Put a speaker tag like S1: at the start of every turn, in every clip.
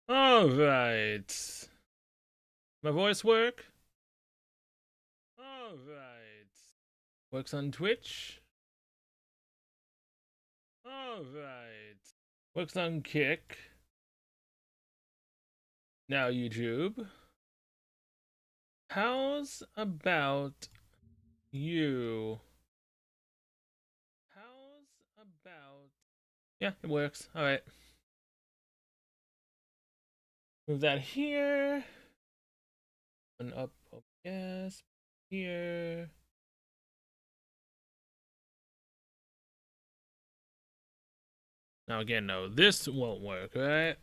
S1: All right. My voice work? All right. Works on Twitch? All right. Works on Kick. Now YouTube. How's about you? How's about... Yeah, it works. All right. Move that here. And up, yes. Here. Now again, no, this won't work, right?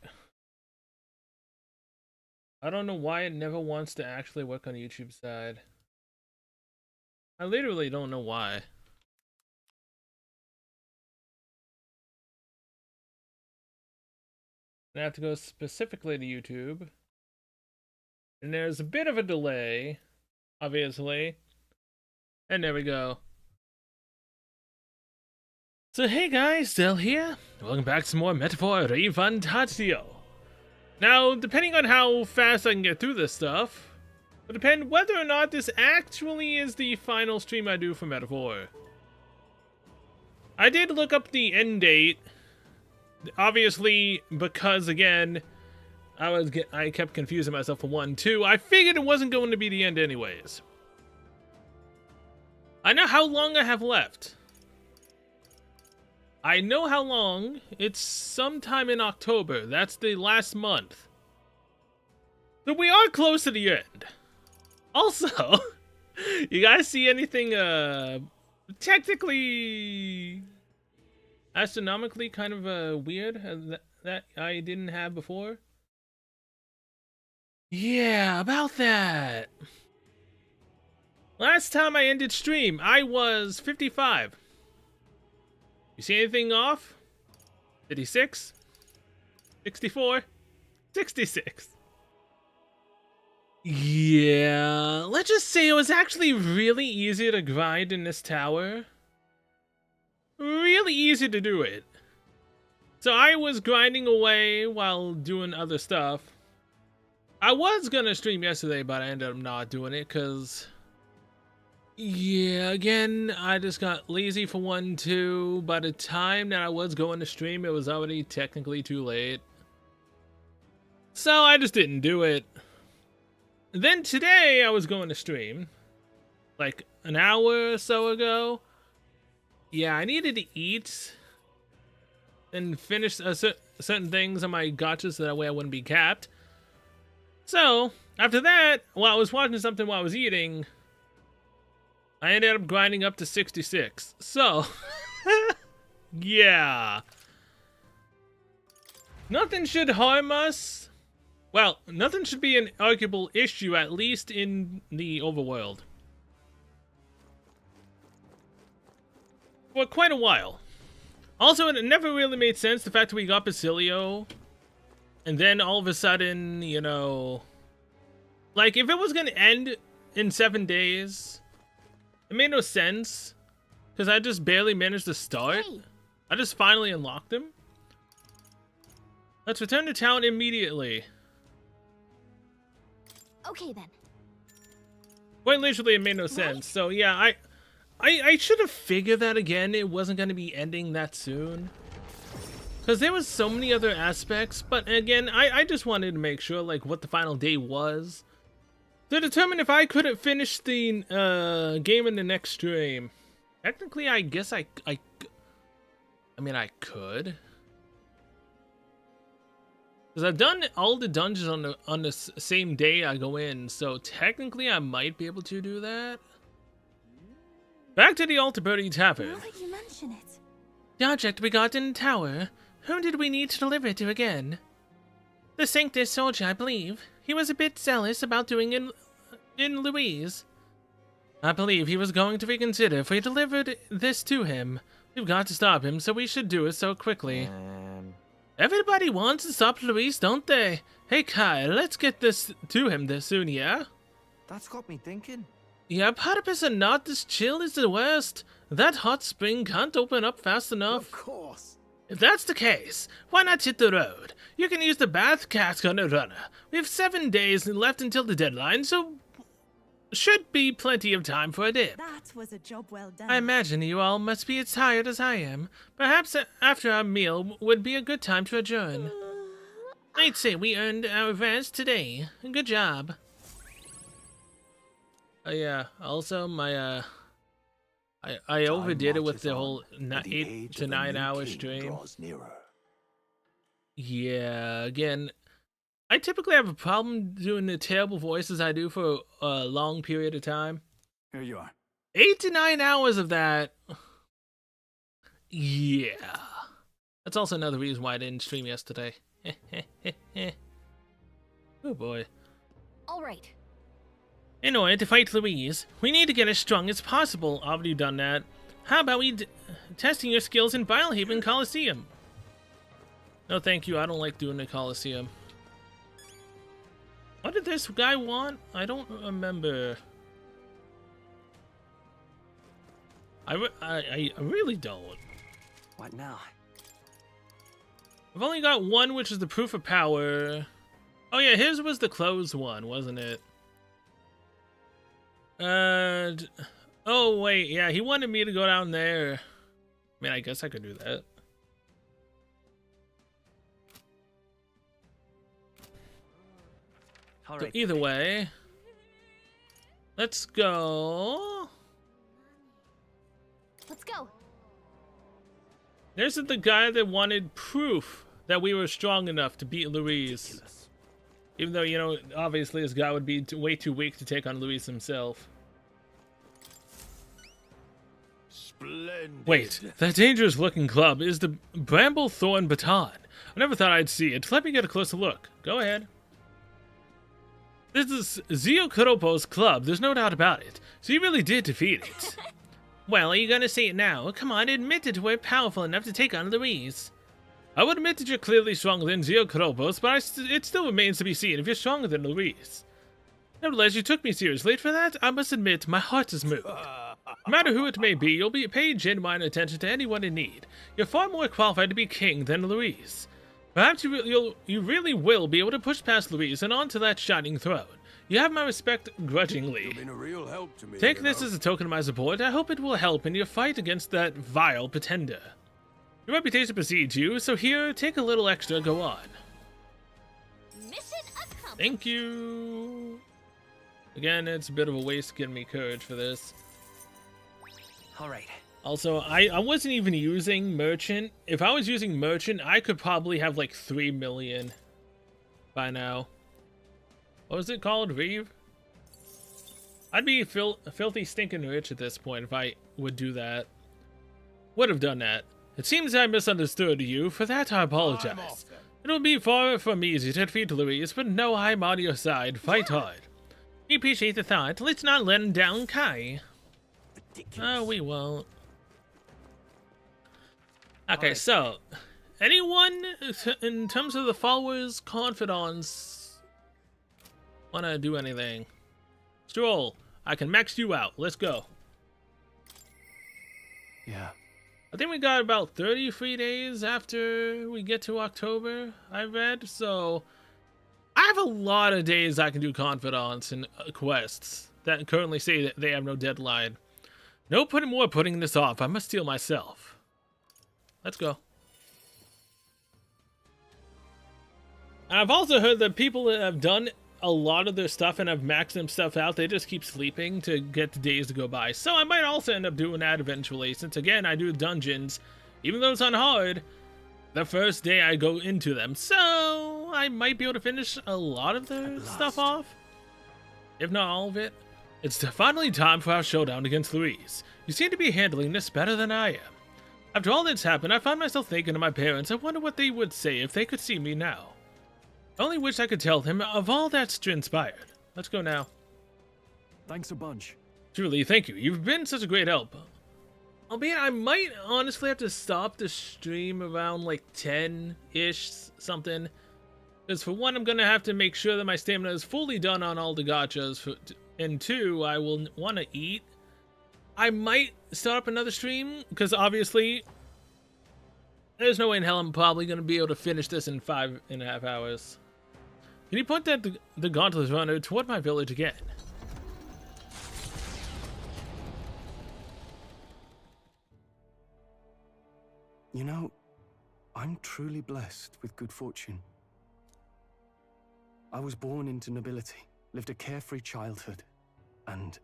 S1: I don't know why it never wants to actually work on the YouTube side. I literally don't know why. I have to go specifically to YouTube. And there's a bit of a delay, obviously. And there we go. So hey guys, Del here. Welcome back to some more Metaphor ReFantazio. Now, depending on how fast I can get through this stuff, will depend whether or not this actually is the final stream I do for Metaphor. I did look up the end date, obviously, because again, I kept confusing myself for 1, 2. I figured it wasn't going to be the end anyways. I know how long I have left. I know how long. It's sometime in October. That's the last month. So we are close to the end. Also, you guys see anything technically astronomically kind of weird that I didn't have before? Yeah, about that. Last time I ended stream, I was 55. You see anything off? 56? 64? 66. Yeah, let's just say it was actually really easy to grind in this tower. Really easy to do it. So I was grinding away while doing other stuff. I was gonna stream yesterday, but I ended up not doing it because... yeah, again, I just got lazy for 1, 2. By the time that I was going to stream, it was already technically too late. So I just didn't do it. Then today I was going to stream, like an hour or so ago. Yeah, I needed to eat and finish certain things on my gotchas so that way I wouldn't be capped. So after that, while I was watching something while I was eating, I ended up grinding up to 66. So, yeah. Nothing should harm us. Well, nothing should be an arguable issue, at least in the overworld. For quite a while. Also, it never really made sense, the fact that we got Basilio, and then all of a sudden, you know... like, if it was gonna end in 7 days... it made no sense, because I just barely managed to start.
S2: Hey.
S1: I just finally unlocked him. Let's return to town immediately.
S2: Okay then.
S1: Quite literally, it made no sense. So yeah, I should have figured that again. It wasn't going to be ending that soon. Because there was so many other aspects. But again, I just wanted to make sure like what the final day was. To determine if I couldn't finish the game in the next stream. Technically, I guess I mean, I could. Because I've done all the dungeons on the same day I go in, so technically I might be able to do that. Back to the Altaberti Tavern.
S2: Now that you mention it.
S1: The object we got in the tower. Whom did we need to deliver it to again? The Sanctus soldier, I believe. He was a bit zealous about doing in Louise. I believe he was going to reconsider if we delivered this to him. We've got to stop him, so we should do it so quickly. Everybody wants to stop Louise, don't they? Hey Kai, let's get this to him this soon, yeah?
S3: That's got me thinking.
S1: Yeah, platypus and not this chill is the worst. That hot spring can't open up fast enough.
S3: Of course.
S1: If that's the case, why not hit the road? You can use the bath cask on a runner. We have 7 days left until the deadline, so should be plenty of time for a dip.
S2: That was a job well done.
S1: I imagine you all must be as tired as I am. Perhaps after our meal would be a good time to adjourn. I'd say we earned our rest today. Good job. Yeah, also my I overdid it with the whole 8 to 9 hour stream. Yeah, again, I typically have a problem doing the terrible voices I do for a long period of time.
S3: Here you are.
S1: 8 to 9 hours of that. Yeah. That's also another reason why I didn't stream yesterday. Oh boy.
S2: All right.
S1: In order to fight Louise, we need to get as strong as possible. Already done that. How about we testing your skills in Vilehaven Coliseum? No thank you, I don't like doing the Coliseum. What did this guy want? I don't remember. I really don't.
S3: What now?
S1: I've only got one, which is the proof of power. Oh yeah, his was the closed one, wasn't it? Oh wait, yeah, he wanted me to go down there. I mean, I guess I could do that.
S3: All
S1: So
S3: right.
S1: either way, let's go.
S2: Let's go.
S1: There's the guy that wanted proof that we were strong enough to beat Louise.
S3: Ridiculous.
S1: Even though, you know, obviously this guy would be way too weak to take on Louise himself.
S3: Splendid.
S1: Wait, that dangerous looking club is the Bramble Thorn Baton. I never thought I'd see it. Let me get a closer look. Go ahead. This is Zio Kuropo's club, there's no doubt about it. So you really did defeat it. Well, are you gonna say it now? Come on, admit that we're powerful enough to take on Louise. I would admit that you're clearly stronger than Zio Kuropos, but it still remains to be seen if you're stronger than Louise. Nevertheless, you took me seriously. For that, I must admit, my heart is moved. No matter who it may be, you'll be paid genuine attention to anyone in need. You're far more qualified to be king than Louise. Perhaps you really will be able to push past Louise and onto that shining throne. You have my respect grudgingly.
S3: You've been a real help to me.
S1: Take
S3: you
S1: this
S3: know.
S1: as a token of my support. I hope it will help in your fight against that vile pretender. Your reputation precedes you, so here, take a little extra, go on.
S2: Mission accomplished.
S1: Thank you. Again, it's a bit of a waste getting me courage for this.
S3: All right.
S1: Also, I wasn't even using Merchant. If I was using Merchant, I could probably have like 3 million by now. What was it called? Reeve? I'd be filthy stinking rich at this point if I would do that. Would have done that. It seems I misunderstood you. For that, I apologize. It would be far from easy to defeat Louise, but no, I'm on your side. Fight hard. We appreciate the thought. Let's not let him down, Kai.
S3: Ridiculous.
S1: Oh, we won't. Okay,
S3: Alright.
S1: so anyone in terms of the followers' confidants wanna do anything? Stroll, I can max you out. Let's go.
S3: Yeah.
S1: I think we got about 30 free days after we get to October, I read, so I have a lot of days I can do confidants and quests that currently say that they have no deadline. No putting this off. I must steal myself. Let's go. And I've also heard that people that have done a lot of their stuff and have maxed them stuff out, they just keep sleeping to get the days to go by. So I might also end up doing that eventually, since again, I do dungeons, even though it's on hard, the first day I go into them. So I might be able to finish a lot of their stuff off, if not all of it. It's finally time for our showdown against Louise. You seem to be handling this better than I am. After all that's happened, I find myself thinking of my parents. I wonder what they would say if they could see me now. I only wish I could tell them of all that's transpired. Let's go now.
S3: Thanks a bunch.
S1: Truly, thank you. You've been such a great help. Albeit, I might honestly have to stop the stream around like 10-ish something. Because for one, I'm going to have to make sure that my stamina is fully done on all the gachas. And two, I will want to eat. I might start up another stream, because obviously, There's no way in hell I'm probably going to be able to finish this in 5.5 hours. Can you point that the Gauntless Runner toward my village again?
S3: You know, I'm truly blessed with good fortune. I was born into nobility, lived a carefree childhood, and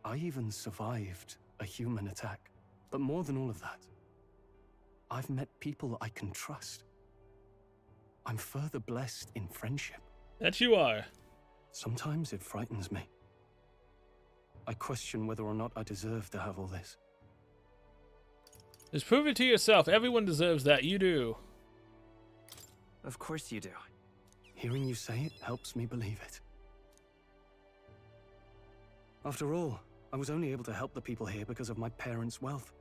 S3: I even survived a human attack. But more than all of that, I've met people I can trust. I'm further blessed in friendship.
S1: That you are.
S3: Sometimes it frightens me. I question whether or not I deserve to have all this.
S1: Just prove it to yourself. Everyone deserves that. You do.
S4: Of course you do.
S3: Hearing you say it helps me believe it. After all, I was only able to help the people here because of my parents' wealth.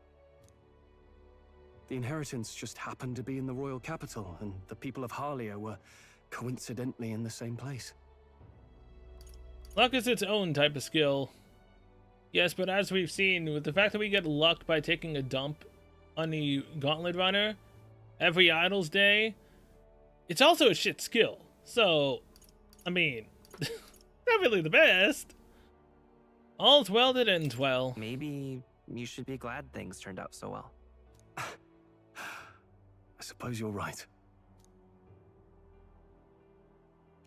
S3: The inheritance just happened to be in the royal capital, and the people of Harlia were coincidentally in the same place.
S1: Luck is its own type of skill. Yes, but as we've seen, with the fact that we get luck by taking a dump on the Gauntlet Runner every Idol's Day, it's also a shit skill. So, I mean, not really the best. All's well that ends well.
S4: Maybe you should be glad things turned out so well.
S3: I suppose you're right.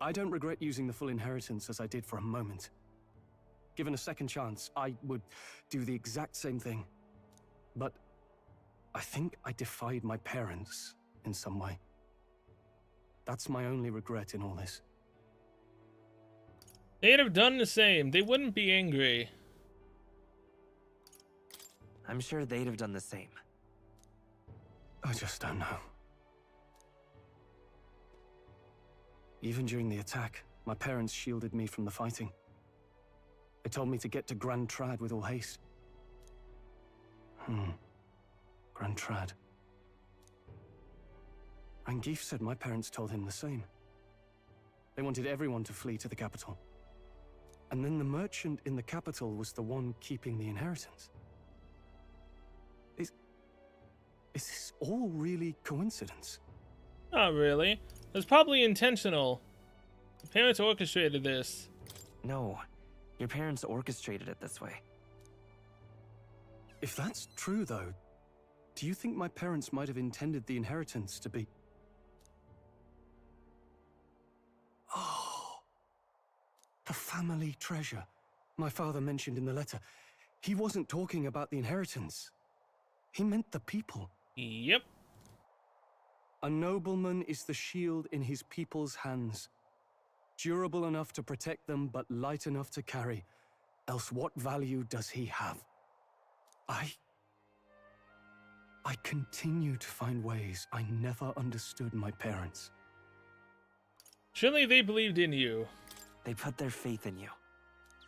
S3: I don't regret using the full inheritance as I did for a moment. Given a second chance, I would do the exact same thing. But I think I defied my parents in some way. That's my only regret in all this.
S1: They'd have done the same. They wouldn't be angry.
S4: I'm sure they'd have done the same.
S3: I just don't know. Even during the attack, my parents shielded me from the fighting. They told me to get to Grand Trad with all haste. Grand Trad. Rangif said my parents told him the same. They wanted everyone to flee to the capital. And then the merchant in the capital was the one keeping the inheritance. Is this all really coincidence?
S1: Not really. It's probably intentional. The parents orchestrated this.
S4: No, your parents orchestrated it this way.
S3: If that's true, though, do you think my parents might have intended the inheritance to be... Oh, the family treasure my father mentioned in the letter. He wasn't talking about the inheritance. He meant the people.
S1: Yep.
S3: A nobleman is the shield in his people's hands, durable enough to protect them, but light enough to carry. Else what value does he have? I continue to find ways I never understood my parents.
S1: Surely they believed in you.
S4: They put their faith in you.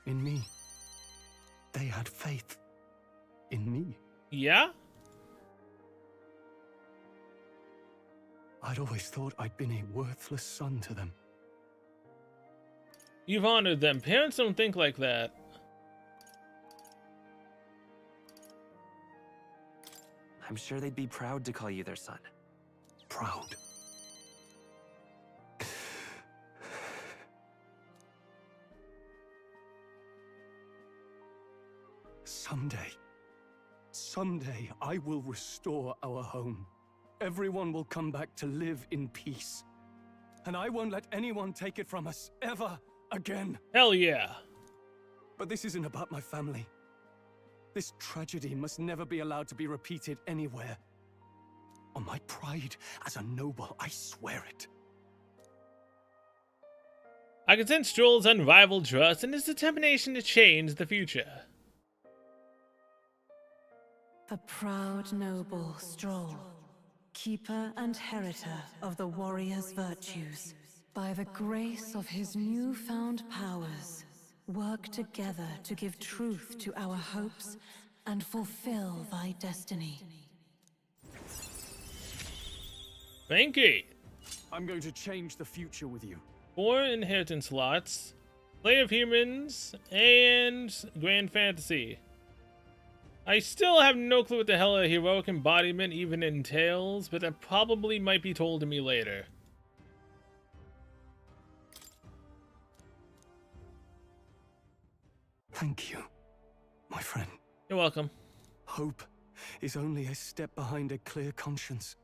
S3: In me. They had faith in me.
S1: Yeah?
S3: I'd always thought I'd been a worthless son to them.
S1: You've honored them. Parents don't think like that.
S4: I'm sure they'd be proud to call you their son.
S3: Proud. Someday, I will restore our home. Everyone will come back to live in peace. And I won't let anyone take it from us, ever again.
S1: Hell yeah.
S3: But this isn't about my family. This tragedy must never be allowed to be repeated anywhere. On my pride as a noble, I swear it.
S1: I can sense Stroll's unrivaled trust and his determination to change the future.
S5: The proud noble Stroll, keeper and heritor of the warrior's virtues, by the grace of his newfound powers, work together to give truth to our hopes and fulfill thy destiny.
S1: Thank you.
S3: I'm going to change the future with you.
S1: 4 inheritance slots, Play of Humans, and Grand Fantasy. I still have no clue what the hell a heroic embodiment even entails, but that probably might be told to me later.
S3: Thank you, my friend.
S1: You're welcome.
S3: Hope is only a step behind a clear conscience.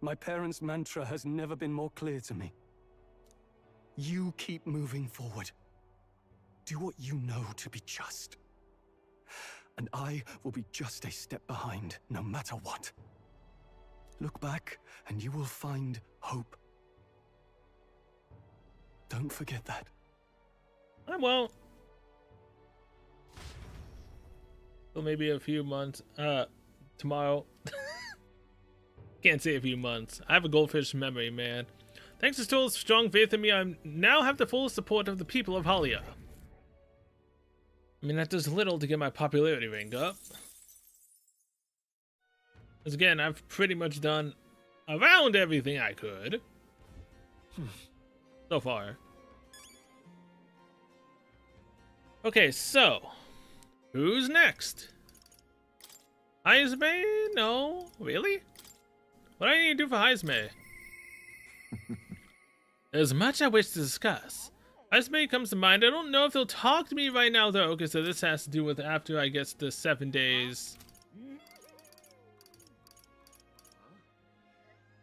S3: My parents' mantra has never been more clear to me. You keep moving forward. Do what you know to be just. And I will be just a step behind, no matter what. Look back, and you will find hope. Don't forget that.
S1: I won't. So maybe a few months. Tomorrow. Can't say a few months. I have a goldfish memory, man. Thanks to Stoll's strong faith in me, I now have the full support of the people of Halia. I mean, that does little to get my popularity rank up. Because again, I've pretty much done around everything I could. So far. Okay, so. Who's next? Heisme? No? Really? What do I need to do for Heisme? There's much I wish to discuss. Heisme comes to mind. I don't know if they'll talk to me right now, though. Okay, so this has to do with after, I guess, the 7 days.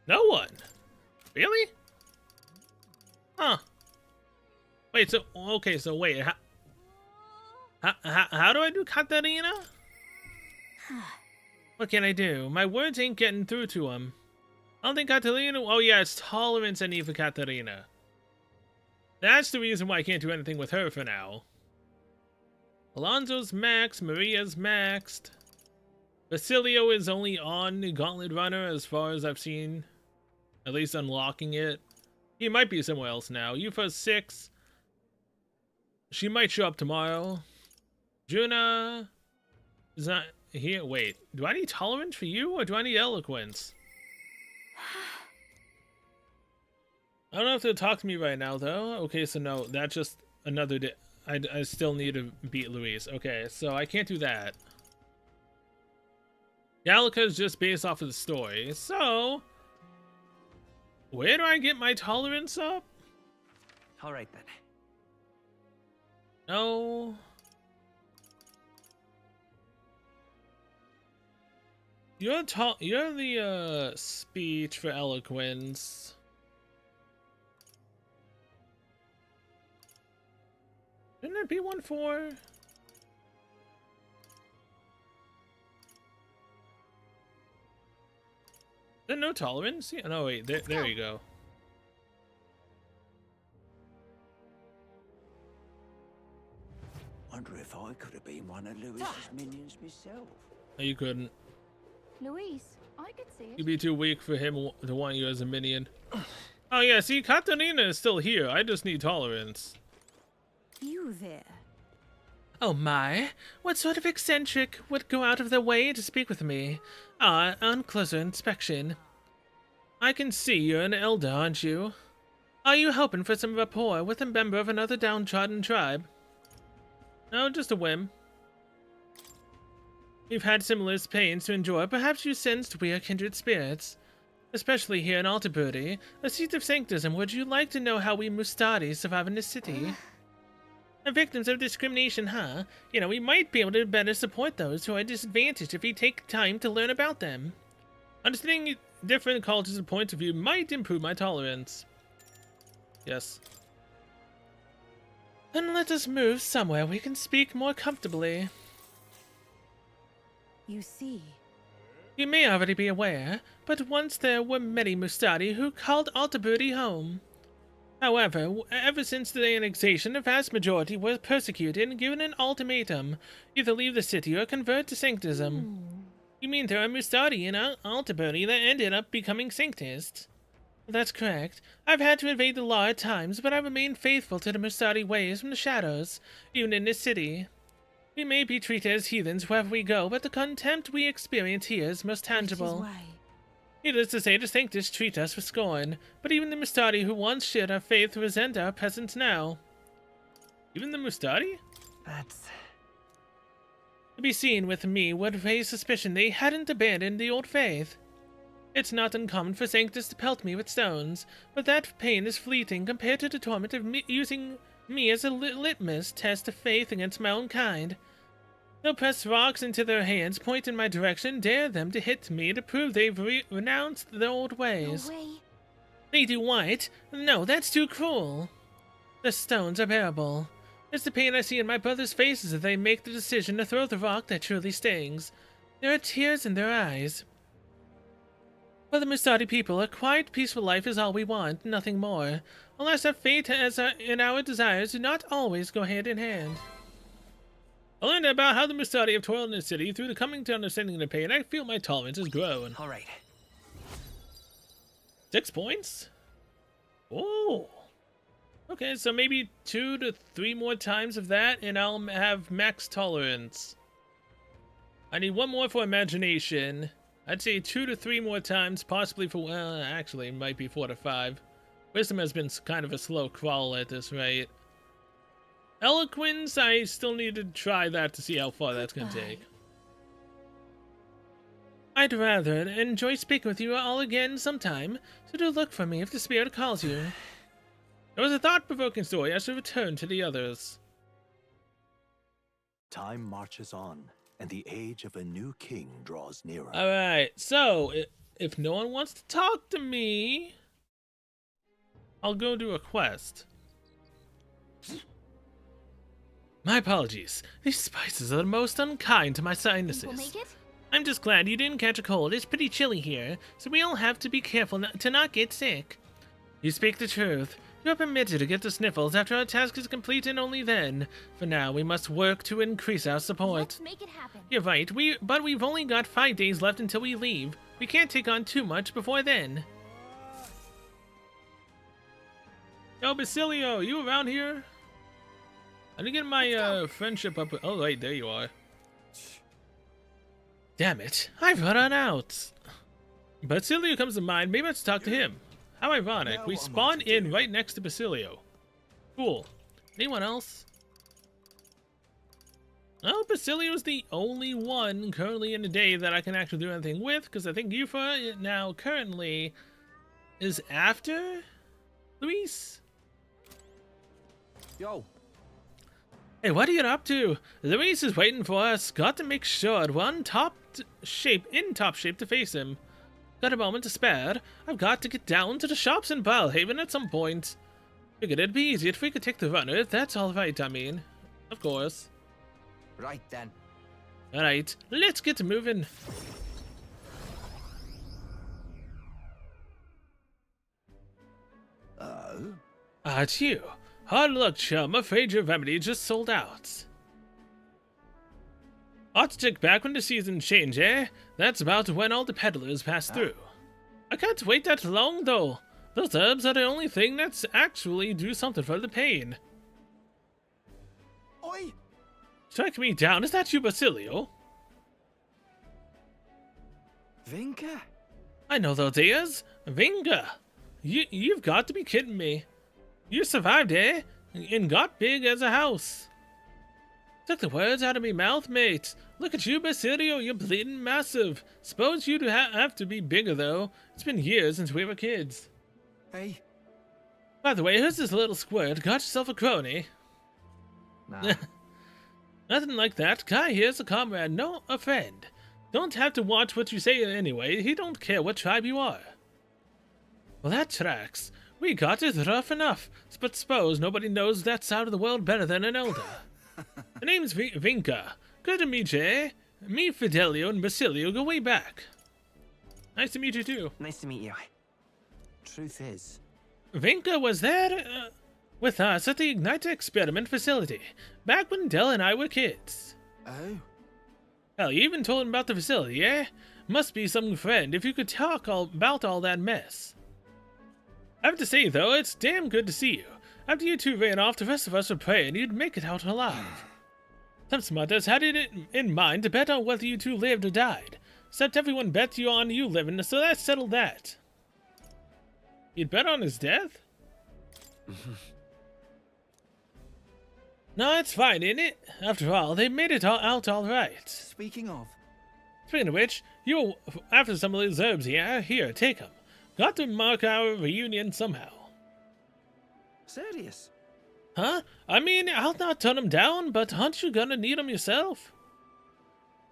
S1: No one? Really? Huh. Wait, so, okay, so wait. How do I do Katarina? What can I do? My words ain't getting through to him. I don't think Katarina... Oh yeah, it's tolerance I need for Katarina. That's the reason why I can't do anything with her for now. Alonso's maxed, Maria's maxed. Basilio is only on the Gauntlet Runner as far as I've seen. At least unlocking it. He might be somewhere else now. Yufa's 6. She might show up tomorrow. Juna is not here. Wait, do I need tolerance for you or do I need eloquence? I don't know if they'll talk to me right now though. Okay, so no, that's just another day. I still need to beat Luis. Okay, so I can't do that. Gallica is just based off of the story. So, where do I get my tolerance up?
S4: All right then.
S1: No. You're the speech for eloquence. Didn't there be one for? There no tolerance? Yeah, no wait, there you go.
S6: Wonder if I could have been one of Lewis's minions myself.
S1: No, you couldn't.
S2: Louise, I could see it.
S1: You'd be too weak for him to want you as a minion. Oh yeah, see, Katarina is still here. I just need tolerance.
S2: You there?
S1: Oh my, what sort of eccentric would go out of their way to speak with me? Ah, on closer inspection. I can see you're an elder, aren't you? Are you hoping for some rapport with a member of another downtrodden tribe? No, just a whim. We've had similar pains to endure. Perhaps you sensed we are kindred spirits. Especially here in Altaburdi, a seat of sanctism. Would you like to know how we Mustadi survive in this city? Victims of discrimination, huh? You know, we might be able to better support those who are disadvantaged if we take time to learn about them. Understanding different cultures and points of view might improve my tolerance. Yes. Then let us move somewhere we can speak more comfortably.
S2: You see.
S1: You may already be aware, but once there were many Mustadi who called Altaburdi home. However, ever since the annexation, the vast majority were persecuted and given an ultimatum: either leave the city or convert to Sanctism. You mean there are Mustadi in Altaburdi that ended up becoming Sanctists? That's correct. I've had to evade the law at times, but I remain faithful to the Mustadi ways from the shadows, even in this city. We may be treated as heathens wherever we go, but the contempt we experience here is most tangible.
S2: Which is why.
S1: Needless to say, the Sanctists treat us with scorn, but even the Mustadi who once shared our faith resent our presence now. Even the Mustadi?
S4: That's...
S1: To be seen with me would raise suspicion they hadn't abandoned the old faith. It's not uncommon for Sanctus to pelt me with stones, but that pain is fleeting compared to the torment of using me as a litmus test of faith against my own kind. They'll press rocks into their hands, point in my direction, dare them to hit me to prove they've renounced their old ways.
S2: No way.
S1: They do what? No, that's too cruel. The stones are bearable. It's the pain I see in my brothers' faces as they make the decision to throw the rock that truly stings. There are tears in their eyes. For the Mustadi people, a quiet, peaceful life is all we want, nothing more. Unless our fate and our desires do not always go hand in hand. I learned about how the Mustadi have toiled in the city. Through the coming to understanding their pain, I feel my tolerance has grown.
S4: All right.
S1: 6 points? Oh. Okay, so maybe 2 to 3 more times of that, and I'll have max tolerance. I need 1 more for imagination. I'd say 2 to 3 more times, possibly for, well, actually, it might be 4 to 5. Wisdom has been kind of a slow crawl at this rate. Eloquence, I still need to try that to see how far that's going to take. I'd rather enjoy speaking with you all again sometime, so do look for me if the spirit calls you. It was a thought-provoking story. I should return to the others.
S7: Time marches on, and the age of a new king draws nearer.
S1: Alright, so, if no one wants to talk to me, I'll go do a quest. My apologies. These spices are the most unkind to my sinuses.
S2: Think we'll make it?
S1: I'm just glad you didn't catch a cold. It's pretty chilly here, so we all have to be careful to not get sick. You speak the truth. You are permitted to get the sniffles after our task is complete, and only then. For now, we must work to increase our support.
S2: Let's make it happen.
S1: You're right, but we've only got 5 days left until we leave. We can't take on too much before then. Yo, Basilio, you around here? I didn't get my friendship up. Oh, wait, there you are. Damn it, I've run out. Basilio comes to mind. Maybe let's talk to him. How ironic. We spawned in right next to Basilio. Cool. Anyone else? Oh, Basilio's the only one currently in the day that I can actually do anything with, because I think Yufa now currently is after Luis.
S3: Yo.
S1: Hey, what are you up to? Luis is waiting for us. Got to make sure we're in top shape to face him. Got a moment to spare. I've got to get down to the shops in Balhaven at some point. Figured it'd be easier if we could take the runner, if that's alright, I mean. Of course.
S6: Right then.
S1: Alright, let's get moving.
S6: Oh?
S1: Ah, it's you. Hard luck, chum. Afraid your remedy just sold out. Ought to check back when the seasons change, eh? That's about when all the peddlers pass through. I can't wait that long, though. Those herbs are the only thing that's actually do something for the pain.
S6: Oi!
S1: Strike me down. Is that you, Basilio?
S6: Vinka?
S1: I know those ears. Vinga. You've got to be kidding me. You survived, eh? And got big as a house. Took the words out of me mouth, mate. Look at you, Basilio. You're bleeding massive. Suppose you'd have to be bigger, though. It's been years since we were kids.
S6: Hey.
S1: By the way, who's this little squirt? Got yourself a crony?
S6: Nah.
S1: Nothing like that. Kai here's a comrade, no, a friend. Don't have to watch what you say anyway. He don't care what tribe you are. Well, that tracks. We got it rough enough, but suppose nobody knows that side of the world better than an elder. The name's Vinka. Good to meet you, eh? Me, Fidelio, and Basilio go way back. Nice to meet you, too.
S4: Nice to meet you.
S6: Truth is,
S1: Vinka was there with us at the Ignite Experiment facility, back when Del and I were kids.
S6: oh,
S1: Hell, you even told him about the facility, eh? Must be some friend if you could talk about all that mess. I have to say, though, it's damn good to see you. After you two ran off, the rest of us were praying you'd make it out alive. Some smarters had it in mind to bet on whether you two lived or died. Except everyone bet you on you living, so that settled that. You'd bet on his death? No, it's fine, isn't it? After all, they made it out all right.
S6: Speaking of,
S1: Speaking of which, you after some of these herbs here. Here, take them. Got to mark our reunion somehow.
S6: serious?
S1: Huh? I mean, I'll not turn them down, but aren't you gonna need them yourself?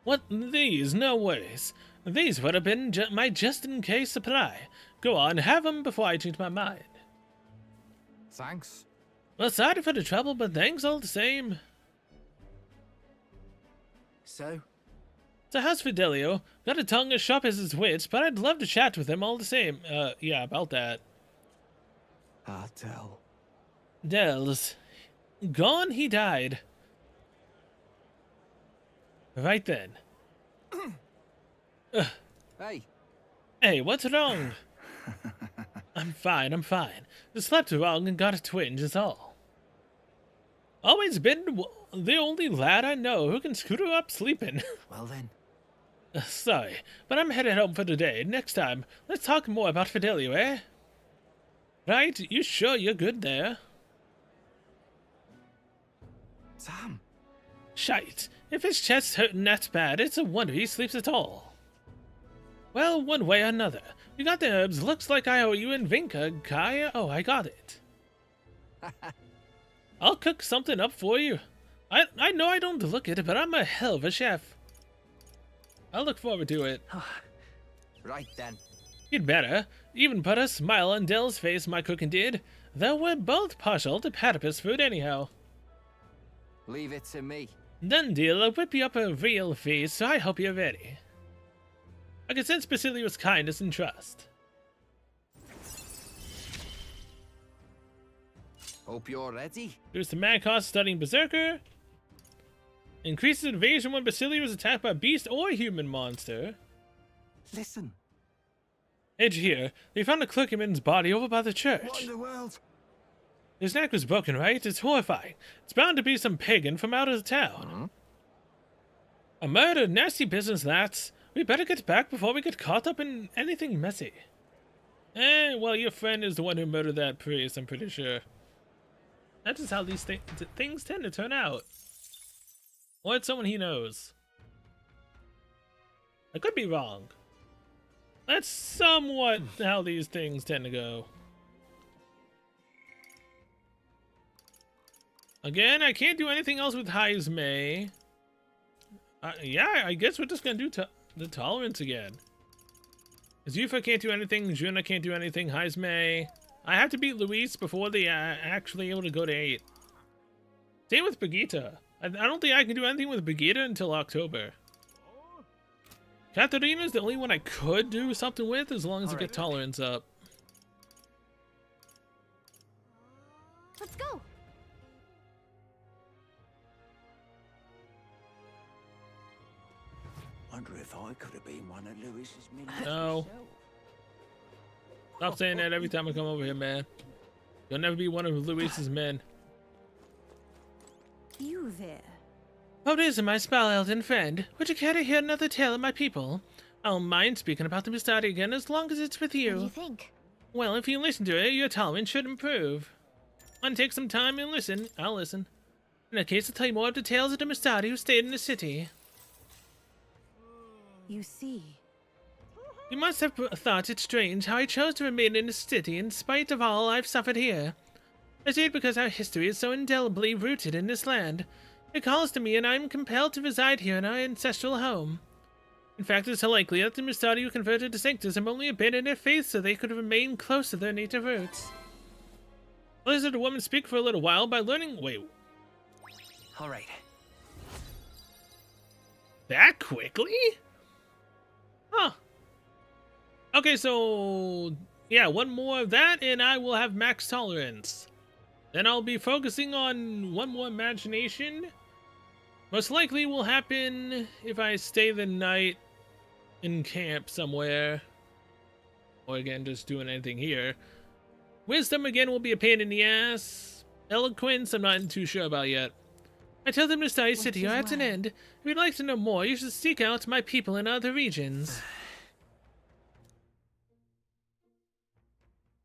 S1: What? These? No worries. These would have been my just-in-case supply. Go on, have them before I change my mind.
S8: Thanks.
S1: Well, sorry for the trouble, but thanks all the same.
S6: So,
S1: So how's Fidelio? Got a tongue as sharp as his wits, but I'd love to chat with him all the same. Yeah, about that.
S6: Tell.
S1: Dells. Gone, he died. Right then.
S6: Hey,
S1: Hey, what's wrong? I'm fine. Just slept wrong and got a twinge, is all. Always been the only lad I know who can screw up sleeping.
S6: well then.
S1: Sorry, but I'm headed home for today. Next time, let's talk more about Fidelio, eh? Right, you sure you're good there?
S6: Sam.
S1: Shite. If his chest's hurting that bad, it's a wonder he sleeps at all. Well, one way or another. You got the herbs. Looks like I owe you in Vinca, Kaya. Oh, I got it. I'll cook something up for you. I know I don't look it, but I'm a hell of a chef. I'll look forward to it.
S6: Right then.
S1: You'd better. Even put a smile on Dell's face, my cooking did. Though we're both partial to platypus food anyhow.
S6: Leave it to me.
S1: Done deal. I'll whip you up a real feast, so I hope you're ready. I can sense Basilio's kindness and trust.
S6: Hope you're ready.
S1: Boost the mag cost studying Berserker. Increases evasion when Basilio is attacked by a beast or human monster.
S6: Listen.
S1: Edge here. They found a clergyman's body over by the church.
S6: What in the world?
S1: His neck was broken, right? It's horrifying. It's bound to be some pagan from out of town. A murder, nasty business, that. We better get back before we get caught up in anything messy. Well, your friend is the one who murdered that priest, I'm pretty sure. That's just how these things tend to turn out. Or it's someone he knows. I could be wrong. That's somewhat how these things tend to go. Again, I can't do anything else with Heisme. Yeah, I guess we're just gonna do the tolerance again. Because Yufa can't do anything, Juna can't do anything, Heisme. I have to beat Luis before they actually able to go to 8. Same with Brigitte. I don't think I can do anything with Brigitte until October. Katarina's the only one I could do something with as long as I get tolerance up.
S2: Let's go.
S6: Wonder if I could have been one of Lewis's minions
S1: No.
S6: myself.
S1: Stop saying that every time I come over here, man. You'll never be one of Luis's men.
S2: You there.
S1: Oh, it is my spell-elden friend. Would you care to hear another tale of my people? I don't mind speaking about the Mistari again as long as it's with
S2: What do
S1: you.
S2: you think?
S1: Well, if you listen to it, your tolerance should improve. Want to take some time and listen? I'll listen. In that case, I'll tell you more of the tales of the Mistari who stayed in the city.
S2: You see.
S1: You must have thought it strange how I chose to remain in the city in spite of all I've suffered here. I did because our history is so indelibly rooted in this land. It calls to me and I am compelled to reside here in our ancestral home. In fact, it's so likely that the Mistari who converted to Sanctism only abandoned their faith so they could remain close to their native roots. I listened to a woman speak for a little while by learning— wait,
S4: All right.
S1: that quickly? Huh. Okay, so yeah, one more of that and I will have max tolerance. Then I'll be focusing on one more imagination. Most likely will happen if I stay the night in camp somewhere. Or again, just doing anything here. Wisdom again will be a pain in the ass. Eloquence, I'm not too sure about yet. I tell them to study city are at an end. If you'd like to know more, you should seek out my people in other regions.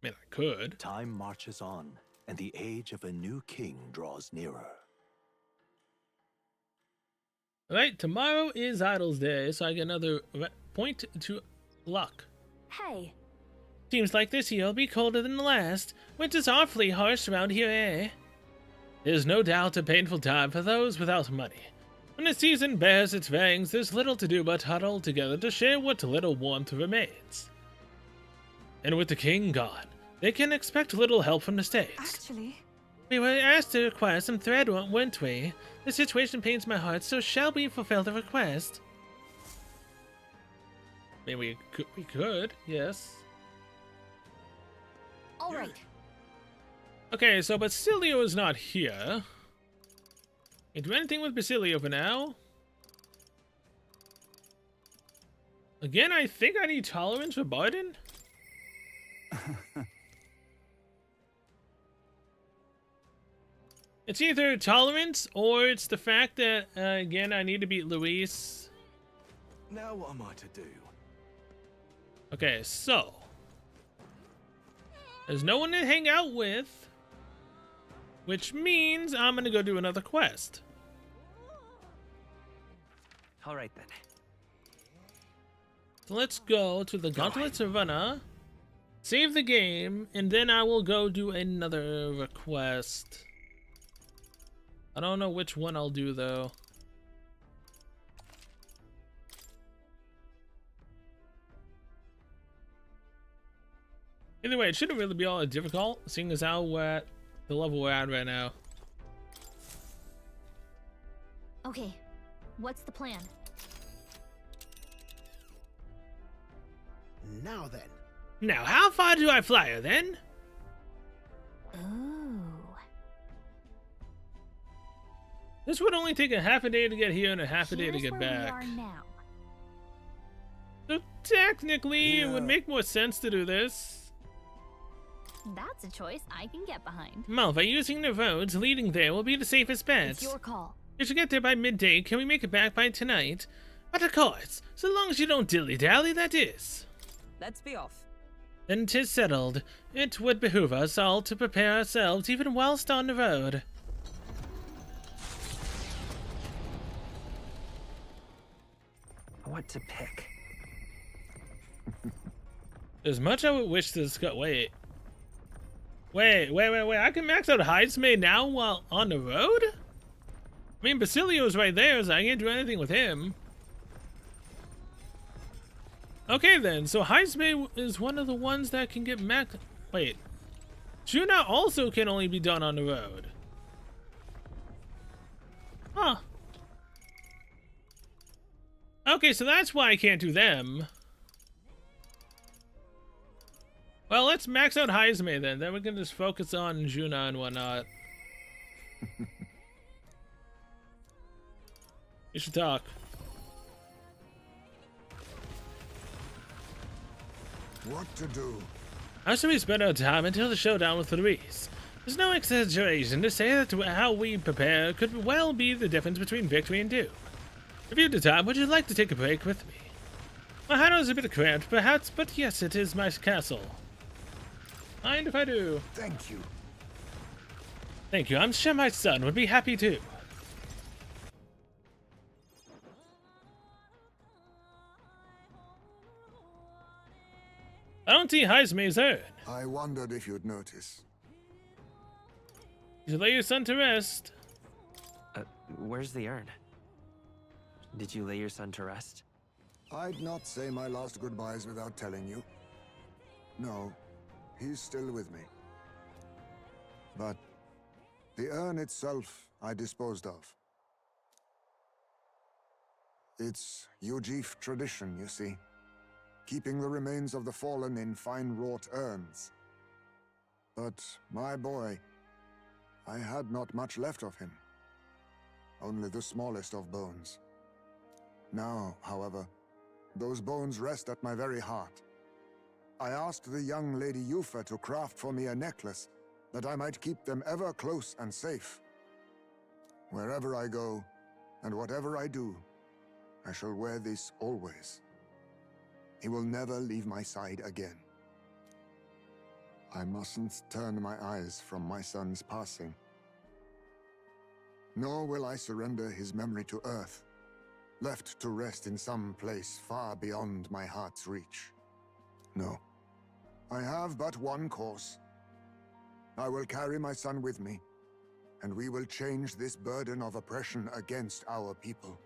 S1: I mean, I could.
S7: Time marches on, and the age of a new king draws nearer.
S1: Alright, tomorrow is Idol's Day, so I get another point to luck.
S2: Hey,
S1: Seems like this year will be colder than the last. Winter's awfully harsh around here, eh? There's no doubt a painful time for those without money. When the season bears its fangs, there's little to do but huddle together to share what little warmth remains. And with the king gone, they can expect little help from the States.
S5: Actually,
S1: We were asked to require some thread, weren't we? The situation pains my heart, so shall we fulfill the request? I mean, we could, yes.
S2: all right.
S1: Okay, so Basilio is not here. Can do anything with Basilio for now. Again, I think I need tolerance for Barden. It's either tolerance or it's the fact that, again, I need to beat Luis.
S7: Now what am I to do?
S1: Okay, so. There's no one to hang out with. Which means I'm gonna go do another quest.
S4: All right then.
S1: So let's go to the Gauntlet Savannah, save the game, and then I will go do another request. I don't know which one I'll do though. Either way, it shouldn't really be all that difficult, seeing as how we're at the level we're at right now.
S2: Okay, what's the plan?
S6: Now then.
S1: Now, how far do I fly her then?
S2: Ooh.
S1: This would only take a half a day to get here and a half a day to
S2: Here's
S1: get
S2: where
S1: back.
S2: we are now.
S1: So technically, it would
S7: Yeah.
S1: make more sense to do this.
S2: That's a choice I can get behind.
S1: Malva, using the roads leading there will be the safest bet.
S2: It's your call.
S1: You should get there by midday. Can we make it back by tonight? But of course, so long as you don't dilly-dally, that is.
S8: Let's be off.
S1: Then 'tis settled. It would behoove us all to prepare ourselves even whilst on the road.
S4: What to pick?
S1: As much I would wish this got wait. I can max out Hidesmaid now while on the road? I mean, Basilio's right there, so I can't do anything with him. Okay then, so Hidesmaid is one of the ones that can get max. Wait. Juna also can only be done on the road. Huh. Okay, so that's why I can't do them. Well, let's max out Hidesmaid then. We can just focus on Juna and whatnot. You should talk.
S9: What to do?
S1: How should we spend our time until the showdown with Luis? There's no exaggeration to say that how we prepare could well be the difference between victory and doom. If you have the time, would you like to take a break with me? My hideout is a bit cramped, perhaps, but yes, it is my castle. Mind if I do?
S9: Thank you.
S1: Thank you. I'm sure my son would be happy too. I don't see Hidesmaid's urn.
S9: I wondered if you'd notice.
S1: You should lay your son to rest.
S4: Where's the urn? Did you lay your son to rest?
S9: I'd not say my last goodbyes without telling you. No, he's still with me. But the urn itself I disposed of. It's Ujif tradition, you see. Keeping the remains of the fallen in fine wrought urns. But my boy, I had not much left of him. Only the smallest of bones. Now, however, those bones rest at my very heart. I asked the young Lady Yufa to craft for me a necklace that I might keep them ever close and safe. Wherever I go, and whatever I do, I shall wear this always. He will never leave my side again. I mustn't turn my eyes from my son's passing. Nor will I surrender his memory to Earth, left to rest in some place far beyond my heart's reach. No. I have but one course. I will carry my son with me, and we will change this burden of oppression against our people.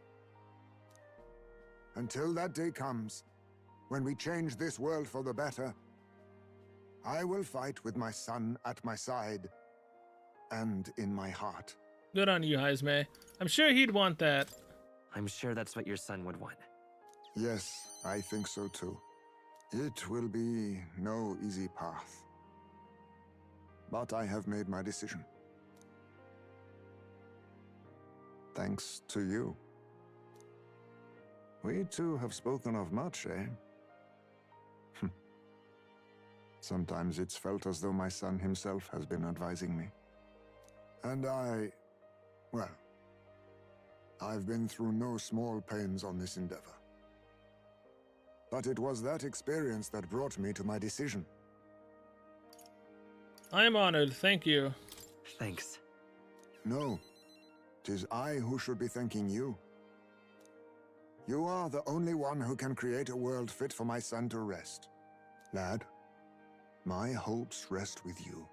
S9: Until that day comes, when we change this world for the better, I will fight with my son at my side and in my heart.
S1: Good on you, Heisme. I'm sure he'd want that.
S4: I'm sure that's what your son would want.
S9: Yes, I think so too. It will be no easy path. But I have made my decision. Thanks to you. We two have spoken of much, eh? Sometimes it's felt as though my son himself has been advising me. And well, I've been through no small pains on this endeavor. But it was that experience that brought me to my decision.
S1: I am honored, thank you.
S4: Thanks.
S9: No, 'tis I who should be thanking you. You are the only one who can create a world fit for my son to rest. Lad, my hopes rest with you.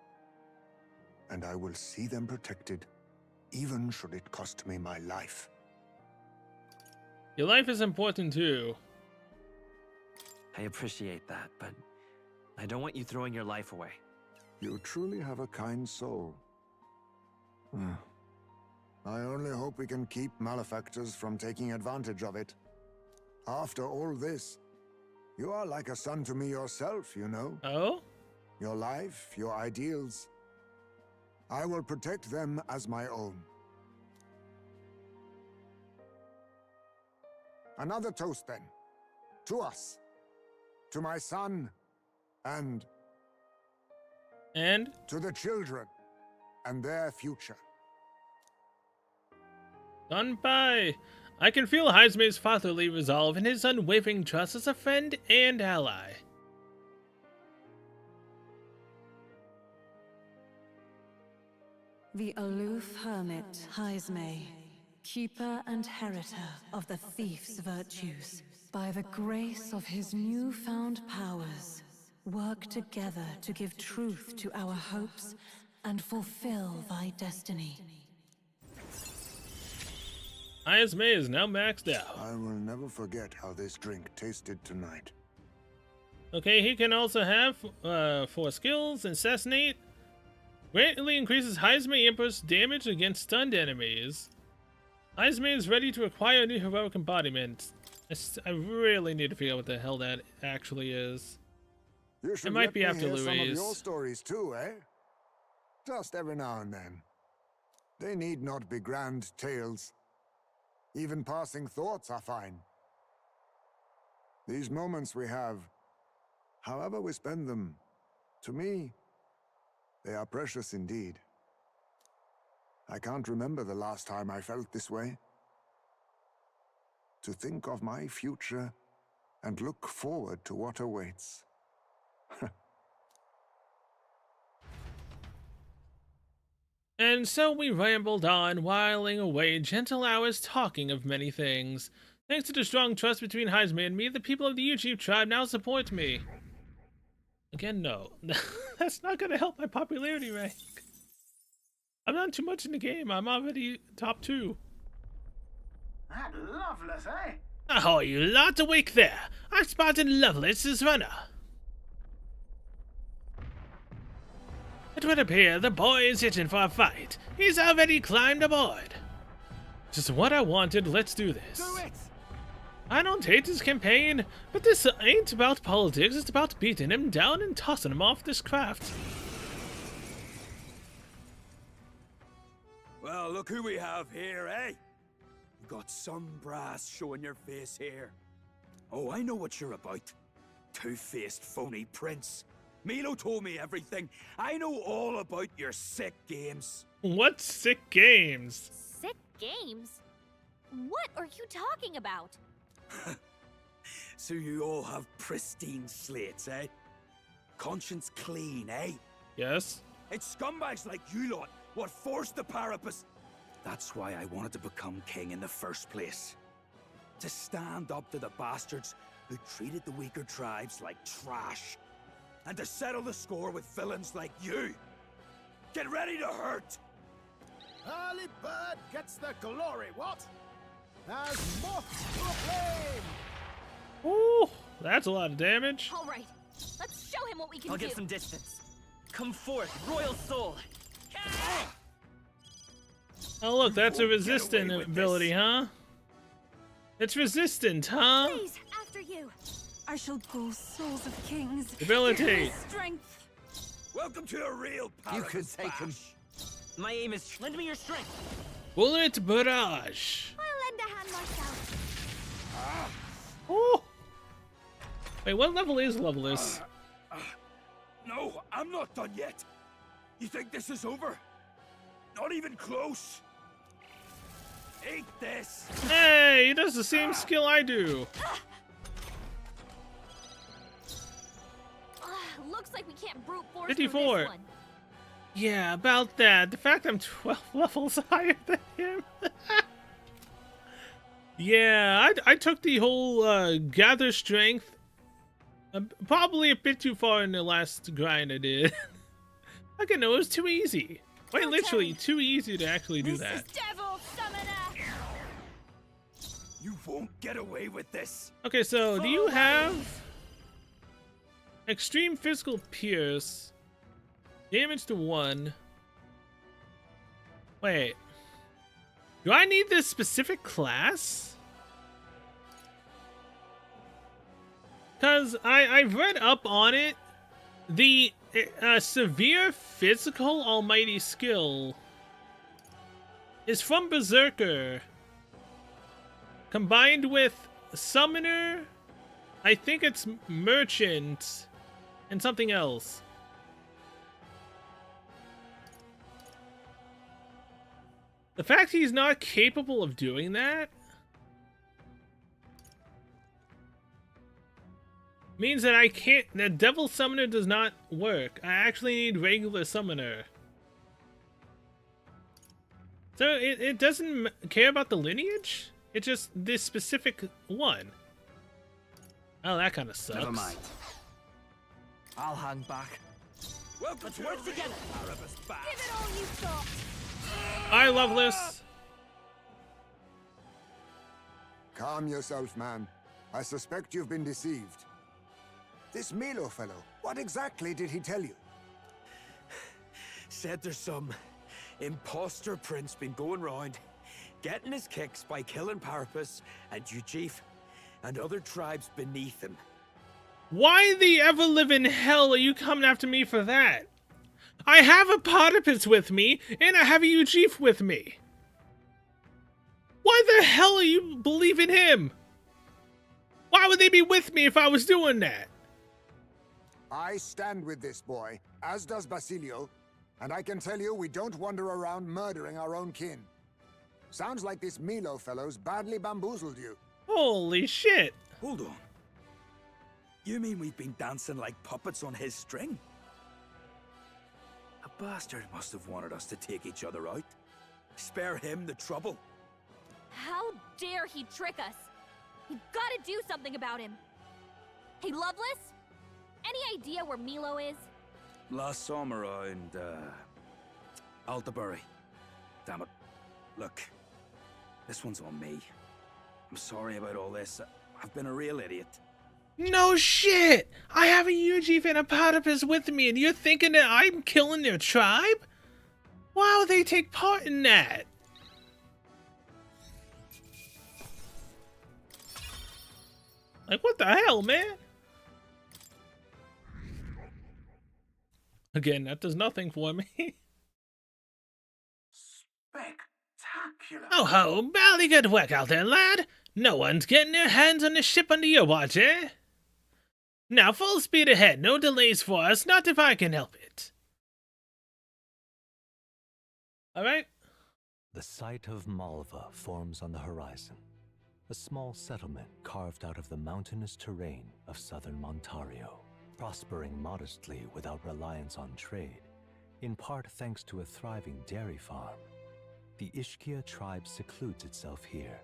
S9: And I will see them protected, even should it cost me my life.
S1: Your life is important too.
S4: I appreciate that, but I don't want you throwing your life away.
S9: You truly have a kind soul. I only hope we can keep malefactors from taking advantage of it. After all this, you are like a son to me yourself, you know?
S1: Oh?
S9: Your life, your ideals. I will protect them as my own. Another toast then. To us. To my son. And to the children. And their future.
S1: Kanpai! I can feel Heisme's fatherly resolve and his unwavering trust as a friend and ally.
S5: The aloof hermit Heisme, keeper and heritor of the thief's virtues, by the grace of his newfound powers, work together to give truth to our hopes and fulfill thy destiny.
S1: Heisme is now maxed out.
S9: I will never forget how this drink tasted tonight.
S1: Okay, he can also have, for skills, Assassinate. Greatly increases Heisme Emperor's damage against stunned enemies. Heisme is ready to acquire a new heroic embodiment. I really need to figure out what the hell that actually is.
S9: You should
S1: It might
S9: let
S1: be
S9: me
S1: after
S9: hear some of
S1: Louise.
S9: your stories too, eh? Just every now and then. They need not be grand tales. Even passing thoughts are fine. These moments we have, however we spend them, to me, they are precious indeed. I can't remember the last time I felt this way. To think of my future and look forward to what awaits.
S1: And so we rambled on, whiling away gentle hours talking of many things. Thanks to the strong trust between Heisme and me, the people of the Uchief tribe now support me. Again, no. That's not gonna help my popularity rank. I'm not too much in the game. I'm already top 2.
S6: That Loveless, eh?
S1: Ahoy, you lot, awake there! I spotted Lovelace's runner. It would appear the boy is itching for a fight. He's already climbed aboard. Just what I wanted, let's do this.
S6: Do it!
S1: I don't hate his campaign, but this ain't about politics, it's about beating him down and tossing him off this craft.
S6: Well, look who we have here, eh? You got some brass showing your face here. Oh, I know what you're about. Two-faced phony prince. Milo told me everything. I know all about your sick games.
S1: What sick games?
S2: Sick games? What are you talking about?
S6: So you all have pristine slates, eh? Conscience clean, eh?
S1: Yes?
S6: It's scumbags like you lot what forced the Parapus. That's why I wanted to become king in the first place. to stand up to the bastards who treated the weaker tribes like trash, and to settle the score with villains like you. Get ready to hurt!
S8: Early bird gets the glory, what? As moth proclaim!
S1: Ooh, that's a lot of damage.
S2: All right, let's show him what we can
S4: I'll
S2: do.
S4: get some distance. Come forth, royal soul.
S1: Oh look, that's a
S6: won't get
S1: resistant
S6: away with
S1: ability,
S6: this.
S1: huh? It's resistant, huh?
S2: Please, after you.
S5: I shall call souls of kings.
S1: Debilitate.
S5: Strength.
S6: Welcome to a real
S7: You could take him.
S4: My aim is lend me your strength.
S1: Bullet barrage.
S2: I'll lend a hand myself.
S1: Ooh. Wait, what level is Leveless?
S6: No, I'm not done yet. You think this is over? Not even close. Eat this.
S1: Hey, he does the same skill I do.
S2: Looks like we can't brute force
S1: 54.
S2: through this one.
S1: Yeah, about that. The fact I'm 12 levels higher than him. Yeah, I took the whole gather strength probably a bit too far in the last grind I did. Okay, no, it was too easy. Quite literally too easy to actually do that.
S2: Devil Summoner!
S6: You won't get away with this.
S1: Okay, so do you have extreme physical pierce, damage to 1? Wait, do I need this specific class? Because I've read up on it. The severe physical almighty skill is from Berserker, combined with Summoner, I think it's Merchant, and something else. The fact he's not capable of doing that means that I can't. The Devil Summoner does not work. I actually need regular Summoner. So it doesn't care about the lineage? It's just this specific one. Oh, that kind of sucks.
S4: Never mind. I'll hang back.
S6: Welcome
S4: Let's
S6: to
S4: work
S6: a real
S4: together.
S6: Erebus bash.
S2: Give it all you've got.
S1: I Loveless.
S9: Calm yourself, man. I suspect you've been deceived. This Milo fellow, what exactly did he tell you?
S6: Said there's some imposter prince been going round, getting his kicks by killing Parapus and Ujif and other tribes beneath him.
S1: Why the ever-living hell are you coming after me for that? I have a Potipus with me, and I have a Ujif with me. Why the hell are you believing him? Why would they be with me if I was doing that?
S9: I stand with this boy, as does Basilio, and I can tell you we don't wander around murdering our own kin. Sounds like this Milo fellow's badly bamboozled you.
S1: Holy shit.
S6: Hold on. You mean we've been dancing like puppets on his string? A bastard must have wanted us to take each other out. Spare him the trouble.
S2: How dare he trick us? We've got to do something about him. Hey, Loveless? Any idea where Milo is?
S6: Last saw him around, Altabury. Damn it. Look, this one's on me. I'm sorry about all this. I've been a real idiot.
S1: No shit! I have a Ujif and a Potipus with me, and you're thinking that I'm killing their tribe? Why would they take part in that? Like, what the hell, man? Again, that does nothing for me.
S8: Spectacular.
S1: Oh ho, bally good work out there, lad. No one's getting their hands on the ship under your watch, eh? Now, full speed ahead. No delays for us, not if I can help it. Alright.
S7: The site of Malva forms on the horizon, a small settlement carved out of the mountainous terrain of southern Montario, prospering modestly without reliance on trade, in part thanks to a thriving dairy farm. The Ishkia tribe secludes itself here,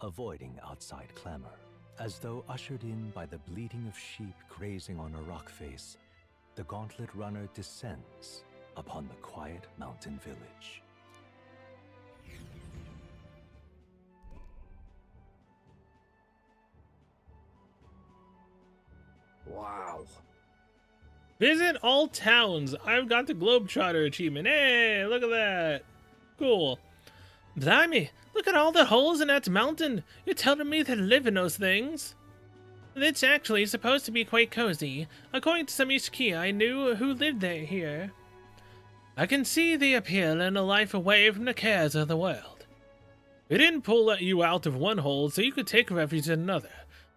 S7: avoiding outside clamor. As though ushered in by the bleating of sheep grazing on a rock face, the gauntlet runner descends upon the quiet mountain village.
S6: Wow.
S1: Visit all towns. I've got the Globetrotter achievement. Hey, look at that. Cool. Blimey, look at all the holes in that mountain. You're telling me they live in those things? It's actually supposed to be quite cozy. According to some Ishiki I knew who lived there here. I can see the appeal in a life away from the cares of the world. We didn't pull you out of one hole so you could take refuge in another.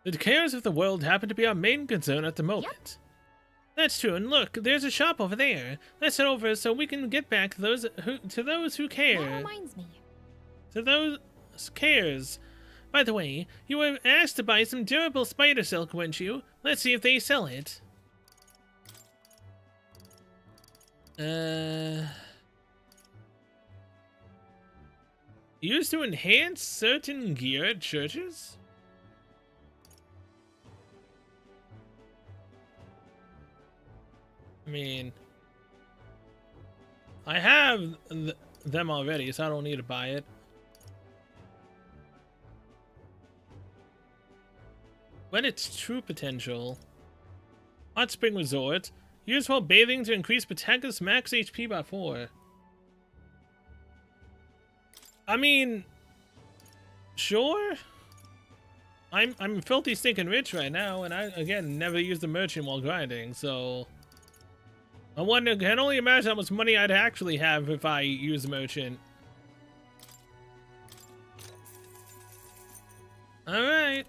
S1: The cares of the world happen to be our main concern at the moment. Yep. That's true, and look, there's a shop over there. Let's head over so we can get back to those who care.
S2: That reminds me.
S1: To those cares. By the way, you were asked to buy some durable spider silk, weren't you? Let's see if they sell it. Used to enhance certain gear at churches? I mean, I have them already, so I don't need to buy it. When its true potential. Hot Spring Resort. Used while bathing to increase protagonist's max HP by 4. I mean, sure. I'm filthy stinking rich right now, and I again never use the merchant while grinding, so I can only imagine how much money I'd actually have if I use the merchant. All right.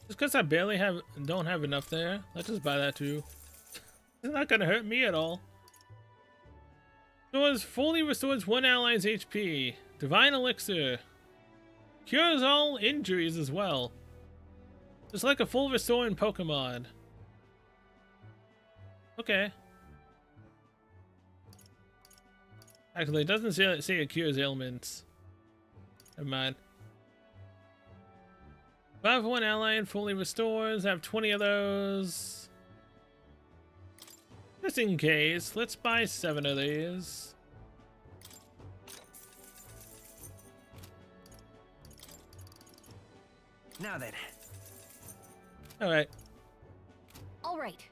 S1: Just because I barely don't have enough there, let's just buy that too. It's not gonna hurt me at all. Stores fully restores one ally's HP. Divine Elixir. Cures all injuries as well. Just like a full restore in Pokemon. Okay. Actually, it doesn't say it cures ailments. Never mind. 5 for one ally and fully restores. I have 20 of those. Just in case, let's buy 7 of these.
S4: Now then.
S1: Alright.
S2: Alright.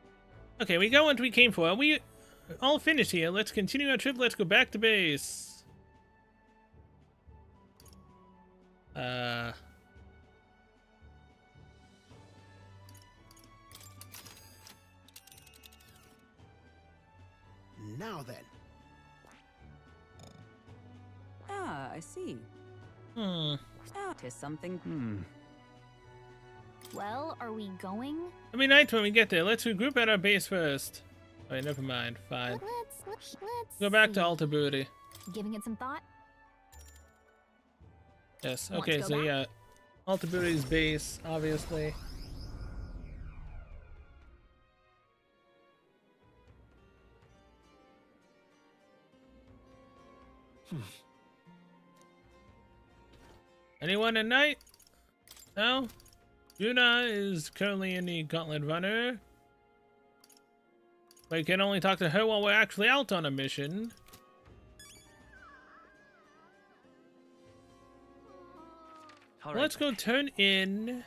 S1: Okay, we got what we came for. We all finished here. Let's continue our trip. Let's go back to base.
S8: Now then.
S10: Ah, I see.
S1: Hmm.
S10: Ah, tis something.
S2: Well, are we going?
S1: It'll be night when we get there. Let's regroup at our base first. Wait, never mind. Fine.
S2: Let's
S1: Go back
S2: see.
S1: to Alta Booty.
S2: Giving it some thought?
S1: Yes.
S2: Want
S1: Okay,
S2: to go
S1: so
S2: back?
S1: yeah. Alta Booty's base, obviously. Anyone at night? No? Yuna is currently in the Gauntlet Runner. But you can only talk to her while we're actually out on a mission.
S4: All right,
S1: Let's go
S4: then.
S1: turn in.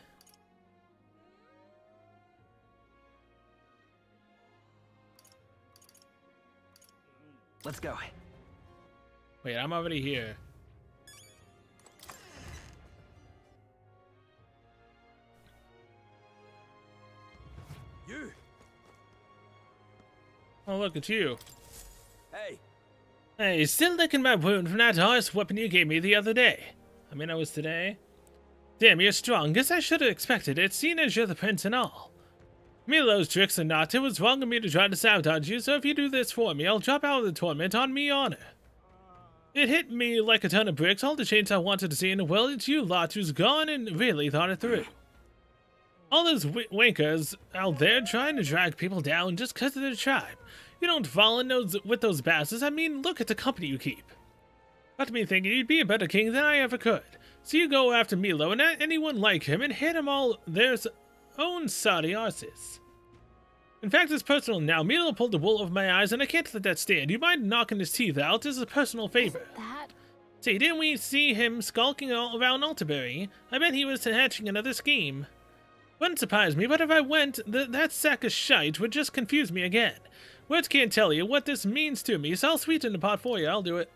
S4: Let's go.
S1: Wait, I'm already here.
S6: You.
S1: Oh, look at you.
S6: Hey.
S1: Hey, still licking my wound from that horse weapon you gave me the other day. I mean, that was today. Damn, you're strong. Guess I should have expected it, seeing as you're the prince and all. Milo's tricks or not, it was wrong of me to try to sabotage you, so if you do this for me, I'll drop out of the tournament on me honor. It hit me like a ton of bricks. All the change I wanted to see in the world, it's you lot who's gone and really thought it through. All those wankers out there trying to drag people down just because of their tribe. You don't fall in with those bastards. I mean, look at the company you keep. Got me thinking you'd be a better king than I ever could. So you go after Milo and anyone like him and hit them all their own sorry arses. In fact, it's personal now. Milo pulled the wool over my eyes and I can't let that stand. You mind knocking his teeth out as a personal favor?
S2: That...
S1: See, didn't we see him skulking all around Altabury? I bet he was hatching another scheme. Wouldn't surprise me, but if I went, that sack of shite would just confuse me again. Words can't tell you what this means to me, so I'll sweeten the pot for you. I'll do it.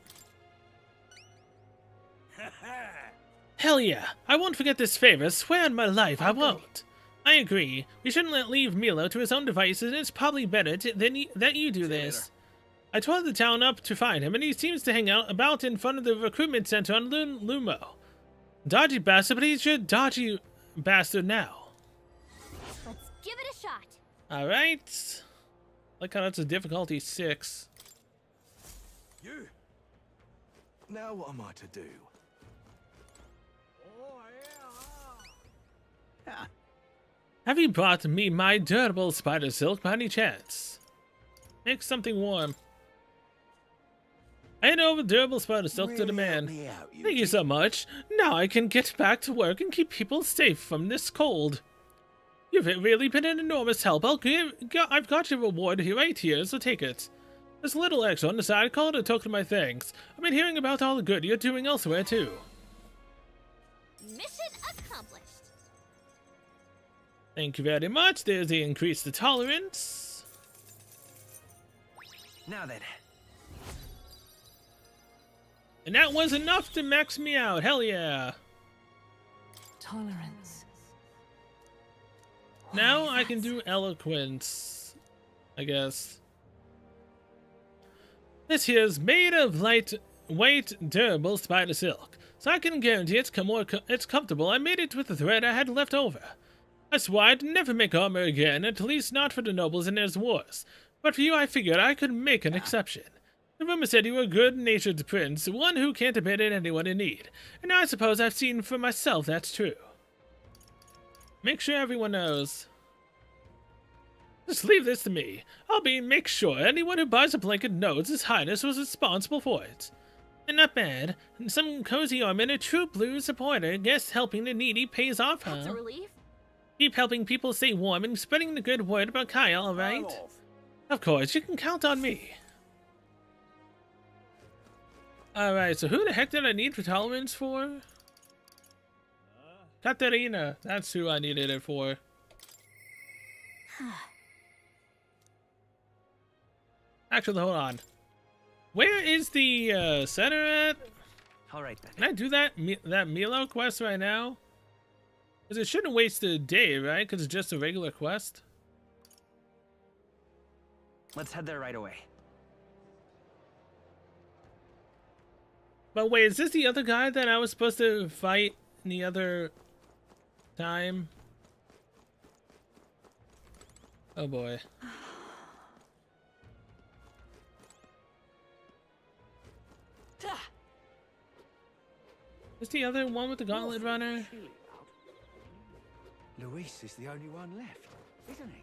S1: Hell yeah! I won't forget this favor. Swear on my life, I won't. I agree. We shouldn't leave Milo to his own devices, and it's probably better that you do this. I toured the town up to find him, and he seems to hang out about in front of the recruitment center on Lumo. Dodgy bastard, but he's your dodgy bastard now.
S2: Let's give it a shot.
S1: Alright. Like how that's a difficulty 6.
S8: You. Now what am I to do?
S1: Have you brought me my durable spider silk by any chance? Make something warm. I hand over durable spider silk to the man. Thank you so much. Now I can get back to work and keep people safe from this cold. You've really been an enormous help. I've got your reward right here, so take it. There's a little extra on the side. I call it a token of my thanks. I've been hearing about all the good you're doing elsewhere, too.
S2: Mission accomplished.
S1: Thank you very much. There's the increase the tolerance.
S4: Now then.
S1: And that was enough to max me out. Hell yeah.
S5: Tolerance.
S1: Now I can do eloquence, I guess. This here's made of lightweight, durable spider silk, so I can guarantee it's comfortable. I made it with the thread I had left over. I swore I'd never make armor again, at least not for the nobles in their wars. But for you, I figured I could make an exception. The rumor said you were a good-natured prince, one who can't abandon anyone in need. And now I suppose I've seen for myself that's true. Make sure everyone knows. Just leave this to me. Make sure anyone who buys a blanket knows His Highness was responsible for it. And not bad. And some cozy arm and a true blue supporter. Guess helping the needy pays off, huh?
S2: That's a relief.
S1: Keep helping people stay warm and spreading the good word about Kyle, alright? Of course, you can count on me. Alright, so who the heck did I need for tolerance for? Katerina. That's who I needed it for. Actually, hold on. Where is the center at?
S4: All right then.
S1: Can I do that Milo quest right now? Because it shouldn't waste a day, right? Because it's just a regular quest.
S4: Let's head there right away.
S1: But wait, is this the other guy that I was supposed to fight in the other time? Oh boy. Is the other one with the gauntlet runner?
S6: Luis is the only one left, isn't he?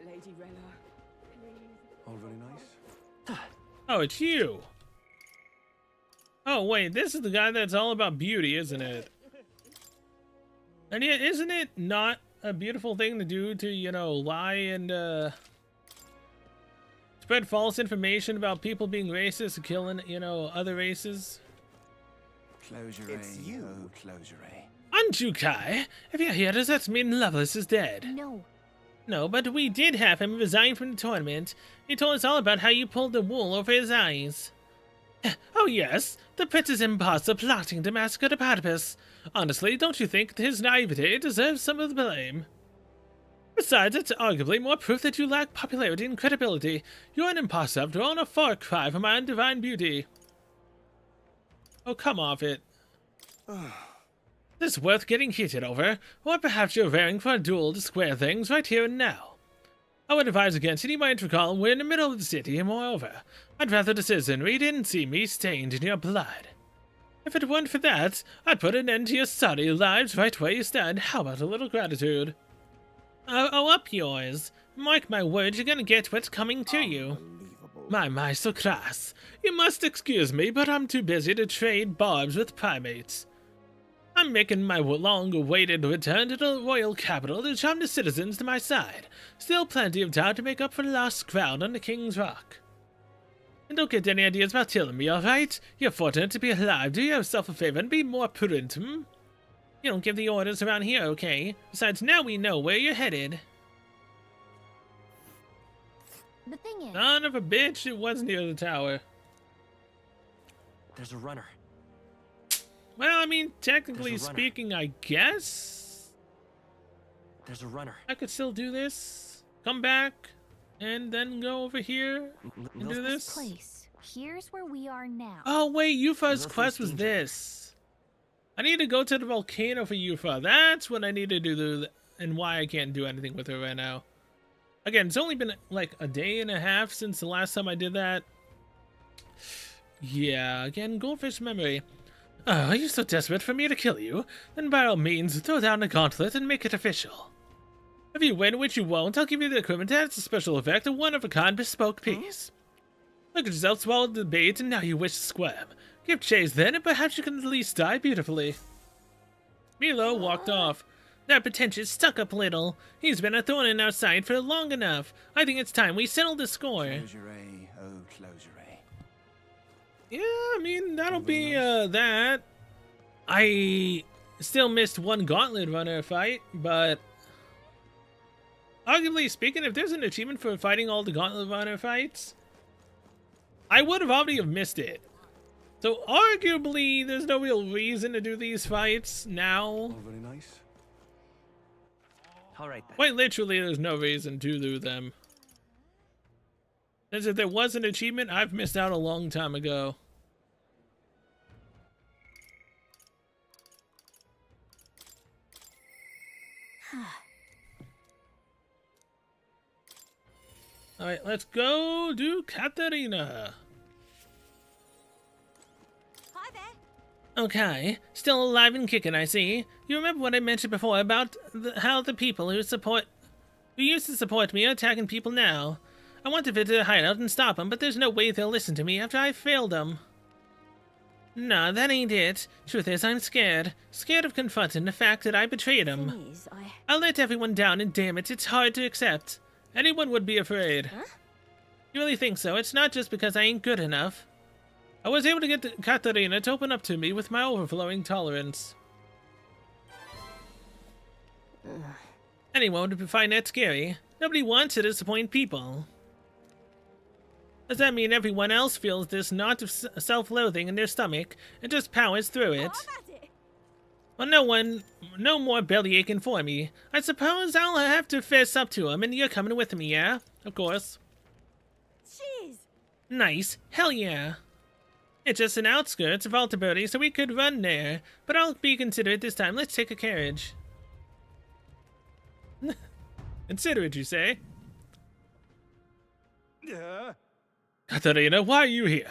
S10: Lady Rella,
S3: All very nice.
S1: Oh, it's you. Oh wait, this is the guy that's all about beauty, isn't it? And yet, isn't it not a beautiful thing to do to, you know, lie and spread false information about people being racist and killing, you know, other races?
S6: Closure,
S8: It's you.
S6: Oh, closure.
S1: Aren't you, Kai? If you're here, does that mean Lovelace is dead?
S2: No.
S1: No, but we did have him resign from the tournament. He told us all about how you pulled the wool over his eyes. Oh yes, the prince's imposter plotting to massacre the platypus. Honestly, don't you think his naivete deserves some of the blame? Besides, it's arguably more proof that you lack popularity and credibility. You're an imposter after all, and a far cry from my undivine beauty. Oh, come off it. This is worth getting heated over, or perhaps you're raring for a duel to square things right here and now. I would advise against it. You might recall we're in the middle of the city, and moreover, I'd rather the citizenry didn't see me stained in your blood. If it weren't for that, I'd put an end to your sorry lives right where you stand. How about a little gratitude? Oh, up yours. Mark my words, you're gonna get what's coming to you. My, so crass. You must excuse me, but I'm too busy to trade barbs with primates. I'm making my long-awaited return to the royal capital to charm the citizens to my side. Still plenty of time to make up for lost ground on the King's Rock. And don't get any ideas about killing me, alright? You're fortunate to be alive. Do yourself a favor and be more prudent, hmm? You don't give the orders around here, okay? Besides, now we know where you're headed.
S2: The thing is,
S1: Son of a bitch, it was near the tower.
S4: There's a runner.
S1: Well, I mean, technically
S4: There's a runner.
S1: speaking, I guess
S4: There's a runner.
S1: I could still do this. Come back, and then go over here and do
S2: this
S1: this.
S2: place. Here's where we are now.
S1: Oh wait, Yufa's
S4: Northeast
S1: quest was
S4: danger.
S1: this. I need to go to the volcano for Yufa. That's what I need to do, and why I can't do anything with her right now. Again, it's only been like a day and a half since the last time I did that. Yeah, again, goldfish memory. Are you so desperate for me to kill you? Then by all means, throw down the gauntlet and make it official. If you win, which you won't, I'll give you the equipment that adds a special effect, a one-of-a-kind bespoke piece. Look at yourself swallow the bait, and now you wish to squirm. Give chase then, and perhaps you can at least die beautifully. Milo walked off. That pretentious stuck-up little. He's been a thorn in our side for long enough. I think it's time we settle the score.
S6: Closure, oh, closure.
S1: Yeah, I mean, that'll be, that. I still missed one gauntlet runner fight, but arguably speaking, if there's an achievement for fighting all the gauntlet runner fights, I would have already have missed it. So arguably, there's no real reason to do these fights now.
S8: Oh, very nice.
S4: All right then.
S1: Quite literally, there's no reason to do them. Since if there was an achievement, I've missed out a long time ago. Alright, let's go do Katarina.
S2: Hi there.
S1: Okay, still alive and kicking, I see. You remember what I mentioned before about how the people who used to support me are attacking people now. I want to visit a hideout and stop them, but there's no way they'll listen to me after I failed them. Nah, that ain't it. Truth is, I'm scared. Scared of confronting the fact that I betrayed them.
S2: Thing is,
S1: I'll let everyone down, and damn it, it's hard to accept. Anyone would be afraid.
S2: Huh?
S1: You really think so? It's not just because I ain't good enough. I was able to get Katarina to open up to me with my overflowing tolerance. Anyone would find that scary. Nobody wants to disappoint people. Does that mean everyone else feels this knot of self-loathing in their stomach and just powers through it? Well, no more belly aching for me. I suppose I'll have to fess up to him, and you're coming with me, yeah? Of course.
S2: Jeez.
S1: Nice. Hell yeah. It's just an outskirts of Altaberti, so we could run there. But I'll be considerate this time. Let's take a carriage. Considerate, you say?
S6: Yeah.
S1: Katarina, why are you here?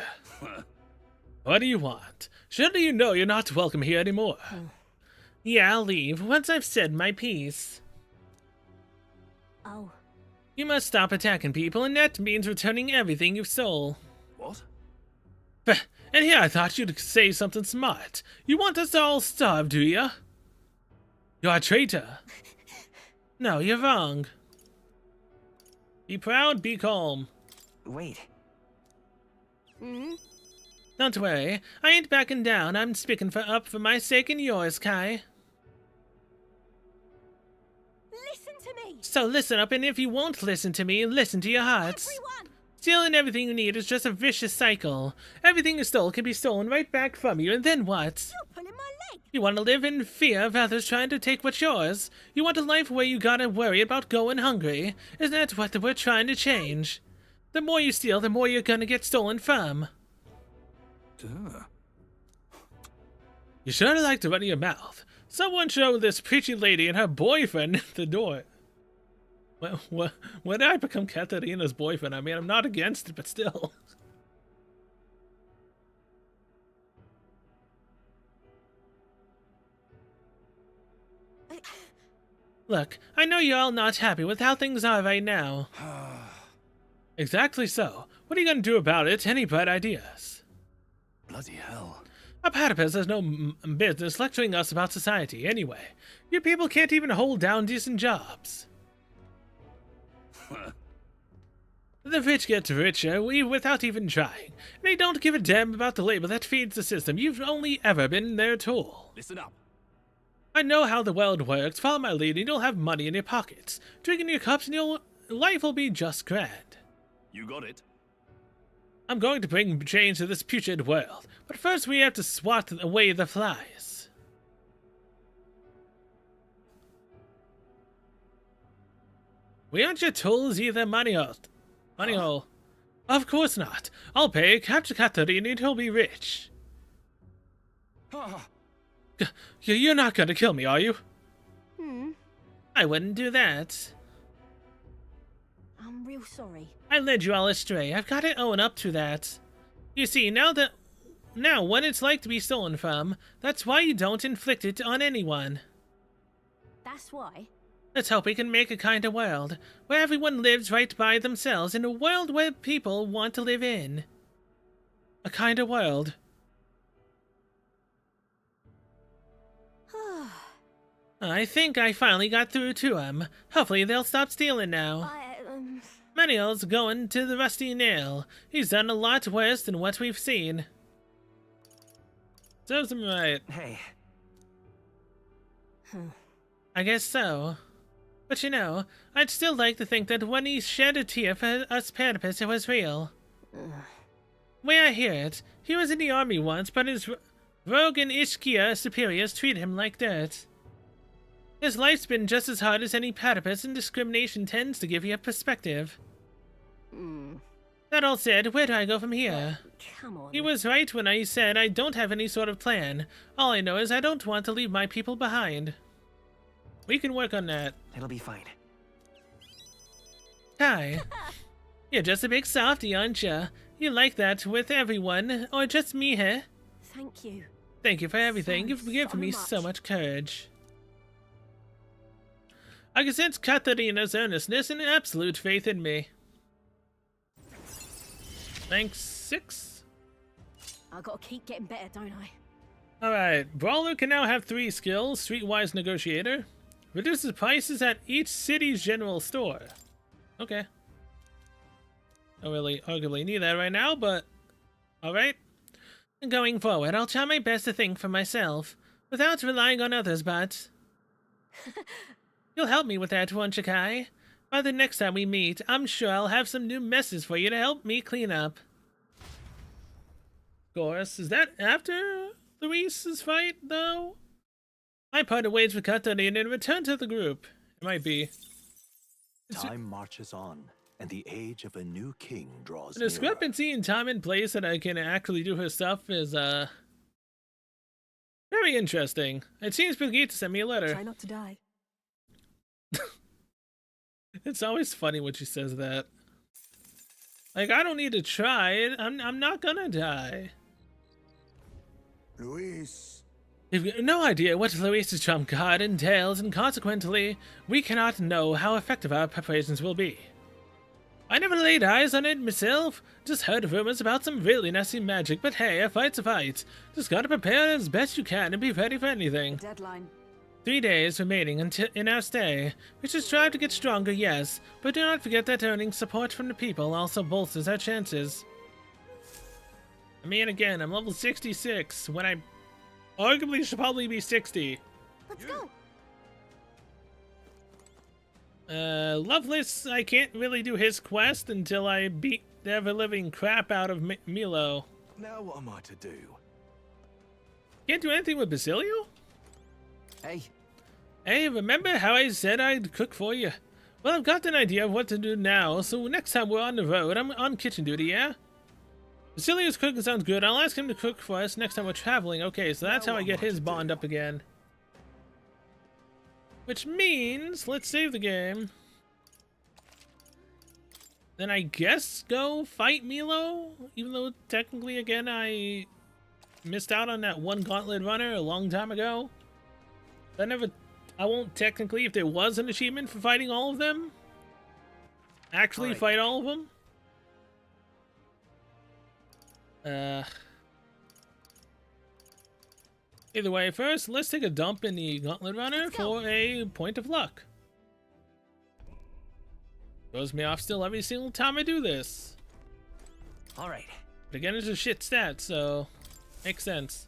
S1: What do you want? Surely you know you're not welcome here anymore. Yeah, I'll leave once I've said my piece.
S2: Oh.
S1: You must stop attacking people, and that means returning everything you stole.
S8: What?
S1: And here I thought you'd say something smart. You want us to all starve, do ya? You're a traitor. No, you're wrong. Be proud, be calm.
S4: Wait.
S1: Don't worry, I ain't backing down. I'm speaking up for my sake and yours, Kai.
S2: Listen to me.
S1: So listen up, and if you won't listen to me, listen to your hearts.
S2: Everyone.
S1: Stealing everything you need is just a vicious cycle. Everything you stole can be stolen right back from you, and then what?
S2: You're pulling my leg.
S1: You want to live in fear of others trying to take what's yours? You want a life where you gotta worry about going hungry? Isn't that what we're trying to change? The more you steal, the more you're gonna get stolen from.
S8: Duh.
S1: You sure like to run your mouth. Someone show this preachy lady and her boyfriend the door. When did I become Katarina's boyfriend? I mean, I'm not against it, but still. Look, I know you're all not happy with how things are right now. Exactly so. What are you gonna do about it? Any bright ideas?
S8: Bloody hell.
S1: A platypus has no business lecturing us about society anyway. You people can't even hold down decent jobs. The rich get richer without even trying. They don't give a damn about the labor that feeds the system. You've only ever been their tool.
S8: Listen up.
S1: I know how the world works. Follow my lead and you'll have money in your pockets. Drink in your cups and your life will be just grand.
S8: You got it.
S1: I'm going to bring change to this putrid world. But first we have to swat away the flies. We aren't your tools either, Moneyhole. Of course not. I'll pay. Capture Catherine and he'll be rich. You're not gonna kill me, are you? I wouldn't do that.
S2: I'm real sorry.
S1: I led you all astray. I've got to own up to that. You see, now what it's like to be stolen from, that's why you don't inflict it on anyone.
S2: That's why.
S1: Let's hope we can make a kinder world, where everyone lives right by themselves, in a world where people want to live in. A kinder world. I think I finally got through to them. Hopefully they'll stop stealing now. Manuel's going to the Rusty Nail. He's done a lot worse than what we've seen. Serves him right.
S4: Hey.
S1: I guess so. But you know, I'd still like to think that when he shed a tear for us platypus, it was real. Way I hear it, he was in the army once, but his rogue and Ishkia superiors treated him like dirt. His life's been just as hard as any platypus, and discrimination tends to give you a perspective. That all said, where do I go from here?
S2: Come on.
S1: He was right when I said I don't have any sort of plan. All I know is I don't want to leave my people behind. We can work on that.
S4: It'll be fine.
S1: Kai, you're just a big softy, aren't you? You like that with everyone, or just me, huh?
S2: Thank you.
S1: Thank you for everything. You've given
S2: so
S1: me
S2: much.
S1: so much courage. I can sense Katharina's earnestness and absolute faith in me. Thanks, 6.
S2: I gotta keep getting better, don't I?
S1: Alright, Brawler can now have 3 skills. Streetwise Negotiator. Reduces prices at each city's general store. Okay. Don't really arguably need that right now, but alright. Going forward, I'll try my best to think for myself, without relying on others, but... You'll help me with that, won't you, Kai? By the next time we meet, I'm sure I'll have some new messes for you to help me clean up. Of course, is that after Luis's fight, though? I parted ways with Katarina and returned to the group. It might be.
S7: Time marches on, and the age of a new king draws
S1: The
S7: nearer.
S1: discrepancy in time and place that I can actually do her stuff is, very interesting. It seems Brigitte sent me a letter.
S10: Try not to die.
S1: It's always funny when she says that. Like, I don't need to try it. I'm not gonna die.
S9: Luis.
S1: We've no idea what Luis's trump card entails, and consequently, we cannot know how effective our preparations will be. I never laid eyes on it myself, just heard rumors about some really nasty magic, but hey, a fight's a fight. Just gotta prepare as best you can and be ready for anything.
S10: Deadline.
S1: 3 days remaining in our stay. We should strive to get stronger, yes, but do not forget that earning support from the people also bolsters our chances. I mean, again, I'm level 66, when I arguably should probably be 60.
S2: Let's go.
S1: Loveless, I can't really do his quest until I beat the ever-living crap out of Milo.
S8: Now what am I to do?
S1: Can't do anything with Basilio?
S3: Hey,
S1: Hey, remember how I said I'd cook for you? Well, I've got an idea of what to do now, so next time we're on the road, I'm on kitchen duty, yeah? Basilio's cooking sounds good. I'll ask him to cook for us next time we're traveling. Okay, so that's how I get his bond up again. Which means, let's save the game. Then I guess go fight Milo? Even though technically, again, I missed out on that one gauntlet runner a long time ago. I won't technically, if there was an achievement for fighting all of them, actually fight all of them. Either way, first, let's take a dump in the Gauntlet Runner for a point of luck. Throws me off still every single time I do this.
S4: All right.
S1: But again, it's a shit stat, so makes sense.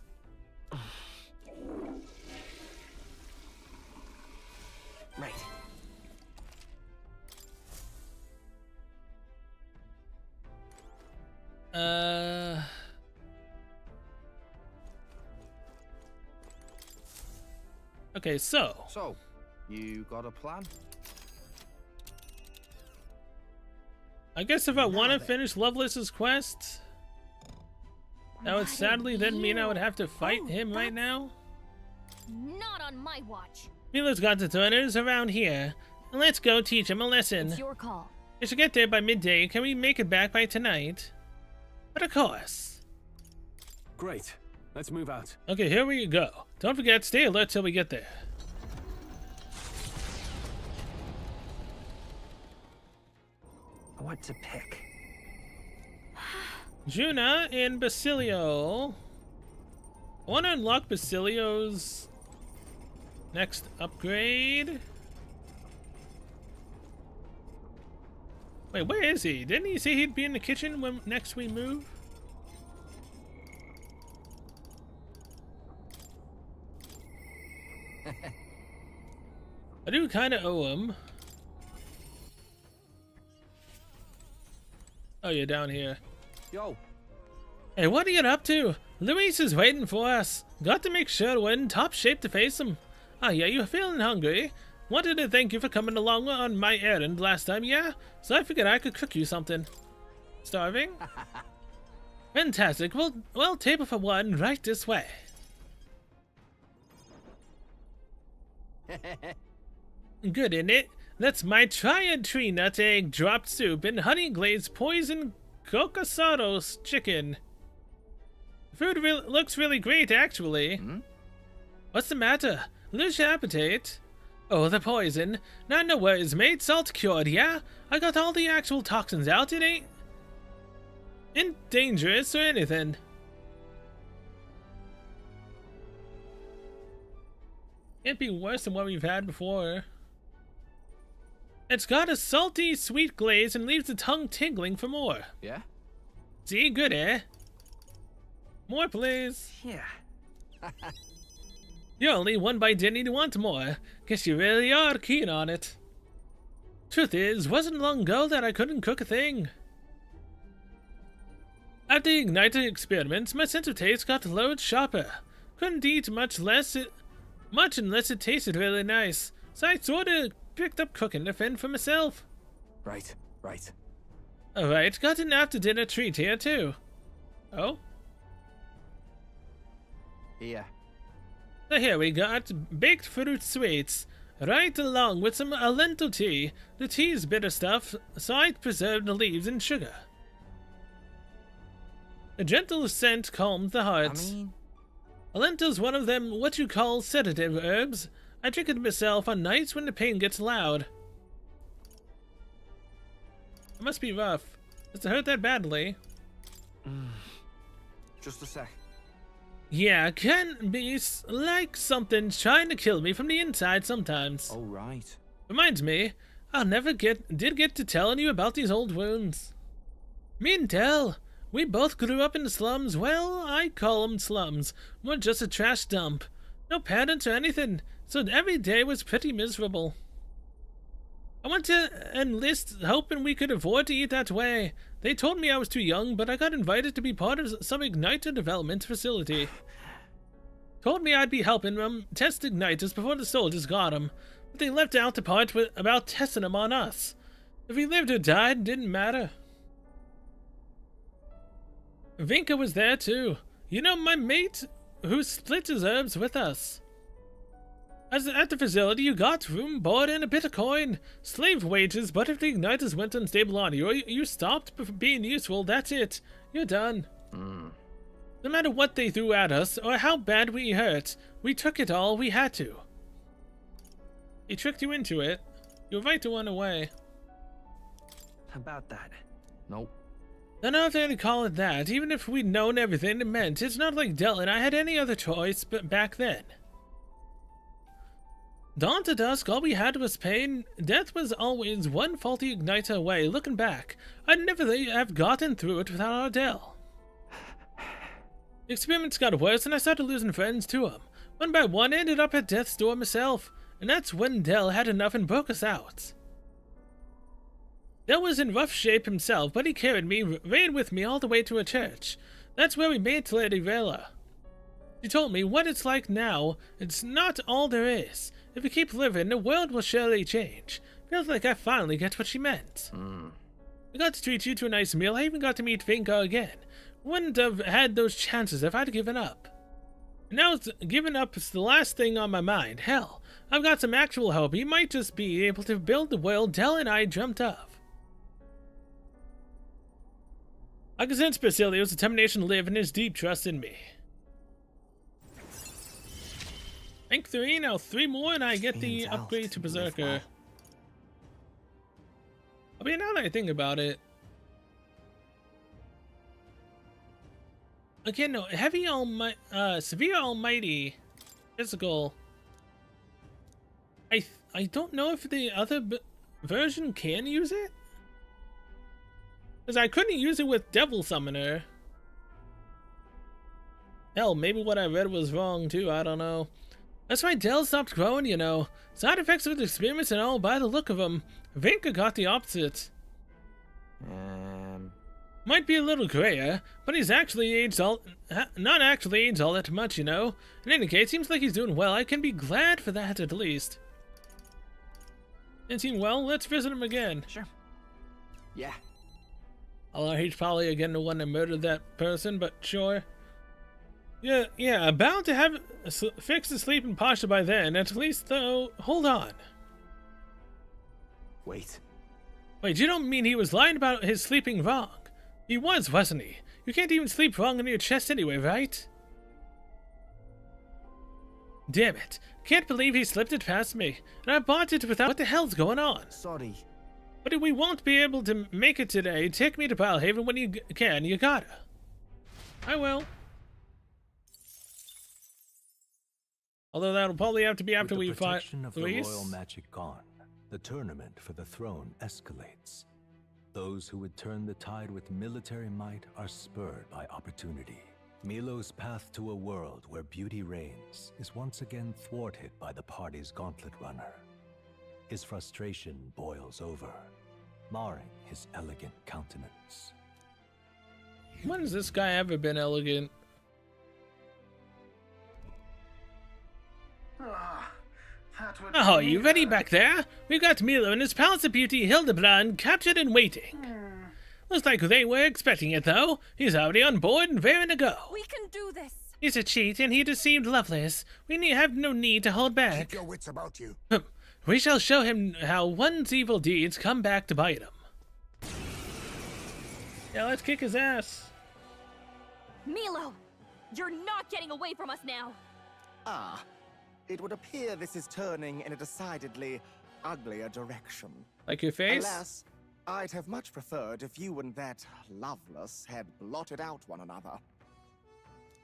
S4: Right.
S1: Okay, so
S8: You got a plan?
S1: I guess if I want to finish Lovelace's quest, that would sadly then mean I would have to fight him right now.
S2: Not on my watch.
S1: Milo's got the tunners around here. Let's go teach him a lesson.
S2: It's your call.
S1: I should get there by midday. Can we make it back by tonight? But of course.
S3: Great. Let's move out.
S1: Okay, here we go. Don't forget, stay alert till we get there.
S4: What to pick?
S1: Juna and Basilio. I want to unlock Basilio's next upgrade. Wait, where is he? Didn't he say he'd be in the kitchen when next we move? I do kind of owe him. Oh, you're down here.
S3: Yo.
S1: Hey, what are you up to? Luis is waiting for us. Got to make sure we're in top shape to face him. Ah, yeah, you're feeling hungry. Wanted to thank you for coming along on my errand last time, yeah? So I figured I could cook you something. Starving? Fantastic. Well, table for one right this way. Good, isn't it? That's my triad tree nut egg dropped soup and honey glazed poison cocosados chicken. Food looks really great, actually. What's the matter? Lose your appetite? Oh, the poison. Not no worries, mate. Salt cured, yeah? I got all the actual toxins out. It ain't dangerous or anything. Can't be worse than what we've had before. It's got a salty, sweet glaze and leaves the tongue tingling for more.
S8: Yeah?
S1: See? Good, eh? More, please.
S4: Yeah.
S1: You only one bite didn't need to want more. Guess you really are keen on it. Truth is, wasn't long ago that I couldn't cook a thing. After the ignited experiments, my sense of taste got loads sharper. Couldn't eat much unless it tasted really nice. So I sorta picked up cooking to fend for myself.
S3: Right.
S1: Alright, got an after dinner treat here too. Oh?
S8: Here.
S1: So here we got baked fruit sweets, right along with some lentil tea. The tea's bitter stuff, so I preserved the leaves and sugar. A gentle scent calms the hearts. Lentil's one of them what you call sedative herbs. I drink it myself on nights when the pain gets loud. It must be rough. Does it hurt that badly?
S8: Just a sec.
S1: Yeah, can be like something's trying to kill me from the inside sometimes.
S8: Oh, right.
S1: Reminds me, I never did get to telling you about these old wounds. Me and Del, we both grew up in the slums. Well, I call them slums. We're just a trash dump. No parents or anything, so every day was pretty miserable. I went to enlist hoping we could afford to eat that way. They told me I was too young, but I got invited to be part of some igniter development facility. Told me I'd be helping them test igniters before the soldiers got them, but they left out the part about testing them on us. If we lived or died, didn't matter. Vinka was there too. You know, my mate who split his herbs with us. At the facility, you got room, board, and a bit of coin. Slave wages, but if the igniters went unstable on you, or you stopped being useful, that's it. You're done. No matter what they threw at us, or how bad we hurt, we took it all. We had to. He tricked you into it. You're right to run away.
S4: About that.
S8: Nope.
S1: Don't know if they'd call it that. Even if we'd known everything it meant, it's not like Del and I had any other choice but back then. Dawn to dusk, all we had was pain. Death was always one faulty igniter away. Looking back, I'd never have gotten through it without our Del. The experiments got worse, and I started losing friends to them. One by one, I ended up at death's door myself, and that's when Del had enough and broke us out. Del was in rough shape himself, but he carried me, ran with me all the way to a church. That's where we met Lady Vela. She told me what it's like now. It's not all there is. If we keep living, the world will surely change. Feels like I finally get what she meant. I got to treat you to a nice meal. I even got to meet Vinka again. Wouldn't have had those chances if I'd given up. And now giving up is the last thing on my mind. Hell, I've got some actual hope. He might just be able to build the world Del and I dreamt of. I can sense Basilio's determination to live and his deep trust in me. Rank 3, now 3 more, and I get the upgrade to Berserker. I mean, now that I think about it. Again, no, Heavy Almighty, Severe Almighty, Physical. I don't know if the other version can use it. Because I couldn't use it with Devil Summoner. Hell, maybe what I read was wrong too, I don't know. That's why Del stopped growing, you know. Side effects of the experiments and all, by the look of them. Vinka got the opposite. Might be a little grayer, but he's actually aged not actually aged all that much, you know. In any case, seems like he's doing well. I can be glad for that at least. Didn't seem well, let's visit him again.
S4: Sure. Yeah.
S1: Although he's probably again the one that murdered that person, but sure. Yeah, bound to have fixed the sleeping posture by then, at least though. Hold on.
S8: Wait,
S1: you don't mean he was lying about his sleeping wrong? He was, wasn't he? You can't even sleep wrong on your chest anyway, right? Damn it. Can't believe he slipped it past me, and I bought it without— What the hell's going on?
S8: sorry.
S1: But if we won't be able to make it today, take me to Bellhaven when you can, you gotta. I will. Although that'll probably have to be after we fight
S7: With the protection of the royal magic gone, the tournament for the throne escalates. Those who would turn the tide with military might are spurred by opportunity. Milo's path to a world where beauty reigns is once again thwarted by the party's gauntlet runner. His frustration boils over, marring his elegant countenance.
S1: When has this guy ever been elegant? Oh, you ready back there? We've got Milo and his Palace of Beauty Hildebrand captured and waiting. Looks like they were expecting it, though. He's already on board and raring to go.
S2: We can do this.
S1: He's a cheat, and he deceived Lovelace. We have no need to hold back.
S9: Keep your wits about you.
S1: We shall show him how one's evil deeds come back to bite him. Yeah, let's kick his ass.
S2: Milo, you're not getting away from us now.
S11: Ah, it would appear this is turning in a decidedly uglier direction.
S1: Like your face?
S11: Alas, I'd have much preferred if you and that Loveless had blotted out one another.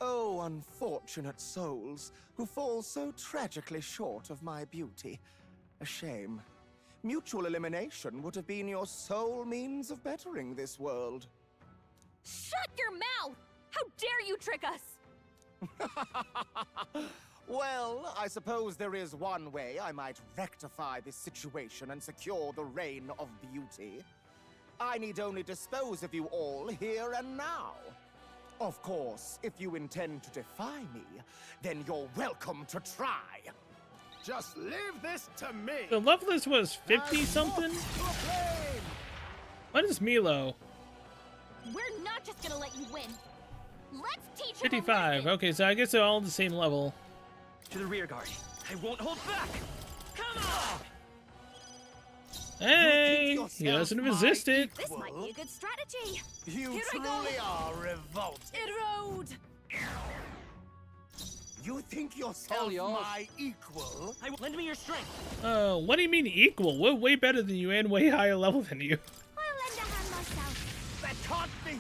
S11: Oh, unfortunate souls who fall so tragically short of my beauty. A shame. Mutual elimination would have been your sole means of bettering this world.
S2: Shut your mouth! How dare you trick us!
S11: Well, I suppose there is one way I might rectify this situation and secure the reign of beauty. I need only dispose of you all here and now. Of course, if you intend to defy me, then you're welcome to try.
S8: Just leave this to me.
S1: The Loveless was 50-something? What is Milo?
S2: We're not just gonna let you win. Let's teach him
S1: 55. Okay, so I guess they're all the same level.
S4: To the rear guard. I won't hold back. Come on!
S1: Hey, he doesn't resist it.
S2: This might be a good strategy.
S11: You
S2: Here I
S11: truly
S2: go.
S11: are revolting.
S2: Erode!
S11: You think yourself my equal?
S4: Lend me your strength.
S1: What do you mean equal? We're way better than you and way higher level than you.
S2: I'll lend a hand myself.
S11: That can't be.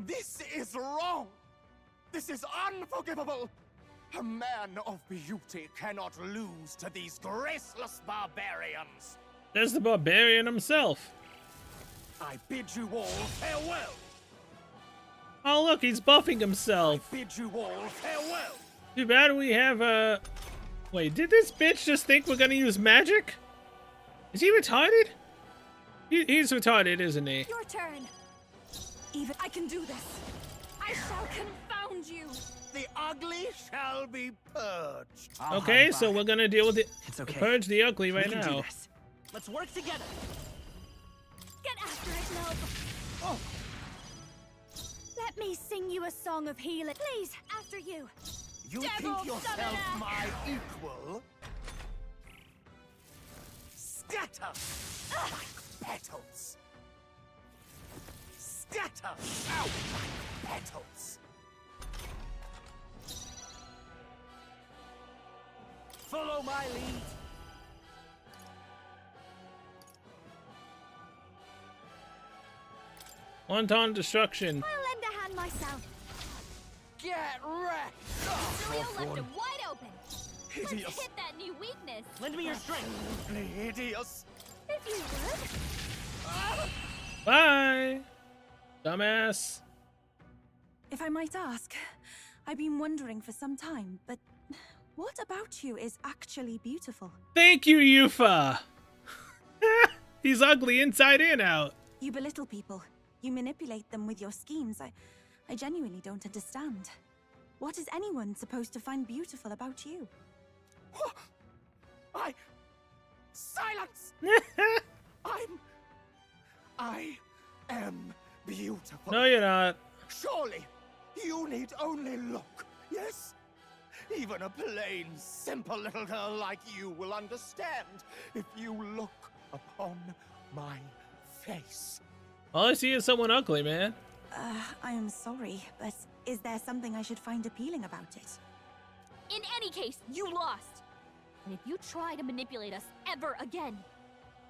S11: This is wrong! This is unforgivable! A man of beauty cannot lose to these graceless barbarians!
S1: There's the barbarian himself.
S11: I bid you all farewell!
S1: Oh look, he's buffing himself.
S11: I bid you all farewell!
S1: Too bad we have Wait, did this bitch just think we're gonna use magic? Is he retarded? He's retarded, isn't he?
S2: Your turn. Even I can do this. I shall confound you.
S11: The ugly shall be purged.
S1: Okay, so we're gonna deal with it.
S4: It's okay.
S1: Purge the ugly
S4: We
S1: right
S4: can do
S1: now.
S4: this. Let's work together.
S2: Get after it, love.
S11: Oh,
S2: Let me sing you a song of healing. Please, after you.
S11: you
S2: Devil
S11: think yourself
S2: summoner!
S11: my equal? Scatter like petals. Scatter out like petals. Follow my lead.
S1: Wanton destruction.
S2: I'll lend a hand myself.
S11: Get wrecked.
S2: Surreal left him wide open.
S11: Hideous.
S2: Let's hit that new weakness.
S4: Lend me your strength.
S11: Hideous.
S2: If you would.
S1: Bye, dumbass.
S12: If I might ask, I've been wondering for some time, but what about you is actually beautiful?
S1: Thank you, Yufa. He's ugly inside and out.
S12: You belittle people. You manipulate them with your schemes. I genuinely don't understand. What is anyone supposed to find beautiful about you?
S11: Silence! I am beautiful.
S1: No, you're not.
S11: Surely, you need only look, yes? Even a plain, simple little girl like you will understand if you look upon my face.
S1: All I see is someone ugly, man.
S12: I am sorry, but is there something I should find appealing about it?
S2: In any case, you lost. And if you try to manipulate us ever again,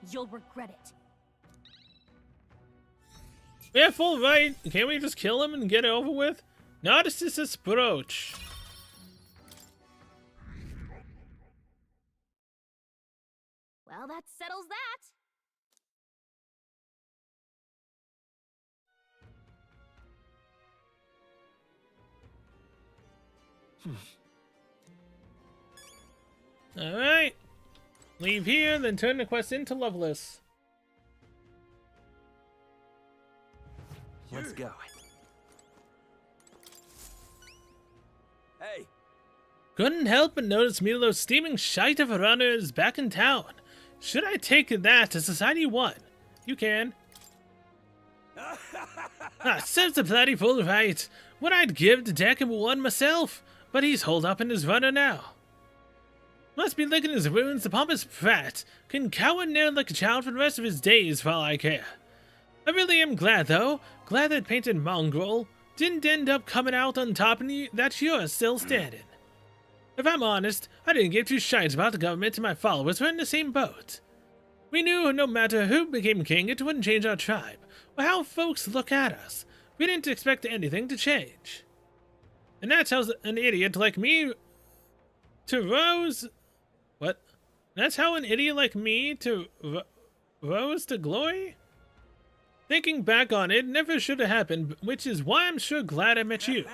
S2: you'll regret it.
S1: Yeah, full right. Can't we just kill him and get it over with? Narcissus brooch.
S2: Well, that settles that.
S1: Alright. Leave here, then turn the quest into Loveless.
S4: Let's go.
S6: Hey,
S1: Couldn't help but notice Milo's steaming shite of a runner is back in town. Should I take that to Society 1? You can. Serves a bloody full right. What I'd give to deck him one myself, but he's holed up in his runner now. Must be licking his wounds, the pompous brat. Can cower near like a child for the rest of his days for all I care. I really am glad, though. Glad that painted mongrel didn't end up coming out on top and that you're still standing. If I'm honest, I didn't give two shites about the government and my followers were in the same boat. We knew no matter who became king, it wouldn't change our tribe, or how folks look at us. We didn't expect anything to change. And that's how an idiot like me to rose... What? That's how an idiot like me to rose to glory? Thinking back on it, never should have happened, which is why I'm sure glad I met you.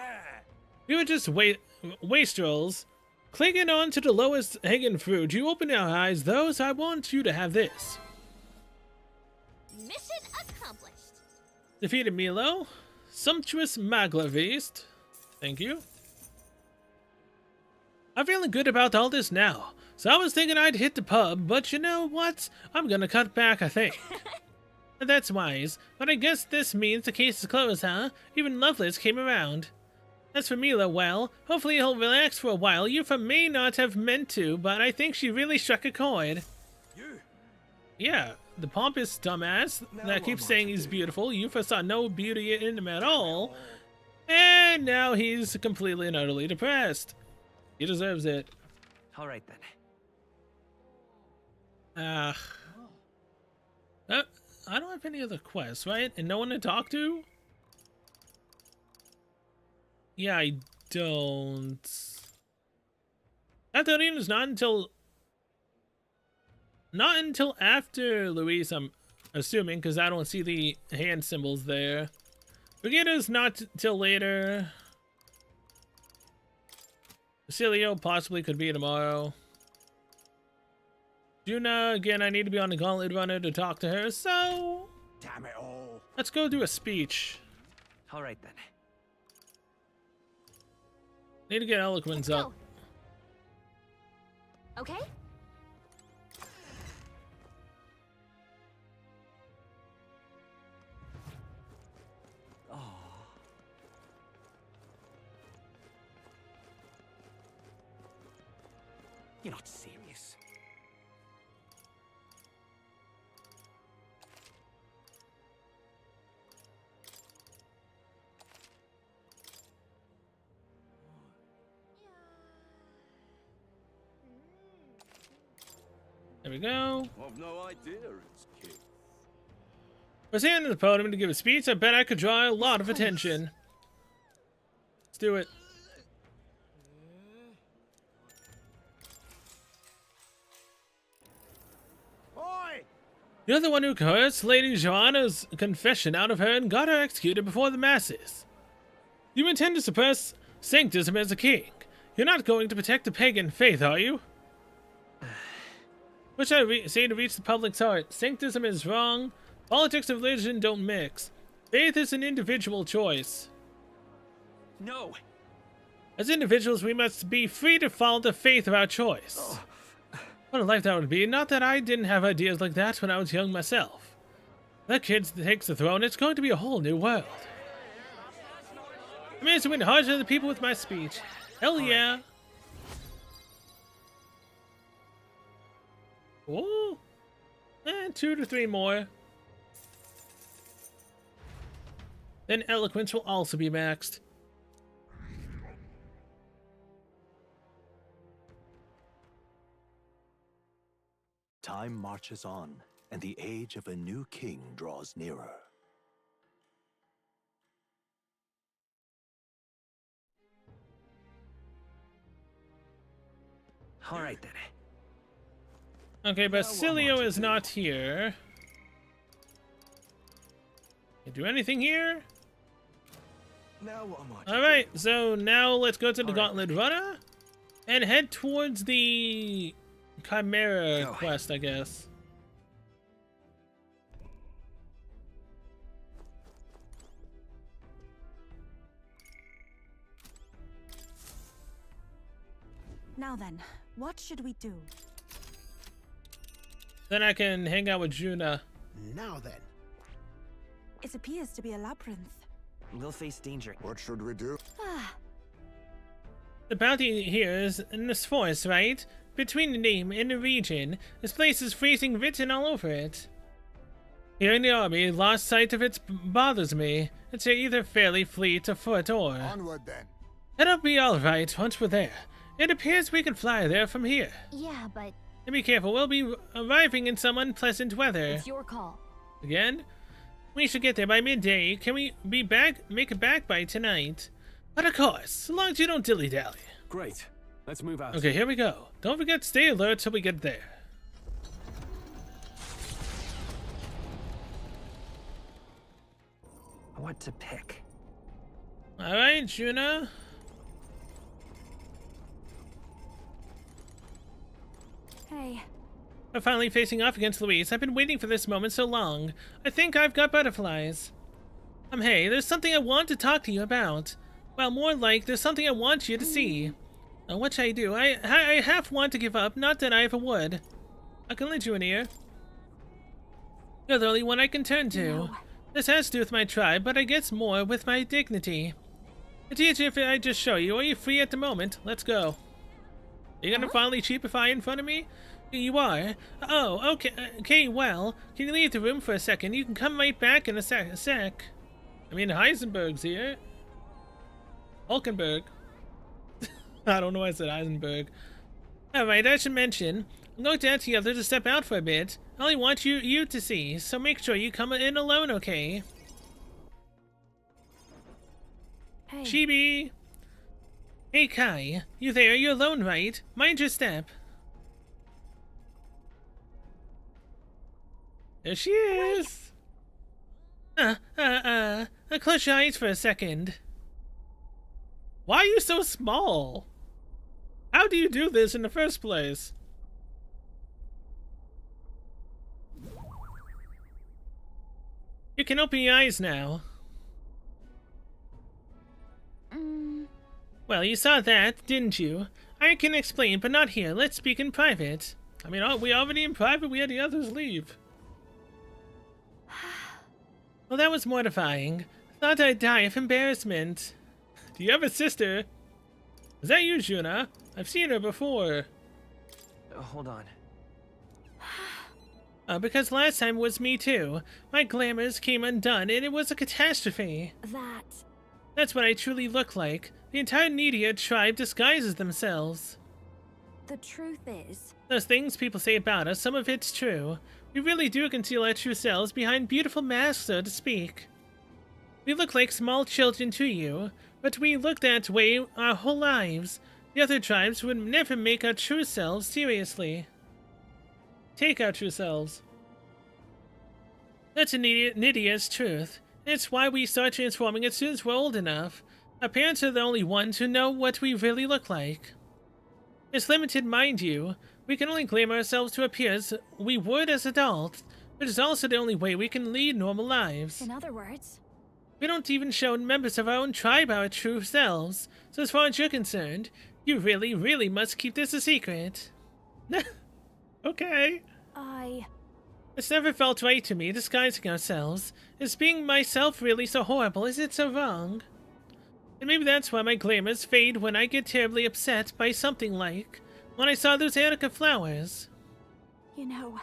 S1: We were just wastrels, clinging on to the lowest hanging fruit. You open your eyes, those I want you to have this.
S2: Mission accomplished.
S1: Defeated Milo. Sumptuous Maglavist. Thank you. I'm feeling good about all this now. So I was thinking I'd hit the pub, but you know what? I'm gonna cut back, I think. That's wise, but I guess this means the case is closed, huh? Even Loveless came around. As for Mila, well, hopefully he'll relax for a while. Yufa may not have meant to, but I think she really struck a chord. Yeah, the pompous dumbass that keeps saying he's beautiful. Yufa saw no beauty in him at all. And now he's completely and utterly depressed. He deserves it.
S4: All right, then.
S1: I don't have any other quests, right? And no one to talk to? Yeah, I don't. That arena is not until after Luis, I'm assuming, because I don't see the hand symbols there. Brigitta's not till later. Basilio possibly could be tomorrow. Juna, again, I need to be on the Gauntlet Runner to talk to her, so...
S6: Damn it all.
S1: Let's go do a speech.
S4: All right, then.
S1: Need to get Eloquence up.
S2: Okay?
S11: You're not serious.
S1: There we go.
S6: I've no idea it's King.
S1: If I stand on the podium to give a speech, I bet I could draw a lot of attention. Let's do it.
S6: Oi!
S1: You're the one who coerced Lady Joanna's confession out of her and got her executed before the masses. You intend to suppress sanctism as a king. You're not going to protect the pagan faith, are you? What should I say to reach the public's heart? Sanctism is wrong. Politics and religion don't mix. Faith is an individual choice.
S4: No!
S1: As individuals, we must be free to follow the faith of our choice. What a life that would be. Not that I didn't have ideas like that when I was young myself. That kid takes the throne, it's going to be a whole new world. I managed to win the hearts of the people with my speech. Hell yeah. Ooh. And 2 to 3 more. Then Eloquence will also be maxed.
S7: Time marches on, and the age of a new king draws nearer.
S4: All right, then.
S1: Okay, Basilio is not here. Can you do anything here?
S8: Now what am I?
S1: Alright, so now let's go to the Gauntlet Runner and head towards the Chimera quest, I guess.
S12: Now then, what should we do?
S1: Then I can hang out with Juna.
S8: Now then.
S12: It appears to be a labyrinth.
S4: We'll face danger.
S9: What should we do?
S1: The bounty here is in this forest, right? Between the name and the region, this place is freezing written all over it. Here in the army, lost sight of it bothers me. It's either fairly fleet or foot or...
S9: Onward then.
S1: It'll be alright once we're there. It appears we can fly there from here.
S2: Yeah, but...
S1: And be careful, we'll be arriving in some unpleasant weather.
S2: It's your call.
S1: Again? We should get there by midday. Can we make it back by tonight? But of course, as long as you don't dilly-dally.
S3: Great. Let's move out.
S1: Okay, here we go. Don't forget to stay alert till we get there.
S4: What to pick?
S1: Alright, Juna.
S12: Hey.
S1: We're finally facing off against Luis. I've been waiting for this moment so long. I think I've got butterflies. Hey, there's something I want to talk to you about. Well, more like, there's something I want you to see. What should I do? I half want to give up, not that I ever would. I can let you in here. You're the only one I can turn to.
S12: No.
S1: This has to do with my tribe, but I guess more with my dignity. It's easier if I just show you. Are you free at the moment? Let's go. You gonna finally cheapify in front of me? You are? Oh, okay. Okay, well, can you leave the room for a second? You can come right back in a sec. I mean, Heisenberg's here. Hulkenberg. I don't know why I said Heisenberg. Alright, I should mention, I'm going to ask the others to step out for a bit. I only want you to see, so make sure you come in alone, okay?
S12: Hey.
S1: Chibi! Hey Kai, you there? You're alone, right? Mind your step. There she is. Close your eyes for a second. Why are you so small? How do you do this in the first place? You can open your eyes now. Well, you saw that, didn't you? I can explain, but not here. Let's speak in private. I mean, we already in private? We had the others leave. Well, that was mortifying. Thought I'd die of embarrassment. Do you have a sister? Is that you, Juna? I've seen her before.
S4: Hold on.
S1: Because last time was me too. My glamours came undone, and it was a catastrophe. That's what I truly look like. The entire Nidia tribe disguises themselves.
S2: The truth is...
S1: Those things people say about us, some of it's true. We really do conceal our true selves behind beautiful masks, so to speak. We look like small children to you, but we look that way our whole lives. The other tribes would never make our true selves seriously. Take our true selves. That's Nidia's truth. It's why we start transforming as soon as we're old enough. Our parents are the only ones who know what we really look like. It's limited, mind you. We can only glamour ourselves to appear as we would as adults, but it's also the only way we can lead normal lives.
S2: In other words...
S1: We don't even show members of our own tribe our true selves, so as far as you're concerned, you really, really must keep this a secret. Okay. It's never felt right to me, disguising ourselves. Is being myself really so horrible? Is it so wrong? And maybe that's why my glamours fade when I get terribly upset by something like when I saw those Erica flowers.
S2: You know...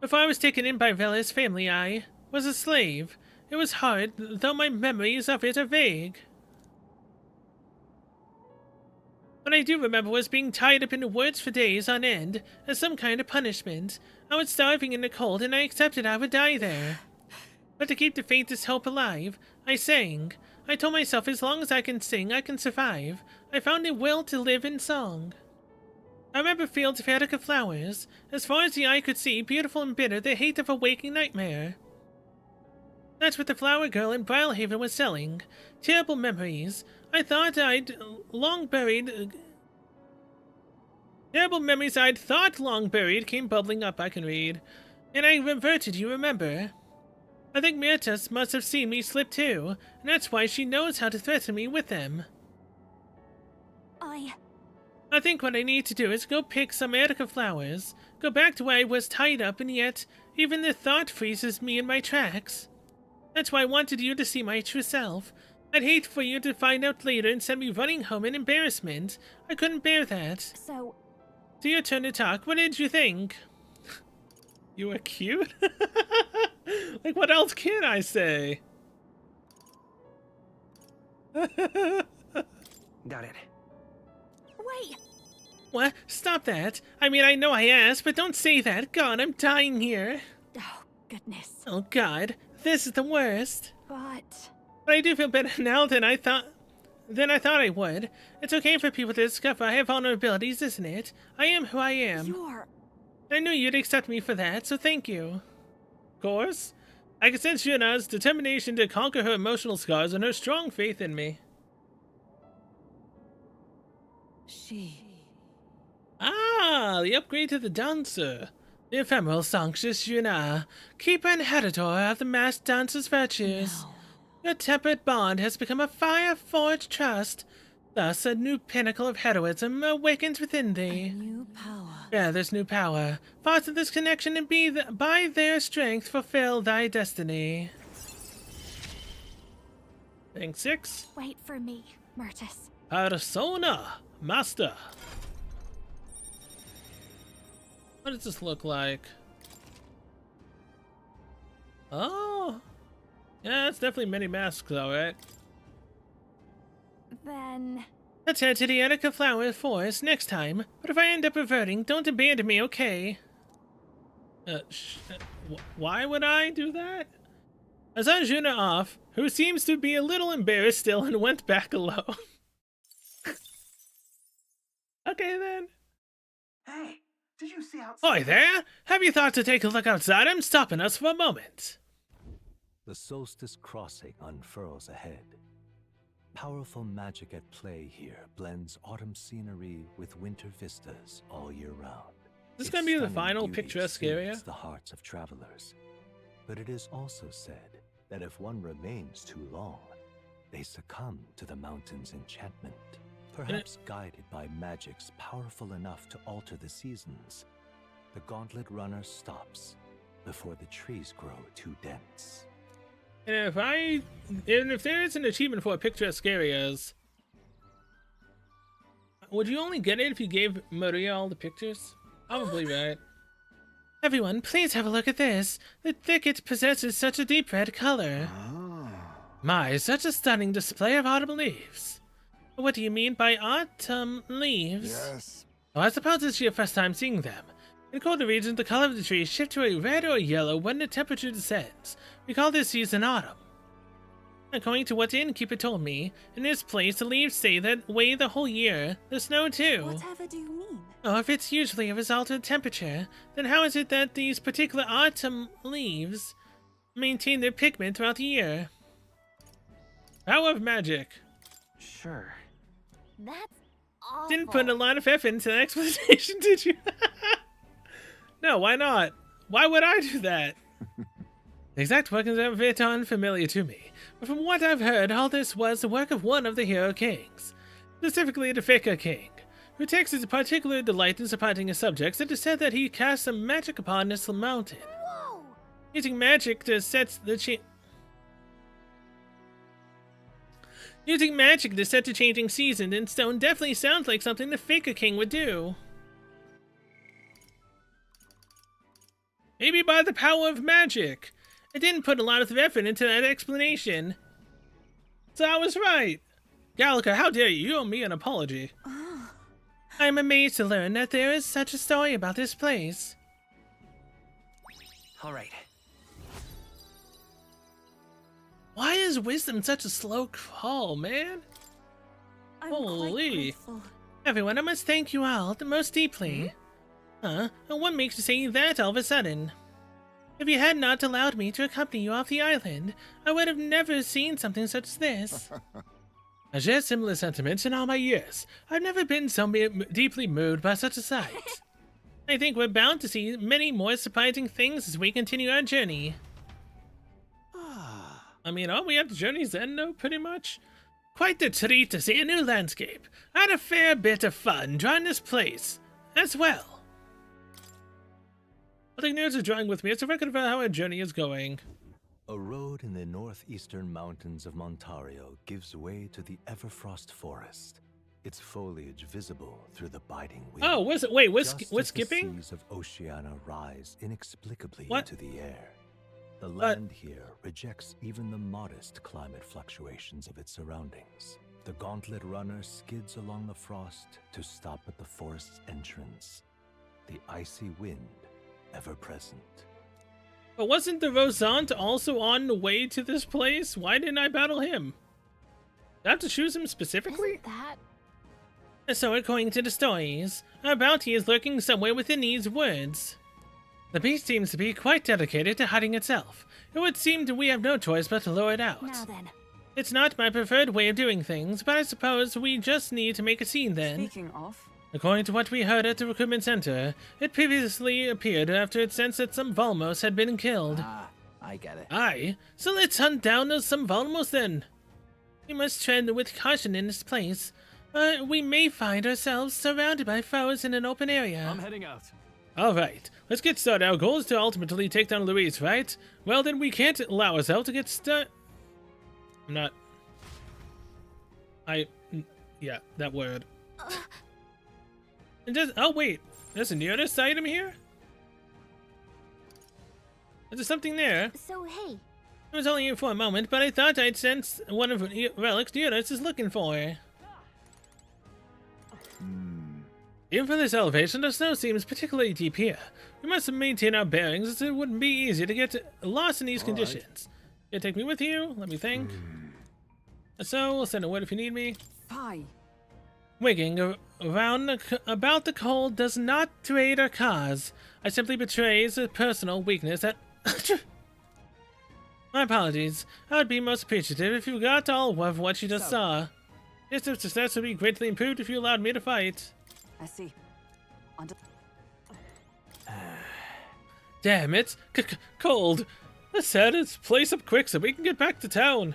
S1: Before I was taken in by Vela's family, I was a slave. It was hard, though my memories of it are vague. What I do remember was being tied up in the woods for days on end as some kind of punishment. I was starving in the cold, and I accepted I would die there. But to keep the faintest hope alive, I sang. I told myself as long as I can sing, I can survive. I found a will to live in song. I remember fields of Erica flowers, as far as the eye could see, beautiful and bitter, the hate of a waking nightmare. That's what the flower girl in Brilehaven was selling. Terrible memories. I thought I'd long buried... Terrible memories I'd thought long buried came bubbling up, I can read. And I reverted, you remember? I think Myrtus must have seen me slip too, and that's why she knows how to threaten me with them. I think what I need to do is go pick some Erica flowers, go back to where I was tied up, and yet even the thought freezes me in my tracks. That's why I wanted you to see my true self. I'd hate for you to find out later and send me running home in embarrassment. I couldn't bear that. So your turn to talk. What did you think? You were cute? Like, what else can I say?
S4: Got it.
S2: Wait!
S1: What? Stop that. I mean, I know I asked, but don't say that. God, I'm dying here.
S2: Oh, goodness.
S1: Oh, God. This is the worst.
S2: But
S1: I do feel better now than I thought I would. It's okay for people to discover I have vulnerabilities, isn't it? I am who I am. I knew you'd accept me for that, so thank you. Of course. I can sense Yuna's determination to conquer her emotional scars and her strong faith in me. Ah, the upgrade to the dancer. The ephemeral songstress Yuna, keeper and inheritor of the masked dancer's virtues. Your tempered bond has become a fire-forged trust. Thus, a new pinnacle of heroism awakens within thee.
S5: A new power.
S1: Yeah, there's new power. Foster this connection and by their strength fulfill thy destiny. Thing 6.
S2: Wait for me, Myrtus.
S1: Persona Master. What does this look like? Oh. Yeah, it's definitely many masks though, right?
S2: Then...
S1: Let's head to the Erica Flower Forest next time, but if I end up reverting, don't abandon me, okay? Why would I do that? I saw Juna off, who seems to be a little embarrassed still, and went back alone. Okay then.
S8: Hey, did you see outside?
S1: Oi there! Have you thought to take a look outside? I'm stopping us for a moment.
S7: The solstice crossing unfurls ahead. Powerful magic at play here blends autumn scenery with winter vistas all year round.
S1: This is
S7: Its
S1: gonna be the
S7: stunning
S1: final
S7: beauty
S1: picturesque area.
S7: soothes the hearts of travelers. But it is also said that if one remains too long, they succumb to the mountain's enchantment. Perhaps guided by magics powerful enough to alter the seasons, the gauntlet runner stops before the trees grow too dense.
S1: And if there is an achievement for picturesque areas, would you only get it if you gave Maria all the pictures? Probably, right? Everyone, please have a look at this. The thicket possesses such a deep red color. My, such a stunning display of autumn leaves. What do you mean by autumn leaves?
S9: Yes.
S1: Oh, I suppose it's your first time seeing them. In colder regions, the color of the trees shift to a red or yellow when the temperature descends. We call this season autumn. According to what the innkeeper told me, in this place the leaves stay that way the whole year. The snow too.
S12: Whatever do you mean?
S1: Oh, if it's usually a result of temperature, then how is it that these particular autumn leaves maintain their pigment throughout the year? Power of magic.
S4: Sure.
S2: That's awful.
S1: Didn't put a lot of effort into that explanation, did you? No, why not? Why would I do that? The exact workings of it are unfamiliar to me, but from what I've heard, all this was the work of one of the hero kings, specifically the Faker King, who takes his particular delight in supporting his subjects. It is said that he cast some magic upon this mountain.
S2: Whoa!
S1: Using magic to set the changing season in stone definitely sounds like something the Faker King would do. Maybe by the power of magic. I didn't put a lot of effort into that explanation. So I was right. Gallica, how dare you? You owe me an apology. I am amazed to learn that there is such a story about this place.
S4: All right.
S1: Why is wisdom such a slow crawl, man?
S12: I'm
S1: Holy.
S12: quite grateful.
S1: Everyone, I must thank you all the most deeply. And what makes you say that all of a sudden? If you had not allowed me to accompany you off the island, I would have never seen something such as this. I share similar sentiments in all my years. I've never been so deeply moved by such a sight. I think we're bound to see many more surprising things as we continue our journey. I mean, are we at the journey's end, though, pretty much? Quite the treat to see a new landscape. I had a fair bit of fun drawing this place, as well. I'll take notes of drawing with me. It's a record of how our journey is going.
S7: A road in the northeastern mountains of Montario gives way to the Everfrost Forest, its foliage visible through the biting wind.
S1: Oh, wait, we're
S7: Just
S1: skipping?
S7: as the seas of Oceania rise inexplicably
S1: What?
S7: into the air, the land here rejects even the modest climate fluctuations of its surroundings. The gauntlet runner skids along the frost to stop at the forest's entrance, the icy wind ever present.
S1: But wasn't the Rosant also on the way to this place? Why didn't I battle him? Did I have to choose him specifically?
S2: Isn't that...
S1: So according to the stories, our bounty is lurking somewhere within these woods. The beast seems to be quite dedicated to hiding itself. It would seem that we have no choice but to lure it out.
S2: Now then.
S1: It's not my preferred way of doing things, but I suppose we just need to make a scene then.
S10: Speaking of,
S1: According to what we heard at the recruitment center, it previously appeared after it sensed that some Volmos had been killed.
S4: Ah, I get it.
S1: Aye, so let's hunt down those some Volmos then. We must tread with caution in this place. We may find ourselves surrounded by foes in an open area.
S3: I'm heading out.
S1: Alright, let's get started. Our goal is to ultimately take down Louise, right? Well then we can't allow ourselves to get stuck. I'm not... Yeah, that word. And oh wait, there's a nearest item here? Is there something there?
S2: So, hey.
S1: It was only here for a moment, but I thought I'd sense one of the relics Nearest is looking for. Even from this elevation, the snow seems particularly deep here. We must maintain our bearings, as it wouldn't be easy to get lost in these conditions. You take me with you? Let me think. So, we'll send a word if you need me.
S10: Fie.
S1: Wigging around about the cold does not aid our cause. I simply betrays a personal weakness that... My apologies. I would be most appreciative if you got all of what you just saw. This success would be greatly improved if you allowed me to fight.
S10: I see.
S1: Damn it! Cold! Let's set this place up quick so we can get back to town.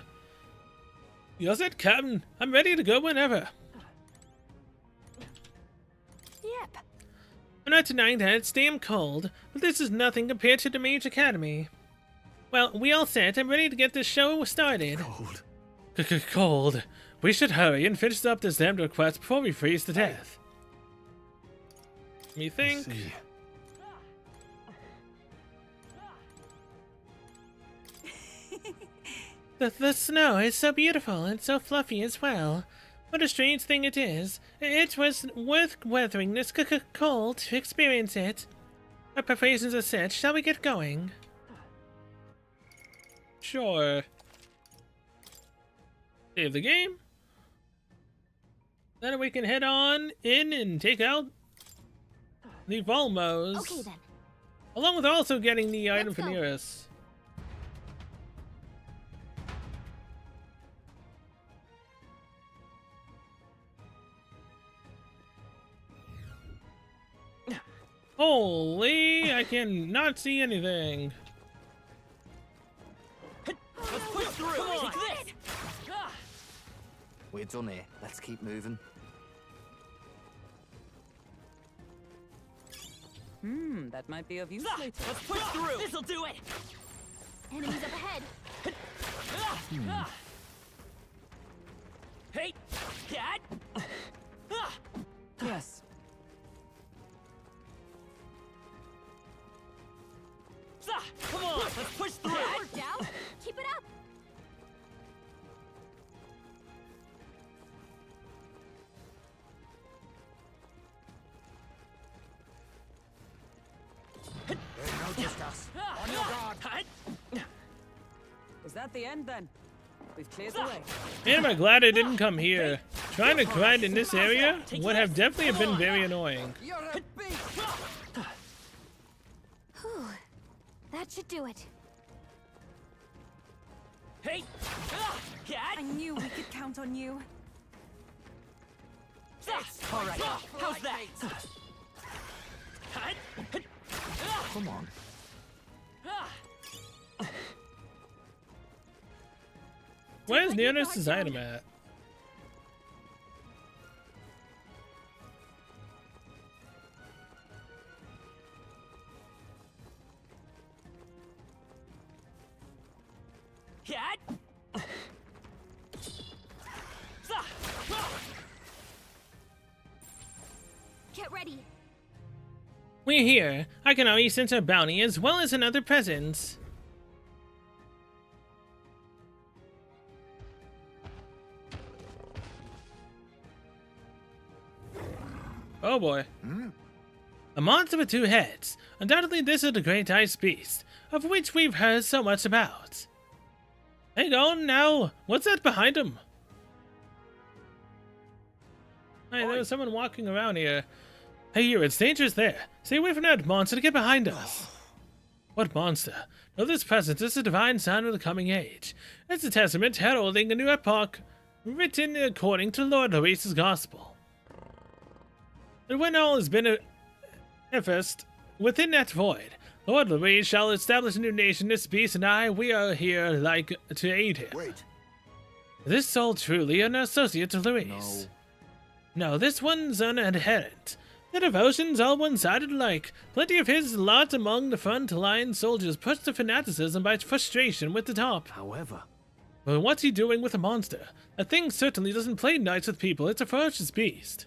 S1: You're set, Captain. I'm ready to go whenever.
S2: Yep.
S1: I'm not denying that it's damn cold, but this is nothing compared to the Mage Academy. Well, we all set. I'm ready to get this show started.
S3: Cold.
S1: Cold. We should hurry and finish up this damned request before we freeze to death. Let me think. The snow is so beautiful and so fluffy as well. What a strange thing it is. It was worth weathering this cold to experience it. Our preparations are set. Shall we get going? Sure. Save the game. Then we can head on in and take out the Volmos.
S2: Okay then.
S1: Along with also getting the item for
S2: go.
S1: Nearest. Holy, I cannot see anything.
S4: Let's push through! Take this!
S11: We're done here. Let's keep moving.
S10: That might be of use later.
S4: Let's push through! This'll do it!
S2: Enemies up ahead.
S4: Hey! Dad!
S10: Yes.
S4: Come on! Let's push through!
S2: Worked out. Keep it up.
S6: They noticed us. On your guard.
S10: Is that the end then? We've cleared the way.
S1: Am I glad I didn't come here. Trying to grind in this area would have definitely been very annoying.
S6: You're a beast.
S2: Whew. That should do it.
S4: Hey!
S12: I knew we could count on you.
S4: All right, how's that?
S11: Come on.
S1: Where's Nearest's item at?
S2: Get ready.
S1: We're here. I can already sense our bounty as well as another presence. Oh boy. A monster with two heads. Undoubtedly this is the great ice beast, of which we've heard so much about. Hang on now, what's that behind him? Hey, there was someone walking around here. Hey, you, it's dangerous there. Stay away from that monster to get behind us. What monster? No, this presence is a divine sign of the coming age. It's a testament heralding a new epoch, written according to Lord Luis's gospel. And when all has been effaced within that void, Lord Luis shall establish a new nation. This beast and I, we are here like to aid him.
S9: Wait.
S1: This soul truly an associate to Luis. No, this one's an adherent. The devotion's all one-sided alike. Plenty of his lot among the front-line soldiers push the fanaticism by frustration with the top.
S3: However,
S1: But what's he doing with a monster? That thing certainly doesn't play nice with people. It's a ferocious beast.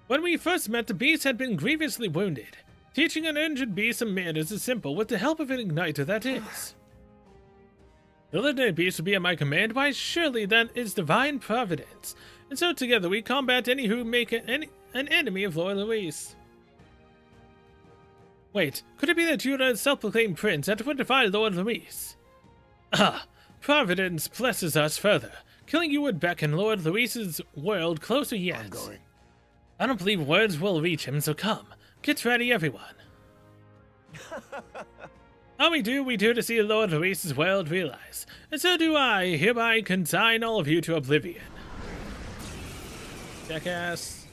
S1: When we first met, the beast had been grievously wounded. Teaching an injured beast some manners is simple, with the help of an igniter, that is. The legendary beast will be at my command. Why, surely that is divine providence. And so together we combat any who make an enemy of Lord Luis. Wait, could it be that you are the self-proclaimed prince that would defy Lord Luis? Ah, providence blesses us further. Killing you would beckon Lord Luis's world closer yet.
S9: I'm going.
S1: I don't believe words will reach him, so come. Get ready, everyone. All we do to see Lord Luis's world realize. And so do I hereby consign all of you to oblivion. Jackass.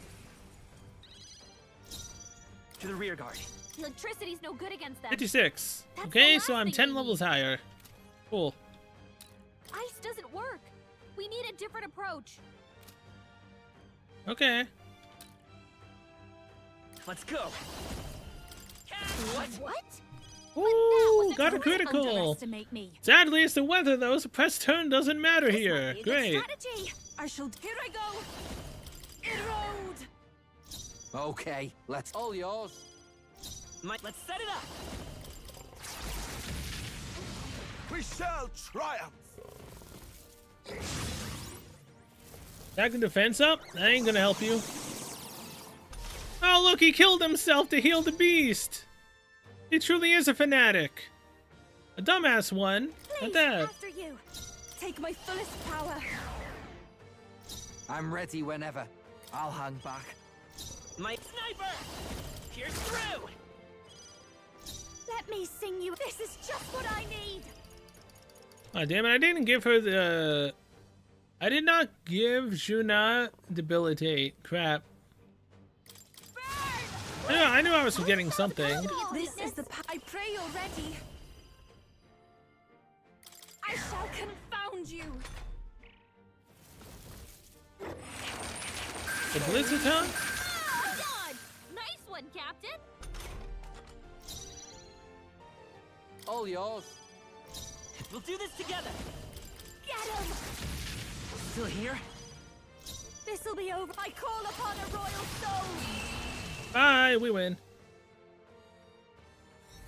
S4: To the rear guard.
S2: Electricity's no good against them.
S1: 56.
S2: That's
S1: Okay,
S2: the
S1: so
S2: last
S1: I'm
S2: thing
S1: 10
S2: we
S1: levels
S2: need.
S1: higher. Cool.
S2: Ice doesn't work. We need a different approach.
S1: Okay.
S4: Let's go.
S2: What?
S1: Ooh, got a
S2: Don't
S1: critical.
S2: underestimate me.
S1: Sadly, it's the weather though, so press turn doesn't matter
S2: This
S1: here.
S2: might be a good
S1: Great.
S2: strategy.
S12: I shall.
S2: Here I go. Erode.
S11: Okay, let's.
S10: All yours.
S4: Let's set it up.
S8: We shall triumph.
S1: Backing defense up? That ain't gonna help you. Oh, look, he killed himself to heal the beast. He truly is a fanatic. A dumbass one. Not
S2: Please,
S1: that.
S2: after you. Take my fullest power.
S11: I'm ready whenever. I'll hang back.
S4: My sniper! Pierce through!
S2: Let me sing you. This is just what I need.
S1: Oh, damn it, I didn't give her the... I did not give Juna debilitate. Crap. Yeah, I knew I was forgetting something.
S2: This is the I pray you're ready. I shall confound you.
S1: The Blitz attack?
S2: Done. Nice one, Captain.
S10: All yours.
S4: We'll do this together.
S2: Get him.
S4: Still here?
S2: This'll be over. I call upon a royal soul.
S1: Bye, we win.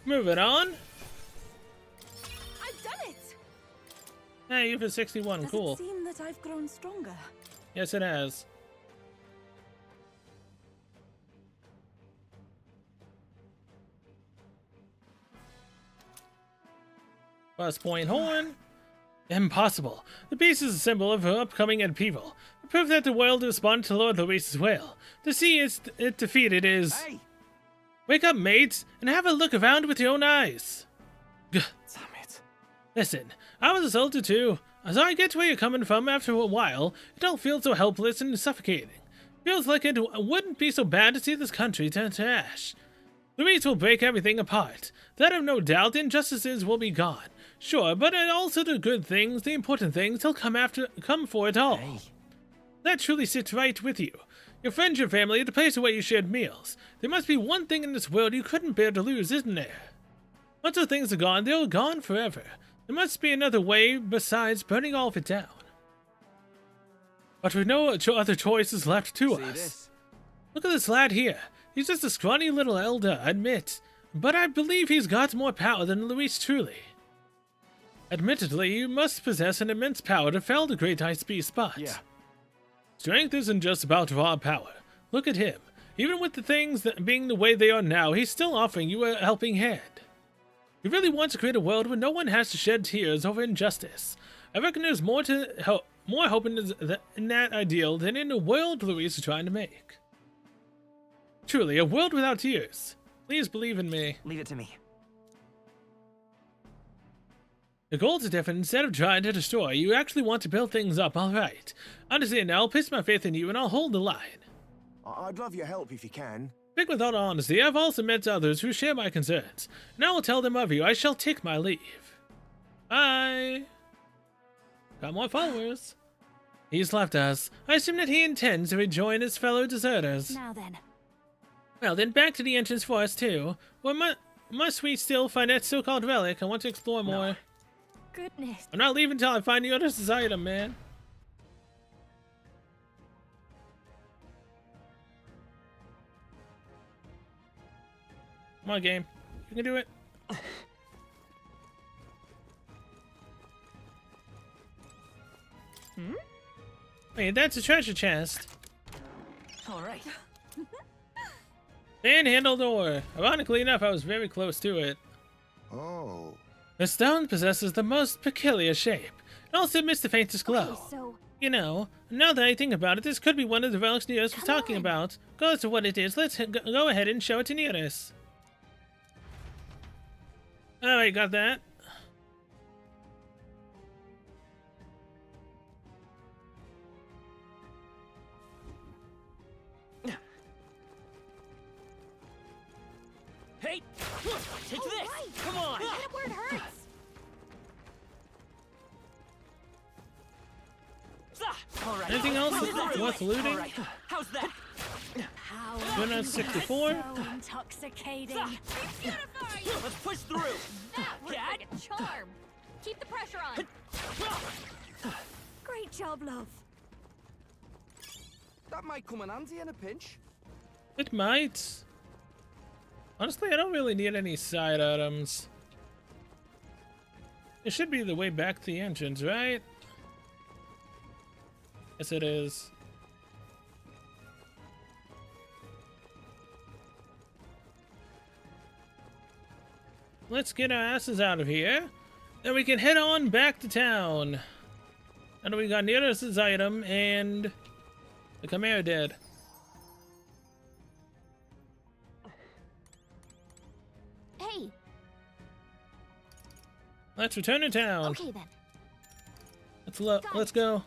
S1: Moving on.
S12: I've done it.
S1: Hey, you for 61,
S12: Does
S1: cool.
S12: it seem that I've grown stronger?
S1: Yes, it has. Plus point horn. Impossible. The beast is a symbol of her upcoming upheaval. The proof that the world responded to Lord Luis's will. To see it defeated is...
S11: Hey!
S1: Wake up, mates, and have a look around with your own eyes. Gah.
S11: Damn it.
S1: Listen, I was assaulted too. As I get where you're coming from after a while, it don't feel so helpless and suffocating. Feels like it wouldn't be so bad to see this country turn to ash. Luis will break everything apart. That have no doubt injustices will be gone. Sure, but also the good things, the important things, he'll come for it all.
S11: Hey.
S1: That truly sits right with you. Your friends, your family, the place where you shared meals. There must be one thing in this world you couldn't bear to lose, isn't there? Once those things are gone, they're gone forever. There must be another way besides burning all of it down. But with no other choices left to
S11: See
S1: us.
S11: this?
S1: Look at this lad here. He's just a scrawny little elder, I admit. But I believe he's got more power than Luis truly. Admittedly, you must possess an immense power to fell the great ice beast spot.
S11: Yeah.
S1: Strength isn't just about raw power. Look at him. Even with the things being the way they are now, he's still offering you a helping hand. He really wants to create a world where no one has to shed tears over injustice. I reckon there's more hope in that ideal than in the world Luis is trying to make. Truly, a world without tears. Please believe in me.
S4: Leave it to me.
S1: The goals are different. Instead of trying to destroy, you actually want to build things up, alright. Understand now, I'll place my faith in you and I'll hold the line.
S11: I'd love your help if you can.
S1: Speak with all honesty, I've also met others who share my concerns, and I will tell them of you. I shall take my leave. Bye. Got more followers. He's left us. I assume that he intends to rejoin his fellow deserters.
S2: Now then.
S1: Well, then back to the entrance for us too. Well, must we still find that so-called relic? I want to explore more.
S2: Goodness.
S1: I'm not leaving until I find the other item, man. Come on, game. You can do it. Wait, that's a treasure chest.
S10: All right.
S1: Panhandle door. Ironically enough, I was very close to it.
S9: Oh.
S1: The stone possesses the most peculiar shape. It also emits the faintest glow.
S2: Okay, so
S1: You know, now that I think about it, this could be one of the relics Neros was talking about. Regardless of what it is, let's go ahead and show it to Neros. Alright, got that.
S10: Hey! Take this!
S2: Right.
S10: Come on!
S2: Hit it where it hurts.
S10: All right.
S1: Anything else worth looting?
S10: All right. How's that?
S2: How
S1: We're not 64.
S2: so intoxicating.
S10: Let's push through.
S2: That worked like a charm. Keep the pressure on. Great job, love.
S11: That might come in handy in a pinch.
S1: It might. Honestly, I don't really need any side items. It should be the way back to the entrance, right? Yes, it is. Let's get our asses out of here. Then we can head on back to town. And we got Neros' item and the Chimera dead.
S2: Hey.
S1: Let's return to town.
S2: Okay then.
S1: Let's go.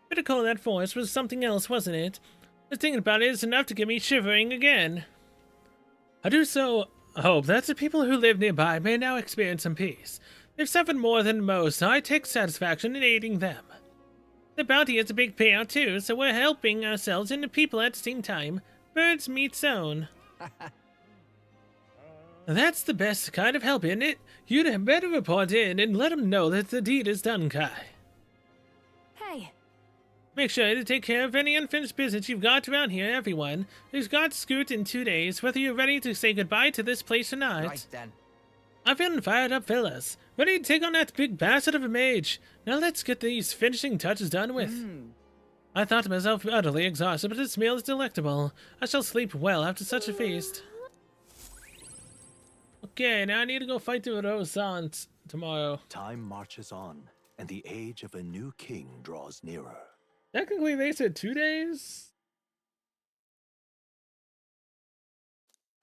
S1: Critical that force was something else, wasn't it? Just thinking about it is enough to get me shivering again. I do so hope that the people who live nearby may now experience some peace. They've suffered more than most, so I take satisfaction in aiding them. The bounty is a big payout too, so we're helping ourselves and the people at the same time. Birds meet zone. That's the best kind of help, isn't it? You'd better report in and let them know that the deed is done, Kai.
S2: Hey.
S1: Make sure to take care of any unfinished business you've got around here, everyone. We've got Scoot in 2 days, whether you're ready to say goodbye to this place or not.
S10: Right then.
S1: I'm feeling fired up, fellas. Ready to take on that big bastard of a mage. Now let's get these finishing touches done with. I thought myself utterly exhausted, but this meal is delectable. I shall sleep well after such a feast. Okay, now I need to go fight the Rosant tomorrow.
S7: Time marches on, and the age of a new king draws nearer.
S1: Technically, they said 2 days.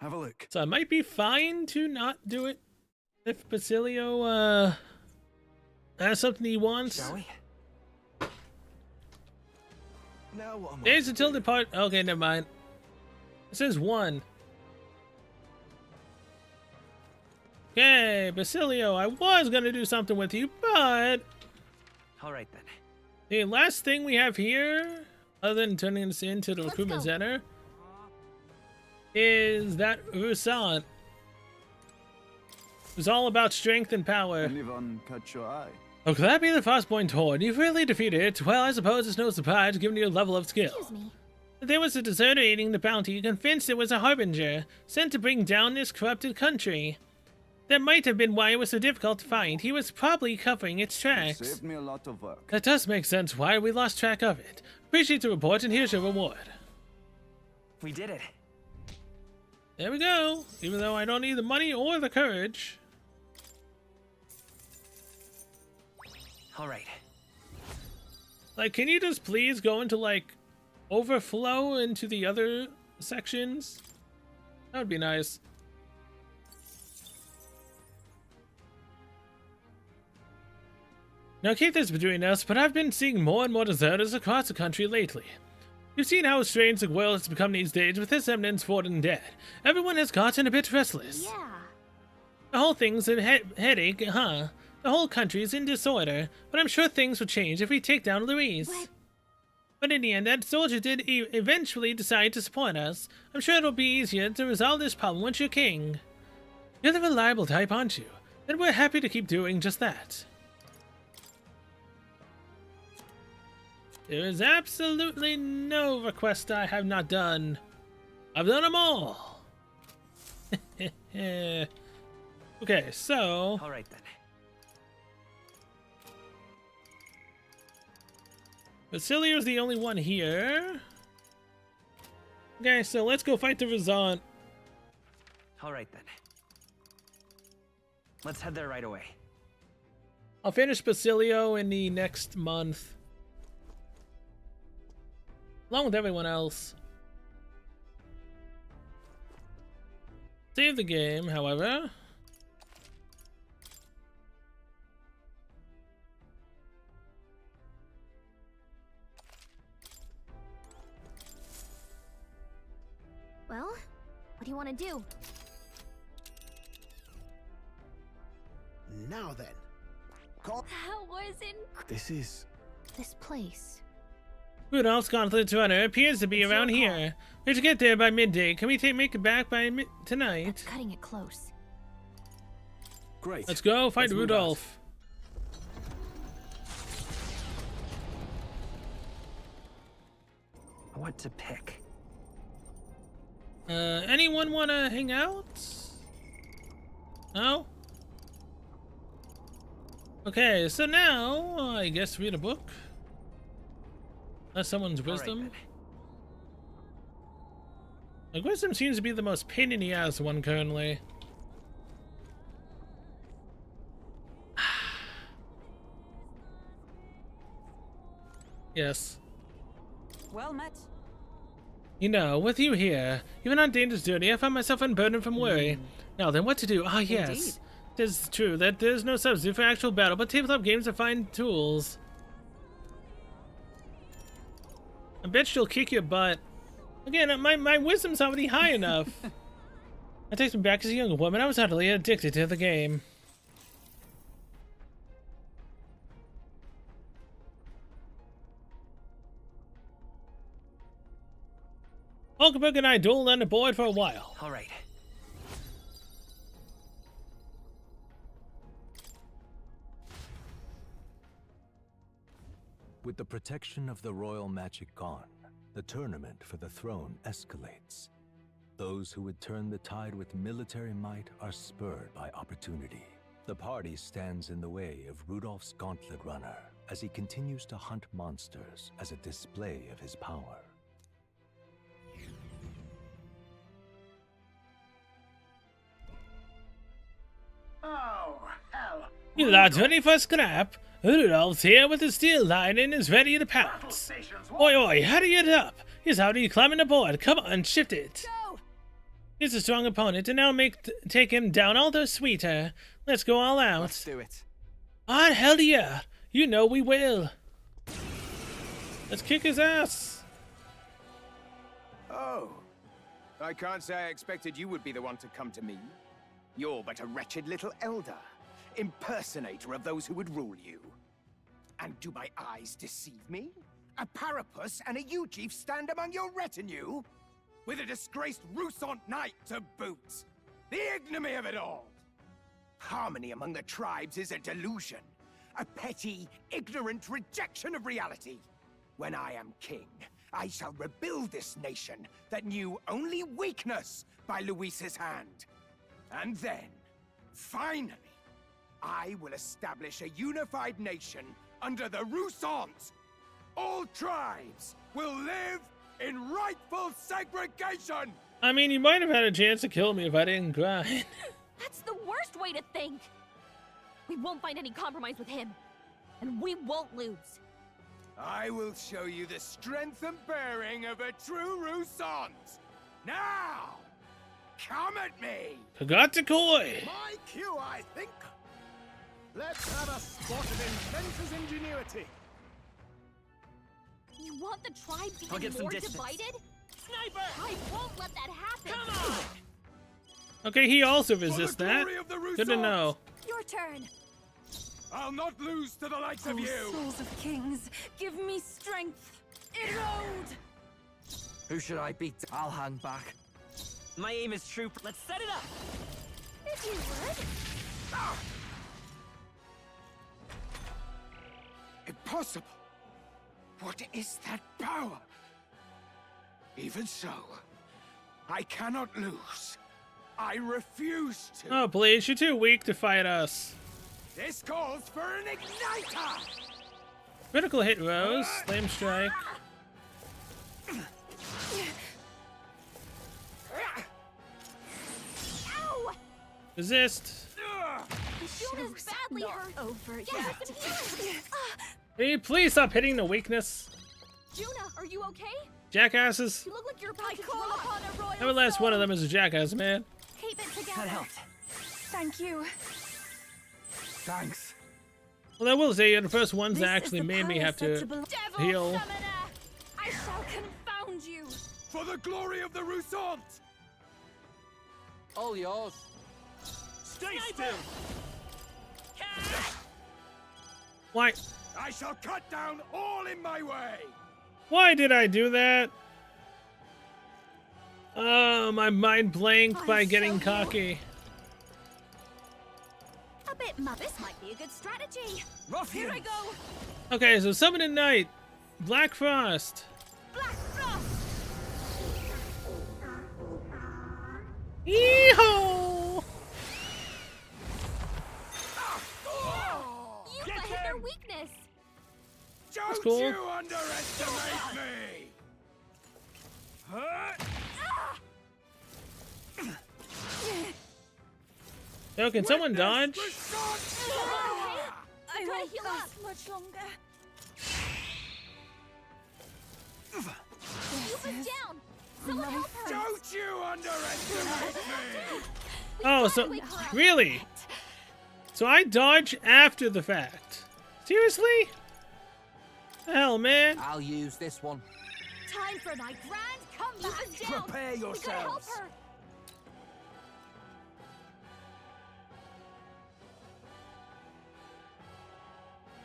S8: Have a look.
S1: So I might be fine to not do it if Basilio has something he wants.
S10: Shall we?
S8: Now what am I
S1: Days
S8: to
S1: until
S8: do?
S1: depart. Okay, never mind. It says 1. Okay, Basilio, I was gonna do something with you, but
S4: All right then.
S1: the last thing we have here, other than turning this into the recruitment center, is that Rusant. It's all about strength and power.
S8: Anyone catch your eye?
S1: Oh, could that be the Frostpoint Horde? You've really defeated it. Well, I suppose it's no surprise given your level of skill.
S2: Excuse me.
S1: There was a deserter aiding the bounty, convinced it was a harbinger, sent to bring down this corrupted country. That might have been why it was so difficult to find. He was probably covering its tracks.
S8: Saved me a lot of work.
S1: That does make sense why we lost track of it. Appreciate the report, and here's your reward.
S4: We did it.
S1: There we go. Even though I don't need the money or the courage.
S4: All right.
S1: Like, can you just please go into, like, overflow into the other sections? That would be nice. Now keep this between us, but I've been seeing more and more deserters across the country lately. You've seen how strange the world has become these days with this eminence fort and dead. Everyone has gotten a bit restless.
S2: Yeah.
S1: The whole thing's a headache, huh? The whole country is in disorder, but I'm sure things will change if we take down Louise.
S2: What?
S1: But in the end, that soldier did eventually decide to support us. I'm sure it'll be easier to resolve this problem once you're king. You're the reliable type, aren't you? Then we're happy to keep doing just that. There is absolutely no request I have not done. I've done them all. Okay, so...
S4: All right then.
S1: Basilio's the only one here. Okay, so let's go fight the Razant.
S4: All right then. Let's head there right away.
S1: I'll finish Basilio in the next month. Along with everyone else. Save the game, however.
S2: Well, what do you want to do?
S8: Now then.
S2: That was
S3: This is...
S2: this place.
S1: Rudolph's Gauntlet Runner appears to be
S2: It's
S1: around
S2: your call.
S1: here. We should get there by midday. Can we make it back by tonight?
S2: That's cutting it close.
S3: Great.
S1: Let's go fight
S3: Let's move
S1: Rudolph.
S4: What to pick?
S1: Anyone want to hang out? No? Okay, so now, I guess read a book. That's someone's wisdom.
S4: Right,
S1: Like, wisdom seems to be the most pain in the ass one currently. Yes.
S12: Well met.
S1: You know, with you here, even on dangerous journey, I find myself unburdened from worry. Now then, what to do? Ah, yes.
S12: Indeed.
S1: It is true that there is no substitute for actual battle, but tabletop games are fine tools. I bet she'll kick your butt. Again, my wisdom's already high enough. That takes me back as a young woman. I was utterly addicted to the game. Hulkenberg and I dueled on the board for a while.
S4: All right.
S7: With the protection of the royal magic gone, the tournament for the throne escalates. Those who would turn the tide with military might are spurred by opportunity. The party stands in the way of Rudolph's Gauntlet Runner as he continues to hunt monsters as a display of his power.
S8: Oh, hell.
S1: You lot ready for scrap? Rudolph's here with his steel line and is ready to pounce. Oi, oi, hurry it up. He's already climbing aboard. Come on, shift it.
S2: Go!
S1: He's a strong opponent, and now take him down all the sweeter. Let's go all out.
S11: Let's do it.
S1: On hell yeah. You know we will. Let's kick his ass.
S13: Oh. I can't say I expected you would be the one to come to me. You're but a wretched little elder, impersonator of those who would rule you. And do my eyes deceive me? A Parapus and a Uchief stand among your retinue? With a disgraced Rusant knight to boot! The ignominy of it all! Harmony among the tribes is a delusion. A petty, ignorant rejection of reality. When I am king, I shall rebuild this nation that knew only weakness by Luis's hand. And then, finally, I will establish a unified nation under the Rusant. All tribes will live in rightful segregation!
S1: I mean, you might have had a chance to kill me if I didn't grind.
S2: That's the worst way to think! We won't find any compromise with him. And we won't lose.
S13: I will show you the strength and bearing of a true Rusant. Now, come at me!
S1: Kagatokoi!
S8: My cue, I think. Let's have a spot of inventor's ingenuity.
S2: You want the tribes
S10: I'll
S2: even
S10: get some
S2: more
S10: distance.
S2: divided?
S10: Sniper!
S2: I won't let that happen!
S10: Come on!
S1: Okay, he also resists
S13: For the
S1: that.
S13: glory of the
S1: Good to
S13: Rusants!
S1: know.
S2: Your turn!
S13: I'll not lose to the likes of
S12: Oh,
S13: you!
S12: souls of kings, give me strength. Erode!
S4: Who should I beat? I'll hang back.
S10: My aim is true. Let's set it up!
S2: If you would.
S13: Impossible! What is that power? Even so, I cannot lose. I refuse to.
S1: Oh, please, you're too weak to fight us.
S13: This calls for an igniter!
S1: Critical hit, Rose. Slam strike.
S2: Ow!
S1: Resist.
S2: Juna's badly hurt. Over yet.
S1: Can you please stop hitting the weakness?
S2: Juna, are you okay?
S1: Jackasses.
S2: You look like you're about to call upon a royal
S1: Every last one of
S2: soul.
S1: them is a jackass, man.
S2: Keep it together.
S10: That helped.
S12: Thank you.
S3: Thanks.
S1: Well, I will say you're the first ones that
S12: This is
S1: actually
S12: the
S1: made me
S12: power
S1: have
S12: set
S1: to
S12: below-
S2: Devil
S1: heal.
S2: summoner! I shall confound you.
S6: For the glory of the Roussant!
S10: All yours.
S6: Stay still!
S1: Why?
S6: I shall cut down all in my way!
S1: Why did I do that? Oh, my mind blanked by getting cocky.
S2: A bit this might be a good strategy. Here I go.
S1: Okay, so summon at night. Black Frost.
S2: Black Frost.
S1: Yeehaw!
S2: You hit their weakness.
S6: Don't
S1: cool.
S6: you underestimate me! Huh?
S1: Yo, can someone dodge?
S12: I won't
S2: heal
S12: last
S2: up.
S12: much longer.
S2: Yuba's down. Someone help her.
S6: Don't you underestimate me!
S1: Oh, so really? So I dodge after the fact? Seriously? Hell, man.
S10: I'll use this one.
S2: Time for my grand comeback. Yuba's down.
S6: Prepare
S2: We gotta help
S6: yourselves.
S2: her.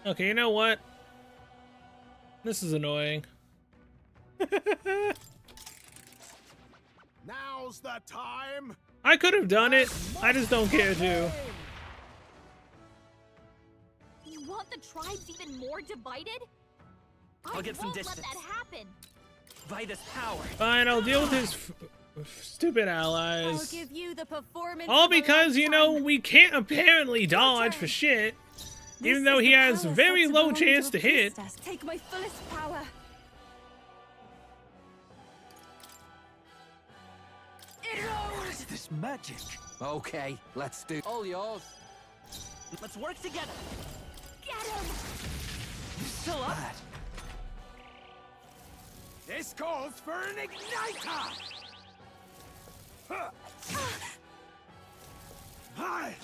S1: Okay, you know what? This is annoying.
S8: Now's the time.
S1: I could have done it. I just don't care to.
S2: You want the tribes even more divided?
S10: I'll get some
S2: won't
S10: distance.
S2: let that happen.
S10: Vitus power.
S1: Fine, I'll deal with his stupid
S2: I'll
S1: allies.
S2: give you the performance.
S1: All
S2: of a
S1: because, you know,
S2: lifetime.
S1: we can't apparently dodge for shit. Even
S12: This
S1: though
S12: is
S1: he
S12: the
S1: has
S12: power
S1: very
S12: set to
S1: low
S12: belong
S1: chance
S12: a
S1: to hit.
S12: priestess. Take my fullest power.
S10: What is this magic? Okay, let's do. All yours. Let's work together.
S2: Get him.
S10: You still up?
S6: This calls for an igniter! Huh. Hi.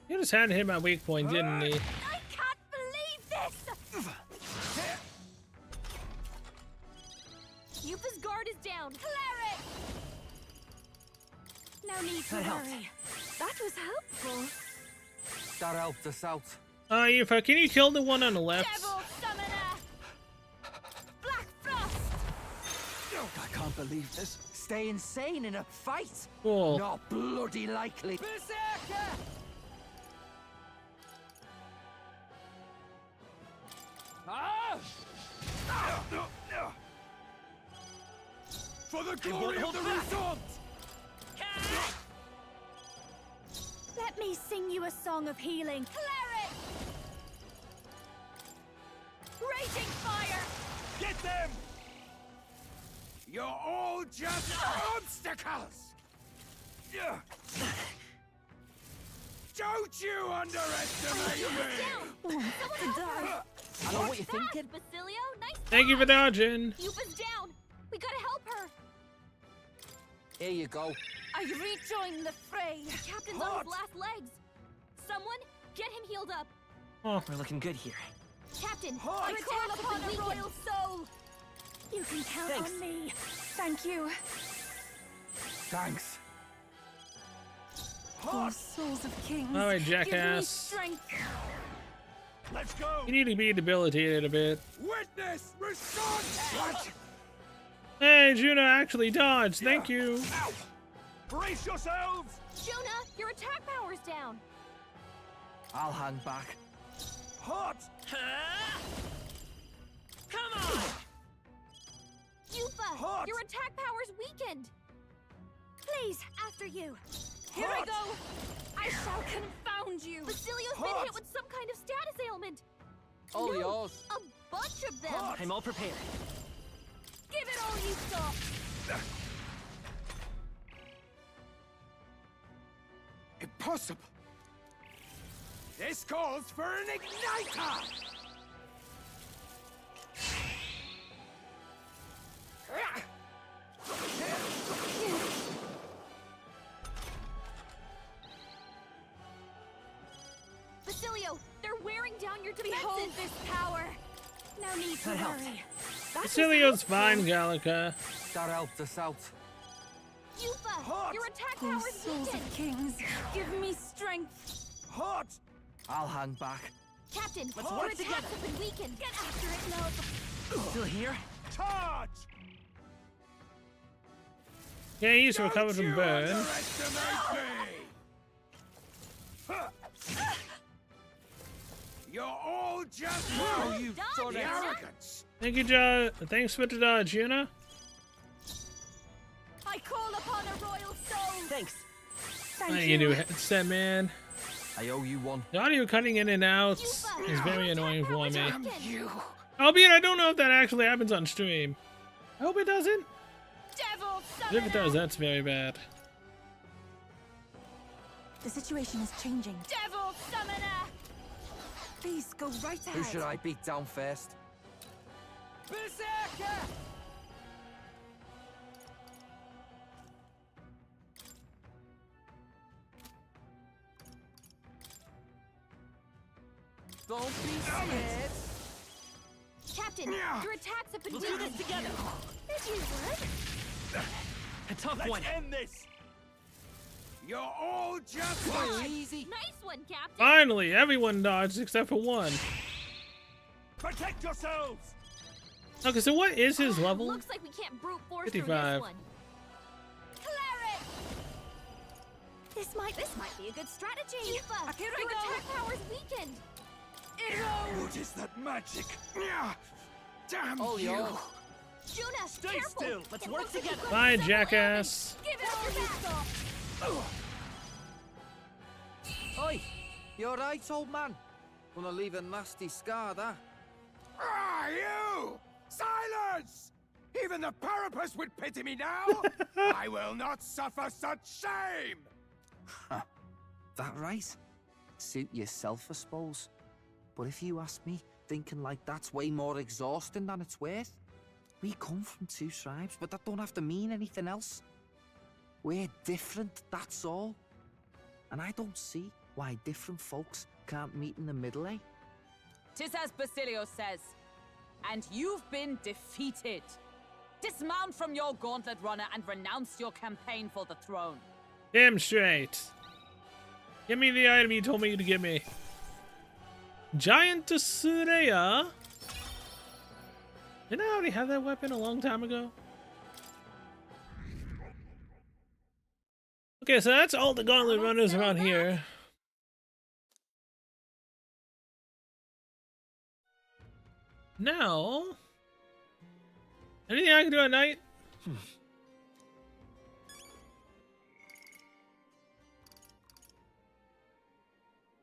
S1: He just had to hit my weak point, didn't he?
S2: I can't believe this. Yuba's guard is down. Cleric. No need to
S10: That helped.
S2: worry. That was helpful.
S10: That helped us out.
S1: Yufa, can you kill the one on the left?
S2: Devil summoner. Black Frost.
S10: I can't believe this. Stay insane in a fight?
S1: Cool.
S10: Not bloody likely. Berserker! Ah!
S6: For the glory of the Roussant!
S2: Let me sing you a song of healing. Cleric. Raging fire.
S6: Get them! You're all just obstacles! Don't you underestimate me!
S10: I know what you're thinking.
S2: Basilio, nice.
S1: Thank you for dodging.
S2: Yuba's down. We gotta help her.
S10: Here you go.
S12: I rejoin the fray.
S2: The captain's on his last legs. Someone get him healed up.
S1: Oh,
S10: We're looking good here.
S2: Captain,
S12: I call upon a royal soul.
S2: You can count
S10: Thanks.
S2: on me.
S12: Thank you.
S6: Thanks.
S12: Oh, souls of kings.
S1: all right,
S12: Give me
S1: jackass.
S12: strength.
S6: Let's go!
S1: You need to be debilitated a bit.
S6: Witness Roussant! What?
S1: Hey, Juno actually dodged. Thank you.
S6: Ow! Brace yourselves!
S2: Jonah, your attack power's down.
S10: I'll hang back.
S6: Hot!
S10: Come on!
S2: Yuba,
S6: Hot.
S2: your attack power's weakened. Please, after you.
S12: Here I
S6: Hot.
S12: go.
S2: I shall confound
S12: found you!
S2: Basilio's been hit with some kind of status ailment!
S10: All
S2: No,
S10: yours.
S2: a bunch of them!
S10: I'm all prepared.
S2: Give it all you got!
S13: Impossible! This calls for an igniter!
S2: Basilio, they're wearing down your defenses!
S12: Behold this power! No need to
S10: That helped.
S12: worry.
S1: Basilio's fine, Gallica.
S10: That helped us out.
S2: Yufa, your attack
S12: Oh,
S2: power's
S12: souls
S2: weakened!
S12: of kings, give me strength!
S13: Hot!
S10: I'll hang back.
S2: Captain,
S10: Let's
S2: your
S10: work
S2: attacks
S10: together.
S2: have been weakened! Get after it, love!
S10: Still here?
S13: Charge!
S1: Yeah, he's recovered
S13: Don't
S1: from
S13: you
S1: burn.
S13: underestimate me! Huh. You're all just
S10: Oh, you
S2: Done,
S10: son
S13: the
S10: of
S2: Yuna.
S13: arrogance!
S1: Thank you, John. Thanks for the dodge, Yuna.
S2: I call upon a royal soul!
S10: Thanks.
S12: Thank
S1: You new headset, man.
S10: I owe you one.
S1: The audio cutting in and out
S2: Yufa,
S1: is very
S2: your
S1: annoying
S2: attack
S1: for
S2: power's
S1: me.
S2: weakened.
S1: Albeit, I don't know if that actually happens on stream. I hope it doesn't.
S2: Devil
S1: But if it does,
S2: summoner!
S1: that's very bad.
S12: The situation is changing.
S2: Devil summoner!
S12: Please go right ahead.
S10: Who should I beat down first? Berserker! Don't be scared.
S2: Captain, your attacks have been
S10: We'll do
S2: weakened!
S10: this together.
S2: If you would.
S10: A tough
S13: Let's
S10: one.
S13: end this! You're all just
S10: Whoa, easy.
S2: Nice one, Captain!
S1: Finally, everyone dodged except for one.
S13: protect yourselves!
S1: Okay, so what is his level?
S2: Looks like we can't brute force through
S1: 55.
S2: this one. Cleric! This might be a good strategy. Yufa,
S12: Here I
S2: your
S12: go.
S2: attack power's weakened.
S13: What is that magic? Nyah! Damn
S10: All
S13: you!
S10: yours.
S2: Juna,
S10: Stay
S2: careful.
S10: still. Let's
S2: It
S10: work
S2: looks like
S10: together.
S2: you've got
S1: Bye,
S2: several
S1: jackass.
S2: ailments. Give it all you got.
S10: Oi, you alright, old man? Gonna leave a nasty scar, that.
S13: Ah, you! Silence! Even the Parapus would pity me now! I will not suffer such shame!
S10: That right? Suit yourself, I suppose. But if you ask me, thinking like that's way more exhausting than it's worth. We come from two tribes, but that don't have to mean anything else. We're different, that's all. And I don't see why different folks can't meet in the middle, eh?
S14: 'Tis as Basilio says, and you've been defeated. Dismount from your gauntlet runner and renounce your campaign for the throne.
S1: Damn straight. Give me the item you told me to give me. Giant Tsureya? Didn't I already have that weapon a long time ago? Okay, so that's all the gauntlet runners around here. Now, anything I can do at night?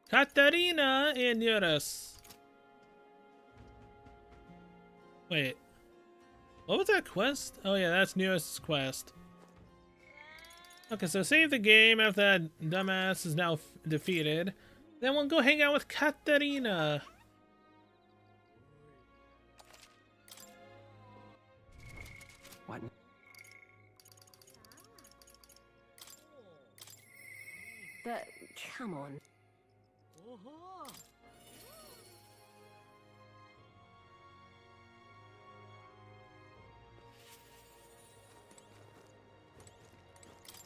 S1: Katarina and Eurus. Wait. What was that quest? Oh yeah, that's Nearest's quest. Okay, so save the game after that dumbass is now defeated. Then we'll go hang out with Katarina.
S10: What?
S15: But come on.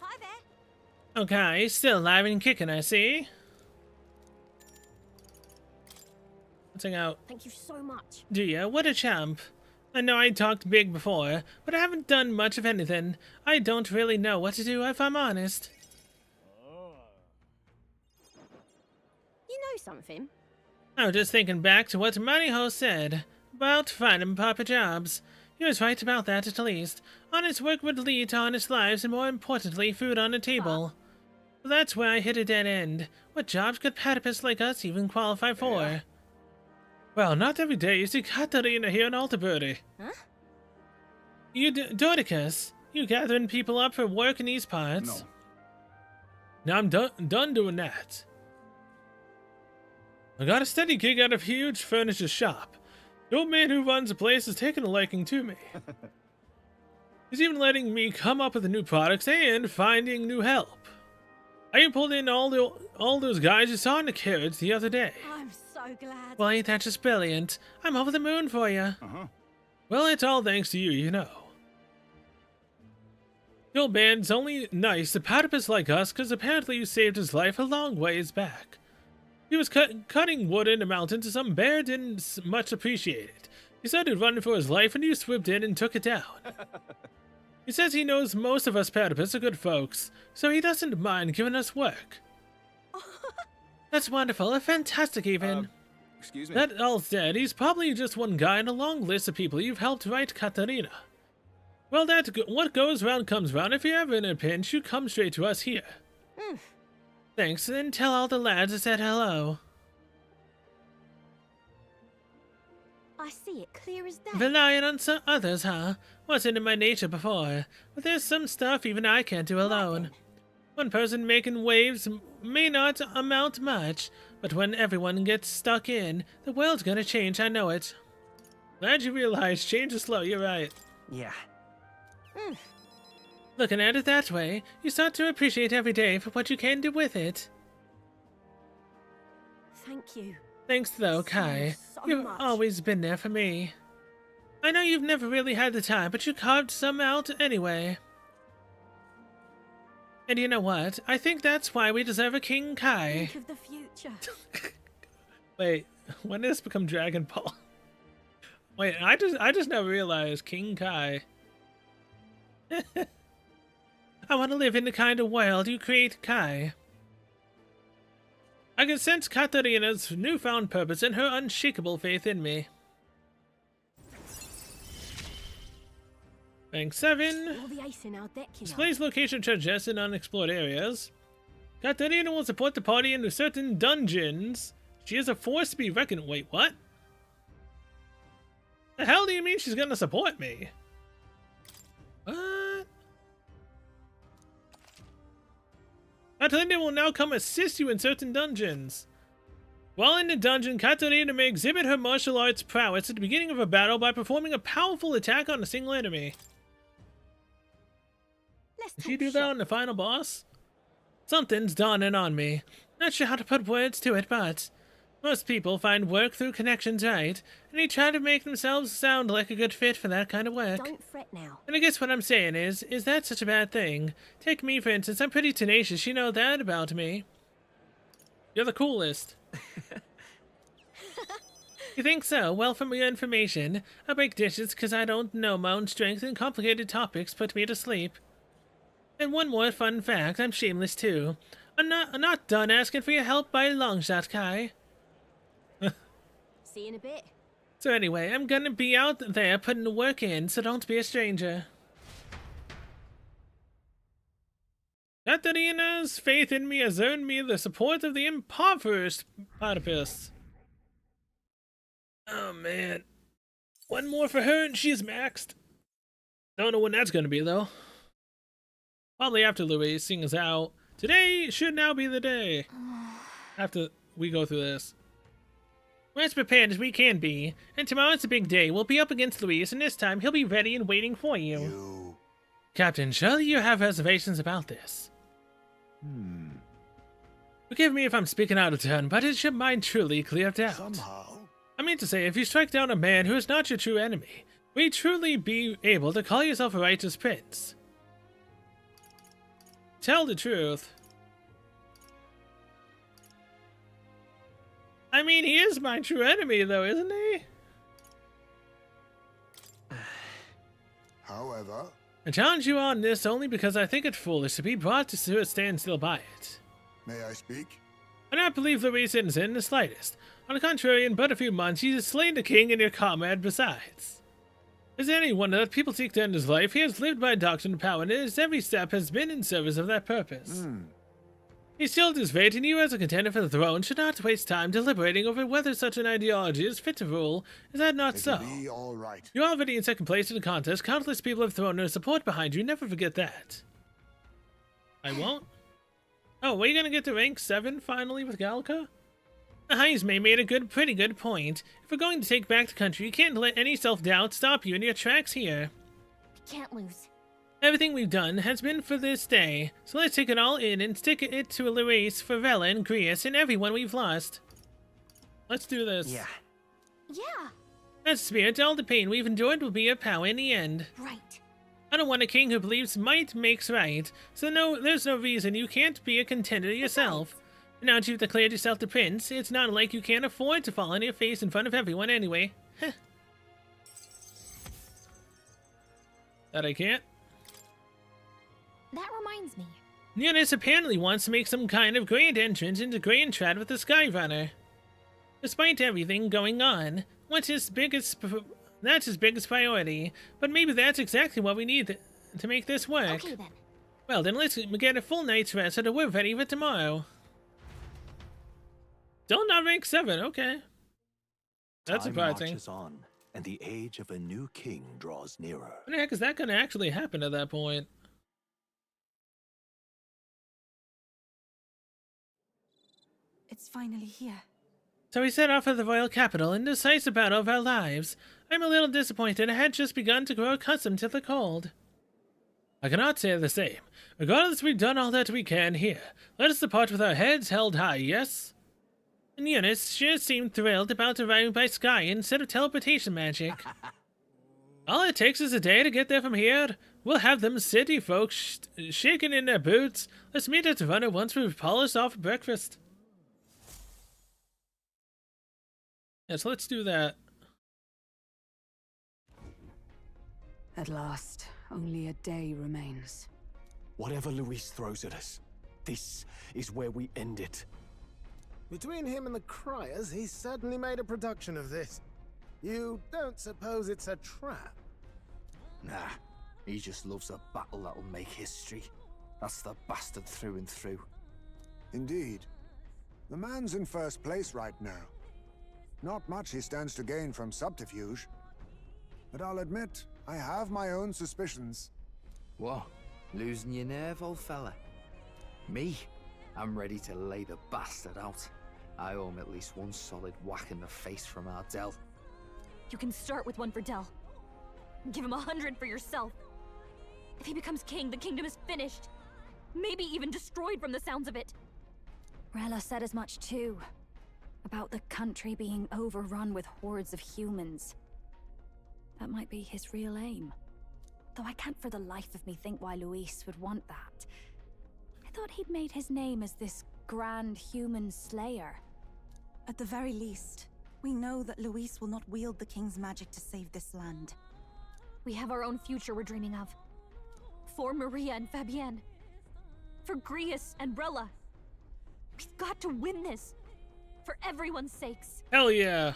S2: Hi there.
S1: Okay, still alive and kicking, I see. Let's hang out.
S15: Thank you so much.
S1: Do ya? What a champ. I know I talked big before, but I haven't done much of anything. I don't really know what to do if I'm honest.
S15: You know something?
S1: I was just thinking back to what Mariho said about finding proper jobs. He was right about that at least. Honest work would lead to honest lives and more importantly, food on the table. Well, that's where I hit a dead end. What jobs could platypus like us even qualify for? Yeah. Well, not every day you see Katarina here in Altabury.
S15: Huh?
S1: You, Dordicus, you gathering people up for work in these parts?
S6: No.
S1: Now I'm done doing that. I got a steady gig at a huge furniture shop. The old man who runs the place has taken a liking to me. He's even letting me come up with new products and finding new help. I even pulled in all those guys you saw in the carriage the other day.
S15: I'm so glad.
S1: Well, ain't that just brilliant? I'm over the moon for you. Well, it's all thanks to you, you know. The old man's only nice to platypus like us because apparently you saved his life a long ways back. He was cutting wood in the mountains and some bear didn't much appreciate it. He started running for his life and you swooped in and took it down. He says he knows most of us platypus are good folks, so he doesn't mind giving us work. That's wonderful, fantastic even.
S6: Excuse me?
S1: That all said, he's probably just one guy in a long list of people you've helped write Katarina. Well, what goes round comes round. If you're ever in a pinch, you come straight to us here. Thanks, and tell all the lads I said hello.
S15: I see it clear as day.
S1: Relying on some others, huh? Wasn't in my nature before, but there's some stuff even I can't do alone. One person making waves may not amount much, but when everyone gets stuck in, the world's gonna change, I know it. Glad you realize change is slow, you're right.
S10: Yeah.
S1: Looking at it that way, you start to appreciate every day for what you can do with it.
S15: Thank you.
S1: Thanks though, Kai. You've always been there for me. I know you've never really had the time, but you carved some out anyway. And you know what? I think that's why we deserve a King Kai.
S15: Think of the future.
S1: Wait, when did this become Dragon Ball? Wait, I just never realized King Kai. I want to live in the kind of world you create, Kai. I can sense Katarina's newfound purpose and her unshakable faith in me. Rank 7.
S15: All the ice in our deck, you know.
S1: Displays location treasures in unexplored areas. Katarina will support the party into certain dungeons. She is a force to be reckoned. Wait, what? The hell do you mean she's gonna support me? What? Katarina will now come assist you in certain dungeons. While in the dungeon, Katarina may exhibit her martial arts prowess at the beginning of a battle by performing a powerful attack on a single enemy. Did she do that on the final boss? Something's dawning on me. Not sure how to put words to it, but most people find work through connections, right? And they try to make themselves sound like a good fit for that kind of work.
S15: Don't fret now.
S1: And I guess what I'm saying is that such a bad thing? Take me, for instance. I'm pretty tenacious. You know that about me. You're the coolest. You think so? Well, from your information, I break dishes because I don't know my own strength, and complicated topics put me to sleep. And one more fun fact, I'm shameless too. I'm not done asking for your help by a long shot, Kai.
S15: See you in a bit.
S1: So anyway, I'm gonna be out there putting the work in, so don't be a stranger. Katarina's faith in me has earned me the support of the impoverished platypus. Oh man. One more for her and she's maxed. Don't know when that's gonna be though. Probably after Louise sings out, today should now be the day. After we go through this. We're as prepared as we can be, and tomorrow's a big day. We'll be up against Louise, and this time he'll be ready and waiting for you. Captain, surely you have reservations about this. Forgive me if I'm speaking out of turn, but is your mind truly cleared out?
S9: Somehow.
S1: I mean to say, if you strike down a man who is not your true enemy, will you truly be able to call yourself a righteous prince? Tell the truth. I mean, he is my true enemy, though, isn't he?
S9: However,
S1: I challenge you on this only because I think it foolish to be brought to a standstill by it.
S9: may I speak?
S1: I do not believe Louise is in the slightest. On the contrary, in but a few months, he has slain the king and your comrade besides. Is there any wonder that people seek to end his life? He has lived by doctrine and power, and his every step has been in service of that purpose. He sealed his fate, and you as a contender for the throne should not waste time deliberating over whether such an ideology is fit to rule. Is that not so?
S9: It'll be all right.
S1: You're already in second place in the contest. Countless people have thrown their support behind you. Never forget that. I won't. Oh, we're gonna get to rank 7 finally with Galka? Heismay made a pretty good point. If we're going to take back the country, you can't let any self-doubt stop you in your tracks here.
S2: We can't lose.
S1: Everything we've done has been for this day, so let's take it all in and stick it to Luis, Favela, and Grius, and everyone we've lost. Let's do this.
S10: Yeah.
S2: Yeah.
S1: That's the spirit. All the pain we've endured will be a power in the end.
S2: Right.
S1: I don't want a king who believes might makes right, so there's no reason you can't be a contender yourself. Now that you've declared yourself the prince, it's not like you can't afford to fall on your face in front of everyone anyway. That I can't?
S2: That reminds me.
S1: Eunice apparently wants to make some kind of grand entrance into Grand Trad with the Skyrunner. Despite everything going on, that's his biggest priority, but maybe that's exactly what we need to make this work.
S2: Okay then.
S1: Well then, let's get a full night's rest so that we're ready for tomorrow. Still not rank 7, okay. That's surprising.
S7: Time marches on, and the age of a new king draws nearer.
S1: What the heck is that going to actually happen at that point?
S12: It's finally here.
S1: So we set off for the royal capital and decisive battle of our lives. I'm a little disappointed. I had just begun to grow accustomed to the cold. I cannot say the same. Regardless, we've done all that we can here. Let us depart with our heads held high, yes? And Eunice sure seemed thrilled about arriving by sky instead of teleportation magic. All it takes is a day to get there from here. We'll have them city folks shaking in their boots. Let's meet at the runner once we've polished off breakfast. Yes, let's do that.
S5: At last, only a day remains.
S3: Whatever Luis throws at us, this is where we end it.
S8: Between him and the Criers, he's certainly made a production of this. You don't suppose it's a trap?
S10: Nah, he just loves a battle that'll make history. That's the bastard through and through.
S9: Indeed. The man's in first place right now. Not much he stands to gain from subterfuge. But I'll admit, I have my own suspicions.
S10: What? Losing your nerve, old fella? Me? I'm ready to lay the bastard out. I owe him at least one solid whack in the face from Ardell.
S2: You can start with one for Dell. Give him 100 for yourself. If he becomes king, the kingdom is finished. Maybe even destroyed from the sounds of it.
S16: Rella said as much too. About the country being overrun with hordes of humans. That might be his real aim. Though I can't for the life of me think why Luis would want that. I thought he'd made his name as this grand human slayer.
S12: At the very least, we know that Luis will not wield the king's magic to save this land.
S2: We have our own future we're dreaming of. For Maria and Fabienne. For Grius and Rella. We've got to win this. For everyone's sakes.
S1: Hell yeah.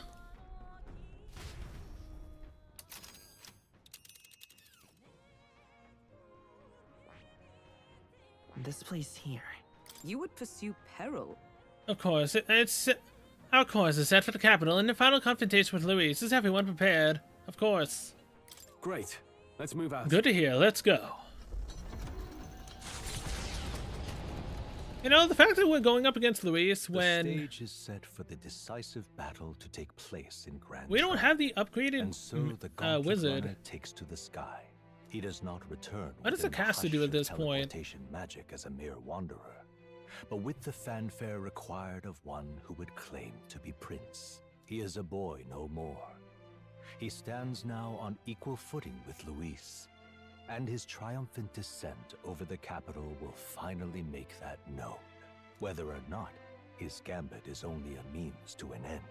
S10: This place here.
S14: You would pursue peril.
S1: Of course, our course is set for the capital, and the final confrontation with Luis. Is everyone prepared? Of course.
S3: Great. Let's move out.
S1: Good to hear. Let's go. You know, the fact that we're going up against Luis when...
S7: The stage is set for the decisive battle to take place in Grand
S1: We don't
S7: Trad.
S1: have the upgraded
S7: And so the gauntlet
S1: wizard.
S7: runner takes to the sky. He does not return.
S1: What does the
S7: within
S1: caster do
S7: hush
S1: at this
S7: of
S1: point?
S7: teleportation magic as a mere wanderer, but with the fanfare required of one who would claim to be prince. He is a boy no more. He stands now on equal footing with Luis, and his triumphant descent over the capital will finally make that known, whether or not his gambit is only a means to an end.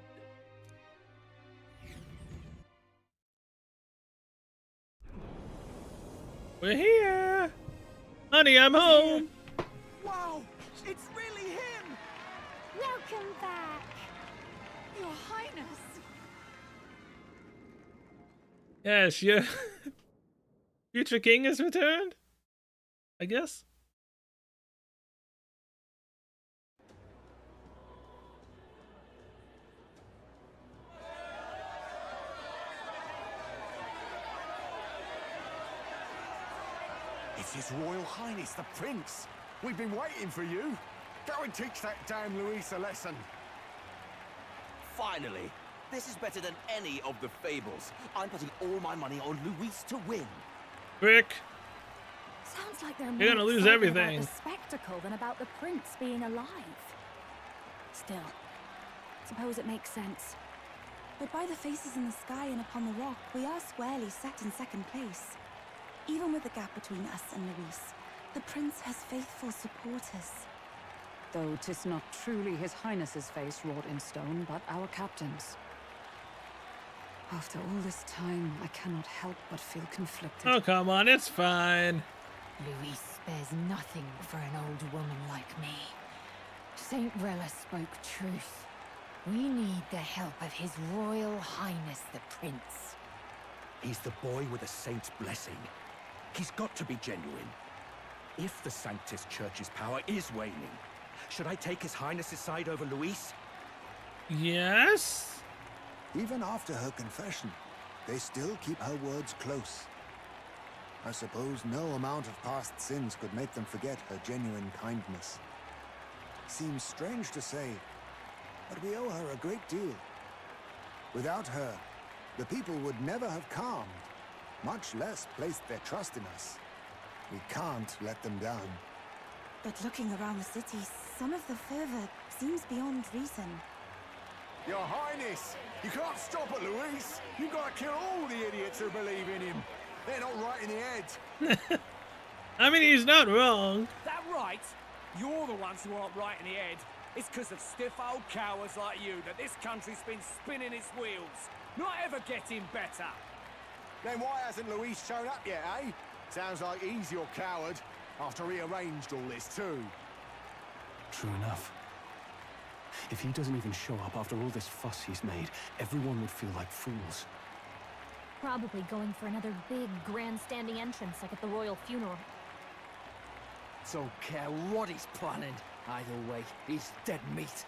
S1: We're here! Honey, I'm home!
S11: Wow! It's really him!
S15: Welcome back.
S2: Your Highness.
S1: Yes, your future king has returned? I guess?
S11: It's His Royal Highness the Prince. We've been waiting for you. Go and teach that damn Luis a lesson.
S17: Finally! This is better than any of the fables. I'm putting all my money on Luis to win.
S1: Frick.
S16: Sounds like they're
S1: You're
S16: more
S1: gonna lose
S16: excited
S1: everything.
S16: about the spectacle than about the prince being alive. Still, suppose it makes sense.
S12: But by the faces in the sky and upon the rock, we are squarely set in second place. Even with the gap between us and Luis, the prince has faithful supporters.
S18: Though 'tis not truly His Highness's face wrought in stone, but our captain's. After all this time, I cannot help but feel conflicted.
S1: Oh, come on, it's fine.
S19: Luis spares nothing for an old woman like me. Saint Rella spoke truth. We need the help of His Royal Highness the Prince.
S17: He's the boy with a saint's blessing. He's got to be genuine. If the Sanctus Church's power is waning, should I take His Highness's side over Luis?
S1: Yes?
S9: Even after her confession, they still keep her words close. I suppose no amount of past sins could make them forget her genuine kindness. Seems strange to say, but we owe her a great deal. Without her, the people would never have calmed, much less placed their trust in us. We can't let them down.
S12: But looking around the city, some of the fervor seems beyond reason.
S11: Your Highness, you can't stop at Luis. You've got to kill all the idiots who believe in him. They're not right in the head.
S1: I mean, he's not wrong.
S20: That right? You're the ones who aren't right in the head. It's because of stiff old cowards like you that this country's been spinning its wheels. Not ever getting better.
S11: Then why hasn't Luis shown up yet, eh? Sounds like he's your coward, after he arranged all this too.
S3: True enough. If he doesn't even show up after all this fuss he's made, everyone would feel like fools.
S2: Probably going for another big, grandstanding entrance like at the royal funeral.
S20: Don't care what he's planning. Either way, he's dead meat.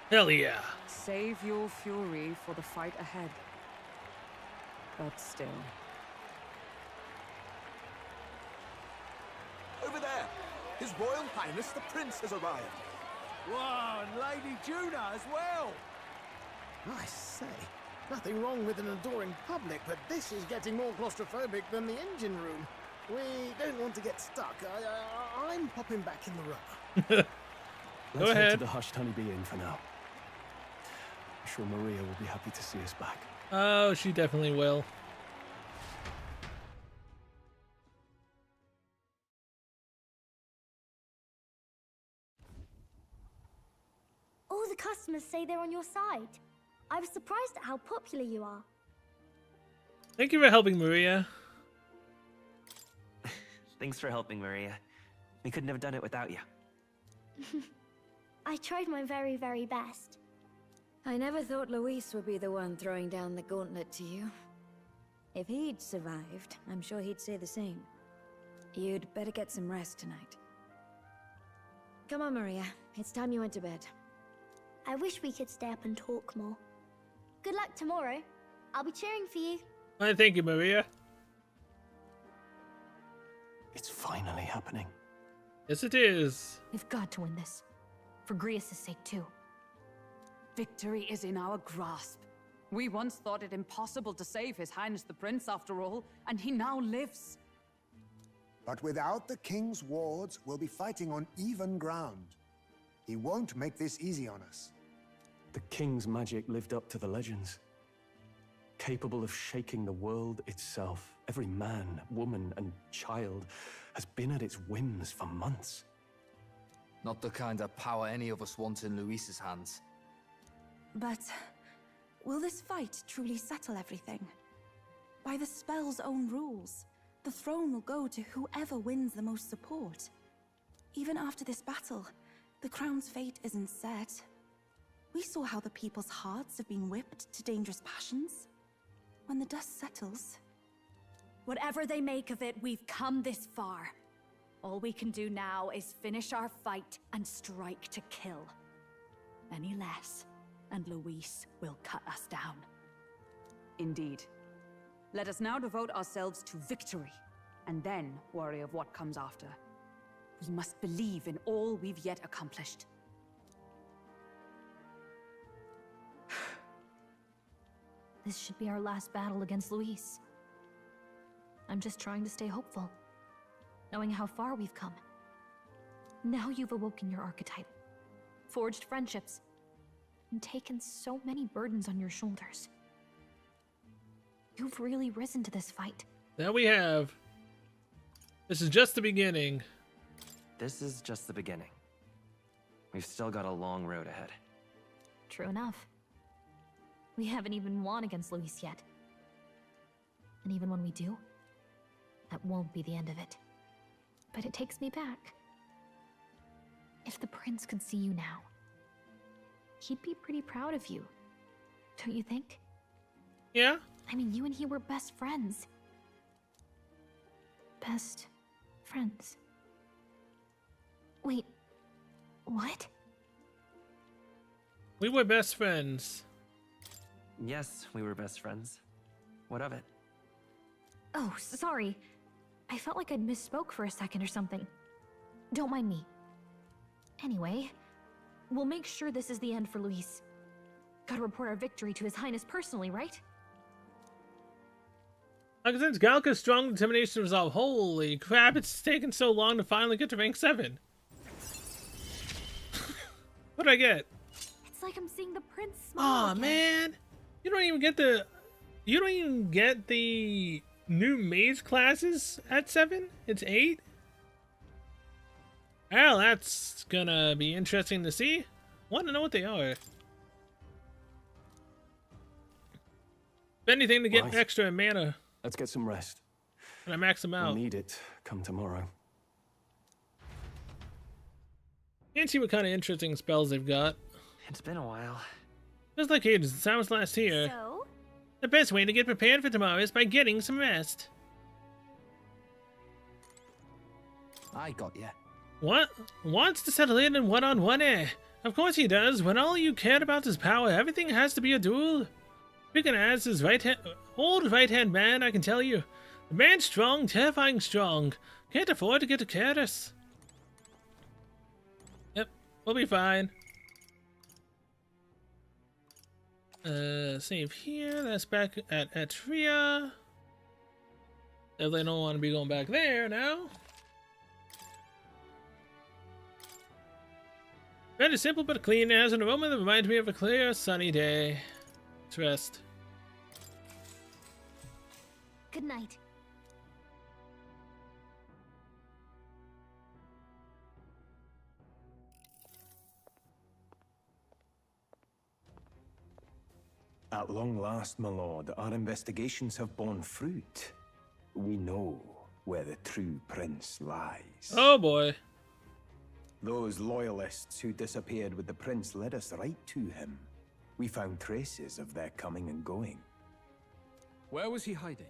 S1: Hell yeah.
S18: Save your fury for the fight ahead. But still.
S11: Over there! His Royal Highness the Prince has arrived.
S20: Whoa, and Lady Juna as well!
S8: I say, nothing wrong with an adoring public, but this is getting more claustrophobic than the engine room. We don't want to get stuck. I'm popping back in the room.
S3: Let's head
S1: ahead.
S3: to the Hushed Honeybee Inn for now. I'm sure Maria will be happy to see us back.
S1: Oh, she definitely will.
S15: All the customers say they're on your side. I was surprised at how popular you are.
S1: Thank you for helping, Maria.
S4: Thanks for helping, Maria. We couldn't have done it without you.
S15: I tried my very, very best.
S16: I never thought Luis would be the one throwing down the gauntlet to you. If he'd survived, I'm sure he'd say the same. You'd better get some rest tonight. Come on, Maria. It's time you went to bed.
S15: I wish we could stay up and talk more. Good luck tomorrow. I'll be cheering for you.
S1: Well, thank you, Maria.
S3: It's finally happening.
S1: Yes, it is.
S2: We've got to win this. For Grius' sake, too.
S18: Victory is in our grasp. We once thought it impossible to save His Highness the Prince, after all, and he now lives.
S9: But without the king's wards, we'll be fighting on even ground. He won't make this easy on us.
S3: The king's magic lived up to the legends. Capable of shaking the world itself. Every man, woman, and child has been at its whims for months.
S10: Not the kind of power any of us want in Luis's hands.
S12: But will this fight truly settle everything? By the spell's own rules, the throne will go to whoever wins the most support. Even after this battle, the crown's fate isn't set. We saw how the people's hearts have been whipped to dangerous passions. When the dust settles...
S16: Whatever they make of it, we've come this far. All we can do now is finish our fight and strike to kill. Any less, and Luis will cut us down.
S18: Indeed. Let us now devote ourselves to victory and then worry of what comes after. We must believe in all we've yet accomplished.
S2: This should be our last battle against Luis. I'm just trying to stay hopeful, knowing how far we've come. Now you've awoken your archetype, forged friendships, and taken so many burdens on your shoulders. You've really risen to this fight.
S1: That we have. This is just the beginning.
S4: This is just the beginning. We've still got a long road ahead.
S2: True enough. We haven't even won against Luis yet. And even when we do, that won't be the end of it. But it takes me back. If the prince could see you now, he'd be pretty proud of you, don't you think?
S1: Yeah?
S2: I mean, you and he were best friends. Best friends. Wait, what?
S1: We were best friends.
S4: Yes, we were best friends. What of it?
S2: Oh, sorry. I felt like I'd misspoke for a second or something. Don't mind me. Anyway, we'll make sure this is the end for Luis. Gotta report our victory to His Highness personally, right?
S1: Since Galka's strong determination resolve. Holy crap, it's taken so long to finally get to rank 7. What did I get?
S2: It's like I'm seeing the prince smile.
S1: Aw, man. You don't even get the new mage classes at 7? It's 8? Well, that's gonna be interesting to see. Want to know what they are. If anything to get extra mana.
S3: Let's get some rest.
S1: And I max them out.
S3: We'll need it come tomorrow.
S1: And see what kind of interesting spells they've got.
S4: It's been a while.
S1: Just like ages since I was last here.
S2: So?
S1: The best way to get prepared for tomorrow is by getting some rest.
S10: I got you.
S1: What? Wants to settle in one-on-one air. Of course he does. When all you cared about is power, everything has to be a duel. Speaking as his old right-hand man, I can tell you. The man's strong, terrifying strong. Can't afford to get careless. Yep, we'll be fine. Save here. That's back at Atria. Definitely don't want to be going back there now. Bed is simple but clean. It has an aroma that reminds me of a clear, sunny day. Let's rest.
S2: Good night.
S17: At long last, my lord, our investigations have borne fruit. We know where the true prince lies.
S1: Oh boy.
S17: Those loyalists who disappeared with the prince led us right to him. We found traces of their coming and going.
S20: Where was he hiding?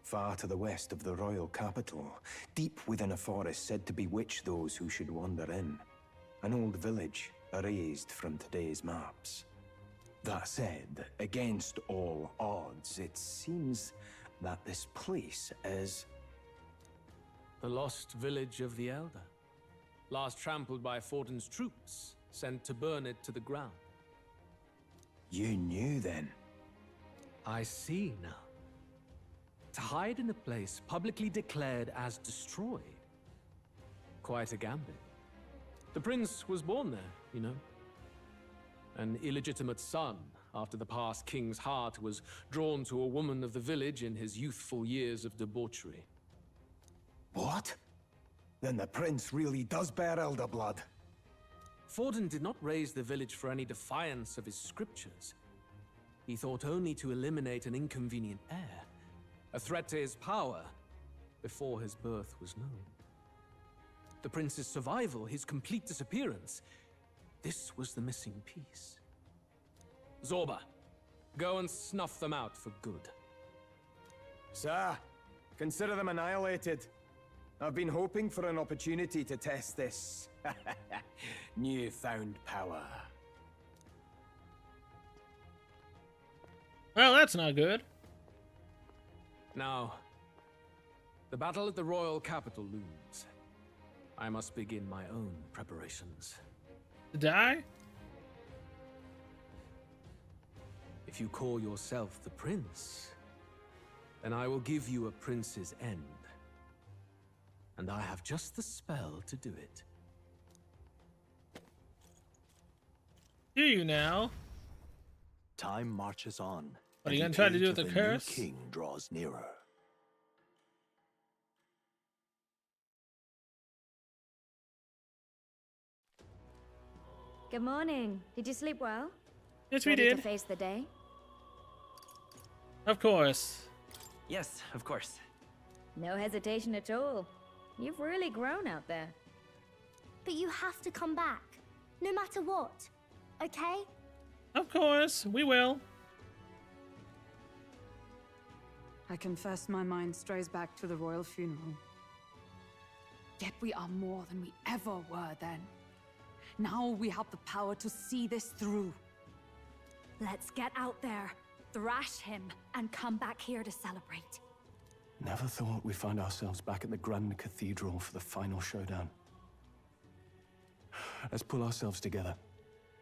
S17: Far to the west of the royal capital, deep within a forest said to bewitch those who should wander in. An old village, erased from today's maps. That said, against all odds, it seems that this place is...
S20: The lost village of the Elder. Last trampled by Fortin's troops, sent to burn it to the ground.
S17: You knew then?
S20: I see now. To hide in a place publicly declared as destroyed. Quite a gambit. The prince was born there, you know. An illegitimate son, after the past king's heart was drawn to a woman of the village in his youthful years of debauchery.
S17: What? Then the prince really does bear elder blood.
S20: Fortin did not raise the village for any defiance of his scriptures. He thought only to eliminate an inconvenient heir, a threat to his power, before his birth was known. The prince's survival, his complete disappearance, this was the missing piece. Zorba, go and snuff them out for good.
S13: Sir, consider them annihilated. I've been hoping for an opportunity to test this newfound power.
S1: Well, that's not good.
S20: Now, The battle at the royal capital looms. I must begin my own preparations.
S1: To die?
S20: If you call yourself the prince, then I will give you a prince's end. And I have just the spell to do it.
S1: Do you now?
S7: Time marches on.
S1: What are you
S7: and
S1: gonna try to
S7: age
S1: do
S7: of
S1: with the
S7: new
S1: curse?
S7: king draws nearer.
S21: Good morning. Did you sleep well?
S1: Yes, we
S21: Ready
S1: did.
S21: to face the day?
S1: Of course.
S4: Yes, of course.
S21: No hesitation at all. You've really grown out there.
S15: But you have to come back, no matter what. Okay?
S1: Of course, we will.
S18: I confess my mind strays back to the royal funeral. Yet we are more than we ever were then. Now we have the power to see this through.
S16: Let's get out there, thrash him, and come back here to celebrate.
S3: Never thought we'd find ourselves back at the Grand Cathedral for the final showdown. Let's pull ourselves together,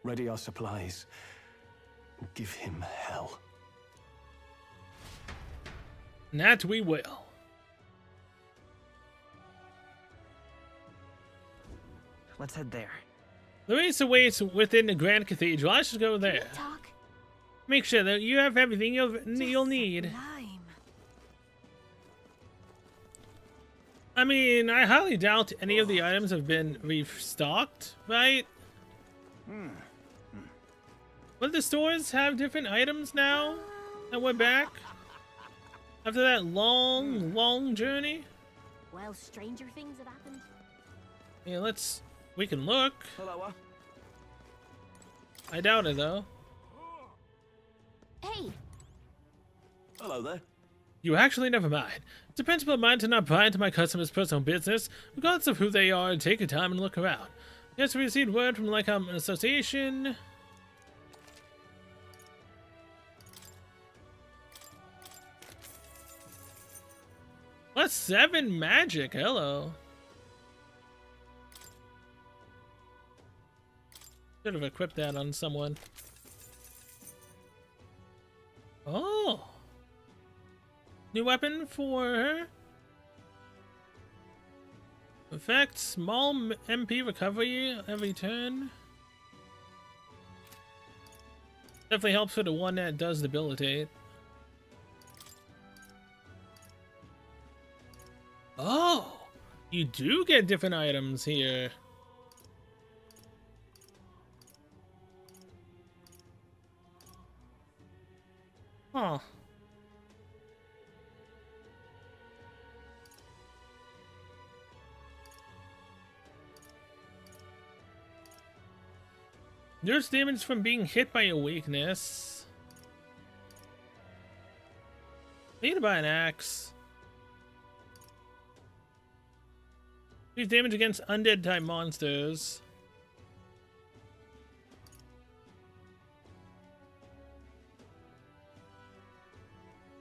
S3: ready our supplies, and give him hell.
S1: That we will.
S4: Let's head there.
S1: Luis awaits within the Grand Cathedral. I should go there.
S15: Talk.
S1: Make sure that you have everything you'll need. I mean, I highly doubt any of the items have been restocked, right? Will the stores have different items now that we're back? After that long journey?
S15: Well, stranger things have happened.
S1: Yeah, we can look.
S4: Hello.
S1: I doubt it, though.
S15: Hey!
S7: Hello there.
S1: You actually never mind. It's a principle of mine to not pry into my customers' personal business, regardless of who they are, and take your time and look around. Yes, we received word from an association. +7 magic, hello. Should have equipped that on someone. Oh! New weapon for her? Effect, small MP recovery every turn. Definitely helps for the one that does debilitate. Oh! You do get different items here. Huh. There's damage from being hit by a weakness. Need to buy an axe. Deals damage against undead type monsters.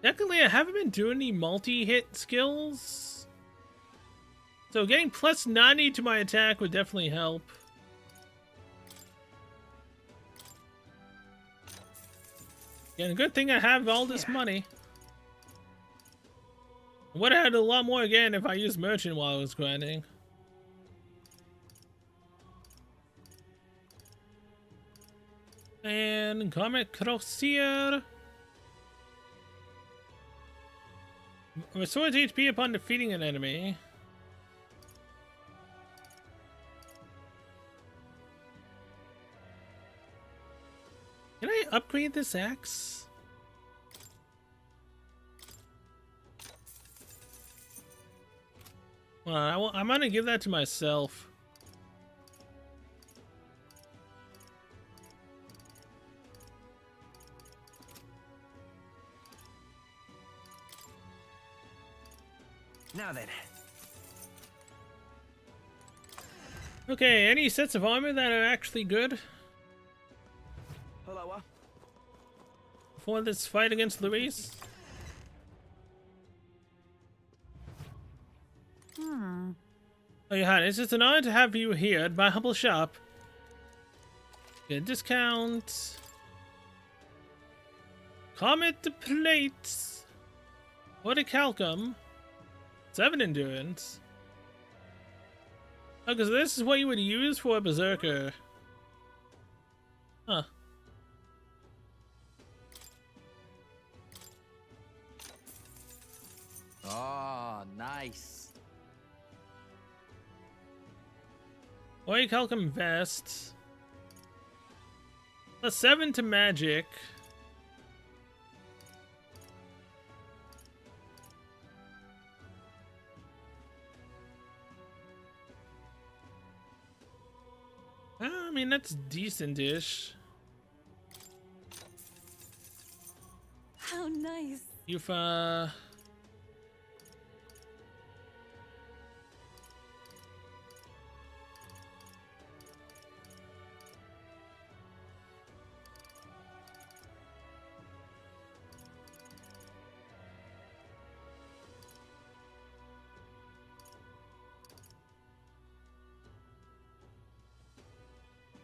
S1: Technically, I haven't been doing any multi-hit skills. So getting +90 to my attack would definitely help. Yeah, and good thing I have all this money. Would have had a lot more again if I used merchant while I was grinding. And Comet Crossier. Restores HP upon defeating an enemy. Can I upgrade this axe? Well, I'm gonna give that to myself.
S4: Now then.
S1: Okay, any sets of armor that are actually good
S4: Hello.
S1: for this fight against Luis? Oh, Your Highness, it's an honor to have you here at my humble shop. Get a discount. Comet the plates. Horticalcum. 7 endurance. Oh, because this is what you would use for a berserker. Huh.
S4: Oh, nice.
S1: Horticalcum vest. Plus 7 to magic. I mean, that's decent-ish.
S12: How nice.
S1: You've,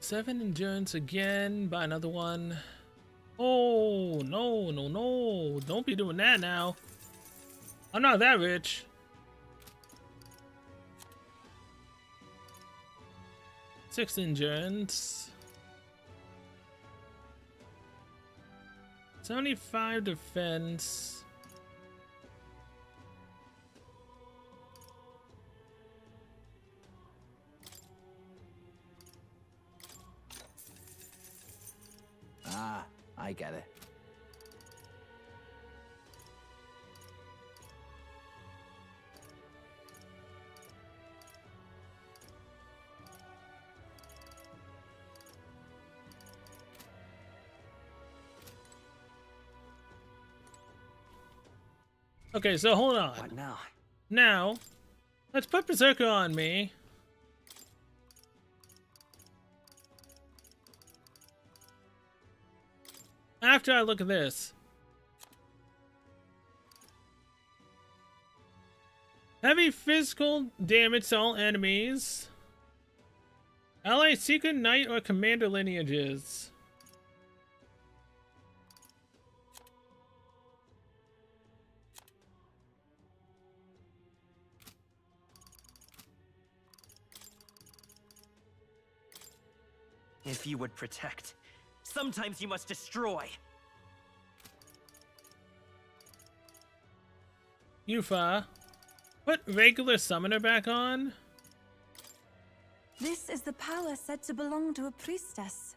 S1: 7 endurance again. Buy another one. Oh, no, no, no. Don't be doing that now. I'm not that rich. Six endurance. 75 defense.
S4: Ah, I get it.
S1: Okay, so hold on.
S4: What now?
S1: Now, let's put Berserker on me. After I look at this. Heavy physical damage to all enemies. Ally secret knight or commander lineages.
S4: If you would protect, sometimes you must destroy.
S1: Yufa, put regular summoner back on.
S12: This is the power said to belong to a priestess.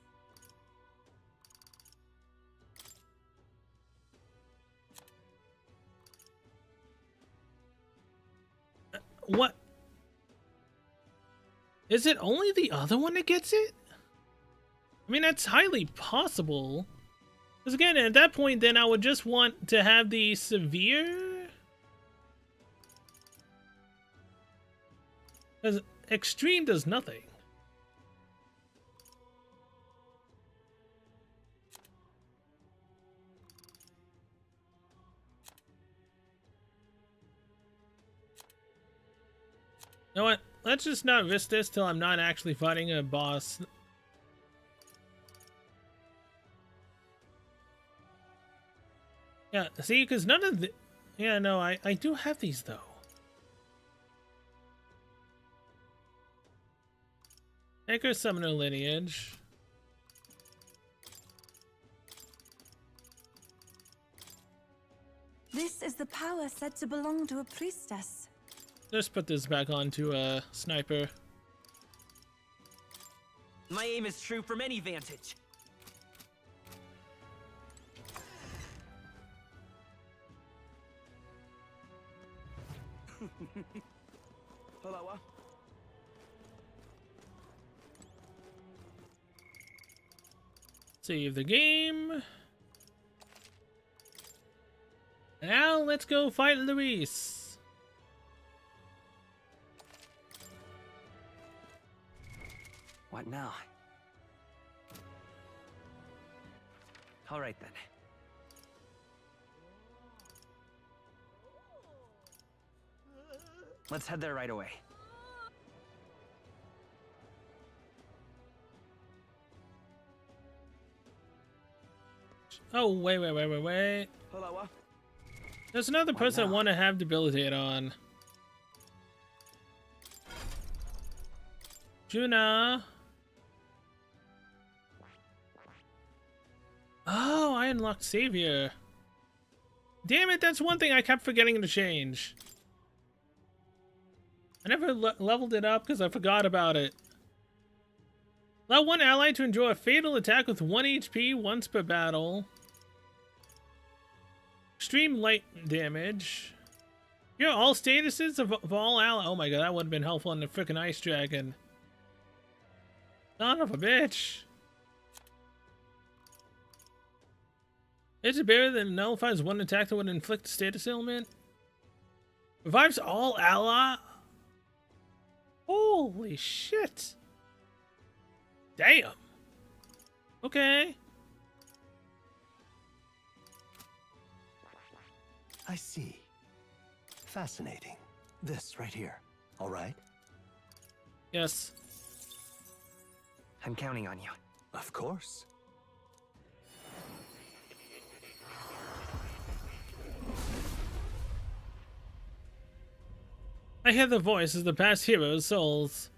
S1: What? Is it only the other one that gets it? I mean, that's highly possible. Because again, at that point, then I would just want to have the severe. Because extreme does nothing. You know what? Let's just not risk this till I'm not actually fighting a boss. Yeah, see, because none of the... Yeah, no, I do have these, though. Anchor Summoner Lineage.
S12: This is the power said to belong to a priestess.
S1: Just put this back onto a sniper.
S4: My aim is true from any vantage.
S11: Hello.
S1: Save the game. Now let's go fight Luis.
S4: What now? All right then. Let's head there right away.
S1: Oh, wait.
S11: Hello.
S1: There's another person I want to have debilitate on. Juna. Oh, I unlocked Savior. Damn it, that's one thing I kept forgetting to change. I never leveled it up because I forgot about it. Allow one ally to endure a fatal attack with 1 HP once per battle. Extreme light damage. Here are all statuses of all allies. Oh my god, that would have been helpful in the frickin' Ice Dragon. Son of a bitch. Is it better than nullifies one attack that would inflict a status ailment? Revives all ally. Holy shit. Damn. Okay.
S7: I see. Fascinating. This right here. All right?
S1: Yes.
S4: I'm counting on you.
S7: Of course.
S1: I hear the voice of the past heroes' souls.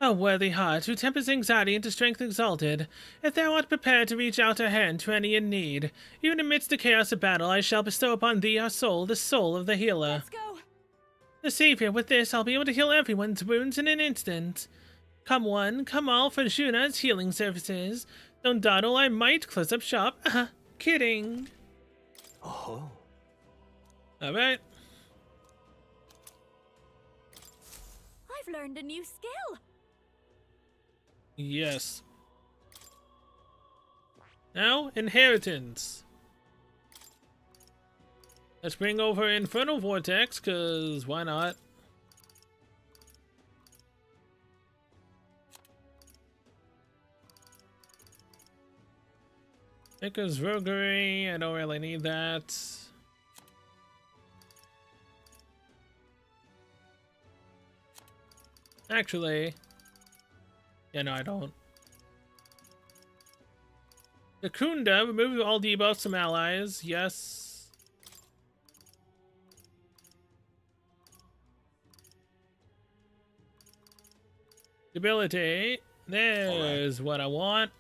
S1: O worthy heart, who tempers anxiety into strength exalted, if thou art prepared to reach out a hand to any in need, even amidst the chaos of battle, I shall bestow upon thee our soul, the soul of the healer.
S2: Let's go.
S1: The Savior, with this, I'll be able to heal everyone's wounds in an instant. Come one, come all for Juna's healing services. Don't dawdle, I might close up shop. Kidding.
S7: Oh.
S1: Alright.
S2: I've learned a new skill.
S1: Yes. Now, inheritance. Let's bring over Infernal Vortex, cause why not? Because roguery, I don't really need that. Actually, yeah, no, I don't. The Kunda, remove all debuffs from allies, yes. Debilitate, there's what I want.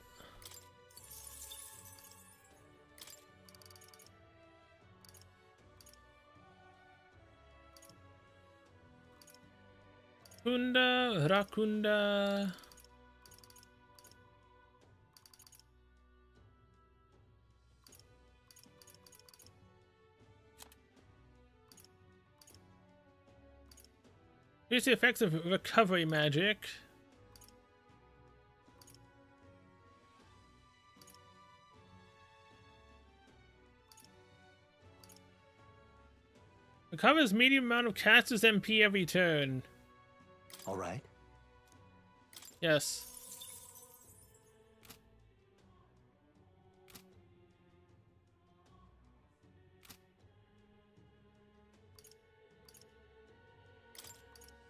S1: Kunda, Rakunda. Here's the effects of recovery magic. Recovers medium amount of caster's MP every turn.
S7: All right.
S1: Yes.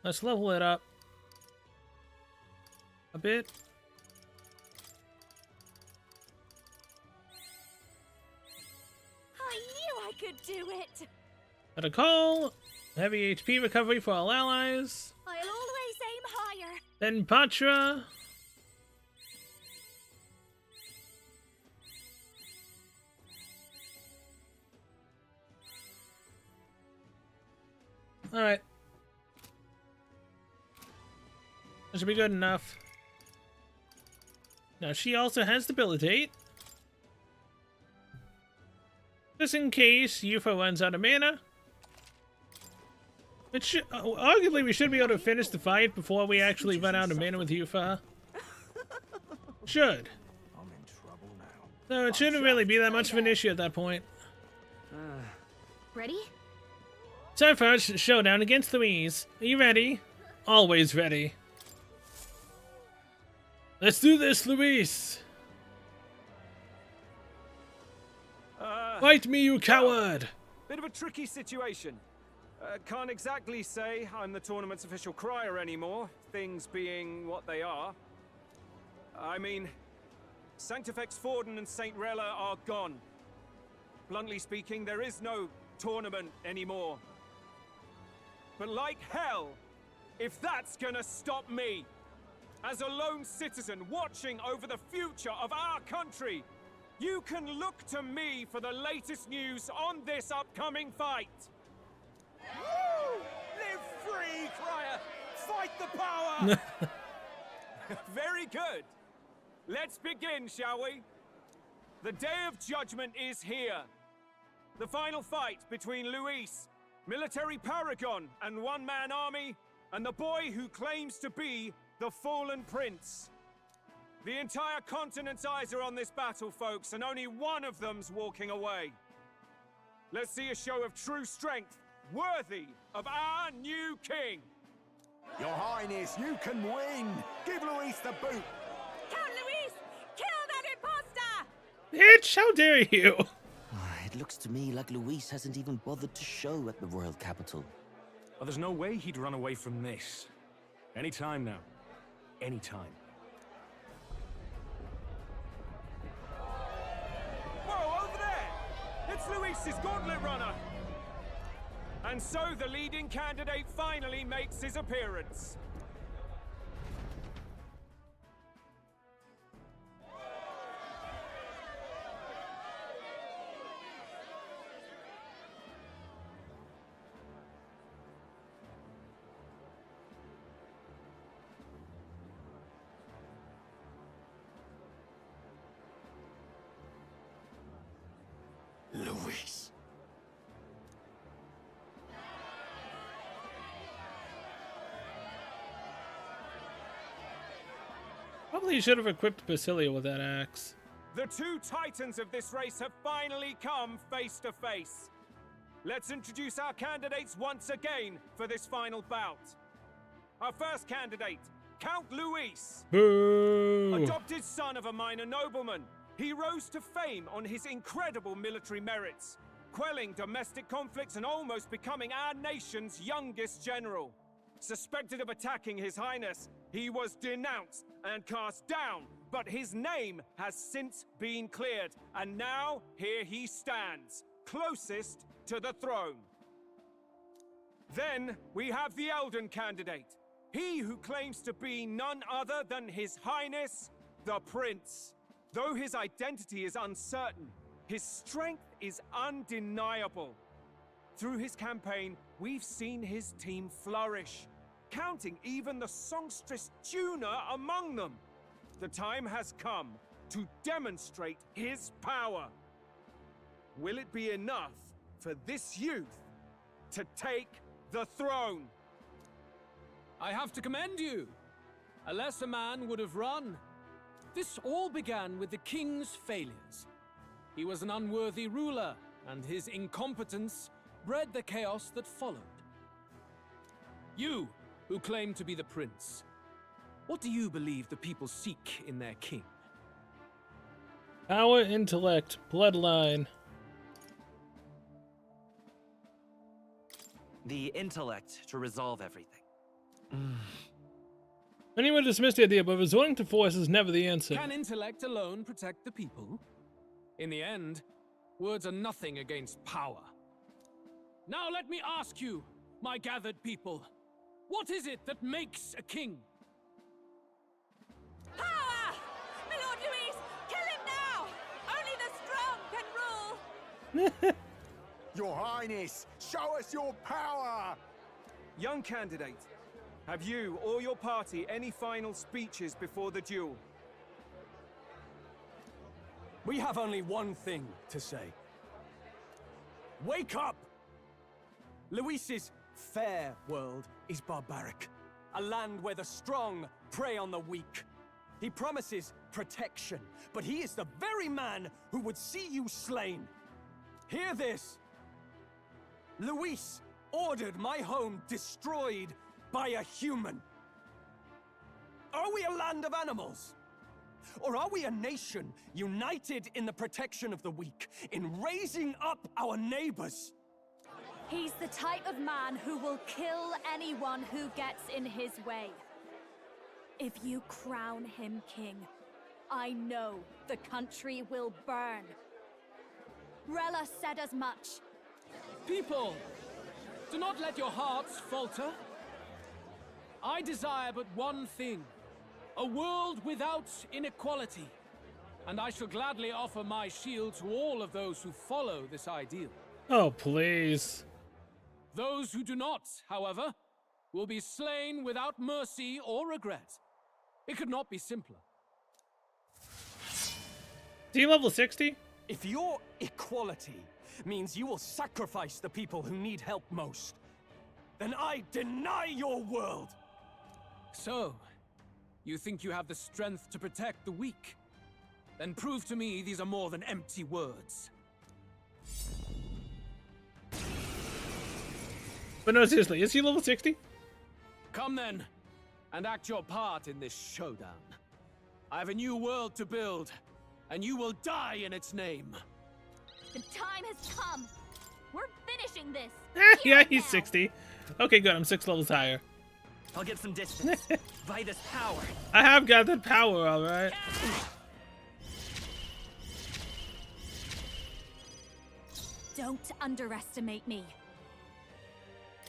S1: Let's level it up a bit.
S2: I knew I could do it.
S1: At a call, heavy HP recovery for all allies.
S2: I'll always aim higher.
S1: Then Patra. Alright. That should be good enough. Now she also has debilitate. Just in case Yufa runs out of mana. It should, arguably we should be able to finish the fight before we actually run out of mana with Yufa. Should.
S17: I'm in trouble now.
S1: So it shouldn't really be that much of an issue at that point.
S2: Ready?
S1: Time for our showdown against Louise. Are you ready? Always ready. Let's do this, Louise! Fight me, you coward!
S6: Bit of a tricky situation. Can't exactly say I'm the tournament's official crier anymore, things being what they are. I mean, Sanctifex Forden and St. Rella are gone. bluntly speaking, there is no tournament anymore. But like hell, if that's gonna stop me, as a lone citizen watching over the future of our country, you can look to me for the latest news on this upcoming fight.
S13: Woo! Live free, Crier! Fight the power!
S6: Very good. Let's begin, shall we? The Day of Judgment is here. The final fight between Luis, military paragon and one-man army, and the boy who claims to be the fallen prince. The entire continent's eyes are on this battle, folks, and only one of them's walking away. Let's see a show of true strength, worthy of our new king.
S11: Your Highness, you can win! Give Luis the boot!
S14: Count Luis! Kill that imposter!
S1: Bitch, how dare you?
S5: It looks to me like Luis hasn't even bothered to show at the royal capital.
S3: Well, there's no way he'd run away from this. Any time now. Any time.
S6: Whoa, over there! It's Luis's gauntlet runner! And so the leading candidate finally makes his appearance.
S11: Luis.
S1: Probably should have equipped Basilio with that axe.
S6: The two titans of this race have finally come face to face. Let's introduce our candidates once again for this final bout. Our first candidate, Count Luis.
S1: Boo!
S6: Adopted son of a minor nobleman, he rose to fame on his incredible military merits, quelling domestic conflicts and almost becoming our nation's youngest general. Suspected of attacking His Highness, he was denounced and cast down, but his name has since been cleared, and now here he stands, closest to the throne. Then we have the Elden candidate, he who claims to be none other than His Highness, the Prince. Though his identity is uncertain, his strength is undeniable. Through his campaign, we've seen his team flourish, counting even the songstress Juna among them. The time has come to demonstrate his power. Will it be enough for this youth to take the throne?
S20: I have to commend you. A lesser man would have run. This all began with the king's failures. He was an unworthy ruler, and his incompetence bred the chaos that followed. You, who claim to be the prince, what do you believe the people seek in their king?
S1: Power, intellect, bloodline.
S4: The intellect to resolve everything.
S1: Many would dismiss the idea, but resorting to force is never the answer.
S20: Can intellect alone protect the people? In the end, words are nothing against power. Now let me ask you, my gathered people, what is it that makes a king?
S14: Power! My Lord Luis, kill him now! Only the strong can rule!
S11: Your Highness, show us your power!
S6: Young candidate, have you or your party any final speeches before the duel?
S3: We have only one thing to say. Wake up! Luis's fair world is barbaric. A land where the strong prey on the weak. He promises protection, but he is the very man who would see you slain. Hear this. Luis ordered my home destroyed by a human. Are we a land of animals? Or are we a nation united in the protection of the weak, in raising up our neighbors?
S2: He's the type of man who will kill anyone who gets in his way. If you crown him king, I know the country will burn.
S16: Rella said as much.
S20: People, do not let your hearts falter. I desire but one thing, a world without inequality. And I shall gladly offer my shield to all of those who follow this ideal.
S1: Oh, please.
S20: Those who do not, however, will be slain without mercy or regret. It could not be simpler.
S1: Is he level 60?
S3: If your equality means you will sacrifice the people who need help most, then I deny your world!
S20: So, you think you have the strength to protect the weak? Then prove to me these are more than empty words.
S1: But no, seriously, is he level 60?
S20: Come then, and act your part in this showdown. I have a new world to build, and you will die in its name.
S2: The time has come. We're finishing this.
S1: Yeah, he's 60. Okay, good. I'm 6 levels higher.
S4: I'll get some distance. By this power.
S1: I have got the power, all right.
S16: Don't underestimate me.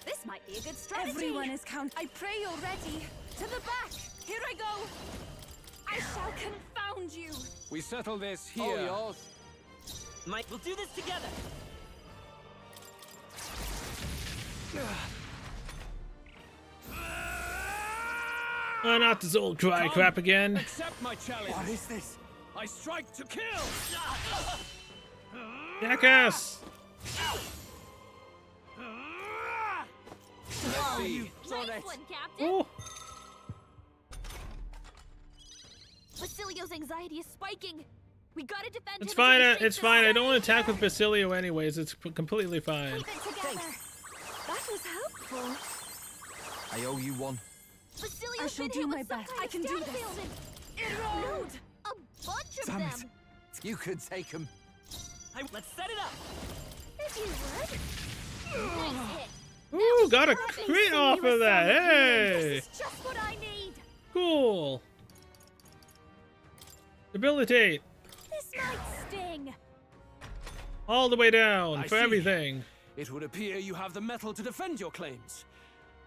S16: This might be a good strategy.
S12: Everyone is count. I pray you're ready. To the back. Here I go. I shall confound you.
S20: We settle this here.
S4: All yours. Mike, we'll do this together.
S1: Oh, not this old cry crap again.
S20: Accept my challenge.
S3: What is this?
S20: I strike to kill.
S1: Jackass.
S20: Let's see.
S2: Nice one, Captain.
S1: Ooh.
S2: Basilio's anxiety is spiking. We gotta defend
S1: It's
S2: him
S1: fine.
S2: until he
S1: It's
S2: shakes
S1: fine.
S2: us.
S1: I don't want to attack with Basilio anyways. It's completely fine.
S12: Keep it together. That was helpful.
S10: I owe you one.
S2: Basilio's
S12: I shall
S2: been
S12: do
S2: hit
S12: my
S2: with some
S12: best.
S2: kind
S12: I
S2: of
S12: can do
S2: status
S12: this.
S2: ailment. Load a bunch of
S10: Damn
S2: them.
S10: it. You could take them.
S4: Let's set it up.
S2: If you would. Nice hit.
S1: Ooh, got a crit off of that. Hey.
S2: This is just what I need.
S1: Cool. Debilitate.
S2: This might sting.
S1: All the way down
S20: I
S1: for
S20: see.
S1: everything.
S20: It would appear you have the mettle to defend your claims.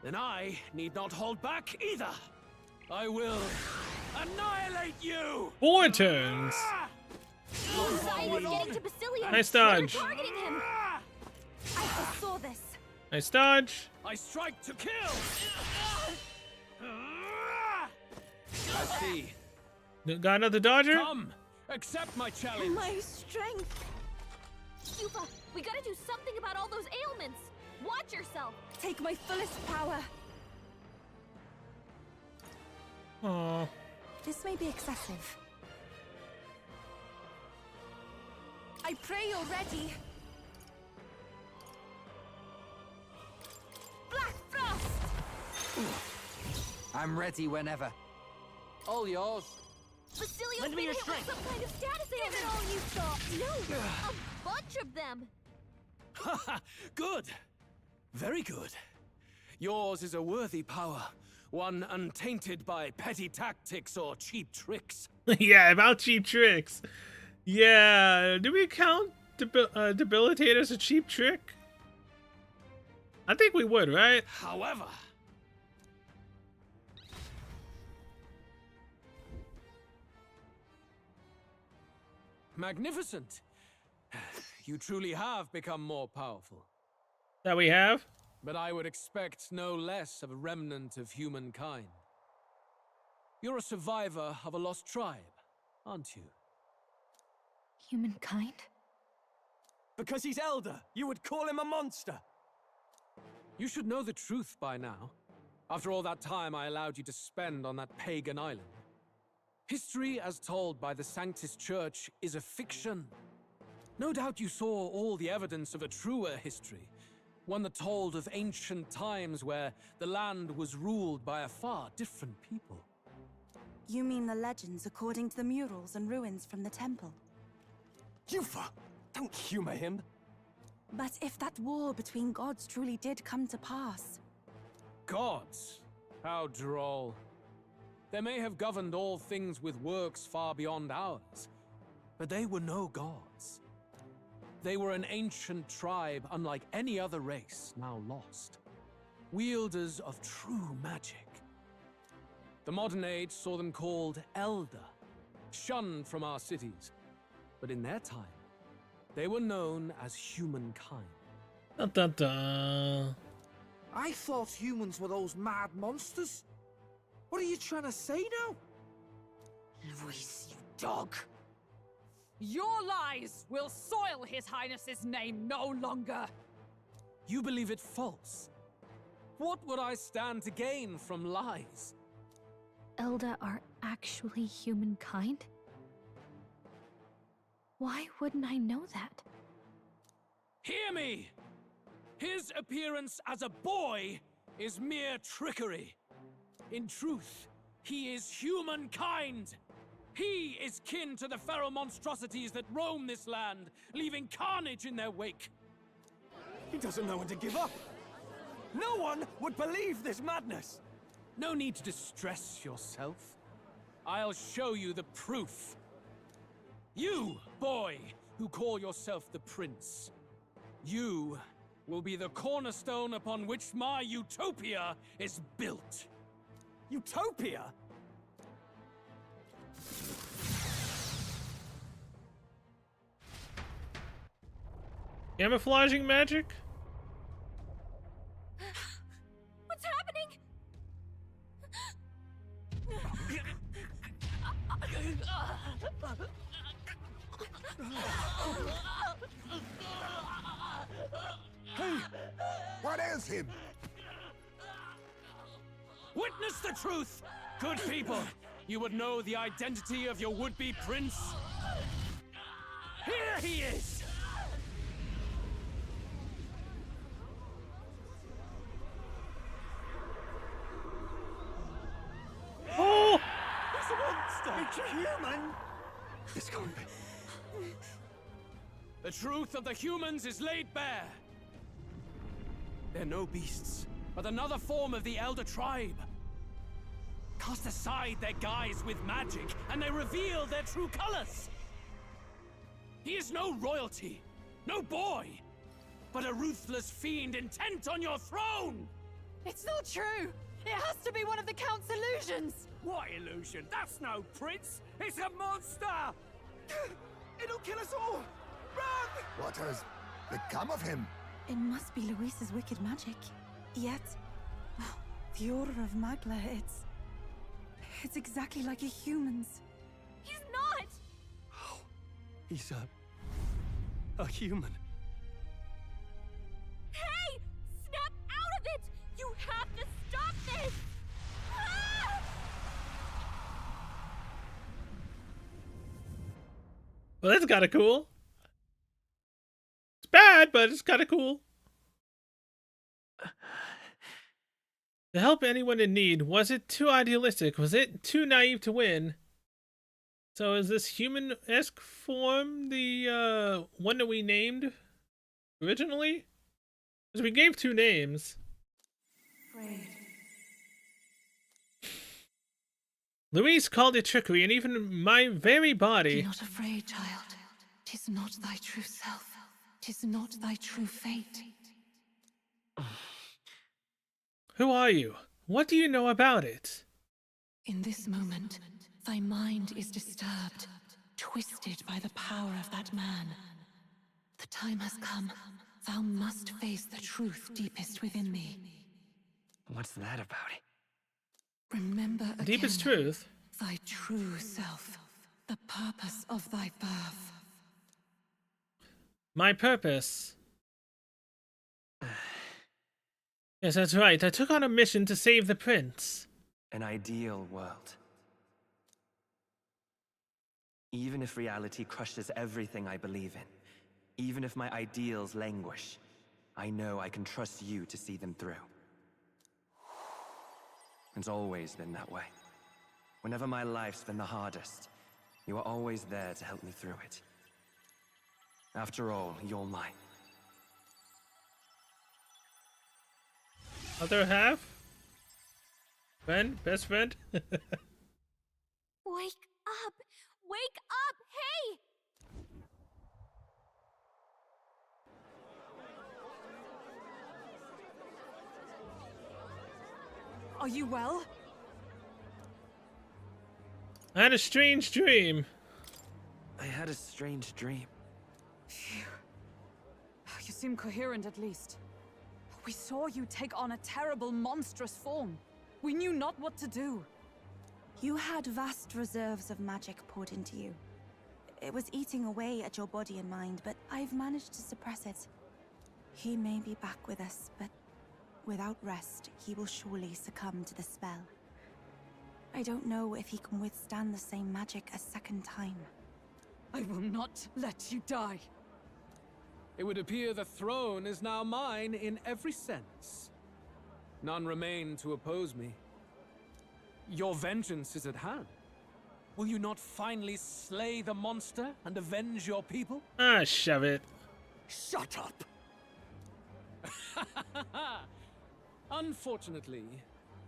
S20: Then I need not hold back either. I will annihilate you!
S1: 4 turns.
S2: Anxiety's getting to Basilio.
S1: Nice dodge.
S2: We're targeting him.
S12: I foresaw this.
S1: Nice dodge.
S20: I strike to kill! I see.
S1: Got another dodger?
S20: Come, accept my challenge.
S12: My strength.
S2: Yufa, we gotta do something about all those ailments. Watch yourself.
S12: Take my fullest power.
S1: Aw.
S12: This may be excessive. I pray you're ready. Black Frost!
S10: I'm ready whenever. All yours.
S2: Basilio's
S4: Lend
S2: been
S4: me your
S2: hit with
S4: strength.
S2: some kind of status ailment. All you thought. No, a bunch of them.
S20: Good. Very good. Yours is a worthy power, one untainted by petty tactics or cheap tricks.
S1: Yeah, about cheap tricks. Yeah, do we count debilitate as a cheap trick? I think we would, right?
S20: However, magnificent. You truly have become more powerful.
S1: That we have?
S20: But I would expect no less of a remnant of humankind. You're a survivor of a lost tribe, aren't you?
S2: Humankind?
S3: Because he's elder, you would call him a monster.
S20: You should know the truth by now. After all that time I allowed you to spend on that pagan island. History as told by the Sanctus Church is a fiction. No doubt you saw all the evidence of a truer history. One that told of ancient times where the land was ruled by a far different people.
S12: You mean the legends according to the murals and ruins from the temple?
S3: Yufa, don't humor him.
S12: But if that war between gods truly did come to pass...
S20: Gods? How droll. They may have governed all things with works far beyond ours, but they were no gods. They were an ancient tribe unlike any other race, now lost. Wielders of true magic. The modern age saw them called Elder, shunned from our cities. But in their time, they were known as humankind.
S1: Dun, dun, dun.
S10: I thought humans were those mad monsters. What are you trying to say now?
S14: Luis, you dog! Your lies will soil His Highness's name no longer!
S20: You believe it false? What would I stand to gain from lies?
S16: Elda are actually humankind? Why wouldn't I know that?
S20: Hear me! His appearance as a boy is mere trickery. In truth, he is humankind. He is kin to the feral monstrosities that roam this land, leaving carnage in their wake.
S6: He doesn't know when to give up. No one would believe this madness.
S20: No need to distress yourself. I'll show you the proof. You, boy, who call yourself the Prince. You will be the cornerstone upon which my utopia is built.
S6: Utopia?
S1: Camouflaging magic?
S2: What's happening?
S9: Hey! What is him?
S20: Witness the truth! Good people, you would know the identity of your would-be prince. Here he is!
S1: Oh!
S6: It's a monster! It's a human!
S20: This can't be. The truth of the humans is laid bare. They're no beasts, but another form of the Elder Tribe. Cast aside their guise with magic, and they reveal their true colors. He is no royalty, no boy, but a ruthless fiend intent on your throne!
S18: It's not true! It has to be one of the Count's illusions!
S6: What illusion? That's no prince! It's a monster! It'll kill us all! Run!
S9: What has become of him?
S12: It must be Luis's wicked magic. Yet, the aura of Magla, it's exactly like a human's.
S2: He's not!
S3: He's a human.
S2: Hey! Snap out of it! You have to stop this! Ah!
S1: Well, that's kind of cool. It's bad, but it's kind of cool. To help anyone in need, was it too idealistic? Was it too naive to win? So is this human-esque form the one that we named originally? Because we gave two names.
S12: Afraid.
S1: Luis called it trickery, and even my very body.
S12: Be not afraid, child. 'Tis not thy true self. 'Tis not thy true fate.
S1: Who are you? What do you know about it?
S12: In this moment, thy mind is disturbed, twisted by the power of that man. The time has come. Thou must face the truth deepest within thee.
S4: What's that about?
S12: Remember again
S1: Deepest truth?
S12: thy true self, the purpose of thy birth.
S1: My purpose. Yes, that's right. I took on a mission to save the prince.
S4: An ideal world. Even if reality crushes everything I believe in, even if my ideals languish, I know I can trust you to see them through. It's always been that way. Whenever my life's been the hardest, you are always there to help me through it. After all, you're mine.
S1: Other half? Friend? Best friend?
S2: Wake up! Wake up! Hey!
S18: Are you well?
S1: I had a strange dream.
S4: I had a strange dream.
S18: Phew. You seem coherent at least. We saw you take on a terrible, monstrous form. We knew not what to do.
S12: You had vast reserves of magic poured into you. It was eating away at your body and mind, but I've managed to suppress it. He may be back with us, but without rest, he will surely succumb to the spell. I don't know if he can withstand the same magic a second time.
S18: I will not let you die.
S20: It would appear the throne is now mine in every sense. None remain to oppose me. Your vengeance is at hand. Will you not finally slay the monster and avenge your people?
S1: Ah, shove it.
S20: Shut up! Unfortunately,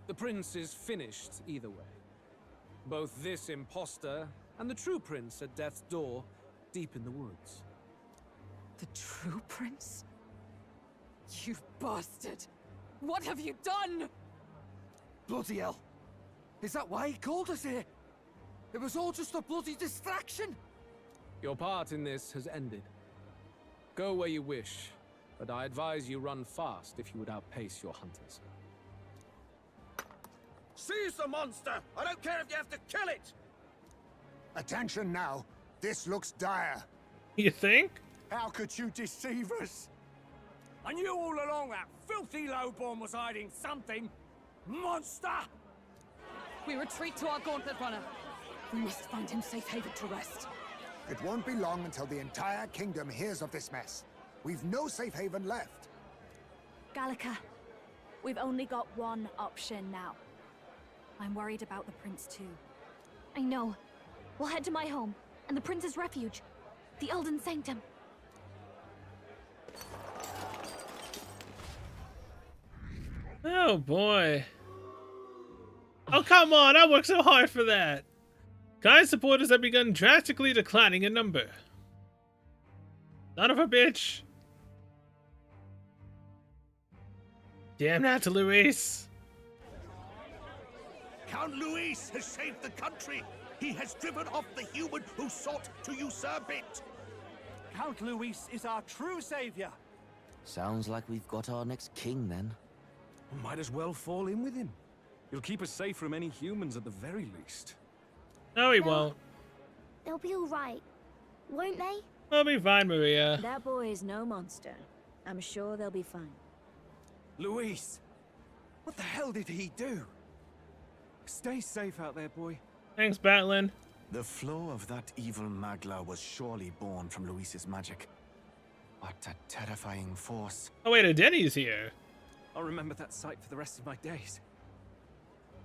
S20: the prince is finished either way. Both this imposter and the true prince at death's door, deep in the woods.
S18: The true prince? You bastard! What have you done?
S10: Bloody hell! Is that why he called us here? It was all just a bloody distraction!
S20: Your part in this has ended. Go where you wish, but I advise you run fast if you would outpace your hunters.
S11: Seize the monster! I don't care if you have to kill it!
S9: Attention now. This looks dire.
S1: You think?
S11: How could you deceive us? I knew all along that filthy lowborn was hiding something. Monster!
S18: We retreat to our gauntlet runner. We must find him safe haven to rest.
S9: It won't be long until the entire kingdom hears of this mess. We've no safe haven left.
S16: Gallica, we've only got one option now. I'm worried about the prince too.
S2: I know. We'll head to my home, and the prince's refuge, the Elden Sanctum.
S1: Oh boy. Oh come on, I worked so hard for that. Kai's supporters have begun drastically declining in number. Son of a bitch. Damn that, Luis.
S11: Count Luis has saved the country. He has driven off the human who sought to usurp it. Count Luis is our true savior.
S5: Sounds like we've got our next king then.
S3: Might as well fall in with him. He'll keep us safe from any humans at the very least.
S1: No, he won't.
S15: They'll be all right, won't they?
S1: We'll be fine, Maria.
S21: That boy is no monster. I'm sure they'll be fine.
S6: Luis, what the hell did he do? Stay safe out there, boy.
S1: Thanks, Batlin.
S3: The flow of that evil Magla was surely born from Luis's magic. What a terrifying force.
S1: Oh wait, Denny's here.
S6: I'll remember that sight for the rest of my days.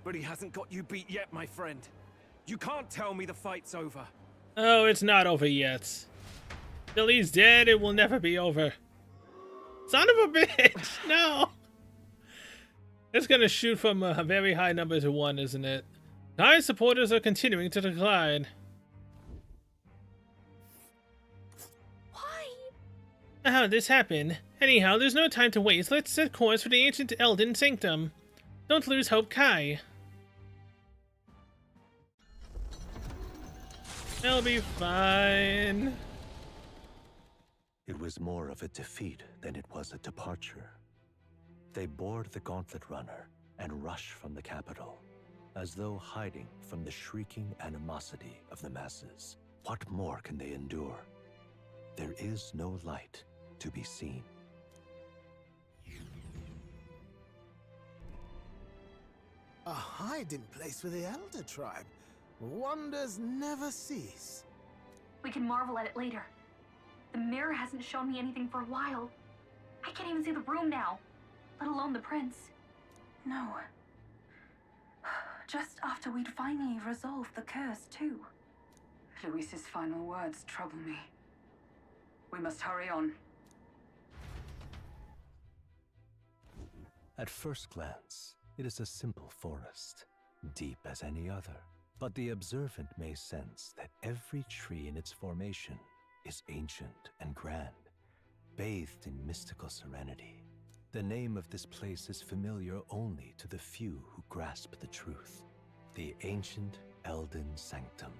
S6: But he hasn't got you beat yet, my friend. You can't tell me the fight's over.
S1: Oh, it's not over yet. Till he's dead, it will never be over. Son of a bitch! No! It's gonna shoot from a very high number to 1, isn't it? Kai's supporters are continuing to decline.
S2: Why?
S1: How did this happen? Anyhow, there's no time to waste. Let's set course for the ancient Elden Sanctum. Don't lose hope, Kai. I'll be fine.
S7: It was more of a defeat than it was a departure. They board the gauntlet runner and rush from the capital, as though hiding from the shrieking animosity of the masses. What more can they endure? There is no light to be seen.
S8: A hiding place for the Elder Tribe. Wonders never cease.
S2: We can marvel at it later. The mirror hasn't shown me anything for a while. I can't even see the room now, let alone the prince.
S12: No. Just after we'd finally resolved the curse, too.
S18: Luis's final words trouble me. We must hurry on.
S7: At first glance, it is a simple forest, deep as any other. But the observant may sense that every tree in its formation is ancient and grand, bathed in mystical serenity. The name of this place is familiar only to the few who grasp the truth. The ancient Elden Sanctum.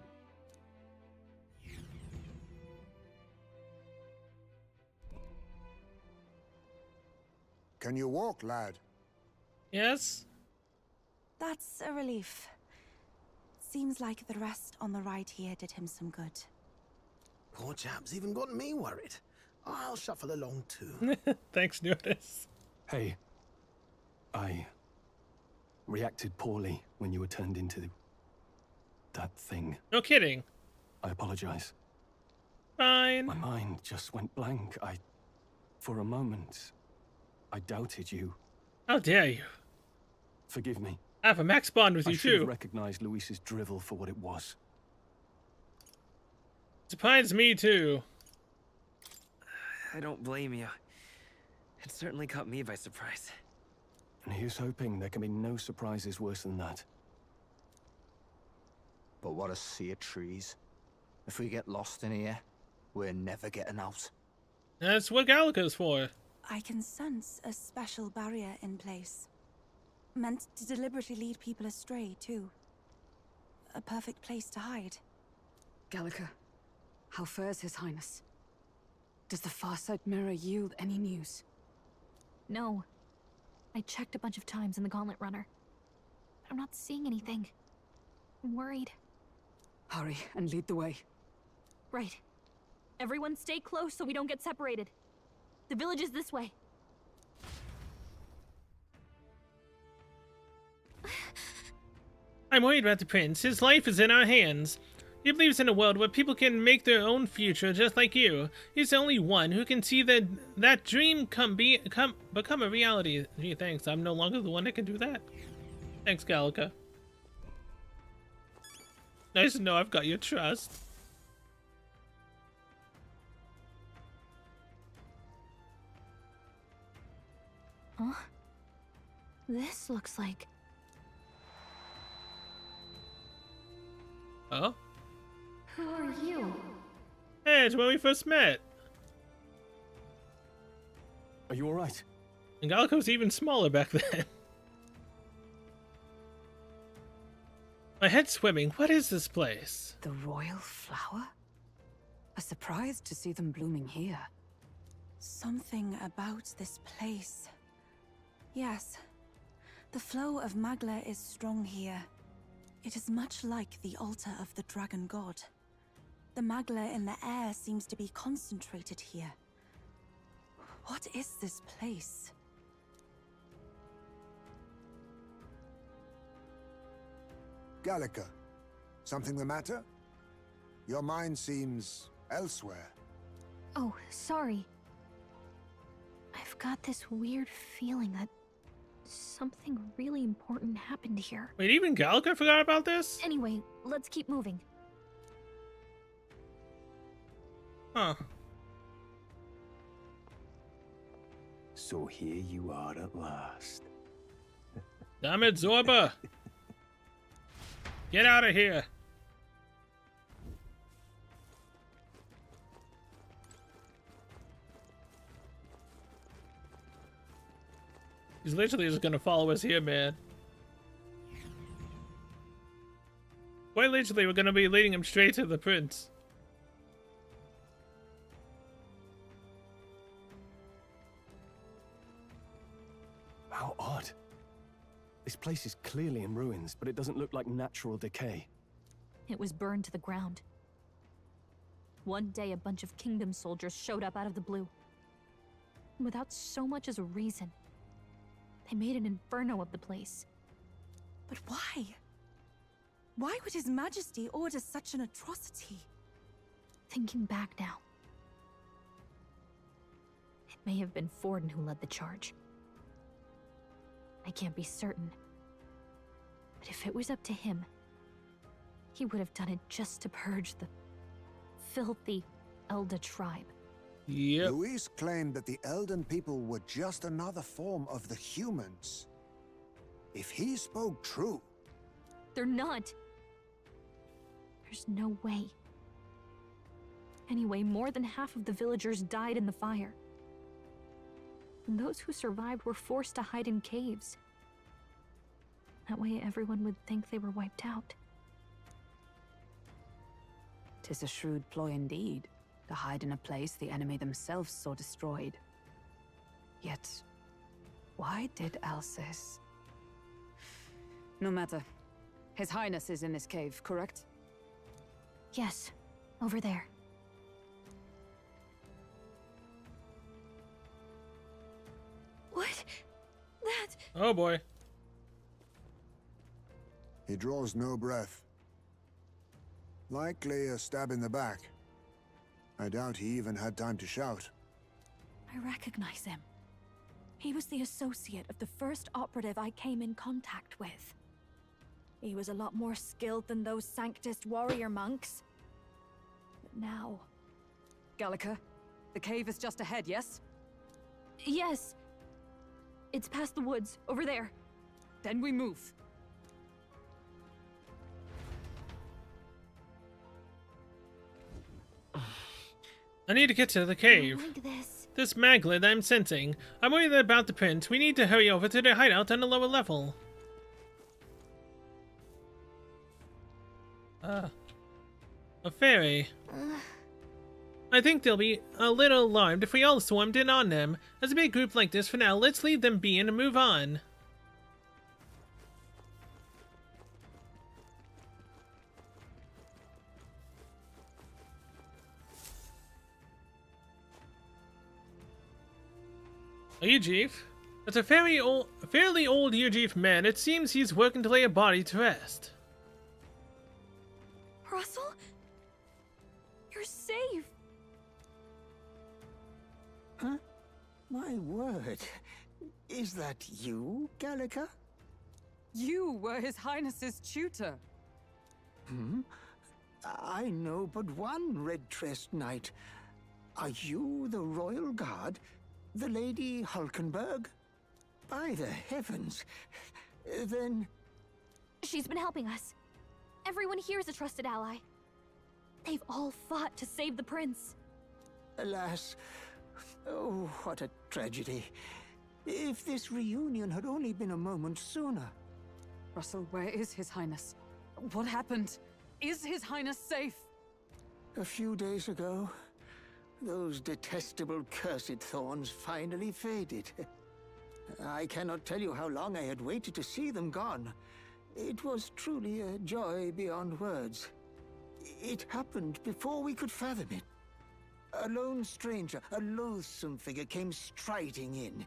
S9: Can you walk, lad?
S1: Yes?
S12: That's a relief. Seems like the rest on the right here did him some good.
S8: Poor chap's even got me worried. I'll shuffle along too.
S1: Thanks, Nerdist.
S3: Hey, I reacted poorly when you were turned into that thing.
S1: No kidding.
S3: I apologize.
S1: Fine.
S3: My mind just went blank. For a moment, I doubted you.
S1: How dare you?
S3: Forgive me.
S1: I have a max bond with
S3: I
S1: you
S3: should
S1: too.
S3: have recognized Luis's drivel for what it was.
S1: Surprised me too.
S4: I don't blame you. It certainly caught me by surprise.
S3: And here's hoping there can be no surprises worse than that.
S10: But what a sea of trees. If we get lost in here, we're never getting out.
S1: That's what Gallica's for.
S12: I can sense a special barrier in place. Meant to deliberately lead people astray, too. A perfect place to hide.
S18: Gallica, how fares His Highness? Does the Farsight Mirror yield any news?
S2: No. I checked a bunch of times in the Gauntlet Runner. But I'm not seeing anything. I'm worried.
S18: Hurry and lead the way.
S2: Right. Everyone stay close so we don't get separated. The village is this way.
S1: I'm worried about the prince. His life is in our hands. He believes in a world where people can make their own future just like you. He's the only one who can see that dream become a reality. Gee, thanks. I'm no longer the one that can do that. Thanks, Gallica. Nice to know I've got your trust.
S2: Huh? This looks like...
S1: Oh?
S2: Who are you?
S1: Hey, it's when we first met.
S3: Are you alright?
S1: And Gallica was even smaller back then. My head's swimming. What is this place?
S18: The royal flower? A surprise to see them blooming here.
S12: Something about this place. Yes. The flow of Magla is strong here. It is much like the altar of the dragon god. The Magla in the air seems to be concentrated here. What is this place?
S9: Gallica, something the matter? Your mind seems elsewhere.
S2: Oh, sorry. I've got this weird feeling that something really important happened here.
S1: Wait, even Gallica forgot about this?
S2: Anyway, let's keep moving.
S1: Huh.
S17: So here you are at last.
S1: Damn it, Zorba! Get out of here! He's literally just gonna follow us here, man. Quite literally, we're gonna be leading him straight to the prince.
S3: How odd. This place is clearly in ruins, but it doesn't look like natural decay.
S2: It was burned to the ground. One day, a bunch of kingdom soldiers showed up out of the blue. Without so much as a reason. They made an inferno of the place.
S12: But why? Why would His Majesty order such an atrocity?
S2: Thinking back now, it may have been Forden who led the charge. I can't be certain. But if it was up to him, he would have done it just to purge the filthy Elda tribe.
S1: Yep.
S9: Luis claimed that the Elden people were just another form of the humans. If he spoke true...
S2: They're not. There's no way. Anyway, more than half of the villagers died in the fire. and those who survived were forced to hide in caves. That way everyone would think they were wiped out.
S18: 'Tis a shrewd ploy indeed, to hide in a place the enemy themselves saw destroyed. Yet, why did Alcest? No matter. His Highness is in this cave, correct?
S2: Yes, over there. What? That...
S1: Oh boy.
S9: He draws no breath. Likely a stab in the back. I doubt he even had time to shout.
S2: I recognize him. He was the associate of the first operative I came in contact with. He was a lot more skilled than those Sanctist warrior monks. But now...
S18: Gallica, the cave is just ahead, yes?
S2: Yes. It's past the woods, over there.
S18: Then we move.
S1: I need to get to the cave.
S2: Like this.
S1: This maglet I'm sensing. I'm worried about the prince. We need to hurry over to their hideout on the lower level. A fairy. I think they'll be a little alarmed if we all swarmed in on them. As a big group like this for now, let's leave them be and move on. Yujif? That's a fairly old Yujif man. It seems he's working to lay a body to rest.
S2: Russell? You're safe.
S11: Huh? My word. Is that you, Gallica?
S18: You were His Highness's tutor.
S11: Hmm? I know but one red-tressed knight. Are you the royal guard? The Lady Hulkenberg? By the heavens. Then...
S2: She's been helping us. Everyone here is a trusted ally. They've all fought to save the prince.
S11: Alas. Oh, what a tragedy. If this reunion had only been a moment sooner.
S18: Russell, where is His Highness? What happened? Is His Highness safe?
S11: A few days ago, those detestable cursed thorns finally faded. I cannot tell you how long I had waited to see them gone. It was truly a joy beyond words. It happened before we could fathom it. A lone stranger, a loathsome figure, came striding in.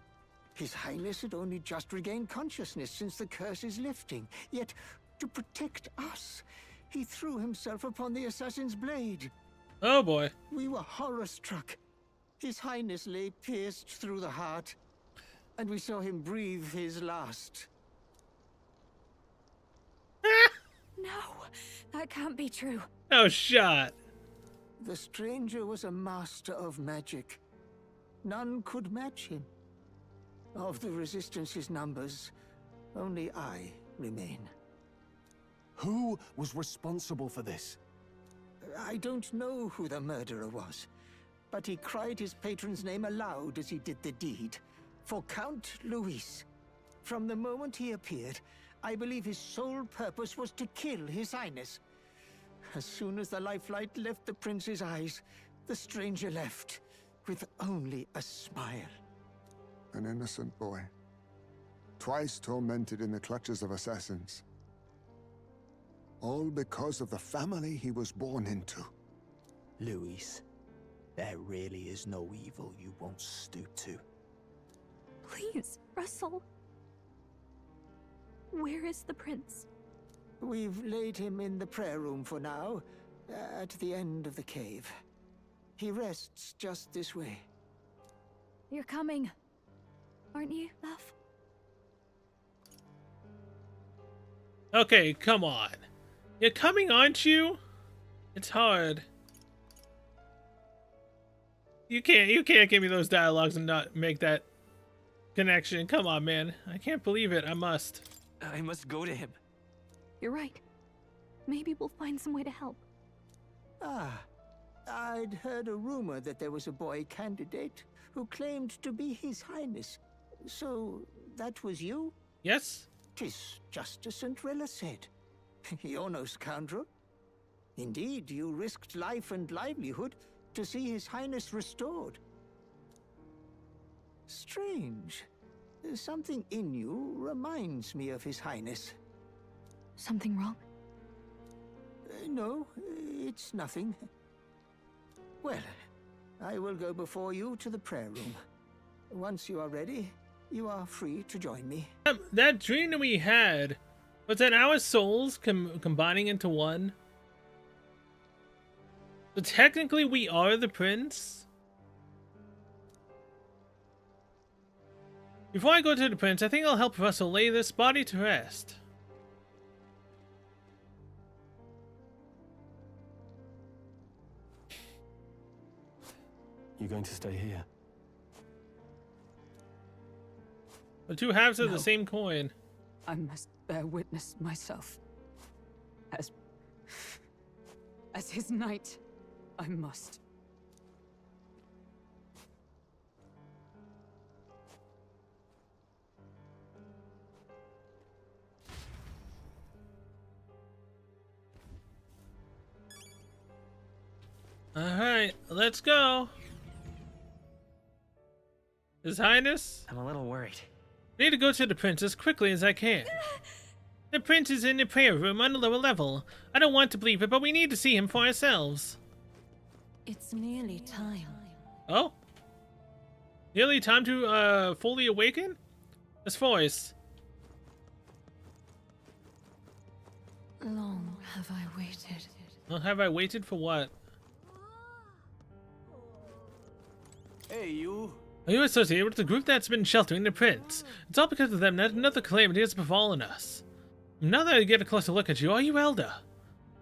S11: His Highness had only just regained consciousness since the curse's lifting. Yet, to protect us, he threw himself upon the assassin's blade.
S1: Oh boy.
S11: We were horror-struck. His Highness lay pierced through the heart, and we saw him breathe his last.
S2: No, that can't be true.
S1: Oh, shot.
S11: The stranger was a master of magic. None could match him. Of the Resistance's numbers, only I remain.
S3: Who was responsible for this?
S11: I don't know who the murderer was, but he cried his patron's name aloud as he did the deed. For Count Luis. From the moment he appeared, I believe his sole purpose was to kill His Highness. As soon as the lifelight left the prince's eyes, the stranger left, with only a smile.
S9: An innocent boy. Twice tormented in the clutches of assassins. All because of the family he was born into.
S5: Luis, there really is no evil you won't stoop to.
S2: Please, Russell. Where is the prince?
S11: We've laid him in the prayer room for now, at the end of the cave. He rests just this way.
S2: You're coming, aren't you, love?
S1: Okay, come on. You're coming, aren't you? It's hard. You can't give me those dialogues and not make that connection. Come on, man. I can't believe it. I must
S4: go to him.
S2: You're right. Maybe we'll find some way to help.
S11: Ah,
S5: I'd heard a rumor that there was a boy candidate who claimed to be His Highness. So, that was you?
S1: Yes?
S5: 'Tis just as St. Rilla said. You're no scoundrel. Indeed, you risked life and livelihood to see His Highness restored. Strange. Something in you reminds me of His Highness.
S16: Something wrong?
S5: No, it's nothing. Well, I will go before you to the prayer room. Once you are ready, you are free to join me.
S1: That dream that we had, was that our souls combining into one? So technically we are the prince? Before I go to the prince, I think I'll help Russell lay this body to rest.
S3: You going to stay here?
S1: The two halves of
S18: No.
S1: the same coin.
S18: I must bear witness myself. As his knight, I must.
S1: Alright, let's go. His Highness?
S4: I'm a little worried.
S1: I need to go to the prince as quickly as I can. The prince is in the prayer room on the lower level. I don't want to believe it, but we need to see him for ourselves.
S12: It's nearly time.
S1: Oh? Nearly time to fully awaken? This voice.
S12: Long have I waited.
S1: Well, have I waited for what?
S3: Hey, you.
S1: Are you associated with the group that's been sheltering the prince? It's all because of them that another calamity has befallen us. Now that I get a closer look at you, are you Elder?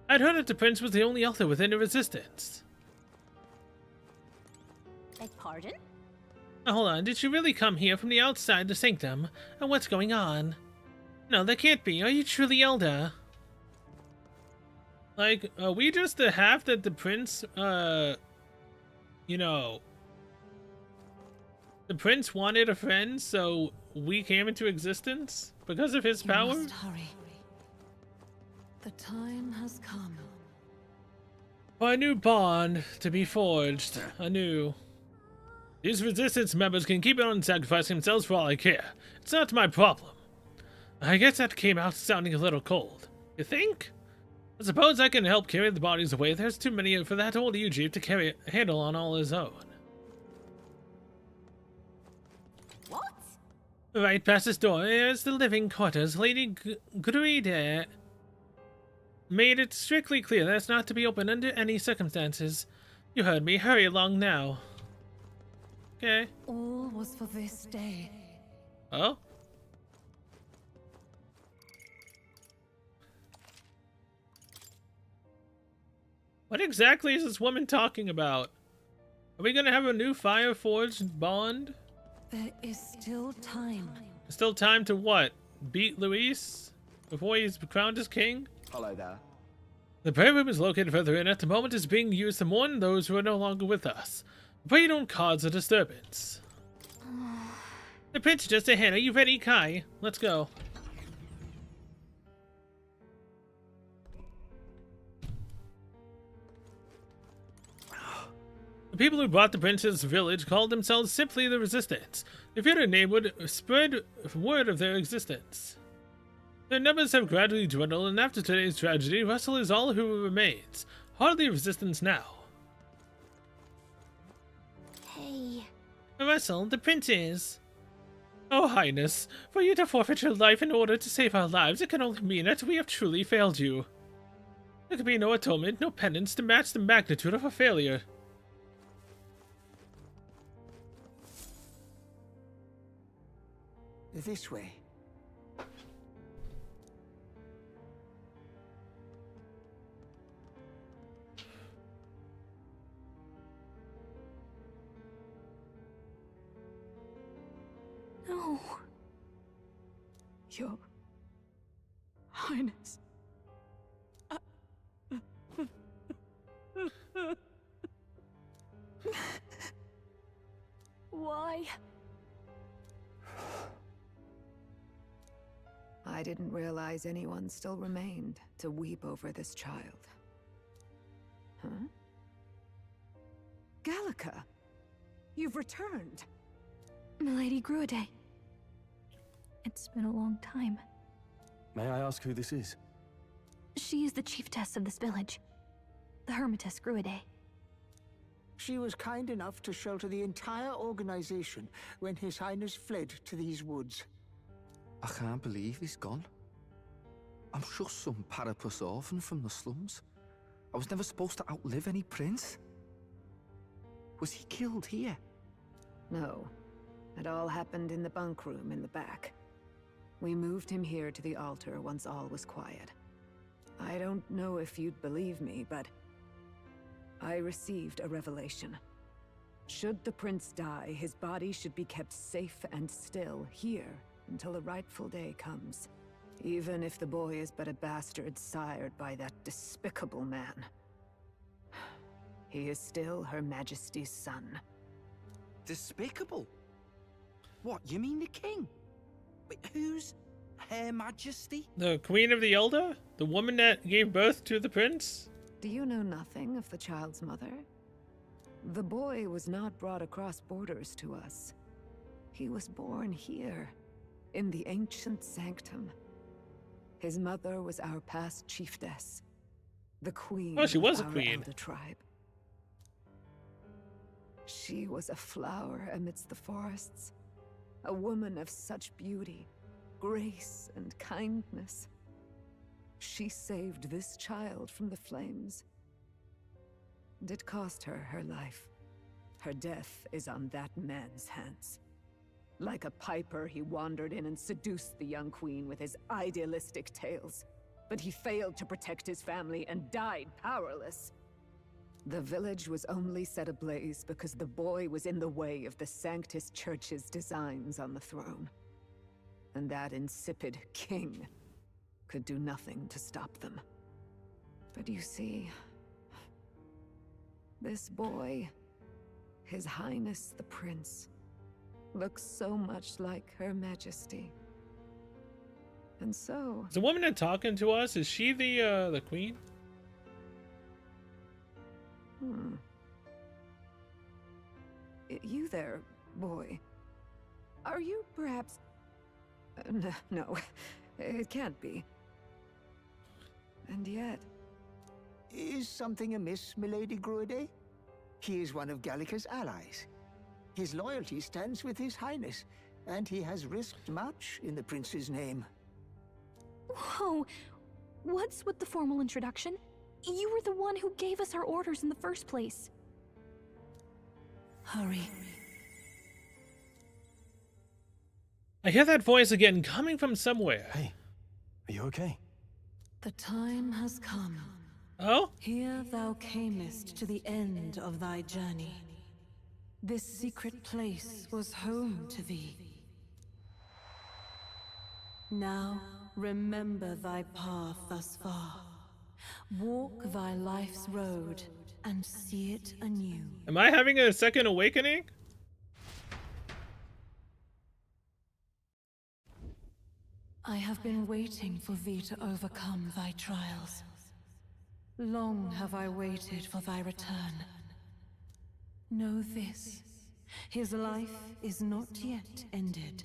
S1: I'd heard that the prince was the only Elder within the resistance.
S2: Beg pardon?
S1: Now, hold on, did you really come here from the outside the sanctum? And what's going on? No, that can't be. Are you truly Elder? Like, are we just the half that the prince, you know... The prince wanted a friend, so we came into existence because of his power?
S12: You must hurry. The time has come.
S1: For a new bond to be forged anew. These resistance members can keep on sacrificing themselves for all I care. It's not my problem. I guess that came out sounding a little cold. You think? I suppose I can help carry the bodies away. There's too many for that old Eugene to handle on all his own. Right past this door is the living quarters. Lady Gruide made it strictly clear that it's not to be opened under any circumstances. You heard me. Hurry along now. Okay.
S12: All was for this day.
S1: Oh? What exactly is this woman talking about? Are we gonna have a new fire-forged bond?
S12: There is still time.
S1: Still time to what? Beat Luis? Before he's crowned as king?
S11: Hello there.
S1: The prayer room is located further in. At the moment is being used to mourn those who are no longer with us. Pray you don't cause a disturbance. The prince is just ahead. Are you ready, Kai? Let's go. The people who brought the prince's village called themselves simply the Resistance. They feared their name would spread word of their existence. Their numbers have gradually dwindled, and after today's tragedy, Russell is all who remains. Hardly resistance now.
S15: Hey.
S1: Russell, the prince is... Oh, Highness, for you to forfeit your life in order to save our lives, it can only mean that we have truly failed you. There can be no atonement, no penance to match the magnitude of our failure.
S5: This way.
S12: No. Your Highness.
S19: didn't realize anyone still remained to weep over this child. Huh? Gallica, you've returned.
S2: Milady Gruide. It's been a long time.
S3: May I ask who this is?
S2: She is the chiefess of this village. The Hermitess Gruide.
S5: She was kind enough to shelter the entire organization when His Highness fled to these woods.
S10: I can't believe he's gone. I'm just some parapus orphan from the slums. I was never supposed to outlive any prince. Was he killed here?
S19: No. It all happened in the bunk room in the back. We moved him here to the altar once all was quiet. I don't know if you'd believe me, but I received a revelation. Should the prince die, his body should be kept safe and still here until the rightful day comes. Even if the boy is but a bastard sired by that despicable man. He is still Her Majesty's son.
S10: Despicable? What, you mean the king? Wait, who's Her Majesty?
S1: The Queen of the Elder? The woman that gave birth to the prince?
S19: Do you know nothing of the child's mother? The boy was not brought across borders to us. He was born here, in the ancient sanctum. His mother was our past chiefess, the queen
S1: Oh, she was a
S19: of our
S1: queen.
S19: Elder tribe. She was a flower amidst the forests, a woman of such beauty, grace, and kindness. She saved this child from the flames. And it cost her her life. Her death is on that man's hands. Like a piper, he wandered in and seduced the young queen with his idealistic tales. But he failed to protect his family and died powerless. The village was only set ablaze because the boy was in the way of the Sanctus Church's designs on the throne. And that insipid king could do nothing to stop them. But you see, this boy, His Highness the Prince, looks so much like Her Majesty. And so...
S1: Is the woman that's talking to us, is she the queen?
S19: You there, boy. Are you perhaps... No, it can't be. And yet...
S5: Is something amiss, Milady Gruide? He is one of Gallica's allies. His loyalty stands with His Highness, and he has risked much in the prince's name.
S2: Whoa! What's with the formal introduction? You were the one who gave us our orders in the first place.
S19: Hurry.
S1: I hear that voice again coming from somewhere.
S3: Hey, are you okay?
S12: The time has come.
S1: Oh?
S12: Here thou camest to the end of thy journey. This secret place was home to thee. Now, remember thy path thus far. Walk thy life's road and see it anew.
S1: Am I having a second awakening?
S12: I have been waiting for thee to overcome thy trials. Long have I waited for thy return. Know this, his life is not yet ended.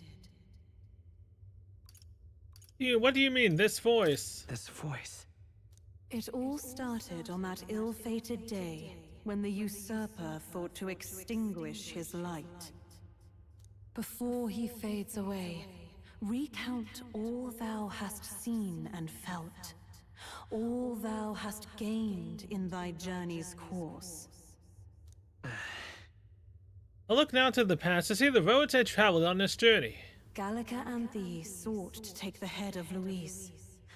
S1: What do you mean, this voice?
S10: This voice?
S12: It all started on that ill-fated day when the usurper thought to extinguish his light. Before he fades away, recount all thou hast seen and felt, all thou hast gained in thy journey's course.
S1: I look now to the past to see the roads I traveled on this journey.
S12: Gallica and thee sought to take the head of Louise,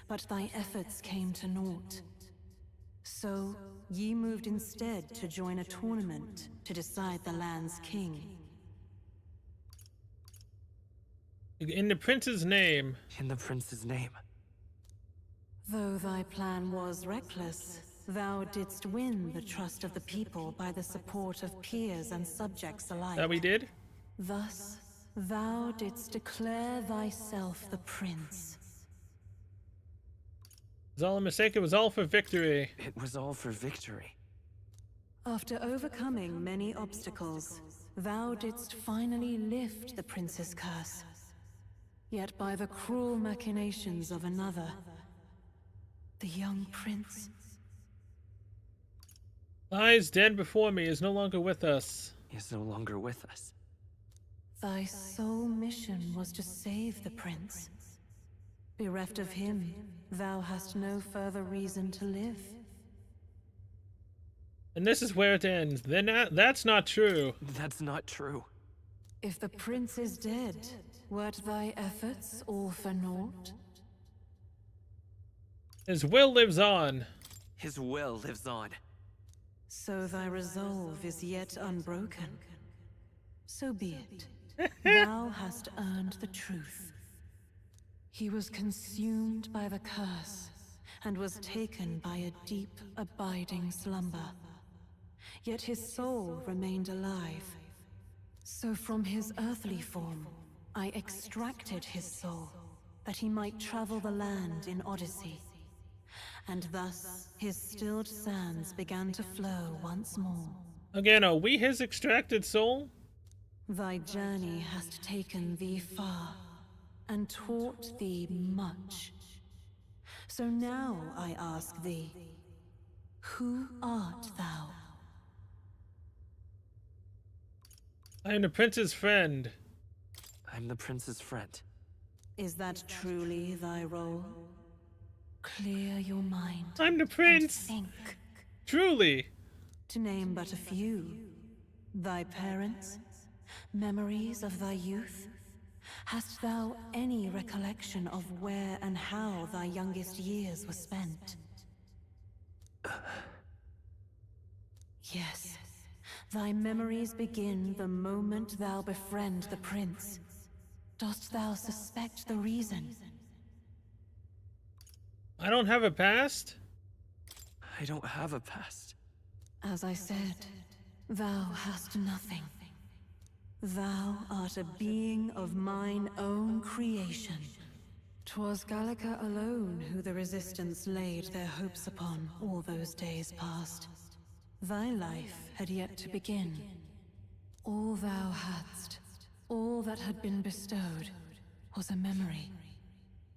S12: but thy efforts came to naught. So, ye moved instead to join a tournament to decide the land's king.
S1: In the prince's name.
S10: In the prince's name.
S12: Though thy plan was reckless, thou didst win the trust of the people by the support of peers and subjects alike.
S1: That we did?
S12: Thus, thou didst declare thyself the prince.
S1: was all a mistake. It was all for victory.
S4: It was all for victory.
S13: After overcoming many obstacles, thou didst finally lift the prince's curse. Yet by the cruel machinations of another, the young prince
S1: lies dead before me, is no longer with us.
S4: He is no longer with us.
S13: Thy sole mission was to save the prince. Bereft of him, thou hast no further reason to live.
S1: And this is where it ends. Then that's not true.
S4: That's not true.
S13: If the prince is dead, wert thy efforts all for naught?
S1: His will lives on.
S4: His will lives on.
S13: So thy resolve is yet unbroken. So be it. Thou hast earned the truth. He was consumed by the curse, and was taken by a deep, abiding slumber. Yet his soul remained alive. So from his earthly form, I extracted his soul, that he might travel the land in Odyssey. And thus, his stilled sands began to flow once more.
S1: Again, are we his extracted soul?
S13: Thy journey hast taken thee far, and taught thee much. So now I ask thee, who art thou?
S1: I am the prince's friend.
S4: I'm the prince's friend.
S13: Is that truly thy role? Clear your mind.
S1: I'm the prince.
S13: And think.
S1: Truly.
S13: To name but a few. Thy parents? Memories of thy youth? Hast thou any recollection of where and how thy youngest years were spent? Yes. Thy memories begin the moment thou befriend the prince. Dost thou suspect the reason?
S1: I don't have a past?
S4: I don't have a past.
S13: As I said, thou hast nothing. Thou art a being of mine own creation. 'Twas Gallica alone who the Resistance laid their hopes upon all those days past. Thy life had yet to begin. All thou hadst, all that had been bestowed, was a memory.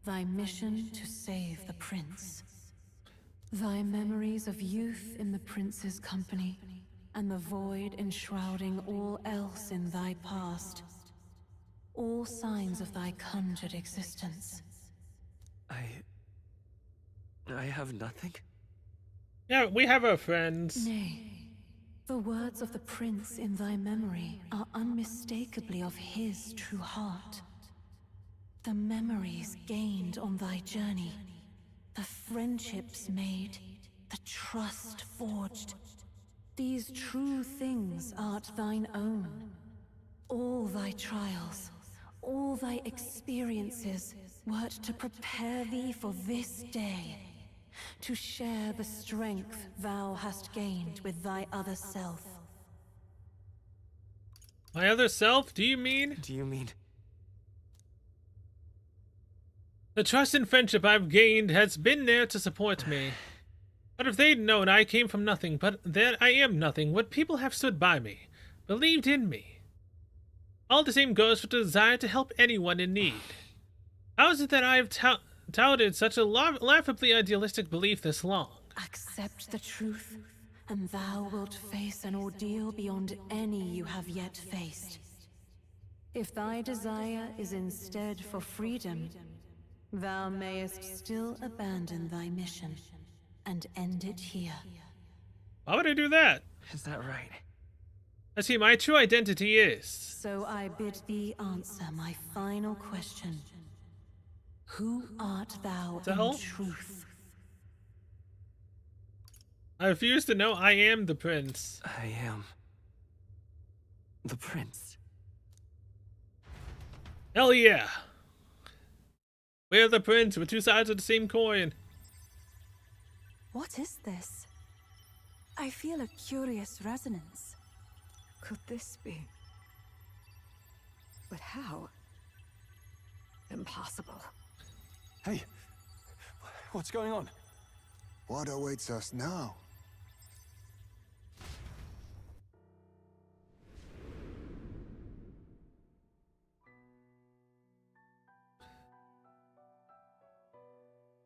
S13: Thy mission to save the prince. Thy memories of youth in the prince's company, and the void enshrouding all else in thy past. All signs of thy conjured existence.
S4: I have nothing?
S1: Yeah, we have our friends.
S13: Nay, the words of the prince in thy memory are unmistakably of his true heart. The memories gained on thy journey, the friendships made, the trust forged. These true things art thine own. All thy trials, all thy experiences wert to prepare thee for this day, to share the strength thou hast gained with thy other self.
S1: My other self, do you mean?
S4: Do you mean?
S1: The trust and friendship I've gained has been there to support me. But if they'd known I came from nothing, but that I am nothing, would people have stood by me, believed in me? All the same goes for the desire to help anyone in need. How is it that I have touted such a laughably idealistic belief this long?
S13: Accept the truth, and thou wilt face an ordeal beyond any you have yet faced. If thy desire is instead for freedom, thou mayest still abandon thy mission and end it here.
S1: Why would I do that?
S4: Is that right?
S1: I see, my true identity is...
S13: So I bid thee answer my final question. Who art thou in truth?
S1: I refuse to know. I am the prince.
S4: I am the prince.
S1: Hell yeah. We're the prince. We're two sides of the same coin.
S12: What is this? I feel a curious resonance.
S19: Could this be? But how? Impossible.
S3: Hey, what's going on?
S9: What awaits us now?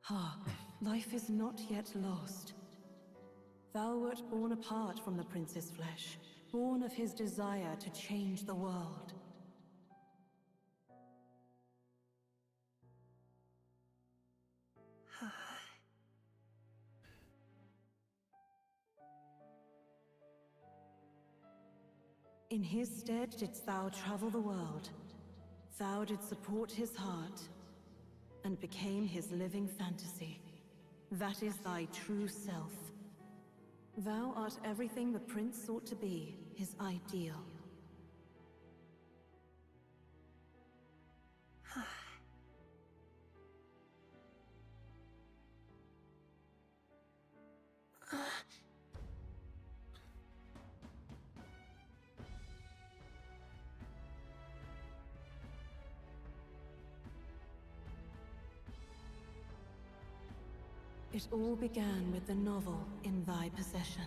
S13: Hark, life is not yet lost. Thou wert born apart from the prince's flesh, born of his desire to change the world. In his stead didst thou travel the world. Thou didst support his heart, and became his living fantasy. That is thy true self. Thou art everything the prince sought to be, his ideal. It all began with the novel in thy possession.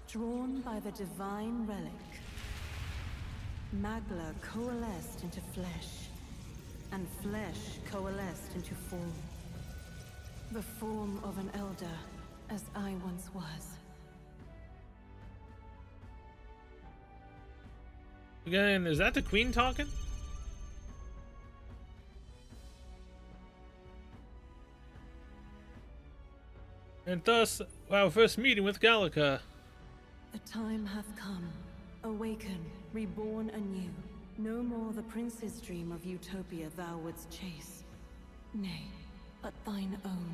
S13: Drawn by the divine relic, Magla coalesced into flesh, and flesh coalesced into form. The form of an elder, as I once was.
S1: Again, is that the queen talking? And thus, our first meeting with Gallica.
S13: The time hath come. Awaken, reborn anew. No more the prince's dream of utopia thou wouldst chase. Nay, but thine own.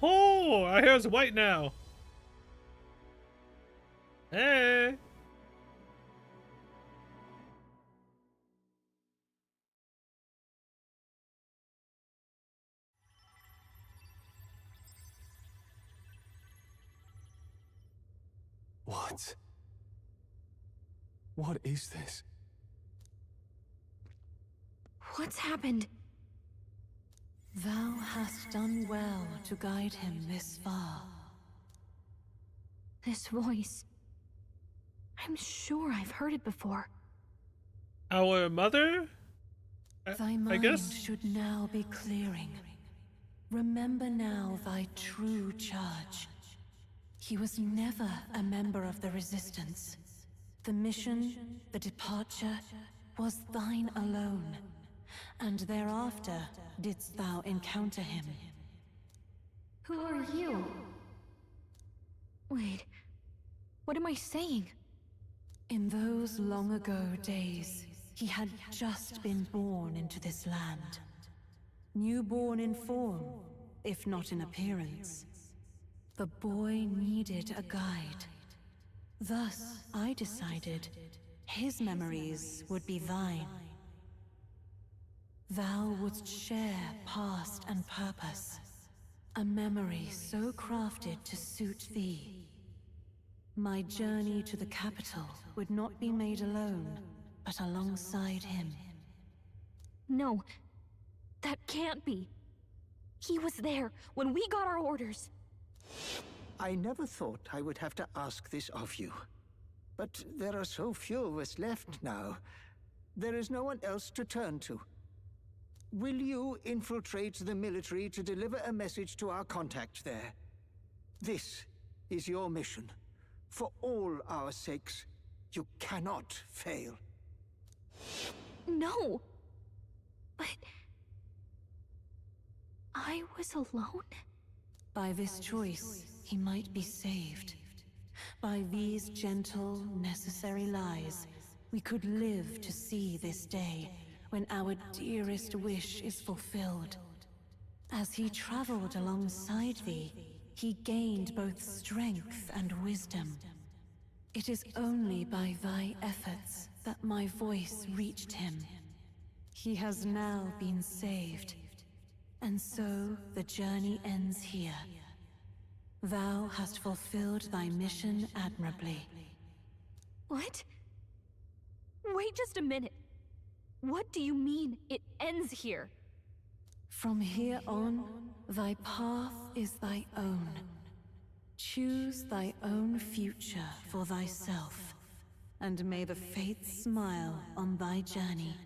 S1: Oh, our hair's white now. Hey.
S3: What? What is this?
S16: What's happened?
S13: Thou hast done well to guide him this far.
S16: This voice. I'm sure I've heard it before.
S1: Our mother?
S13: Thy
S1: I
S13: mind
S1: guess?
S13: should now be clearing. Remember now thy true charge. He was never a member of the Resistance. The mission, the departure, was thine alone. And thereafter didst thou encounter him.
S16: Who are you? Wait, what am I saying?
S13: In those long ago days, he had just been born into this land. Newborn in form, if not in appearance. The boy needed a guide. Thus, I decided his memories would be thine. Thou wouldst share past and purpose. A memory so crafted to suit thee. My journey to the capital would not be made alone, but alongside him.
S16: No, that can't be. He was there when we got our orders.
S5: I never thought I would have to ask this of you. But there are so few of us left now. There is no one else to turn to. Will you infiltrate the military to deliver a message to our contact there? This is your mission. For all our sakes, you cannot fail.
S16: No! But... I was alone?
S13: By this choice, he might be saved. By these gentle, necessary lies, we could live to see this day, when our dearest wish is fulfilled. As he traveled alongside thee, he gained both strength and wisdom. It is only by thy efforts that my voice reached him. He has now been saved, and so the journey ends here. Thou hast fulfilled thy mission admirably.
S2: What? Wait just a minute. What do you mean, it ends here?
S13: From here on, thy path is thy own. Choose thy own future for thyself, and may the fates smile on thy journey.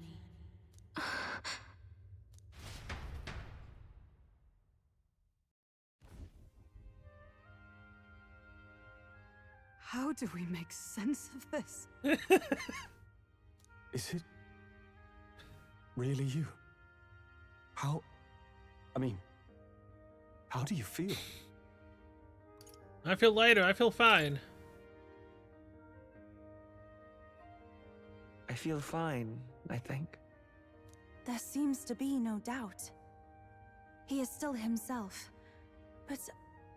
S18: How do we make sense of this?
S3: Is it really you? How do you feel?
S1: I feel lighter. I feel fine.
S4: I feel fine, I think.
S12: There seems to be no doubt. He is still himself, but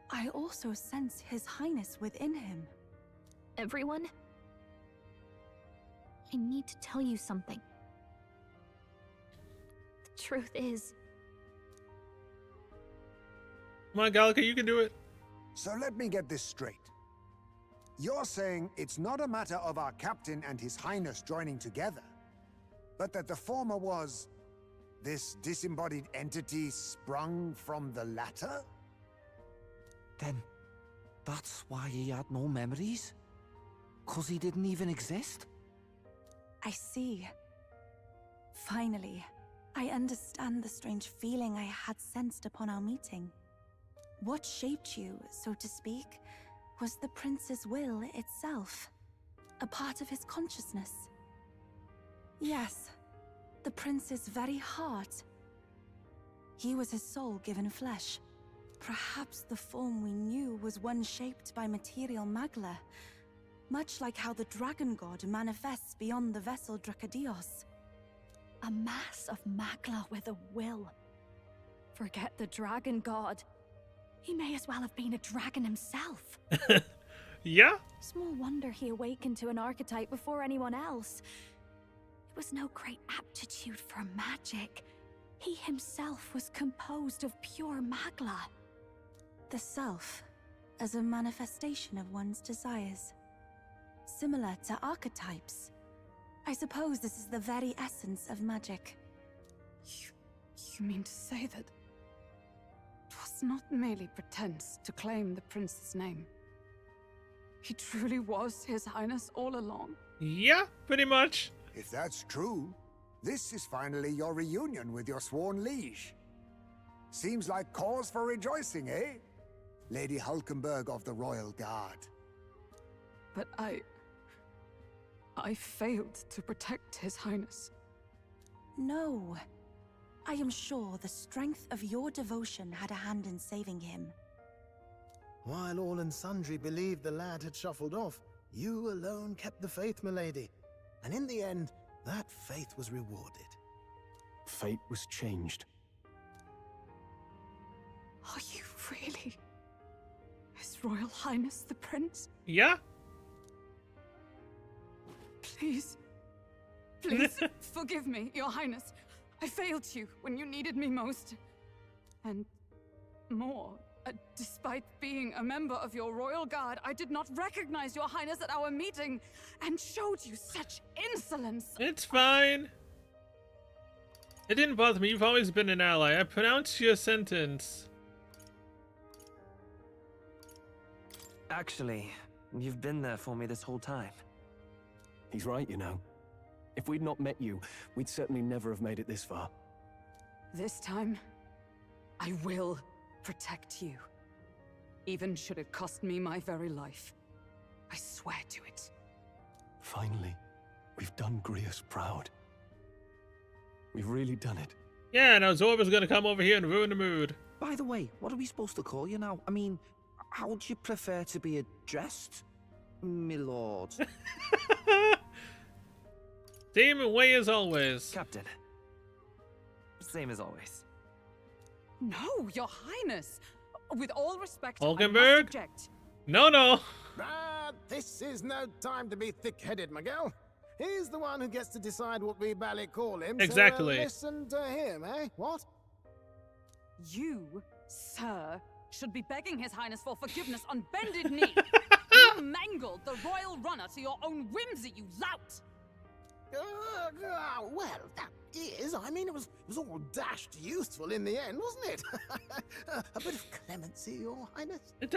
S12: I also sense His Highness within him.
S2: Everyone? I need to tell you something. The truth is...
S1: Come on, Gallica, you can do it.
S9: So let me get this straight. You're saying it's not a matter of our captain and His Highness joining together, but that the former was this disembodied entity sprung from the latter?
S10: Then that's why he had no memories? 'Cause he didn't even exist?
S12: I see. Finally, I understand the strange feeling I had sensed upon our meeting. What shaped you, so to speak, was the prince's will itself, a part of his consciousness. Yes, the prince's very heart. He was his soul given flesh. Perhaps the form we knew was one shaped by material magla, much like how the dragon god manifests beyond the vessel Drakadios.
S2: A mass of magla with a will. Forget the dragon god. He may as well have been a dragon himself.
S1: Yeah?
S2: Small wonder he awakened to an archetype before anyone else. It was no great aptitude for magic. He himself was composed of pure magla.
S12: The self, as a manifestation of one's desires. Similar to archetypes. I suppose this is the very essence of magic.
S18: You mean to say that it was not merely pretense to claim the prince's name? He truly was His Highness all along?
S1: Yeah, pretty much.
S9: If that's true, this is finally your reunion with your sworn liege. Seems like cause for rejoicing, eh? Lady Hulkenberg of the Royal Guard.
S18: But I failed to protect His Highness.
S12: No. I am sure the strength of your devotion had a hand in saving him.
S8: While all and sundry believed the lad had shuffled off, you alone kept the faith, milady. And in the end, that faith was rewarded.
S3: Fate was changed.
S18: Are you really His Royal Highness the Prince?
S1: Yeah?
S18: Please. Please, forgive me, Your Highness. I failed you when you needed me most. And more, despite being a member of your Royal Guard, I did not recognize Your Highness at our meeting and showed you such insolence.
S1: It's fine. It didn't bother me. You've always been an ally. I pronounced your sentence.
S4: Actually, you've been there for me this whole time.
S3: He's right, you know. If we'd not met you, we'd certainly never have made it this far.
S18: This time, I will protect you. Even should it cost me my very life. I swear to it.
S3: Finally, we've done Grius proud. We've really done it.
S1: Yeah, now Zorba's gonna come over here and ruin the mood.
S10: By the way, what are we supposed to call you now? I mean, how would you prefer to be addressed, milord?
S1: Same way as always.
S4: Captain. Same as always.
S18: No, Your Highness! With all respect,
S1: Hulkenberg?
S18: I must object.
S1: No.
S8: Ah, this is no time to be thick-headed, Miguel. He's the one who gets to decide what we ballet call him.
S1: Exactly.
S8: So, listen to him, eh? What?
S18: You, sir, should be begging His Highness for forgiveness on bended knee. You mangled the royal runner to your own whimsy, you lout!
S8: Well, that is. I mean, it was all dashed useful in the end, wasn't it? A bit of clemency, Your Highness.
S1: It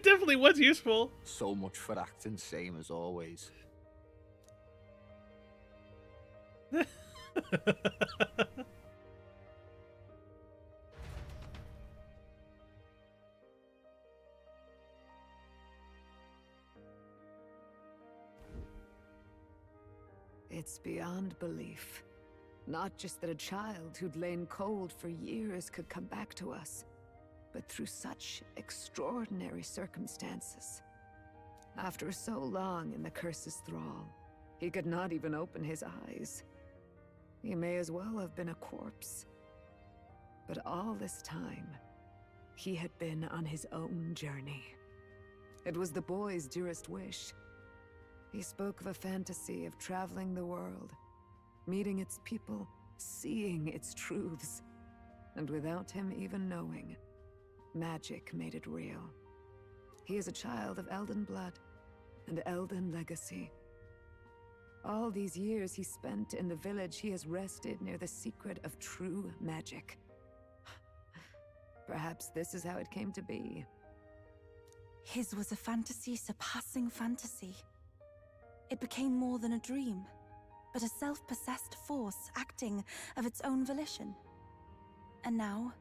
S1: definitely was useful.
S10: So much for acting same as always.
S19: It's beyond belief. Not just that a child who'd lain cold for years could come back to us, but through such extraordinary circumstances. After so long in the curse's thrall, he could not even open his eyes. He may as well have been a corpse. But all this time, he had been on his own journey. It was the boy's dearest wish. He spoke of a fantasy of traveling the world, meeting its people, seeing its truths. And without him even knowing, magic made it real. He is a child of Elden blood and Elden legacy. All these years he spent in the village, he has rested near the secret of true magic. Perhaps this is how it came to be.
S12: His was a fantasy surpassing fantasy. It became more than a dream, but a self-possessed force acting of its own volition. And now,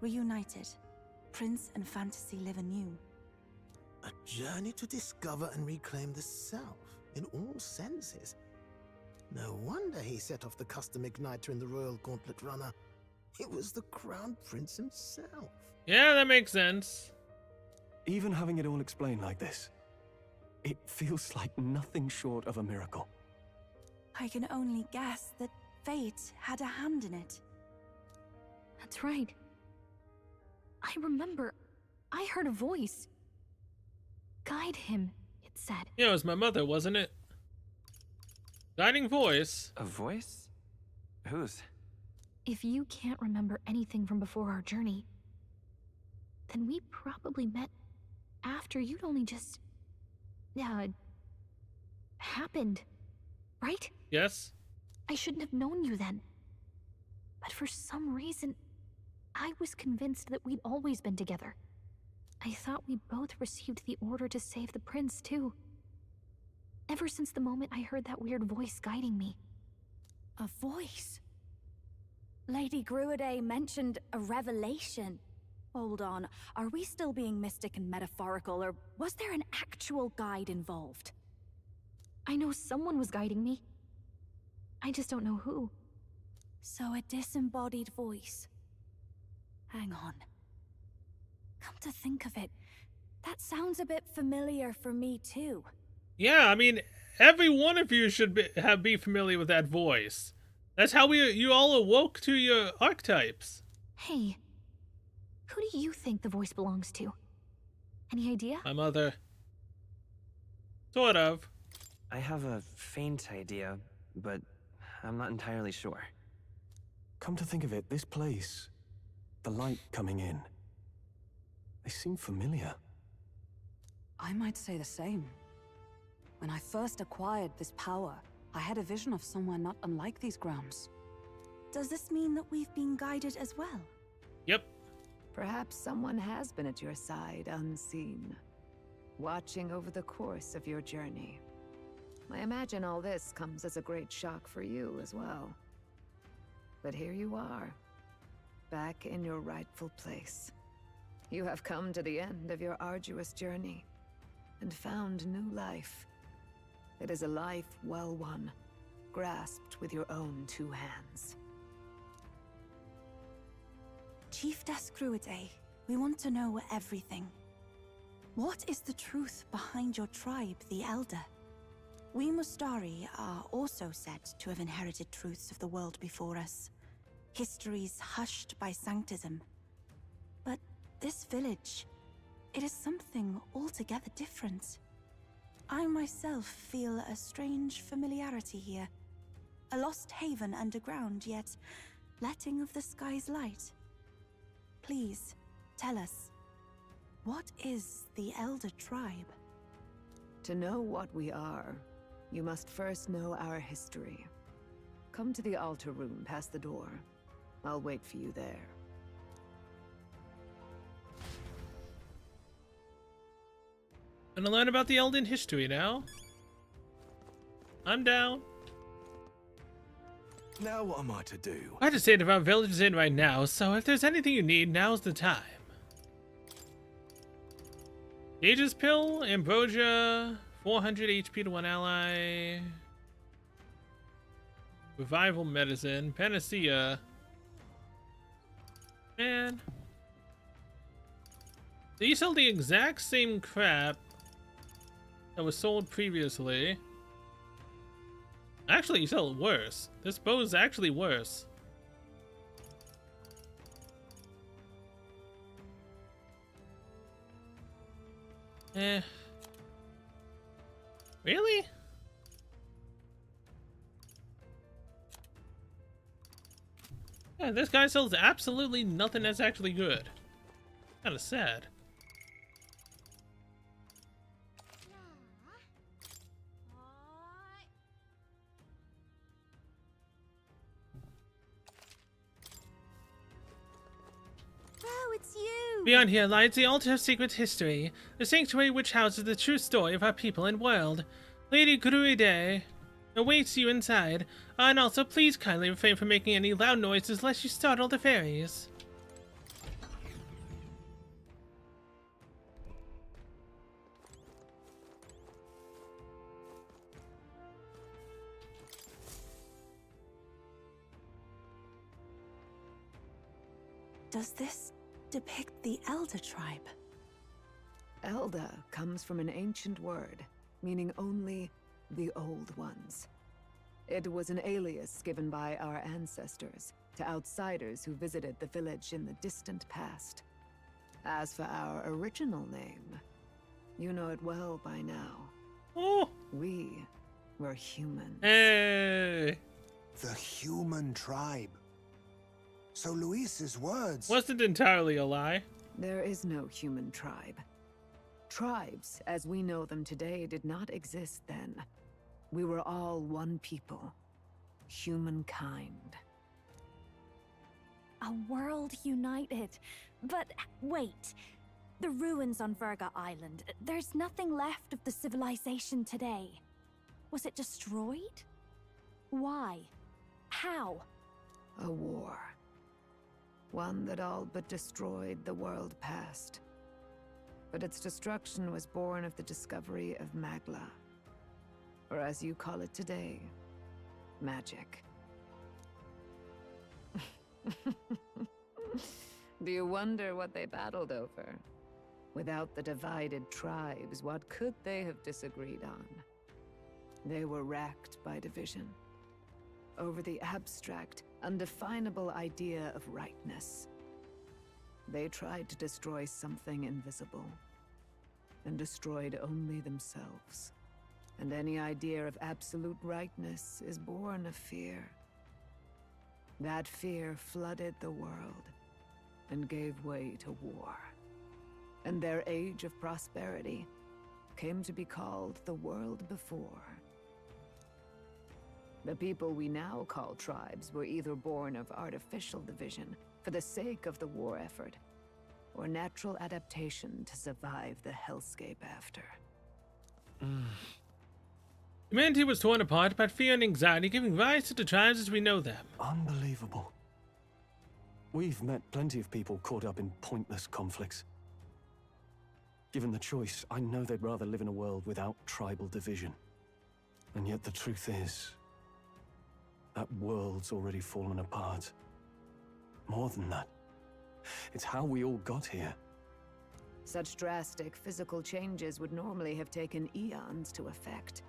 S12: reunited, Prince and fantasy live anew.
S8: A journey to discover and reclaim the self, in all senses. No wonder he set off the custom igniter in the Royal Gauntlet Runner. It was the Crown Prince himself.
S1: Yeah, that makes sense.
S3: Even having it all explained like this, it feels like nothing short of a miracle.
S12: I can only guess that fate had a hand in it.
S2: That's right. I remember, I heard a voice. Guide him, it said.
S1: Yeah, it was my mother, wasn't it? Guiding voice.
S4: A voice? Whose?
S2: If you can't remember anything from before our journey, then we probably met after you'd only just... happened, right?
S1: Yes.
S2: I shouldn't have known you then. But for some reason, I was convinced that we'd always been together. I thought we both received the order to save the prince, too. Ever since the moment I heard that weird voice guiding me.
S16: A voice? Lady Gruide mentioned a revelation. Hold on, are we still being mystic and metaphorical, or was there an actual guide involved?
S2: I know someone was guiding me. I just don't know who.
S16: So a disembodied voice. Hang on. Come to think of it, that sounds a bit familiar for me too.
S1: Yeah, I mean, every one of you should be familiar with that voice. That's how you all awoke to your archetypes.
S2: Hey, who do you think the voice belongs to? Any idea?
S1: My mother. Sort of.
S4: I have a faint idea, but I'm not entirely sure.
S3: Come to think of it, this place, the light coming in, they seem familiar.
S18: I might say the same. When I first acquired this power, I had a vision of somewhere not unlike these grounds.
S12: Does this mean that we've been guided as well?
S1: Yep.
S19: Perhaps someone has been at your side unseen, watching over the course of your journey. I imagine all this comes as a great shock for you as well. But here you are, back in your rightful place. You have come to the end of your arduous journey and found new life. It is a life well won, grasped with your own two hands.
S12: Chief Gruide, we want to know everything. What is the truth behind your tribe, the Elder? We Mustari are also said to have inherited truths of the world before us. Histories hushed by sanctism. But This village, it is something altogether different. I myself feel a strange familiarity here. A lost haven underground, yet letting of the sky's light. Please, tell us, what is the Elder Tribe?
S19: To know what we are, you must first know our history. Come to the altar room past the door. I'll wait for you there.
S1: Gonna learn about the Elden history now. I'm down.
S17: Now what am I to do?
S1: I have to say that our village is in right now, so if there's anything you need, now's the time. Aegis Pill, Ambrosia, 400 HP to one ally. Revival Medicine, Panacea. Man. They sell the exact same crap that was sold previously. Actually, you sell it worse. This bow is actually worse. Really? Yeah, this guy sells absolutely nothing that's actually good. Kinda sad.
S2: Oh, it's you!
S1: Beyond here lies the altar of secret history, the sanctuary which houses the true story of our people and world. Lady Gruide awaits you inside, and also please kindly refrain from making any loud noises lest you startle the fairies.
S12: Does this depict the Elder Tribe?
S19: Elder comes from an ancient word, meaning only the Old Ones. It was an alias given by our ancestors to outsiders who visited the village in the distant past. As for our original name, you know it well by now.
S1: Oh.
S19: We were humans.
S1: Hey!
S9: The human tribe. So Luis's words...
S1: Wasn't entirely a lie.
S19: There is no human tribe. Tribes, as we know them today, did not exist then. We were all one people. Humankind.
S2: A world united. But wait. The ruins on Virga Island. There's nothing left of the civilization today. Was it destroyed? Why? How?
S19: A war. One that all but destroyed the world past. But its destruction was born of the discovery of Magla. Or as you call it today, magic. Do you wonder what they battled over? Without the divided tribes, what could they have disagreed on? They were racked by division. Over the abstract, undefinable idea of rightness. They tried to destroy something invisible, and destroyed only themselves. And any idea of absolute rightness is born of fear. That fear flooded the world, and gave way to war. And their age of prosperity came to be called the world before. The people we now call tribes were either born of artificial division for the sake of the war effort, or natural adaptation to survive the hellscape after.
S1: Humanity was torn apart by fear and anxiety, giving rise to the tribes as we know them.
S3: Unbelievable. We've met plenty of people caught up in pointless conflicts. Given the choice, I know they'd rather live in a world without tribal division. And yet the truth is, that world's already fallen apart. More than that, it's how we all got here.
S19: Such drastic physical changes would normally have taken eons to effect.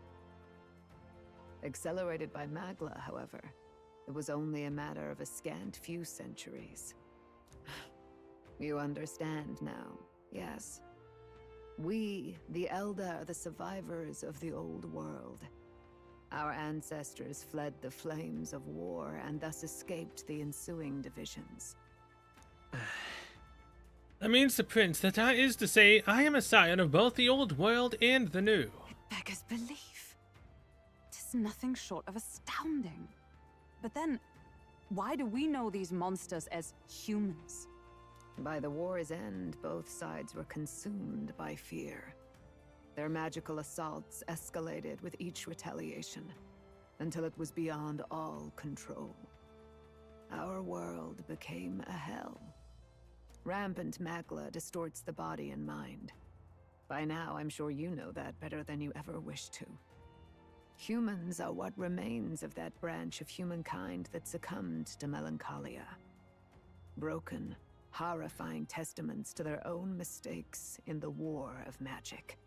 S19: Accelerated by Magla, however, it was only a matter of a scant few centuries. You understand now, yes? We, the Elder, are the survivors of the old world. Our ancestors fled the flames of war and thus escaped the ensuing divisions.
S1: That means, the prince, that is to say, I am a scion of both the old world and the new.
S18: Beggars belief. 'Tis nothing short of astounding. But then, why do we know these monsters as humans?
S19: By the war's end, both sides were consumed by fear. Their magical assaults escalated with each retaliation, until it was beyond all control. Our world became a hell. Rampant magla distorts the body and mind. By now, I'm sure you know that better than you ever wished to. Humans are what remains of that branch of humankind that succumbed to melancholia. Broken, horrifying testaments to their own mistakes in the war of magic.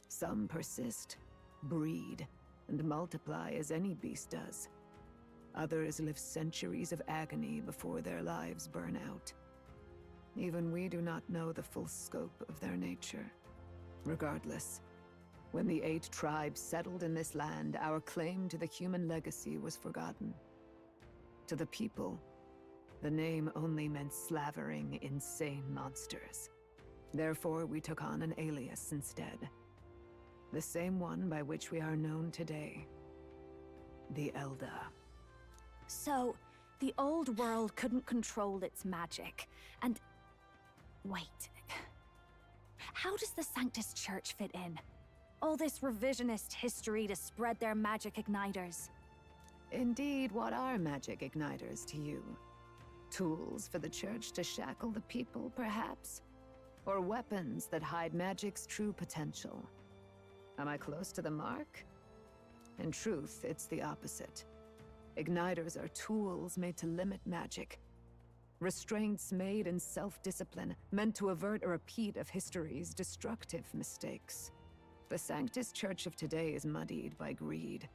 S19: Some persist, breed, and multiply as any beast does. Others live centuries of agony before their lives burn out. Even we do not know the full scope of their nature. Regardless, when the 8 tribes settled in this land, our claim to the human legacy was forgotten. To the people, the name only meant slavering, insane monsters. Therefore, we took on an alias instead. The same one by which we are known today. The Elder.
S16: So, the old world couldn't control its magic, and... Wait. How does the Sanctus Church fit in? All this revisionist history to spread their magic igniters.
S19: Indeed, what are magic igniters to you? Tools for the Church to shackle the people, perhaps? Or weapons that hide magic's true potential? Am I close to the mark? In truth, it's the opposite. Igniters are tools made to limit magic. Restraints made in self-discipline, meant to avert a repeat of history's destructive mistakes. The Sanctus Church of today is muddied by greed,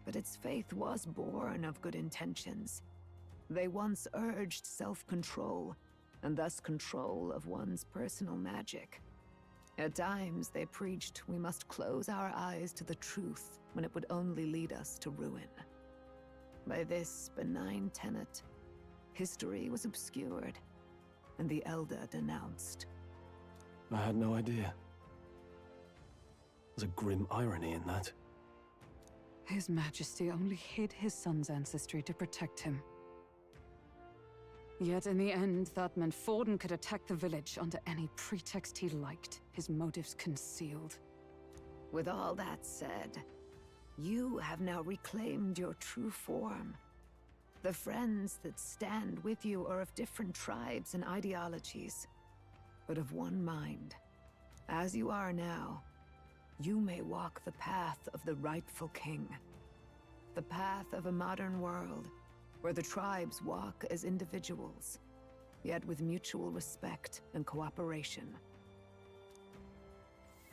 S19: but its faith was born of good intentions. They once urged self-control, and thus control of one's personal magic. At times, they preached we must close our eyes to the truth when it would only lead us to ruin. By this benign tenet, history was obscured, and the Elder denounced.
S3: I had no idea. There's a grim irony in that.
S18: His Majesty only hid his son's ancestry to protect him. Yet in the end, that meant Forden could attack the village under any pretext he liked, his motives concealed.
S19: With all that said, you have now reclaimed your true form. The friends that stand with you are of different tribes and ideologies, but of one mind. As you are now, you may walk the path of the rightful king. The path of a modern world, where the tribes walk as individuals, yet with mutual respect and cooperation.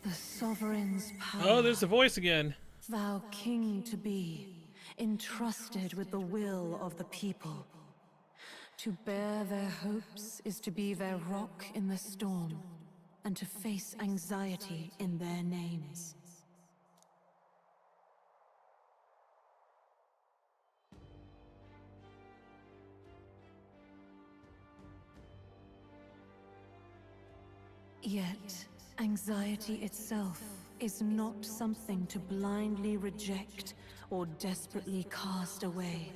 S13: The sovereign's power.
S1: Oh, there's the voice again.
S13: Thou king to be, entrusted with the will of the people. To bear their hopes is to be their rock in the storm, and to face anxiety in their names. Yet, anxiety itself is not something to blindly reject or desperately cast away.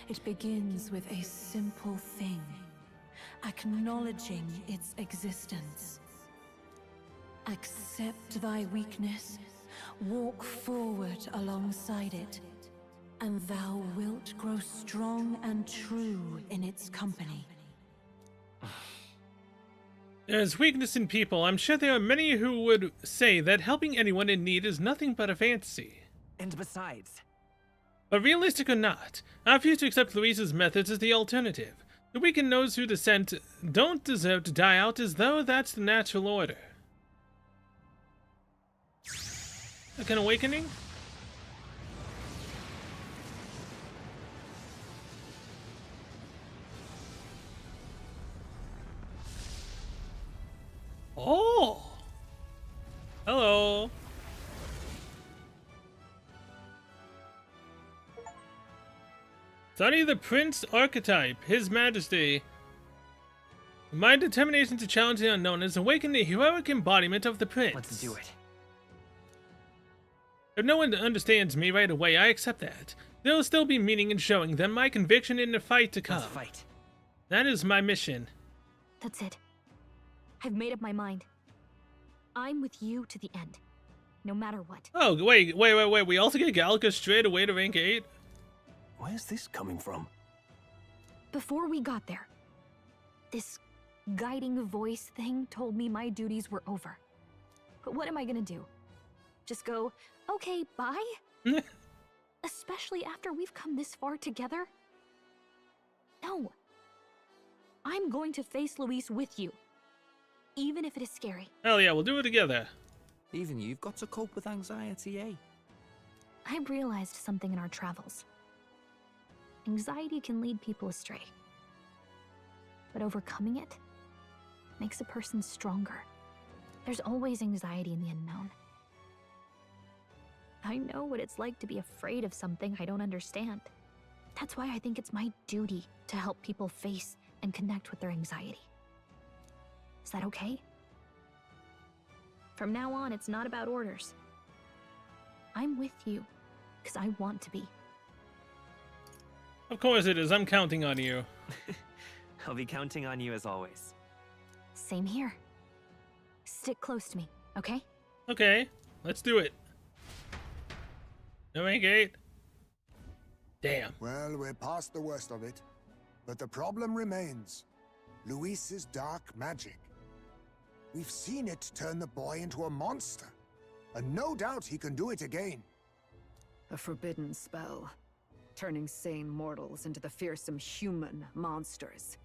S13: It begins with a simple thing, acknowledging its existence. Accept thy weakness, walk forward alongside it, and thou wilt grow strong and true in its company.
S1: There's weakness in people. I'm sure there are many who would say that helping anyone in need is nothing but a fantasy.
S4: And besides...
S1: But realistic or not, I refuse to accept Louise's methods as the alternative. The weak and those who dissent don't deserve to die out as though that's the natural order. Like an awakening? Study the Prince archetype, His Majesty. My determination to challenge the unknown has awakened the heroic embodiment of the Prince.
S4: Let's do it.
S1: If no one understands me right away, I accept that. There will still be meaning in showing them my conviction in the fight to come.
S4: Let's fight.
S1: That is my mission.
S2: That's it. I've made up my mind. I'm with you to the end. No matter what.
S1: Oh, wait. We also get Gallica straight away to rank 8?
S3: Where's this coming from?
S2: Before we got there, this guiding voice thing told me my duties were over. But what am I gonna do? Just go, okay, bye? Especially after we've come this far together? No. I'm going to face Luis with you. Even if it is scary.
S1: Hell yeah, we'll do it together.
S10: Even you've got to cope with anxiety, eh?
S2: I realized something in our travels. Anxiety can lead people astray. But overcoming it makes a person stronger. There's always anxiety in the unknown. I know what it's like to be afraid of something I don't understand. That's why I think it's my duty to help people face and connect with their anxiety. Is that okay? From now on, it's not about orders. I'm with you, because I want to be.
S1: Of course it is. I'm counting on you.
S4: I'll be counting on you as always.
S2: Same here. Stick close to me, okay?
S1: Okay, let's do it. No rank 8? Damn.
S9: Well, we're past the worst of it. But the problem remains. Luis's dark magic. We've seen it turn the boy into a monster. And no doubt he can do it again.
S19: A forbidden spell, turning sane mortals into the fearsome human monsters.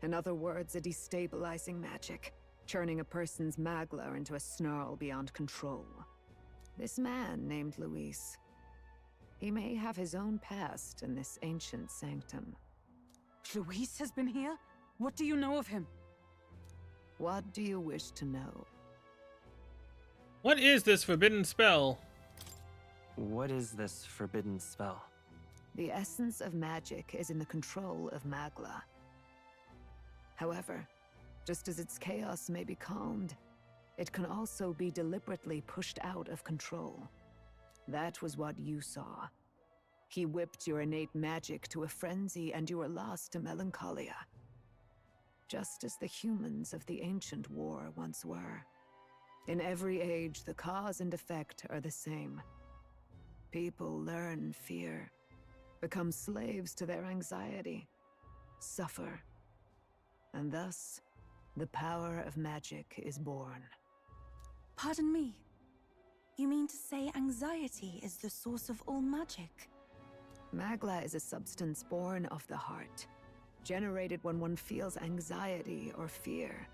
S19: In other words, a destabilizing magic, turning a person's magla into a snarl beyond control. This man named Luis. He may have his own past in this ancient sanctum.
S18: Luis has been here? What do you know of him?
S19: What do you wish to know?
S1: What is this forbidden spell?
S4: What is this forbidden spell?
S19: The essence of magic is in the control of magla. However, just as its chaos may be calmed, it can also be deliberately pushed out of control. That was what you saw. He whipped your innate magic to a frenzy and you were lost to melancholia. Just as the humans of the ancient war once were. In every age, the cause and effect are the same. People learn fear, become slaves to their anxiety, suffer, and thus, the power of magic is born.
S12: Pardon me. You mean to say anxiety is the source of all magic?
S19: Magla is a substance born of the heart, generated when one feels anxiety or fear.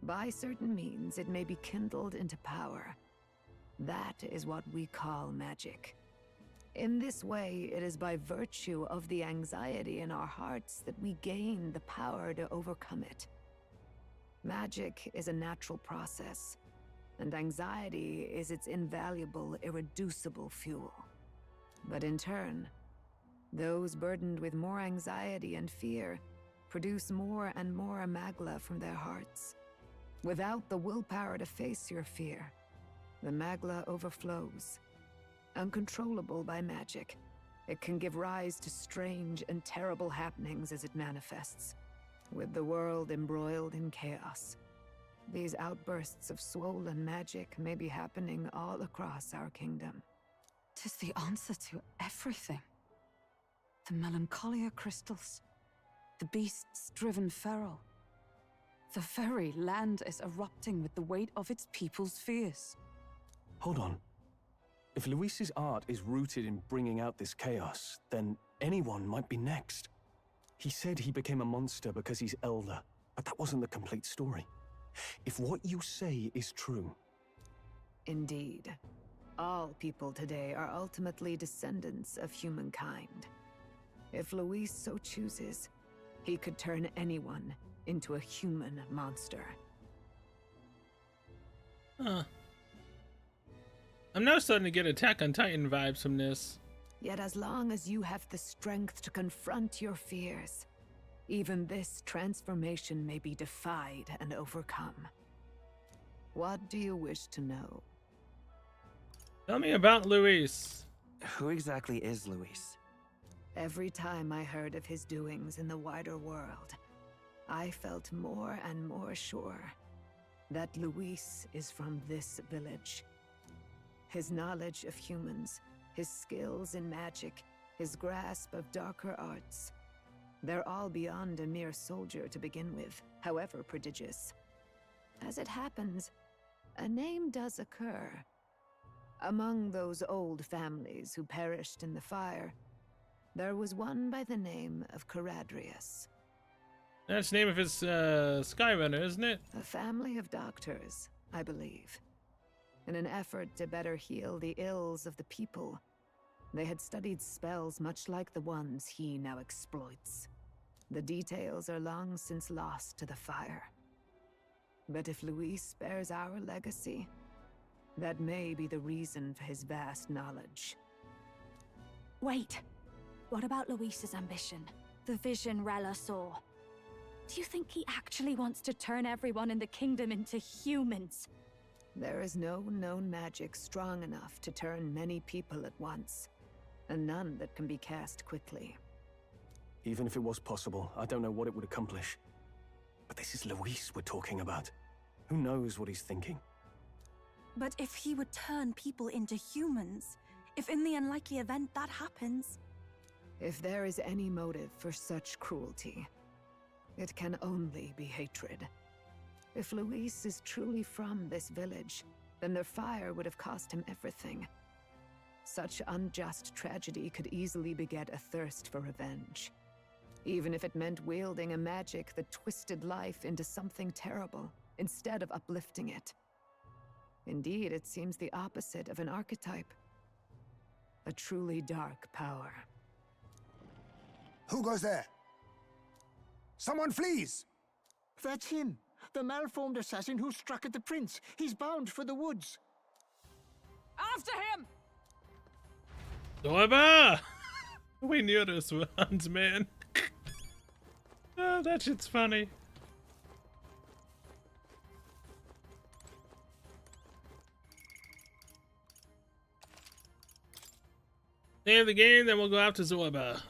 S19: By certain means, it may be kindled into power. That is what we call magic. In this way, it is by virtue of the anxiety in our hearts that we gain the power to overcome it. Magic is a natural process, and anxiety is its invaluable, irreducible fuel. But in turn, those burdened with more anxiety and fear produce more and more magla from their hearts. Without the willpower to face your fear, the magla overflows. Uncontrollable by magic, it can give rise to strange and terrible happenings as it manifests. With the world embroiled in chaos, these outbursts of swollen magic may be happening all across our kingdom.
S18: 'Tis the answer to everything. The melancholia crystals, the beasts driven feral. The very land is erupting with the weight of its people's fears.
S3: Hold on. If Luis's art is rooted in bringing out this chaos, then anyone might be next. He said he became a monster because he's elder, but that wasn't the complete story. If what you say is true...
S19: Indeed. All people today are ultimately descendants of humankind. If Luis so chooses, he could turn anyone into a human monster.
S1: Huh. I'm now starting to get Attack on Titan vibes from this.
S19: Yet as long as you have the strength to confront your fears, even this transformation may be defied and overcome. What do you wish to know?
S1: Tell me about Luis.
S4: Who exactly is Luis?
S19: Every time I heard of his doings in the wider world, I felt more and more sure that Luis is from this village. His knowledge of humans, his skills in magic, his grasp of darker arts, they're all beyond a mere soldier to begin with, however prodigious. As it happens, a name does occur. Among those old families who perished in the fire, there was one by the name of Caradrius.
S1: That's the name of his Skyrunner, isn't it?
S19: A family of doctors, I believe. In an effort to better heal the ills of the people, they had studied spells much like the ones he now exploits. The details are long since lost to the fire. But if Luis bears our legacy, that may be the reason for his vast knowledge.
S16: Wait. What about Luis's ambition? The vision Rella saw? Do you think he actually wants to turn everyone in the kingdom into humans?
S19: There is no known magic strong enough to turn many people at once, and none that can be cast quickly.
S3: Even if it was possible, I don't know what it would accomplish. But this is Luis we're talking about. Who knows what he's thinking?
S12: But if he would turn people into humans, if in the unlikely event that happens...
S19: If there is any motive for such cruelty, it can only be hatred. If Luis is truly from this village, then their fire would have cost him everything. Such unjust tragedy could easily beget a thirst for revenge. Even if it meant wielding a magic that twisted life into something terrible, instead of uplifting it. Indeed, it seems the opposite of an archetype. A truly dark power.
S9: Who goes there? Someone flees!
S5: That's him. The malformed assassin who struck at the prince. He's bound for the woods.
S18: After him!
S1: Zorba! We knew this once, man. Oh, that shit's funny. Save the game, then we'll go after Zorba.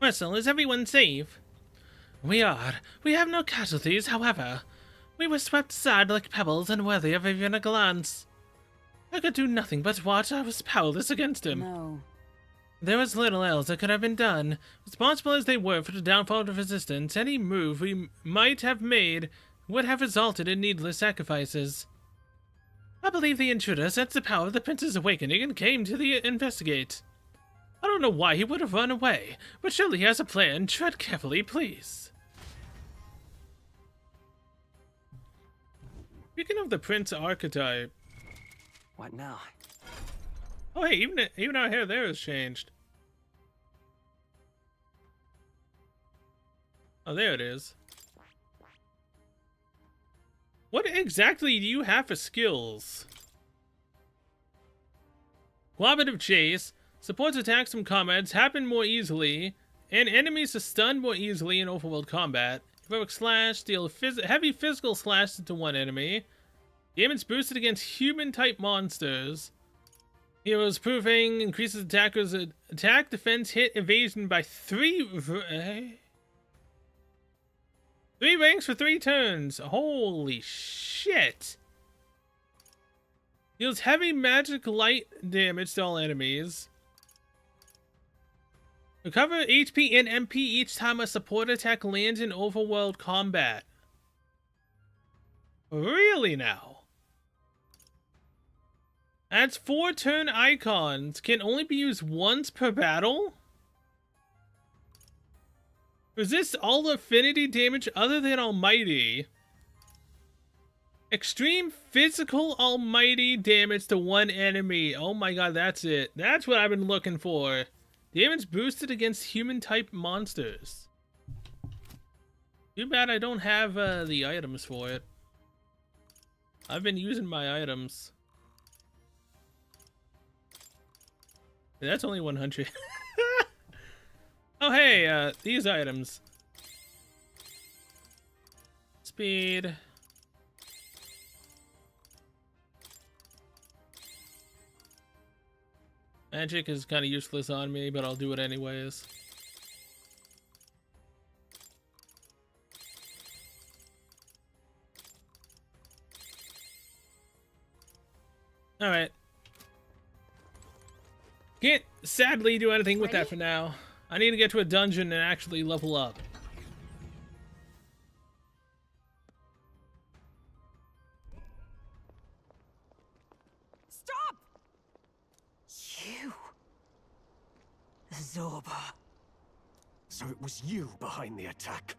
S1: Russell, is everyone safe? We are. We have no casualties, however. We were swept aside like pebbles, unworthy of even a glance. I could do nothing but watch. I was powerless against him.
S18: No.
S1: There was little else that could have been done. Responsible as they were for the downfall of resistance, any move we might have made would have resulted in needless sacrifices. I believe the intruder sensed the power of the prince's awakening and came to investigate. I don't know why he would have run away, but surely he has a plan. Tread carefully, please. Speaking of the prince archetype.
S4: What now?
S1: Oh hey, even our hair there has changed. Oh, there it is. What exactly do you have for skills? Cooperative chase. Supports attacks from comrades happen more easily, and enemies are stunned more easily in overworld combat. Heroic slash, deal heavy physical slash to one enemy. Damage boosted against human-type monsters. Heroes proofing increases attackers' attack, defense, hit, evasion by 3 ranks for 3 turns. Holy shit! Deals heavy magic light damage to all enemies. Recover HP and MP each time a support attack lands in overworld combat. Really now? Adds 4 turn icons. Can only be used once per battle? Resists all affinity damage other than Almighty. Extreme physical almighty damage to one enemy. Oh my god, that's it. That's what I've been looking for. Damage boosted against human-type monsters. Too bad I don't have the items for it. I've been using my items. That's only 100. Oh hey, these items. Speed. Magic is kind of useless on me, but I'll do it anyways. Alright. Can't sadly do anything with that for now. I need to get to a dungeon and actually level up.
S12: Stop! You. Zorba.
S3: So it was you behind the attack?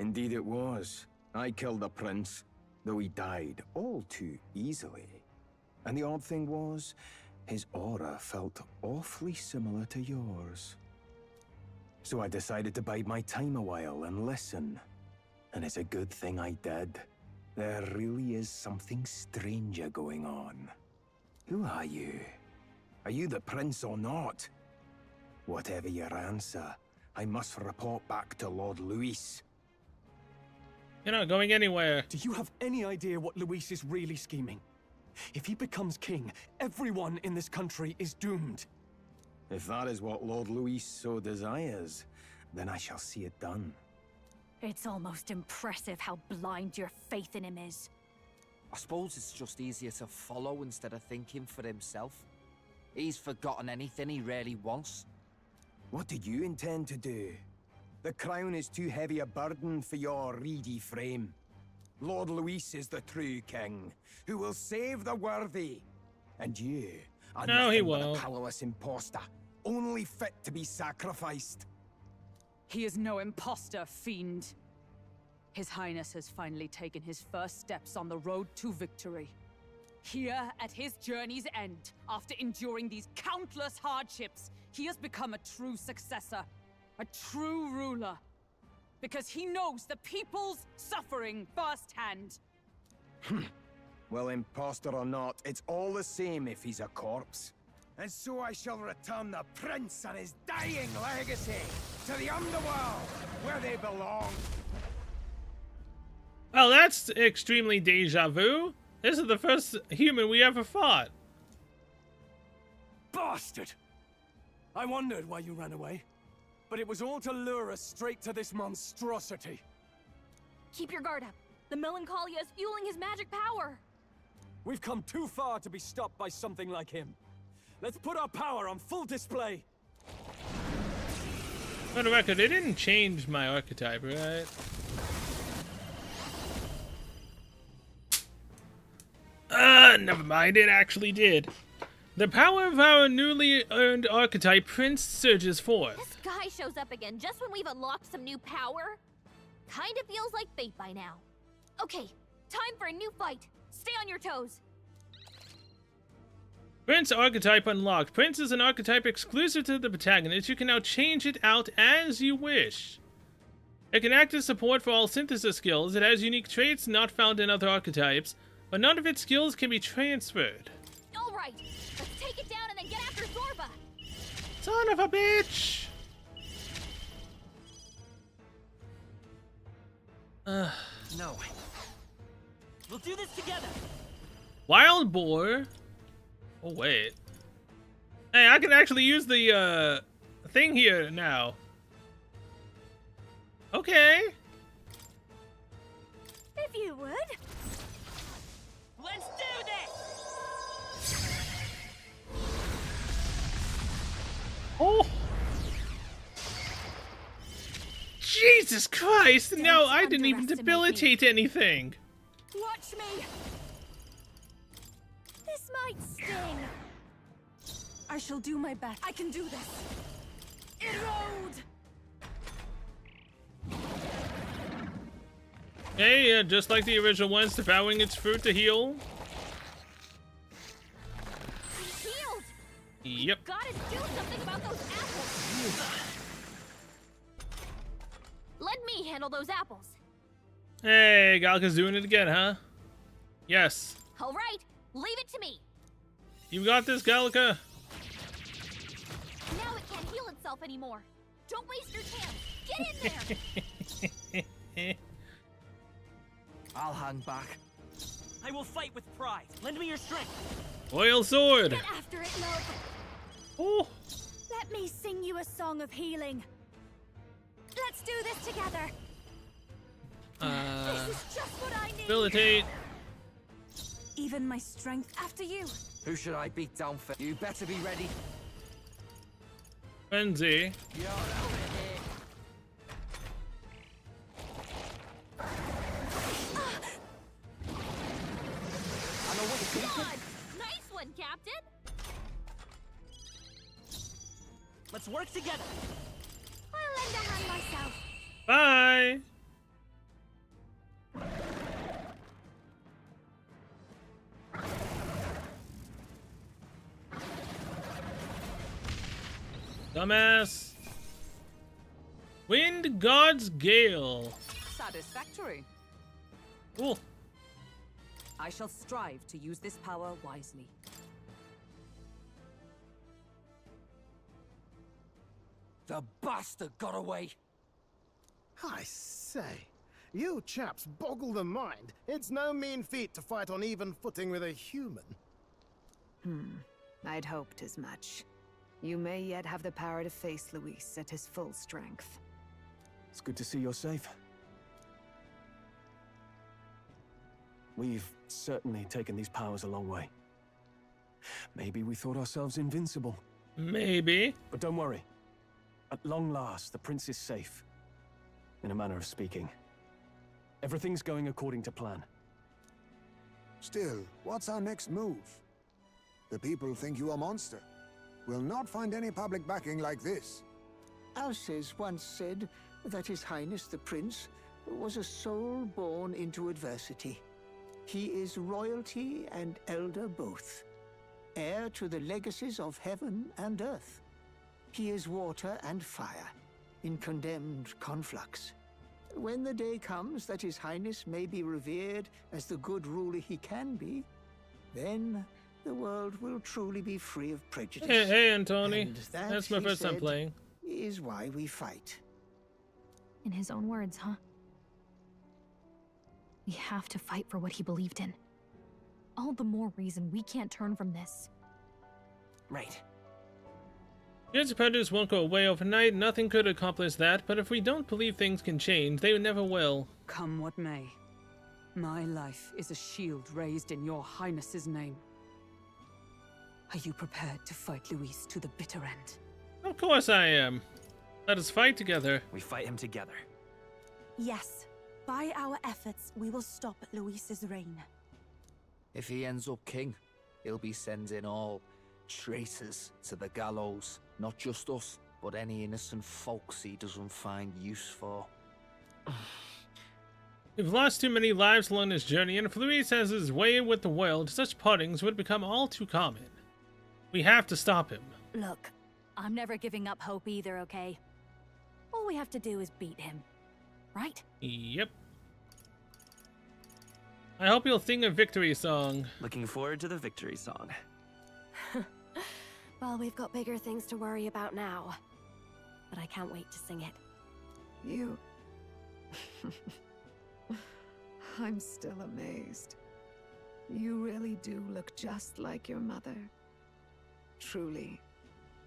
S17: Indeed it was. I killed the prince, though he died all too easily. And the odd thing was, his aura felt awfully similar to yours. So I decided to bide my time a while and listen. And it's a good thing I did. There really is something stranger going on. Who are you? Are you the prince or not? Whatever your answer, I must report back to Lord Luis.
S1: You're not going anywhere.
S3: Do you have any idea what Luis is really scheming? If he becomes king, everyone in this country is doomed.
S17: If that is what Lord Luis so desires, then I shall see it done.
S16: It's almost impressive how blind your faith in him is.
S10: I suppose it's just easier to follow instead of thinking for himself. He's forgotten anything he really wants.
S17: What do you intend to do? The crown is too heavy a burden for your reedy frame. Lord Luis is the true king, who will save the worthy. And you are nothing but a powerless imposter, only fit to be sacrificed.
S18: He is no imposter, fiend. His Highness has finally taken his first steps on the road to victory. Here, at his journey's end, after enduring these countless hardships, he has become a true successor, a true ruler. Because he knows the people's suffering firsthand.
S17: Well, imposter or not, it's all the same if he's a corpse. And so I shall return the prince and his dying legacy to the underworld, where they belong.
S1: Well, that's extremely deja vu. This is the first human we ever fought.
S3: Bastard! I wondered why you ran away. But it was all to lure us straight to this monstrosity.
S2: Keep your guard up. The Melancholia is fueling his magic power.
S3: We've come too far to be stopped by something like him. Let's put our power on full display.
S1: For the record, it didn't change my archetype, right? Never mind, it actually did. The power of our newly earned archetype, Prince, surges forth.
S15: This guy shows up again just when we've unlocked some new power. Kinda feels like fate by now. Okay, time for a new fight. Stay on your toes.
S1: Prince archetype unlocked. Prince is an archetype exclusive to the protagonist. You can now change it out as you wish. It can act as support for all synthesis skills. It has unique traits not found in other archetypes, but none of its skills can be transferred.
S15: Alright, let's take it down and then get after Zorba.
S1: Son of a bitch!
S10: No. We'll do this together.
S1: Wild boar. Oh wait. Hey, I can actually use the thing here now. Okay.
S15: If you would.
S10: Let's do this.
S1: Oh. Jesus Christ! No, I didn't even debilitate anything.
S2: Watch me.
S15: This might sting.
S12: I shall do my best. I can do this.
S2: Erode.
S1: Hey, just like the original ones, devouring its fruit to heal.
S15: Healed.
S1: Yep.
S15: Gotta do something about those apples. Let me handle those apples.
S1: Hey, Galka's doing it again, huh? Yes.
S15: All right, leave it to me.
S1: You got this, Galka.
S15: Now it can't heal itself anymore. Don't waste your chance. Get in there.
S10: I'll hang back.
S14: I will fight with pride. Lend me your strength.
S1: Oil sword.
S2: Get after it, love.
S1: Oh.
S2: Let me sing you a song of healing. Let's do this together. This is just what I need.
S1: Facilitate.
S12: Even my strength after you.
S10: Who should I beat down for? You better be ready.
S1: Frenzy.
S10: You're out of here.
S15: God, nice one, Captain.
S14: Let's work together.
S2: I'll lend a hand myself.
S1: Bye. Dumbass. Wind God's Gale.
S22: Satisfactory.
S1: Cool.
S22: I shall strive to use this power wisely.
S10: The bastard got away.
S8: I say, you chaps boggle the mind. It's no mean feat to fight on even footing with a human.
S19: I'd hoped as much. You may yet have the power to face Luis at his full strength.
S3: It's good to see you're safe. We've certainly taken these powers a long way. Maybe we thought ourselves invincible.
S1: Maybe.
S3: But don't worry. At long last, the prince is safe. In a manner of speaking. Everything's going according to plan.
S9: Still, what's our next move? The people think you a monster. We'll not find any public backing like this.
S5: Alces once said that His Highness the Prince was a soul born into adversity. He is royalty and elder both, heir to the legacies of heaven and earth. He is water and fire, in condemned conflux. When the day comes that His Highness may be revered as the good ruler he can be, then the world will truly be free of prejudice.
S1: Hey, Antony.
S5: And that,
S1: that's my
S5: he
S1: first time
S5: said,
S1: playing.
S5: Is why we fight.
S2: In his own words, huh? We have to fight for what he believed in. All the more reason we can't turn from this.
S14: Right.
S1: Yes, the predators won't go away overnight. Nothing could accomplish that. But if we don't believe things can change, they never will.
S18: Come what may. My life is a shield raised in your highness's name. Are you prepared to fight Luis to the bitter end?
S1: Of course I am. Let us fight together.
S14: We fight him together.
S12: Yes. By our efforts, we will stop Luis's reign.
S10: If he ends up king, he'll be sending all traitors to the gallows. Not just us, but any innocent folks he doesn't find use for.
S1: We've lost too many lives along this journey, and if Luis has his way with the world, such partings would become all too common. We have to stop him.
S16: Look, I'm never giving up hope either, okay? All we have to do is beat him. Right?
S1: Yep. I hope you'll sing a victory song.
S14: Looking forward to the victory song.
S21: Well, we've got bigger things to worry about now. But I can't wait to sing it.
S19: You... I'm still amazed. You really do look just like your mother. Truly,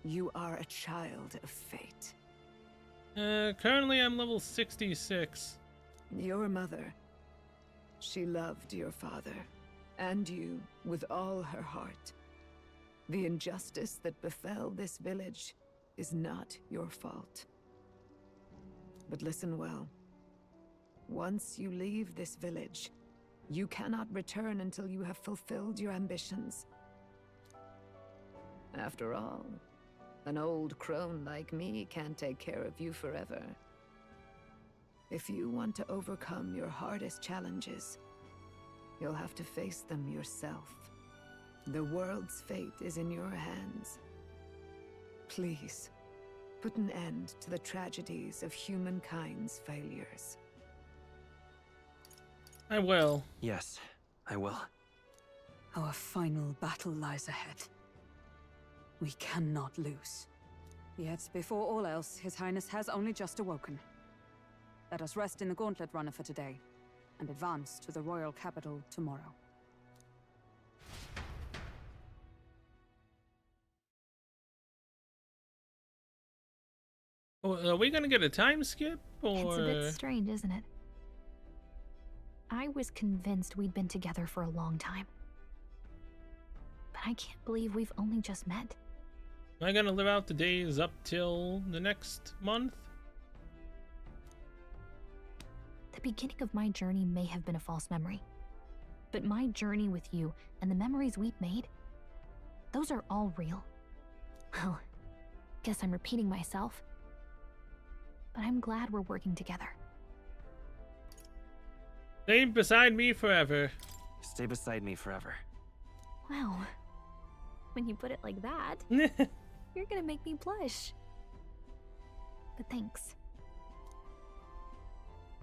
S19: you are a child of fate.
S1: Currently I'm level 66.
S19: Your mother, she loved your father, and you with all her heart. The injustice that befell this village is not your fault. But listen well. Once you leave this village, you cannot return until you have fulfilled your ambitions. After all, an old crone like me can't take care of you forever. If you want to overcome your hardest challenges, you'll have to face them yourself. The world's fate is in your hands. Please, put an end to the tragedies of humankind's failures.
S1: I will.
S4: Yes, I will.
S18: Our final battle lies ahead. We cannot lose. Yet, before all else, His Highness has only just awoken. Let us rest in the Gauntlet Runner for today, and advance to the royal capital tomorrow.
S1: Are we gonna get a time skip, or...?
S2: It's a bit strange, isn't it? I was convinced we'd been together for a long time. But I can't believe we've only just met.
S1: Am I gonna live out the days up till the next month?
S2: The beginning of my journey may have been a false memory. But my journey with you and the memories we've made, those are all real. Well, guess I'm repeating myself. But I'm glad we're working together.
S1: Stay beside me forever.
S4: Stay beside me forever.
S2: Wow. When you put it like that, you're gonna make me blush. But thanks.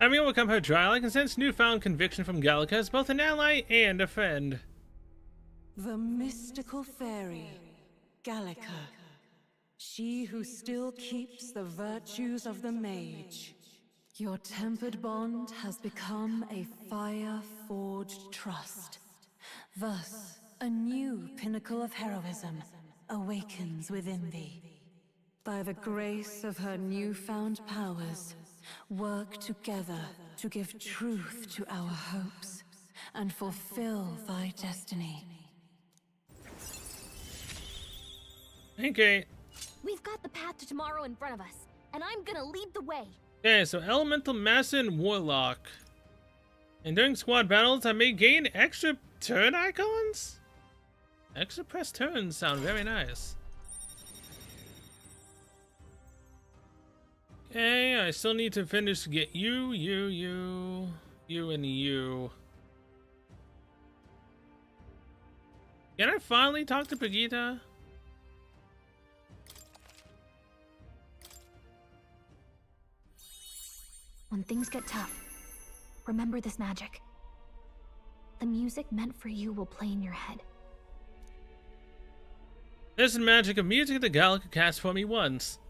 S1: Having overcome her trial, I can sense newfound conviction from Gallica as both an ally and a friend.
S13: The mystical fairy, Gallica. She who still keeps the virtues of the mage. Your tempered bond has become a fire-forged trust. Thus, a new pinnacle of heroism awakens within thee. By the grace of her newfound powers, work together to give truth to our hopes and fulfill thy destiny.
S1: Okay.
S15: We've got the path to tomorrow in front of us, and I'm gonna lead the way.
S1: Okay, so Elemental Master and Warlock. And during squad battles, I may gain extra turn icons? Extra press turns sound very nice. Okay, I still need to finish to get you, and you. Can I finally talk to Brigitte?
S2: When things get tough, remember this magic. The music meant for you will play in your head.
S1: There's the magic of music that Gallica cast for me once.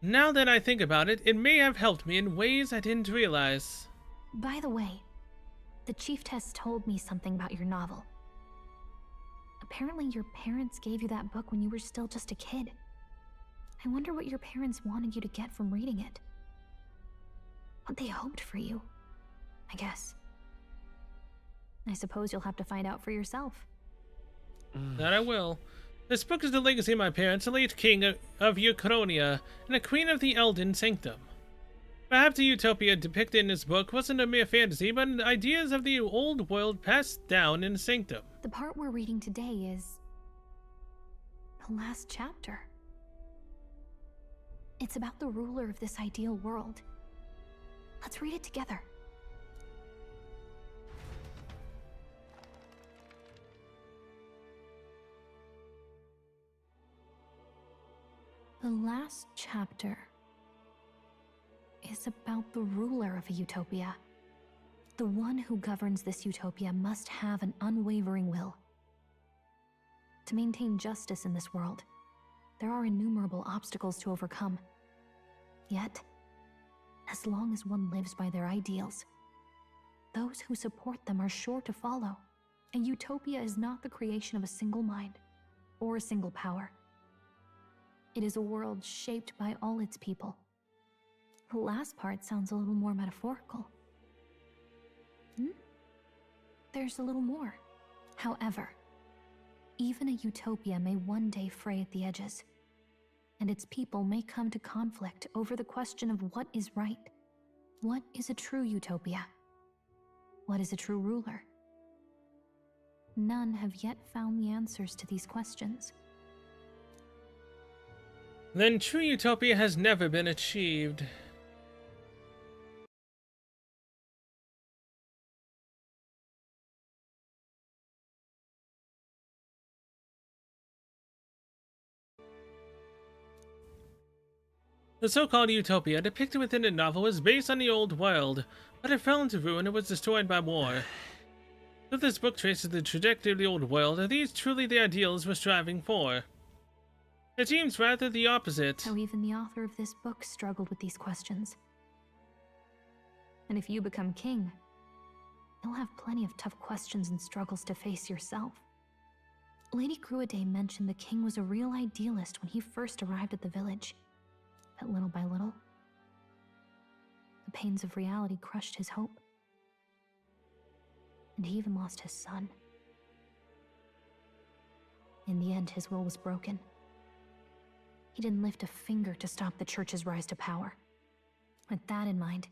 S1: Now that I think about it, it may have helped me in ways I didn't realize.
S2: By the way, the Chieftess told me something about your novel. Apparently your parents gave you that book when you were still just a kid. I wonder what your parents wanted you to get from reading it. What they hoped for you, I guess. I suppose you'll have to find out for yourself.
S1: That I will. This book is the legacy of my parents, the late king of Euchronia, and the queen of the Elden Sanctum. Perhaps the utopia depicted in this book wasn't a mere fantasy, but ideas of the old world passed down in the Sanctum.
S2: The part we're reading today is the last chapter. It's about the ruler of this ideal world. Let's read it together. The last chapter is about the ruler of a utopia. The one who governs this utopia must have an unwavering will. To maintain justice in this world, there are innumerable obstacles to overcome. Yet, as long as one lives by their ideals, those who support them are sure to follow. A utopia is not the creation of a single mind or a single power. It is a world shaped by all its people. The last part sounds a little more metaphorical. There's a little more. However, even a utopia may one day fray at the edges, and its people may come to conflict over the question of what is right. What is a true utopia? What is a true ruler? None have yet found the answers to these questions.
S1: Then true utopia has never been achieved. The so-called utopia depicted within the novel was based on the old world, but it fell into ruin and was destroyed by war. If this book traces the trajectory of the old world, are these truly the ideals we're striving for? It seems rather the opposite.
S2: How even the author of this book struggled with these questions. And if you become king, you'll have plenty of tough questions and struggles to face yourself. Lady Gruaday mentioned the king was a real idealist when he first arrived at the village. But little by little, the pains of reality crushed his hope. And he even lost his son. In the end, his will was broken. He didn't lift a finger to stop the church's rise to power. With that in mind,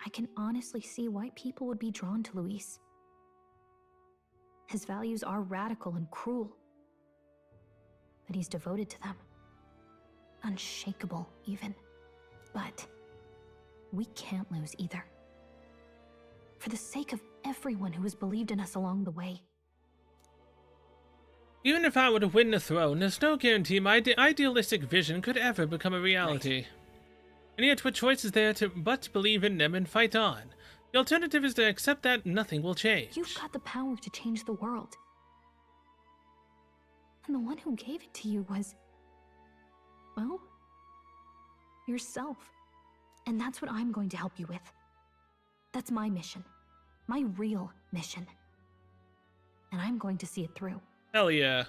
S2: I can honestly see why people would be drawn to Luis. His values are radical and cruel, but he's devoted to them. Unshakable, even. But we can't lose either. For the sake of everyone who has believed in us along the way.
S1: Even if I were to win the throne, there's no guarantee my idealistic vision could ever become a reality. Right. And yet what choice is there but to believe in them and fight on? The alternative is to accept that nothing will change.
S2: You've got the power to change the world. And the one who gave it to you was, well, yourself. And that's what I'm going to help you with. That's my mission. My real mission. And I'm going to see it through.
S1: Hell yeah.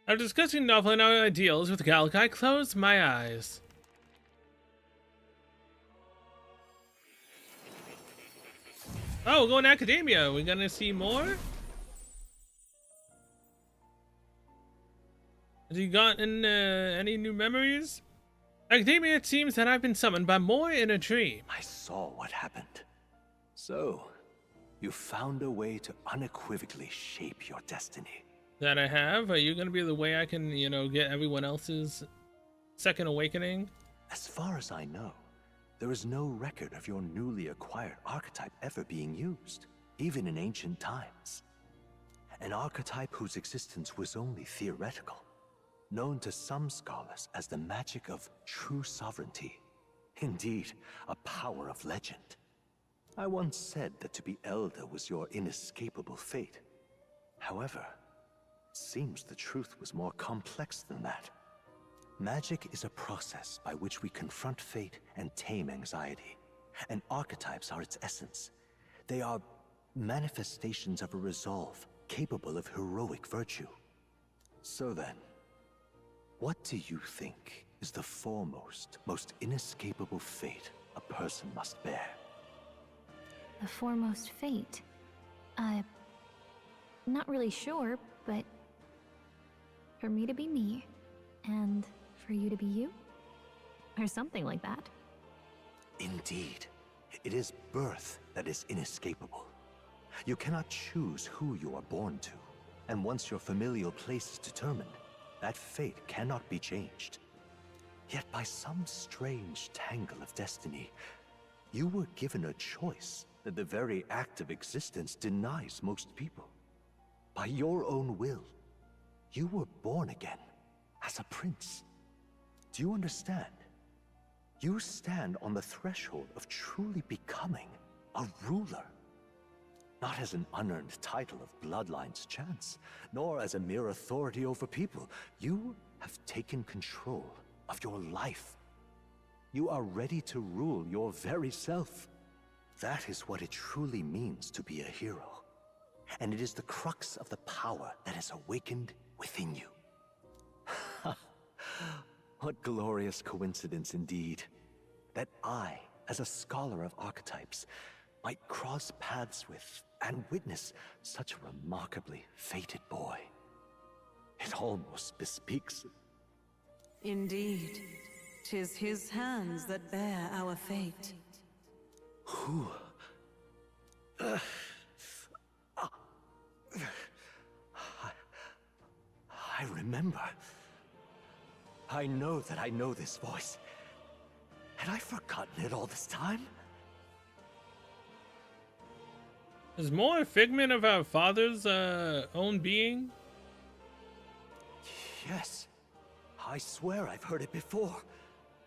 S1: After discussing the novel and our ideals with Gallica, I closed my eyes. Oh, we're going to academia. We're gonna see more? Has he gotten any new memories? Academia, it seems that I've been summoned by more in a dream.
S7: I saw what happened. So, you found a way to unequivocally shape your destiny.
S1: That I have? Are you gonna be the way I can, get everyone else's second awakening?
S7: As far as I know, there is no record of your newly acquired archetype ever being used, even in ancient times. An archetype whose existence was only theoretical, known to some scholars as the magic of true sovereignty. Indeed, a power of legend. I once said that to be elder was your inescapable fate. However, it seems the truth was more complex than that. Magic is a process by which we confront fate and tame anxiety, and archetypes are its essence. They are manifestations of a resolve capable of heroic virtue. So then, what do you think is the foremost, most inescapable fate a person must bear?
S2: The foremost fate? Not really sure, but for me to be me, and for you to be you? Or something like that.
S7: Indeed. It is birth that is inescapable. You cannot choose who you are born to, and once your familial place is determined, that fate cannot be changed. Yet by some strange tangle of destiny, you were given a choice that the very act of existence denies most people. By your own will, you were born again as a prince. Do you understand? You stand on the threshold of truly becoming a ruler. Not as an unearned title of bloodline's chance, nor as a mere authority over people. You have taken control of your life. You are ready to rule your very self. That is what it truly means to be a hero. And it is the crux of the power that is awakened within you. What glorious coincidence indeed, that I, as a scholar of archetypes, might cross paths with and witness such a remarkably fated boy. It almost bespeaks it.
S13: Indeed, 'tis his hands that bear our fate.
S7: Who? I remember. I know that I know this voice. Had I forgotten it all this time?
S1: Is more a figment of our father's own being?
S7: Yes. I swear I've heard it before,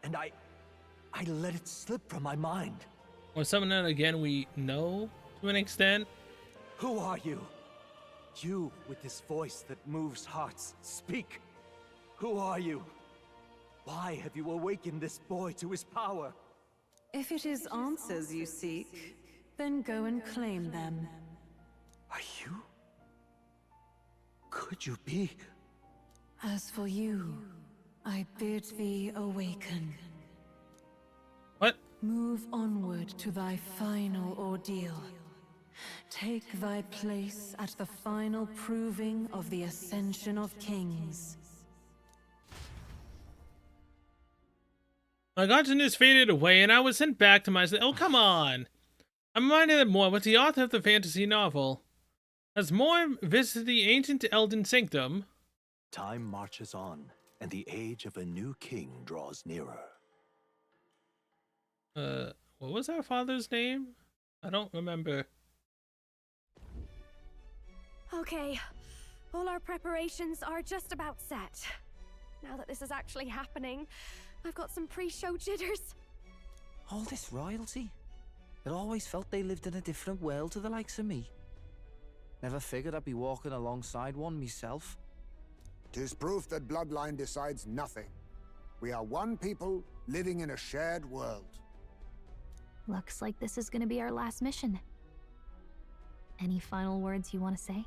S7: and I let it slip from my mind.
S1: Or something that again we know to an extent.
S7: Who are you? You with this voice that moves hearts. Speak. Who are you? Why have you awakened this boy to his power?
S13: If it is answers you seek, then go and claim them.
S7: Are you? Could you be?
S13: As for you, I bid thee awaken.
S1: What?
S13: Move onward to thy final ordeal. Take thy place at the final proving of the Ascension of Kings.
S1: My consciousness faded away, and I was sent back to my... Oh, come on! I'm reminded that Moore was the author of the fantasy novel. As Moore visited the ancient Elden Sanctum...
S7: Time marches on, and the age of a new king draws nearer.
S1: What was our father's name? I don't remember.
S21: Okay, all our preparations are just about set. Now that this is actually happening, I've got some pre-show jitters.
S10: All this royalty? It always felt they lived in a different world to the likes of me. Never figured I'd be walking alongside one myself.
S9: 'Tis proof that bloodline decides nothing. We are one people living in a shared world.
S2: Looks like this is gonna be our last mission. Any final words you want to say?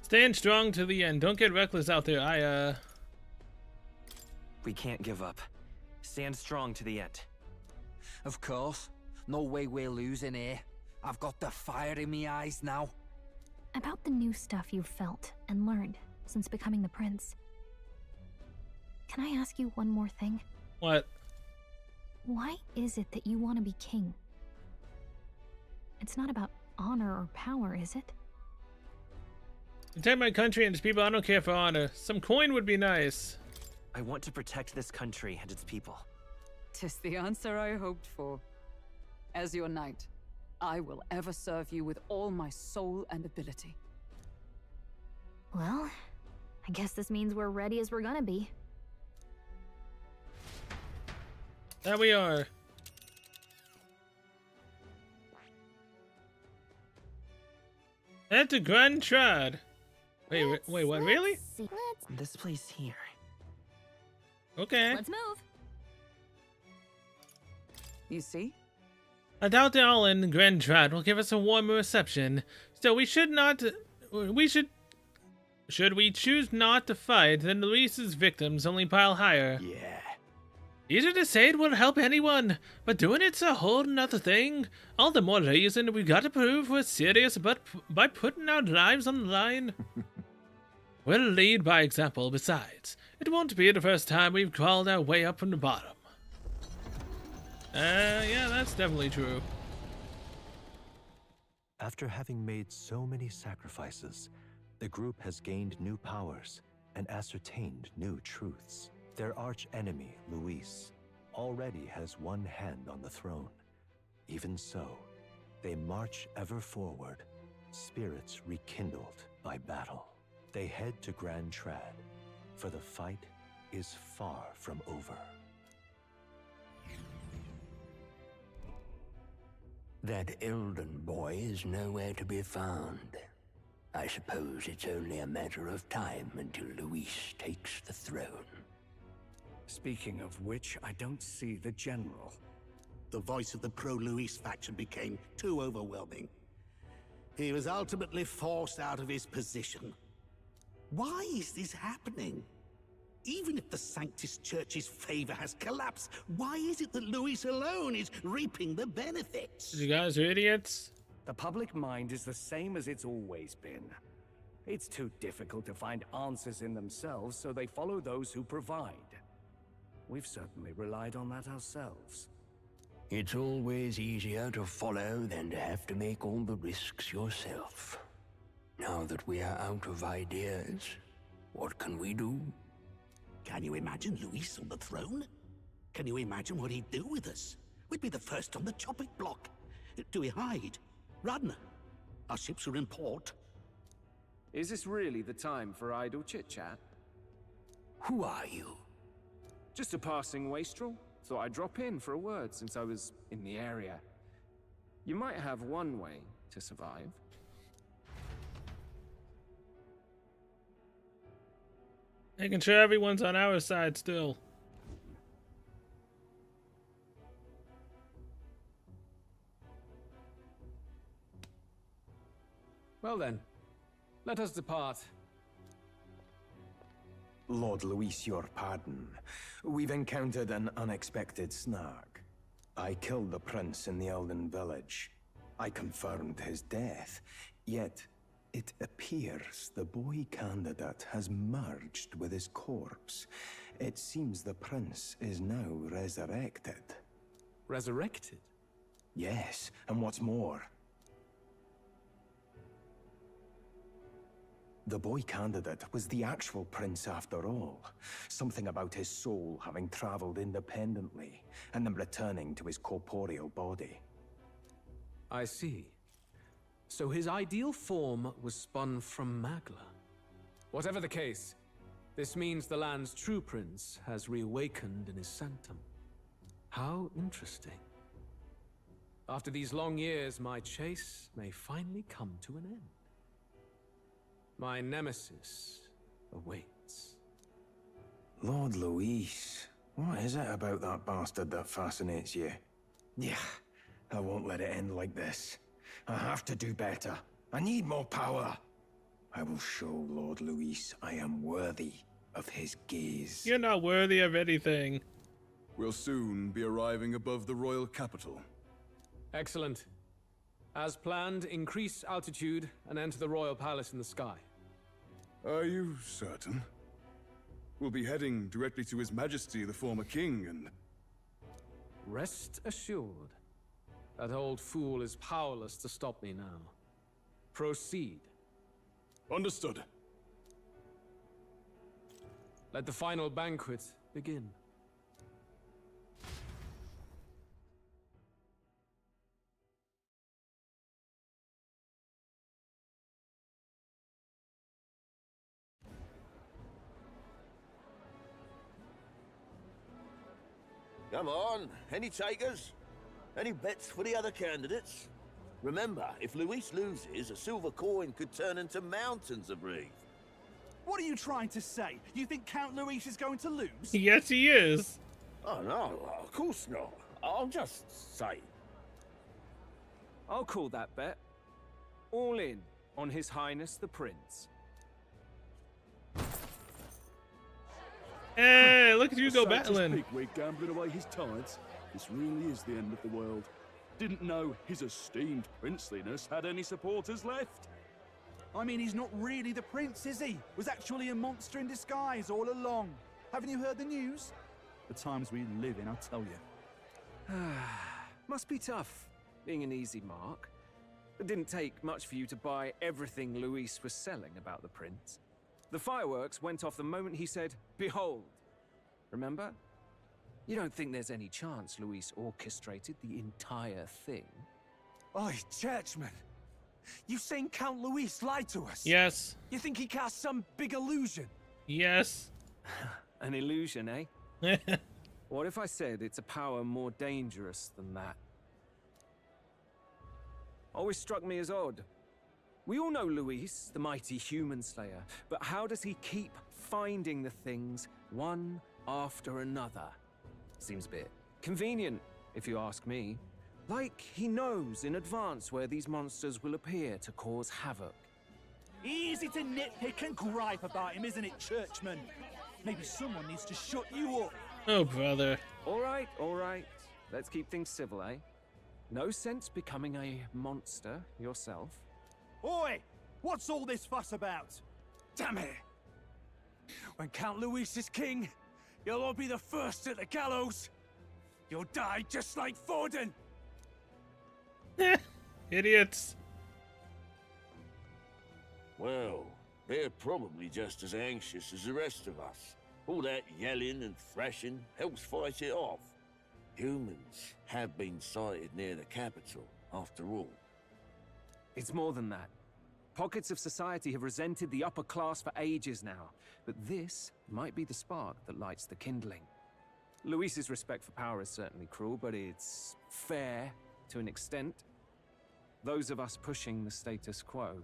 S1: Stand strong to the end. Don't get reckless out there.
S4: We can't give up. Stand strong to the end.
S10: Of course. No way we're losing here. I've got the fire in my eyes now.
S2: About the new stuff you've felt and learned since becoming the prince. Can I ask you one more thing?
S1: What?
S2: Why is it that you want to be king? It's not about honor or power, is it?
S1: Protect my country and its people. I don't care for honor. Some coin would be nice.
S4: I want to protect this country and its people.
S18: 'Tis the answer I hoped for. As your knight, I will ever serve you with all my soul and ability.
S2: Well, I guess this means we're ready as we're gonna be.
S1: There we are. At the Grand Trad. Wait, what? Really?
S4: This place here.
S1: Okay.
S2: Let's move.
S18: You see?
S1: I doubt the all in Grand Trad will give us a warm reception. So we should not. Should we choose not to fight, then Luis's victims only pile higher.
S17: Yeah.
S1: Easy to say it will help anyone, but doing it's a whole nother thing. All the more reason we gotta prove we're serious by putting our lives on the line. We'll lead by example. Besides, it won't be the first time we've crawled our way up from the bottom. Yeah, that's definitely true.
S7: After having made so many sacrifices, the group has gained new powers and ascertained new truths. Their arch-enemy, Luis, already has one hand on the throne. Even so, they march ever forward, spirits rekindled by battle. They head to Grand Trad, for the fight is far from over.
S6: That Elden boy is nowhere to be found. I suppose it's only a matter of time until Luis takes the throne.
S20: Speaking of which, I don't see the general. The voice of the pro-Luis faction became too overwhelming. He was ultimately forced out of his position. Why is this happening? Even if the Sanctus Church's favor has collapsed, why is it that Luis alone is reaping the benefits?
S1: You guys are idiots.
S23: The public mind is the same as it's always been. It's too difficult to find answers in themselves, so they follow those who provide. We've certainly relied on that ourselves.
S6: It's always easier to follow than to have to make all the risks yourself. Now that we are out of ideas, what can we do?
S20: Can you imagine Luis on the throne? Can you imagine what he'd do with us? We'd be the first on the chopping block. Do we hide? Run? Our ships are in port.
S23: Is this really the time for idle chit-chat?
S6: Who are you?
S8: Just a passing wastrel. Thought I'd drop in for a word since I was in the area. You might have one way to survive.
S1: Making sure everyone's on our side still.
S11: Well then, let us depart.
S17: Lord Luis, your pardon. We've encountered an unexpected snag. I killed the prince in the Elden village. I confirmed his death, yet it appears the boy candidate has merged with his corpse. It seems the prince is now resurrected.
S11: Resurrected?
S17: Yes, and what's more, the boy candidate was the actual prince after all. Something about his soul having traveled independently, and then returning to his corporeal body.
S11: I see. So his ideal form was spun from Magla. Whatever the case, this means the land's true prince has reawakened in his sanctum. How interesting. After these long years, my chase may finally come to an end. My nemesis awaits.
S17: Lord Luis, what is it about that bastard that fascinates you? Yeah, I won't let it end like this. I have to do better. I need more power. I will show Lord Luis I am worthy of his gaze.
S1: You're not worthy of anything.
S22: We'll soon be arriving above the royal capital.
S11: Excellent. As planned, increase altitude and enter the royal palace in the sky.
S22: Are you certain? We'll be heading directly to His Majesty, the former king, and...
S11: Rest assured, that old fool is powerless to stop me now. Proceed.
S22: Understood.
S11: Let the final banquet begin.
S24: Come on, any takers? Any bets for the other candidates? Remember, if Luis loses, a silver coin could turn into mountains of Reef.
S25: What are you trying to say? You think Count Luis is going to lose?
S1: Yes, he is.
S24: Oh, no, of course not. I'm just saying.
S8: I'll call that bet. All in on His Highness the Prince.
S1: Hey, look at you go
S26: Satan's
S1: battling.
S26: pigwig gambling away his tides. This really is the end of the world. Didn't know his esteemed princeliness had any supporters left.
S25: I mean, he's not really the prince, is he? Was actually a monster in disguise all along. Haven't you heard the news? The times we live in, I'll tell you.
S8: Must be tough, being an easy mark. It didn't take much for you to buy everything Luis was selling about the prince. The fireworks went off the moment he said, "Behold." Remember? You don't think there's any chance Luis orchestrated the entire thing?
S27: Oi, churchman. You saying Count Luis lied to us?
S1: Yes.
S27: You think he cast some big illusion?
S1: Yes.
S8: An illusion, eh? What if I said it's a power more dangerous than that? Always struck me as odd. We all know Luis, the mighty human slayer, but how does he keep finding the things one after another? Seems a bit convenient, if you ask me. Like he knows in advance where these monsters will appear to cause havoc.
S25: Easy to nitpick and gripe about him, isn't it, churchman? Maybe someone needs to shut you up.
S1: Oh, brother.
S8: All right, all right. Let's keep things civil, eh? No sense becoming a monster yourself.
S25: Oi! What's all this fuss about?
S27: Damn it! When Count Luis is king, you'll all be the first at the gallows. You'll die just like Forden.
S1: Idiots.
S24: Well, they're probably just as anxious as the rest of us. All that yelling and thrashing helps fight it off. Humans have been sighted near the capital, after all.
S8: It's more than that. Pockets of society have resented the upper class for ages now, but this might be the spark that lights the kindling. Luis's respect for power is certainly cruel, but it's fair to an extent. Those of us pushing the status quo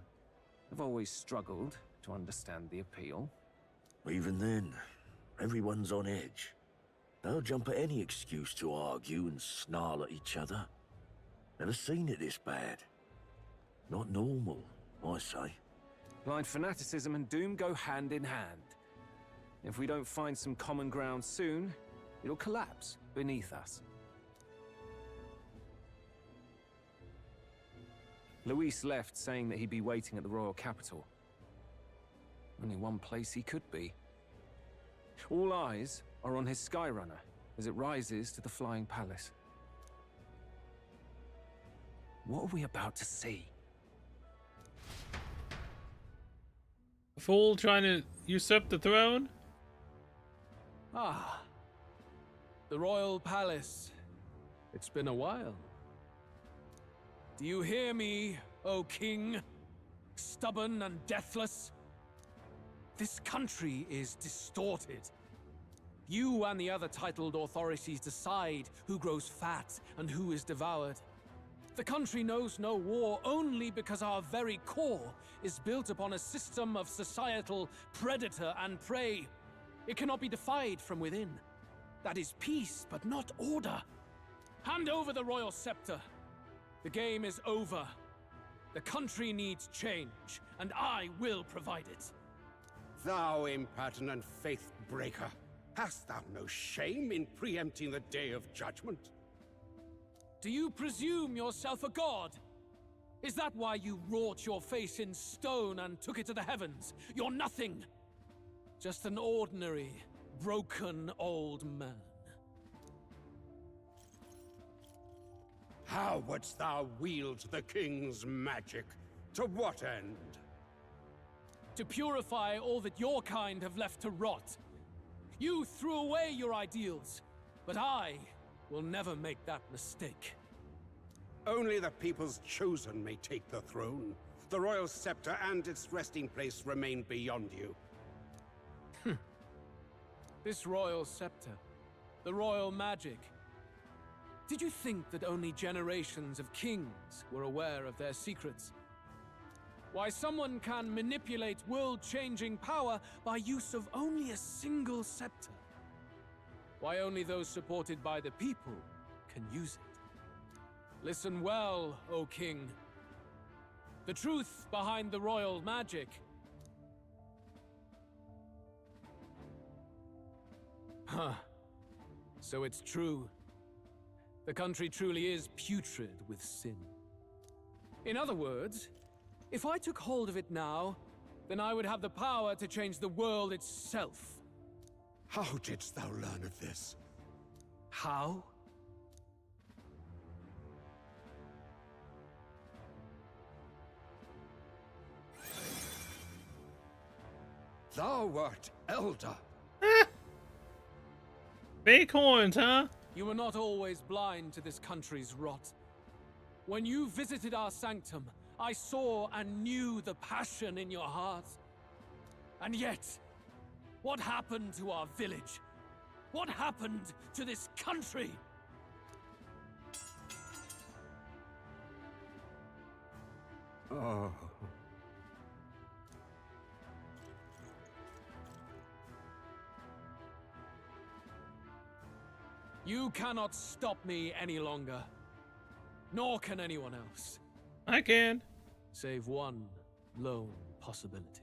S8: have always struggled to understand the appeal.
S24: Even then, everyone's on edge. They'll jump at any excuse to argue and snarl at each other. Never seen it this bad. Not normal, I say.
S8: Blind fanaticism and doom go hand in hand. If we don't find some common ground soon, it'll collapse beneath us. Luis left saying that he'd be waiting at the royal capital. Only one place he could be. All eyes are on his Skyrunner as it rises to the flying palace. What are we about to see?
S1: A fool trying to usurp the throne?
S11: Ah. The royal palace. It's been a while. Do you hear me, O king? Stubborn and deathless? This country is distorted. You and the other titled authorities decide who grows fat and who is devoured. The country knows no war only because our very core is built upon a system of societal predator and prey. It cannot be defied from within. That is peace, but not order. Hand over the royal scepter. The game is over. The country needs change, and I will provide it.
S3: Thou impertinent faith breaker, hast thou no shame in preempting the day of judgment?
S11: Do you presume yourself a god? Is that why you wrought your face in stone and took it to the heavens? You're nothing. Just an ordinary, broken old man.
S3: How wouldst thou wield the king's magic? To what end?
S11: To purify all that your kind have left to rot. You threw away your ideals, but I will never make that mistake.
S3: Only the people's chosen may take the throne. The royal scepter and its resting place remain beyond you.
S11: This royal scepter, the royal magic. Did you think that only generations of kings were aware of their secrets? Why someone can manipulate world-changing power by use of only a single scepter? Why only those supported by the people can use it? Listen well, O king. The truth behind the royal magic. Huh. So it's true. The country truly is putrid with sin. In other words, if I took hold of it now, then I would have the power to change the world itself.
S3: How didst thou learn of this?
S11: How?
S3: Thou wert elder.
S1: Fake horns, huh?
S11: You were not always blind to this country's rot. When you visited our sanctum, I saw and knew the passion in your heart. And yet, what happened to our village? What happened to this country?
S3: Oh.
S11: You cannot stop me any longer. Nor can anyone else.
S1: I can.
S11: Save one lone possibility.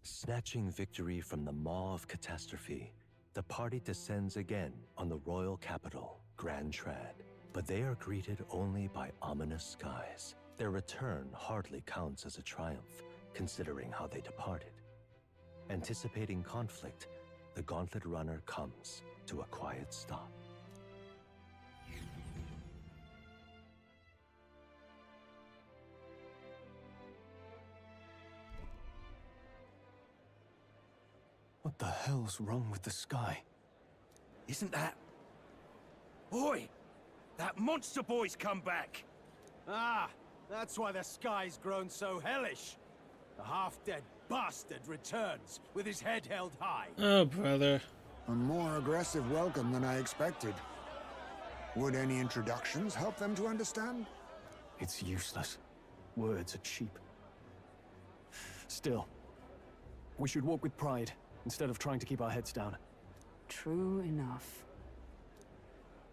S7: Snatching victory from the maw of catastrophe, the party descends again on the royal capital, Grand Trad. But they are greeted only by ominous skies. Their return hardly counts as a triumph, considering how they departed. Anticipating conflict, the Gauntlet Runner comes to a quiet stop.
S11: What the hell's wrong with the sky?
S27: Isn't that... Oi! That monster boy's come back!
S25: Ah, that's why the sky's grown so hellish. The half-dead bastard returns with his head held high.
S1: Oh, brother.
S9: A more aggressive welcome than I expected. Would any introductions help them to understand?
S11: It's useless. Words are cheap. Still, we should walk with pride instead of trying to keep our heads down.
S18: True enough.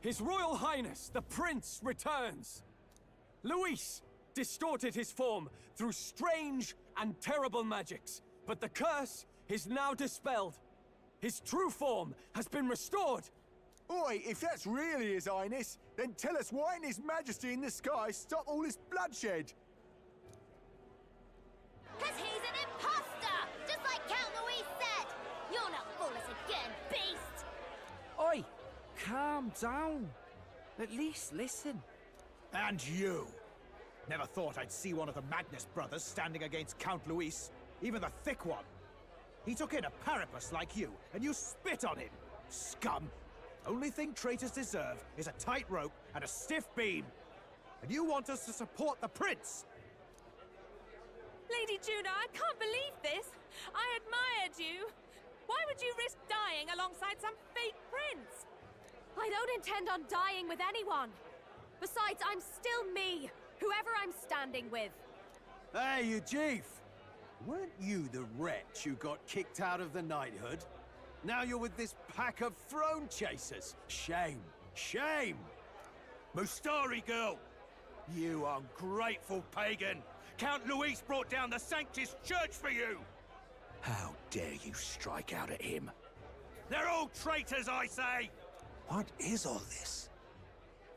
S5: His Royal Highness, the Prince, returns! Luis distorted his form through strange and terrible magics, but the curse is now dispelled. His true form has been restored!
S25: Oi, if that's really His Highness, then tell us why in His Majesty in the sky stop all this bloodshed?
S12: Cause he's an imposter! Just like Count Luis said! You'll not fool us again, beast!
S10: Oi, calm down. At least listen.
S25: And you! Never thought I'd see one of the Magnus brothers standing against Count Luis, even the thick one. He took in a parapus like you, and you spit on him! Scum! Only thing traitors deserve is a tight rope and a stiff beam. And you want us to support the prince?
S21: Lady Juna, I can't believe this. I admired you. Why would you risk dying alongside some fake prince?
S2: I don't intend on dying with anyone. Besides, I'm still me, whoever I'm standing with.
S25: Hey, you chief! Weren't you the wretch who got kicked out of the knighthood? Now you're with this pack of throne chasers. Shame. Shame!
S27: Mustari girl! You ungrateful pagan! Count Luis brought down the Sanctus Church for you!
S20: How dare you strike out at him?
S27: They're all traitors, I say!
S20: What is all this?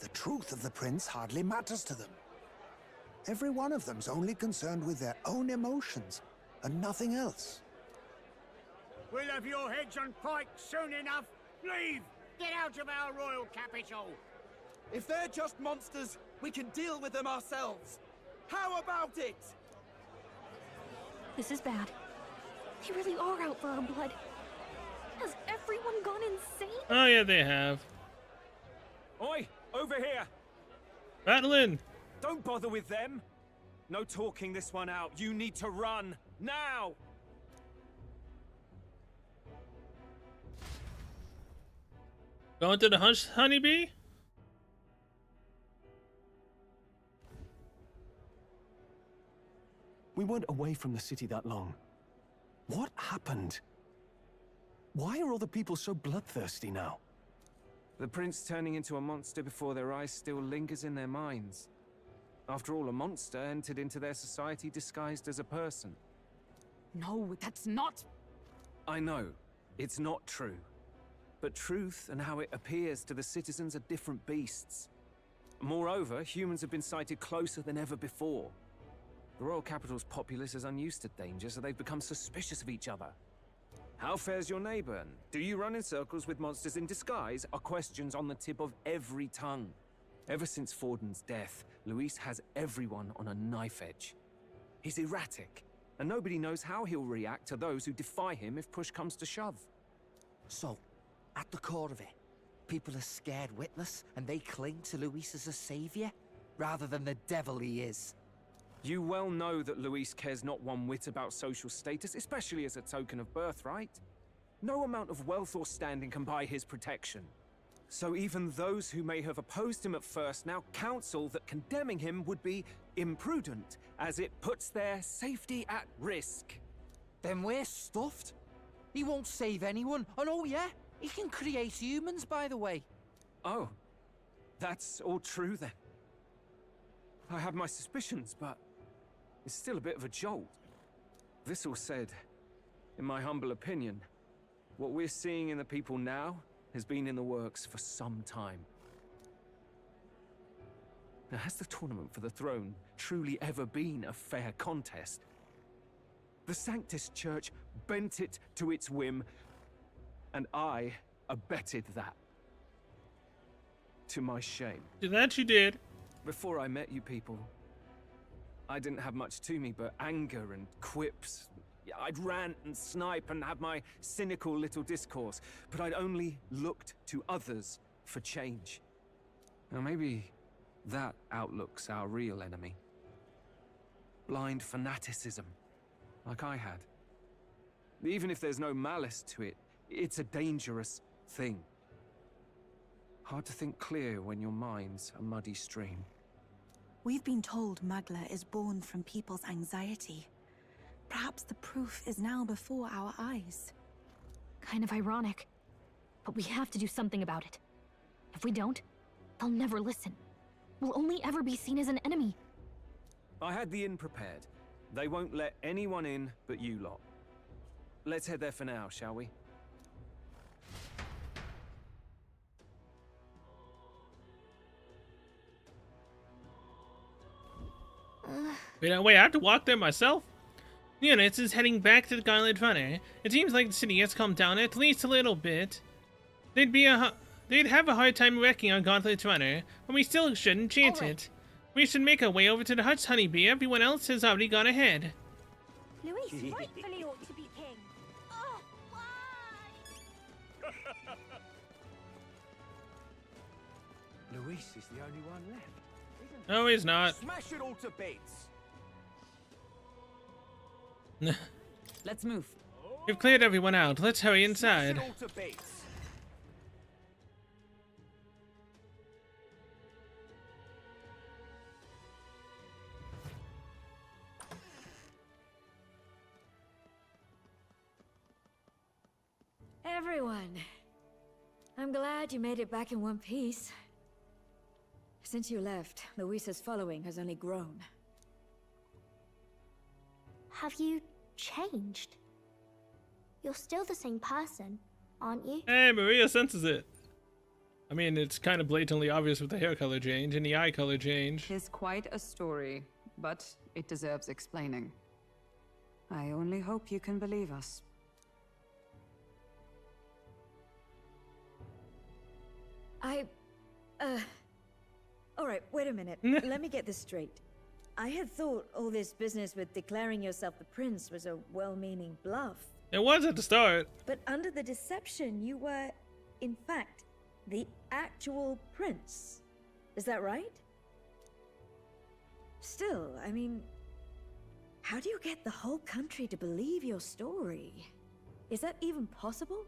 S20: The truth of the prince hardly matters to them.
S9: Every one of them's only concerned with their own emotions and nothing else.
S13: We'll have your heads on pike soon enough. Leave! Get out of our royal capital!
S8: If they're just monsters, we can deal with them ourselves. How about it?
S2: This is bad. They really are out for our blood. Has everyone gone insane?
S1: Oh, yeah, they have.
S5: Oi, over here!
S1: Battling!
S5: Don't bother with them. No talking this one out. You need to run, now!
S1: Going to the hunt, honeybee?
S11: We weren't away from the city that long. What happened? Why are all the people so bloodthirsty now?
S8: The prince turning into a monster before their eyes still lingers in their minds. After all, a monster entered into their society disguised as a person.
S18: No, that's not...
S8: I know, it's not true. But truth and how it appears to the citizens are different beasts. Moreover, humans have been sighted closer than ever before. The royal capital's populace is unused to danger, so they've become suspicious of each other. How fares your neighbor? Do you run in circles with monsters in disguise? Are questions on the tip of every tongue. Ever since Forden's death, Luis has everyone on a knife edge. He's erratic, and nobody knows how he'll react to those who defy him if push comes to shove.
S10: So, at the core of it, people are scared witless and they cling to Luis as a savior, rather than the devil he is.
S8: You well know that Luis cares not one whit about social status, especially as a token of birthright. No amount of wealth or standing can buy his protection. So even those who may have opposed him at first now counsel that condemning him would be imprudent, as it puts their safety at risk.
S10: Then we're stuffed. He won't save anyone, and oh yeah, he can create humans, by the way.
S8: Oh, that's all true then. I have my suspicions, but it's still a bit of a jolt. This all said, in my humble opinion, what we're seeing in the people now has been in the works for some time. Now, has the tournament for the throne truly ever been a fair contest? The Sanctus Church bent it to its whim, and I abetted that. To my shame.
S1: That you did.
S8: Before I met you people, I didn't have much to me but anger and quips, I'd rant and snipe and have my cynical little discourse, but I'd only looked to others for change. Now maybe that outlook's our real enemy. Blind fanaticism, like I had. Even if there's no malice to it, it's a dangerous thing. Hard to think clear when your mind's a muddy stream.
S4: We've been told Magla is born from people's anxiety. Perhaps the proof is now before our eyes.
S2: Kind of ironic. But we have to do something about it. If we don't, they'll never listen. We'll only ever be seen as an enemy.
S8: I had the inn prepared. They won't let anyone in but you lot. Let's head there for now, shall we?
S1: Wait, I have to walk there myself? Units is heading back to the Gauntlet Runner. It seems like the city has calmed down at least a little bit. They'd have a hard time wrecking on Gauntlet Runner, but we still shouldn't chance it. We should make our way over to the huts, Honeybee. Everyone else has already gone ahead.
S12: Luis rightfully ought to be king. Oh, why?
S5: Luis is the only one left.
S1: No, he's not.
S5: Smash it all to bits.
S18: Let's move.
S1: We've cleared everyone out. Let's hurry inside.
S5: Smash it all to bits.
S6: Everyone, I'm glad you made it back in one piece. Since you left, Luis's following has only grown.
S12: Have you changed? You're still the same person, aren't you?
S1: Hey, Maria senses it. I mean, it's kind of blatantly obvious with the hair color change and the eye color change.
S18: It's quite a story, but it deserves explaining. I only hope you can believe us.
S6: Alright, wait a minute. Let me get this straight. I had thought all this business with declaring yourself the prince was a well-meaning bluff.
S1: It was at the start.
S6: But under the deception, you were, in fact, the actual prince. Is that right? Still, I mean, how do you get the whole country to believe your story? Is that even possible?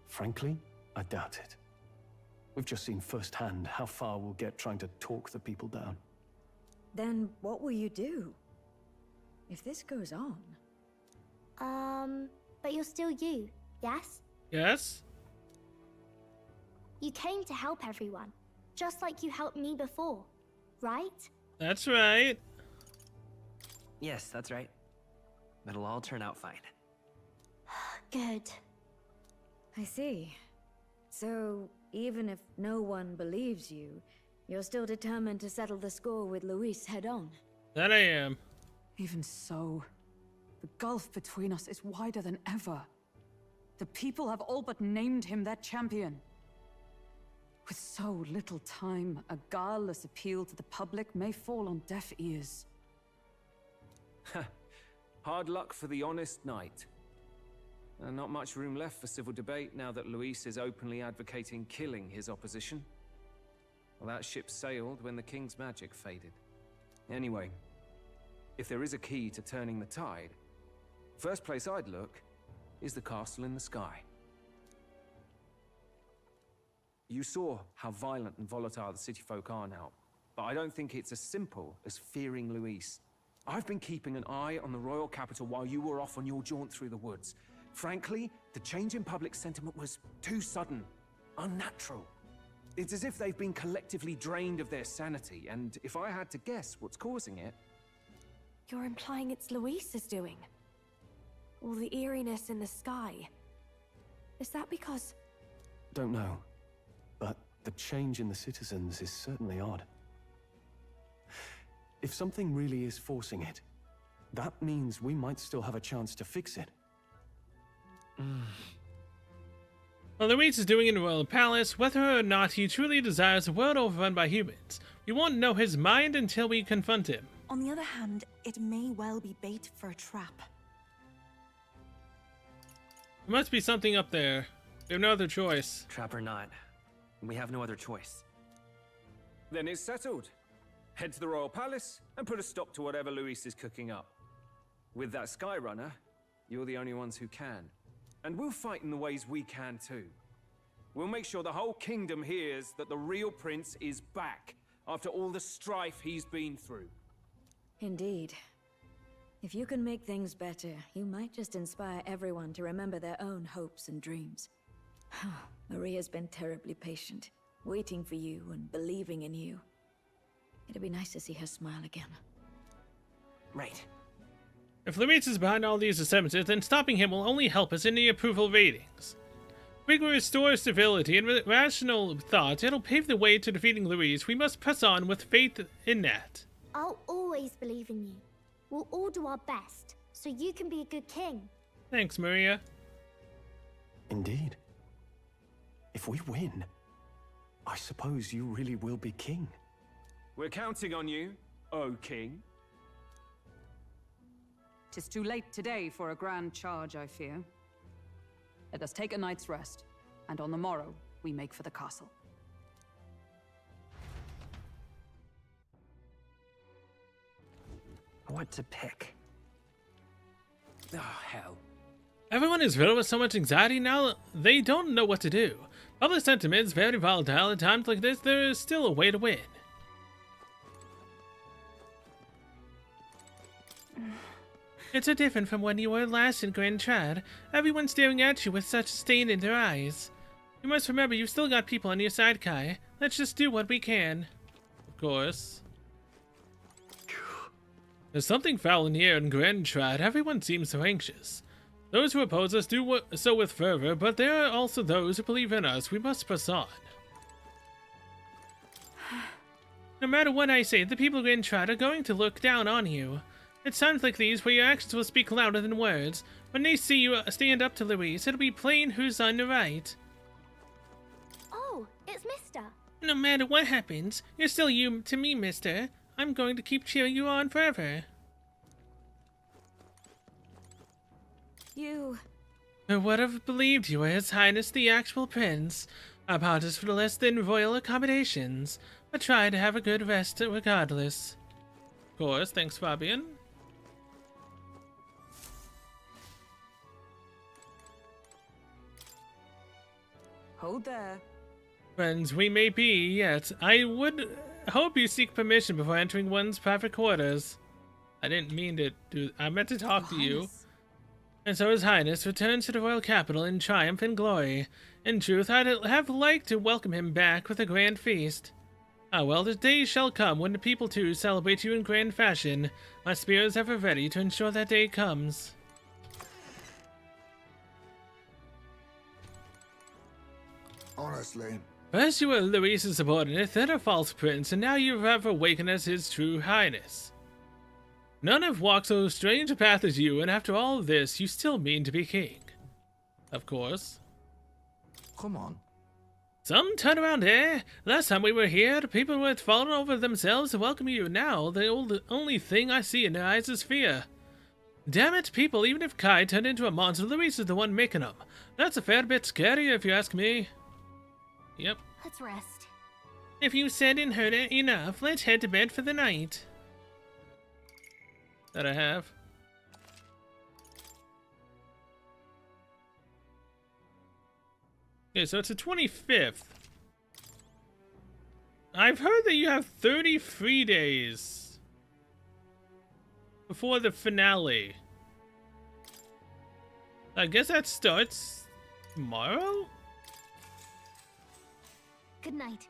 S17: Frankly, I doubt it. We've just seen firsthand how far we'll get trying to talk the people down.
S6: Then what will you do? If this goes on?
S12: But you're still you, yes?
S1: Yes?
S12: You came to help everyone, just like you helped me before, right?
S1: That's right.
S14: Yes, that's right. It'll all turn out fine.
S12: Good.
S6: I see. So, even if no one believes you, you're still determined to settle the score with Luis head on?
S1: That I am.
S18: Even so, the gulf between us is wider than ever. The people have all but named him their champion. With so little time, a guileless appeal to the public may fall on deaf ears.
S8: Hard luck for the honest knight. And not much room left for civil debate now that Luis is openly advocating killing his opposition. Well, that ship sailed when the king's magic faded. Anyway, if there is a key to turning the tide, first place I'd look is the castle in the sky. You saw how violent and volatile the city folk are now, but I don't think it's as simple as fearing Luis. I've been keeping an eye on the royal capital while you were off on your jaunt through the woods. Frankly, the change in public sentiment was too sudden, unnatural. It's as if they've been collectively drained of their sanity, and if I had to guess what's causing it...
S21: You're implying it's Luis's doing? All the eeriness in the sky. Is that because...
S17: Don't know, but the change in the citizens is certainly odd. If something really is forcing it, that means we might still have a chance to fix it.
S1: Well, Luis is doing it in the Royal Palace. Whether or not he truly desires a world overrun by humans, we won't know his mind until we confront him.
S4: On the other hand, it may well be bait for a trap.
S1: There must be something up there. We have no other choice.
S14: Trap or not, we have no other choice.
S8: Then it's settled. Head to the Royal Palace and put a stop to whatever Luis is cooking up. With that Skyrunner, you're the only ones who can. And we'll fight in the ways we can too. We'll make sure the whole kingdom hears that the real prince is back after all the strife he's been through.
S6: Indeed. If you can make things better, you might just inspire everyone to remember their own hopes and dreams. Maria's been terribly patient, waiting for you and believing in you. It'd be nice to see her smile again.
S14: Right.
S1: If Luis is behind all these disturbances, then stopping him will only help us in the approval ratings. If we can restore civility and rational thought, it'll pave the way to defeating Luis. We must press on with faith in that.
S12: I'll always believe in you. We'll all do our best, so you can be a good king.
S1: Thanks, Maria.
S17: Indeed. If we win, I suppose you really will be king.
S8: We're counting on you, O King.
S18: 'Tis too late today for a grand charge, I fear. Let us take a night's rest, and on the morrow, we make for the castle.
S14: What to pick?
S8: Oh, hell.
S1: Everyone is riddled with so much anxiety now, they don't know what to do. Public sentiment is very volatile. At times like this, there is still a way to win. It's so different from when you were last in Grand Trad. Everyone's staring at you with such disdain in their eyes. You must remember you've still got people on your side, Kai. Let's just do what we can. Of course. There's something foul in here in Grand Trad. Everyone seems so anxious. Those who oppose us do so with fervor, but there are also those who believe in us. We must press on. No matter what I say, the people of Grand Trad are going to look down on you. It's times like these where your actions will speak louder than words. When they see you stand up to Luis, it'll be plain who's on the right.
S12: Oh, it's Mister.
S1: No matter what happens, you're still you to me, Mister. I'm going to keep cheering you on forever.
S6: You...
S1: I would have believed you were His Highness the actual prince. I apologize for the less than royal accommodations, but try to have a good rest regardless. Of course, thanks, Fabian.
S18: Hold there.
S1: Friends we may be, yet I would hope you seek permission before entering one's private quarters. I didn't mean to do... I meant to talk to you. And so His Highness returns to the royal capital in triumph and glory. In truth, I'd have liked to welcome him back with a grand feast. Ah well, the day shall come when the people too celebrate you in grand fashion. My spear is ever ready to ensure that day comes.
S9: Honestly.
S1: First you were Luis's subordinate, then a false prince, and now you have awakened as his true highness. None have walked so strange a path as you, and after all of this, you still mean to be king. Of course.
S10: Come on.
S1: Some turnaround, eh? Last time we were here, the people were falling over themselves to welcome you. Now, the only thing I see in their eyes is fear. Damn it, people, even if Kai turned into a monster, Luis is the one making them. That's a fair bit scarier if you ask me. Yep.
S12: Let's rest.
S1: If you said and heard it enough, let's head to bed for the night. That I have. Okay, so it's the 25th. I've heard that you have 33 days before the finale. I guess that starts tomorrow?
S12: Good night.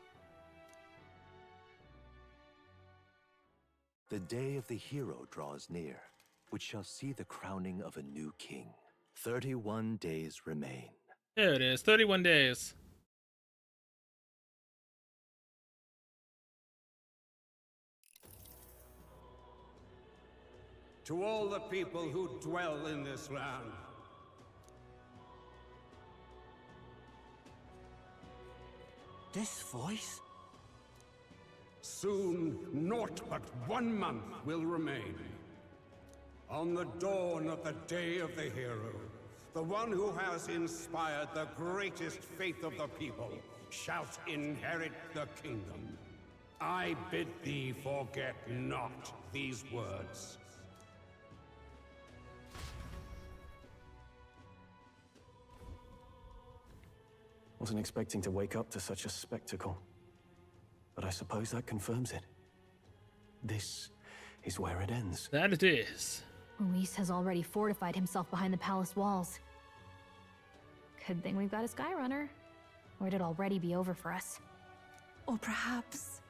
S7: The day of the hero draws near, which shall see the crowning of a new king. 31 days remain.
S1: There it is, 31 days.
S3: To all the people who dwell in this land,
S10: this voice?
S3: soon naught but 1 month will remain. On the dawn of the day of the hero, the one who has inspired the greatest faith of the people, shalt inherit the kingdom. I bid thee forget not these words.
S17: Wasn't expecting to wake up to such a spectacle, but I suppose that confirms it. This is where it ends.
S1: That it is.
S2: Luis has already fortified himself behind the palace walls. Good thing we've got a Skyrunner, or it'd already be over for us.
S4: Or perhaps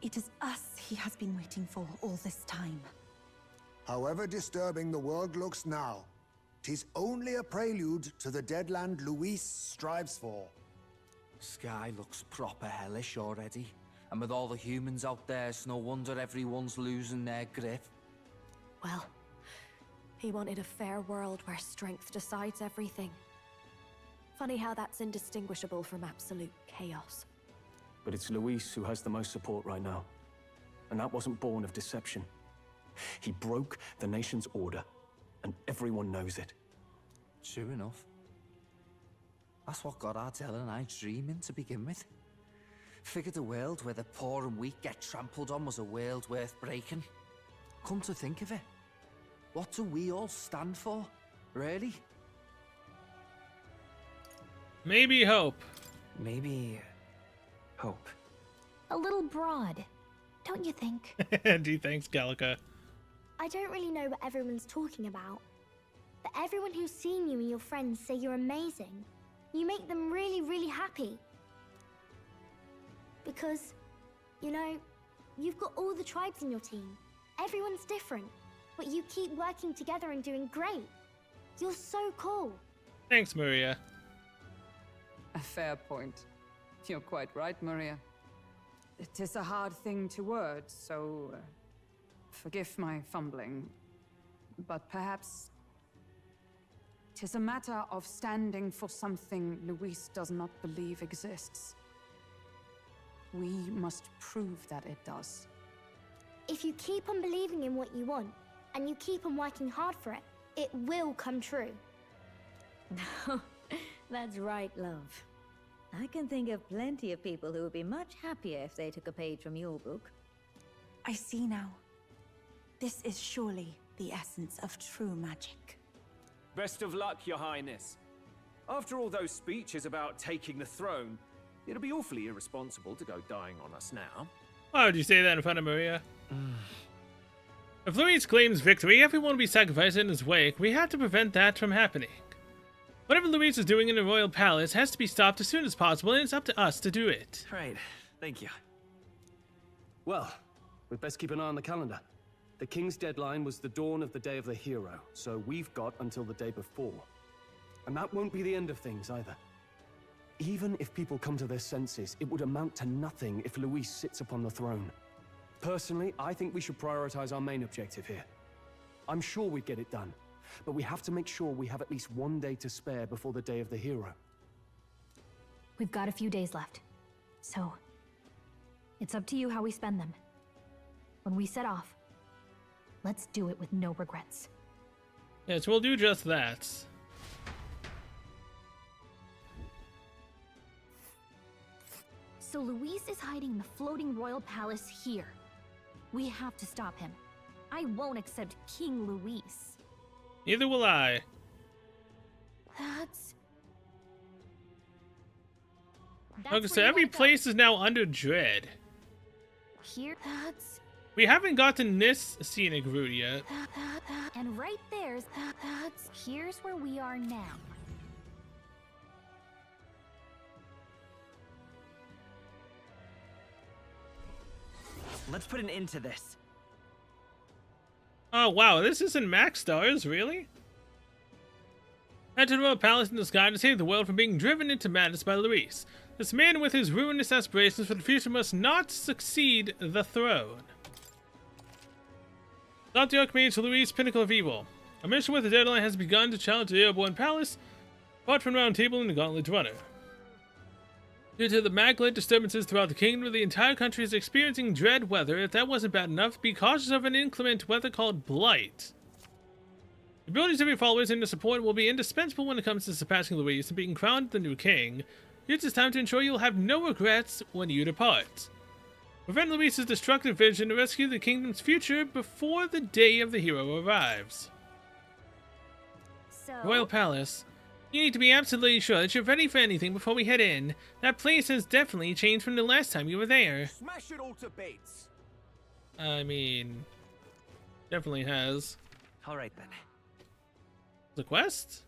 S4: it is us he has been waiting for all this time.
S9: However disturbing the world looks now, 'tis only a prelude to the deadland Luis strives for.
S10: Sky looks proper hellish already. And with all the humans out there, it's no wonder everyone's losing their grip.
S21: Well, he wanted a fair world where strength decides everything. Funny how that's indistinguishable from absolute chaos.
S17: But it's Luis who has the most support right now. And that wasn't born of deception. He broke the nation's order, and everyone knows it.
S10: True enough. That's what got Ardell and I dreaming to begin with. Figured a world where the poor and weak get trampled on was a world worth breaking. Come to think of it, what do we all stand for, really?
S1: Maybe hope.
S14: Maybe hope.
S2: A little broad, don't you think?
S1: Gee, thanks, Gallica.
S12: I don't really know what everyone's talking about, but everyone who's seen you and your friends say you're amazing. You make them really, really happy. Because, you know, you've got all the tribes in your team. Everyone's different, but you keep working together and doing great. You're so cool.
S1: Thanks, Maria.
S18: A fair point. You're quite right, Maria. It is a hard thing to word, so forgive my fumbling. But perhaps it is a matter of standing for something Luis does not believe exists. We must prove that it does.
S12: If you keep on believing in what you want, and you keep on working hard for it, it will come true.
S6: That's right, love. I can think of plenty of people who would be much happier if they took a page from your book.
S4: I see now. This is surely the essence of true magic.
S8: Best of luck, Your Highness. After all those speeches about taking the throne, it'll be awfully irresponsible to go dying on us now.
S1: Why would you say that in front of Maria? If Luis claims victory, everyone will be sacrificed in his wake. We have to prevent that from happening. Whatever Luis is doing in the royal palace has to be stopped as soon as possible, and it's up to us to do it.
S14: Right. Thank you.
S17: Well, we'd best keep an eye on the calendar. The king's deadline was the dawn of the day of the hero, so we've got until the day before. And that won't be the end of things either. Even if people come to their senses, it would amount to nothing if Luis sits upon the throne. Personally, I think we should prioritize our main objective here. I'm sure we'd get it done, but we have to make sure we have at least one day to spare before the day of the hero.
S2: We've got a few days left, so it's up to you how we spend them. When we set off, let's do it with no regrets.
S1: Yes, we'll do just that.
S2: So Luis is hiding in the floating royal palace here. We have to stop him. I won't accept King Luis.
S1: Neither will I.
S2: That's
S1: Okay, so every place is now under dread.
S2: Here,
S1: We haven't gotten this scenic route yet.
S2: and right there's here's where we are now.
S14: Let's put an end to this.
S1: Oh wow, this isn't Max Stars, really? Head to the royal palace in the sky to save the world from being driven into madness by Luis. This man with his ruinous aspirations for the future must not succeed the throne. Stop the Archmage to Luis, pinnacle of evil. A mission with a deadline has begun to challenge the airborne palace, fought from Round Table and the Gauntlet Runner. Due to the maglet disturbances throughout the kingdom, the entire country is experiencing dread weather. If that wasn't bad enough, be cautious of an inclement weather called Blight. abilities of your followers and your support will be indispensable when it comes to surpassing Luis and being crowned the new king. Use this time to ensure you'll have no regrets when you depart. Prevent Luis's destructive vision to rescue the kingdom's future before the day of the hero arrives.
S12: So...
S1: Royal Palace. You need to be absolutely sure that you're ready for anything before we head in. That place has definitely changed from the last time you were there.
S25: Smash it all to bits.
S1: I mean, definitely has.
S14: All right then.
S1: The quest?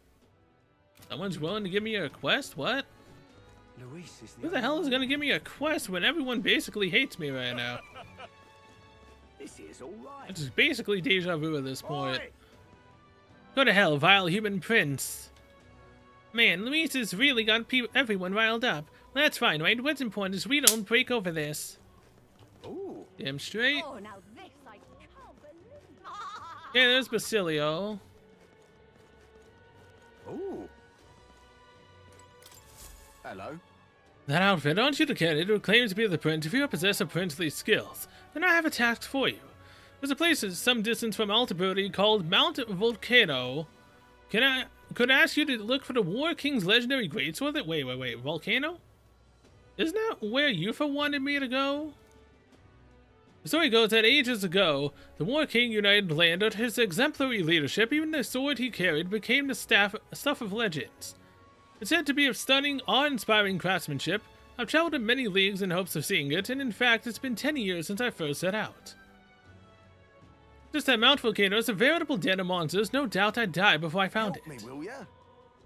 S1: Someone's willing to give me a quest? What?
S10: Luis is
S1: Who the hell is gonna give me a quest when everyone basically hates me right now?
S25: This is all right.
S1: It's just basically deja vu at this point. Go to hell, vile human prince. Man, Luis has really got everyone riled up. Well, that's fine, right? What's important is we don't break over this.
S25: Ooh.
S1: Damn straight.
S12: Oh, now this I can't believe.
S1: Yeah, there's Basilio.
S25: Ooh. Hello.
S1: That outfit, aren't you the candidate who claims to be the prince? If you possess of princely skills, then I have a task for you. There's a place some distance from Altaberti called Mount Volcano. Could I ask you to look for the War King's legendary greatsword? Wait, Volcano? Isn't that where Yufa wanted me to go? The story goes that ages ago, the War King united the land under his exemplary leadership. Even the sword he carried became the stuff of legends. It's said to be of stunning, awe-inspiring craftsmanship. I've traveled many leagues in hopes of seeing it, and in fact, it's been 10 years since I first set out. Just that Mount Volcano is a veritable den of monsters. No doubt I'd die before I found it.
S25: Help me, will ya?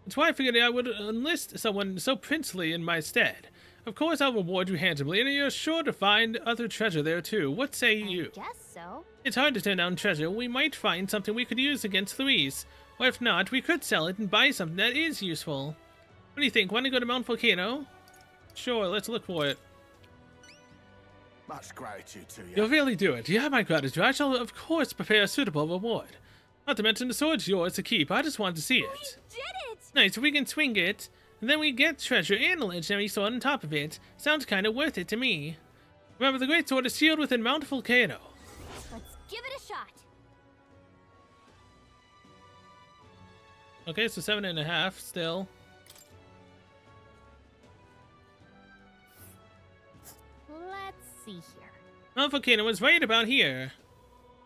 S1: That's why I figured I would enlist someone so princely in my stead. Of course, I'll reward you handsomely, and you're sure to find other treasure there too. What say you?
S12: I guess so.
S1: It's hard to turn down treasure. We might find something we could use against Luis. Or if not, we could sell it and buy something that is useful. What do you think? Want to go to Mount Volcano? Sure, let's look for it.
S25: Much gratitude to you.
S1: You'll really do it. You have my gratitude. I shall, of course, prepare a suitable reward. Not to mention the sword's yours to keep. I just want to see it.
S12: We did it!
S1: Nice, we can swing it, and then we get treasure and a legendary sword on top of it. Sounds kind of worth it to me. Remember, the great sword is sealed within Mount Volcano.
S12: Let's give it a shot.
S1: Okay, so 7.5 still.
S12: Let's see here.
S1: Mount Volcano is right about here.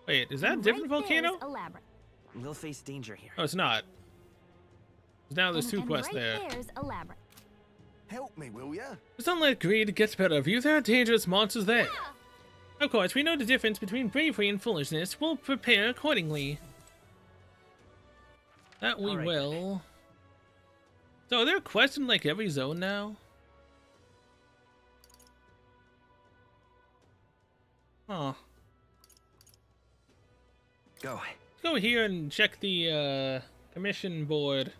S1: Wait, is that a different volcano?
S14: We'll face danger here.
S1: Oh, it's not. Now there's two quests
S12: right
S1: there.
S12: There's a labyrinth.
S25: Help me, will ya?
S1: Just don't let greed get the better of you. There are dangerous monsters there. Of course, we know the difference between bravery and foolishness. We'll prepare accordingly. That we will. So are there quests in like every zone now? Huh.
S14: Go.
S1: Let's go here and check the commission board.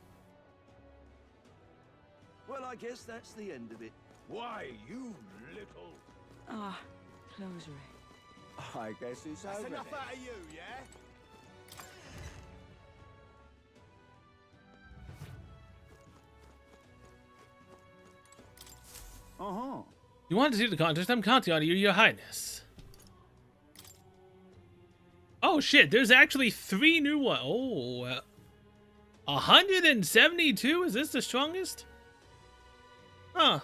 S15: Well, I guess that's the end of it.
S3: Why, you little...
S18: Ah, closure.
S15: I guess it's
S25: That's
S15: over
S25: enough
S15: then.
S25: out of you, yeah?
S15: Uh-huh.
S1: You want to see the contest? I'm counting on you, Your Highness. Oh shit, there's actually 3 new ones. Oh, 172? Is this the strongest? Huh.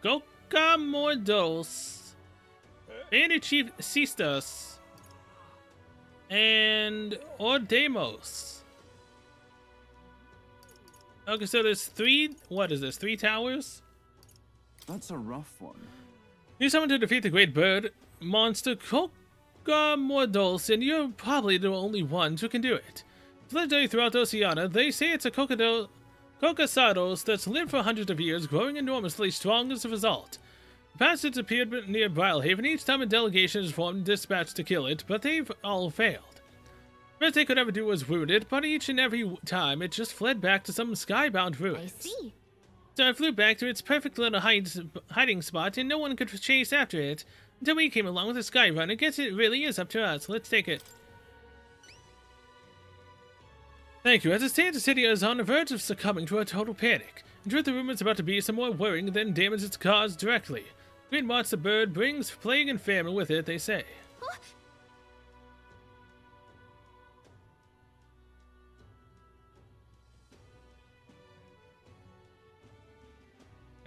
S1: Gocamordos. Bandit Chief Sistas. And Ordemos. Okay, so there's 3, what is this, 3 towers?
S15: That's a rough one.
S1: You summoned to defeat the great bird monster Gocamordos, and you're probably the only ones who can do it. It's legendary throughout Oceania. They say it's a Cocasados that's lived for hundreds of years, growing enormously strong as a result. In the past, it's appeared near Brilhaven. Each time a delegation is formed and dispatched to kill it, but they've all failed. The best they could ever do was wound it, but each and every time it just fled back to some skybound ruins.
S12: I see.
S1: So I flew back to its perfect little hiding spot, and no one could chase after it until we came along with a sky run. I guess it really is up to us. Let's take it. Thank you. As it stands, the city is on the verge of succumbing to a total panic. In truth, the rumor is about to be some more worrying than damage it's caused directly. Green monster bird brings plague and famine with it, they say.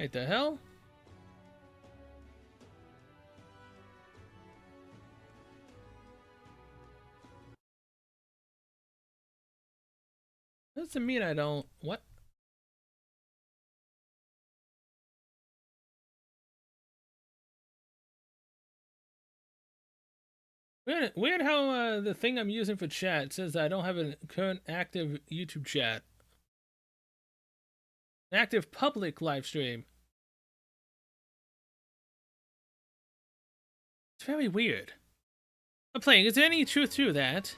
S1: What the hell? Doesn't mean I don't. What? Weird how the thing I'm using for chat says I don't have a current active YouTube chat. An active public live stream. It's very weird. I'm playing. Is there any truth to that?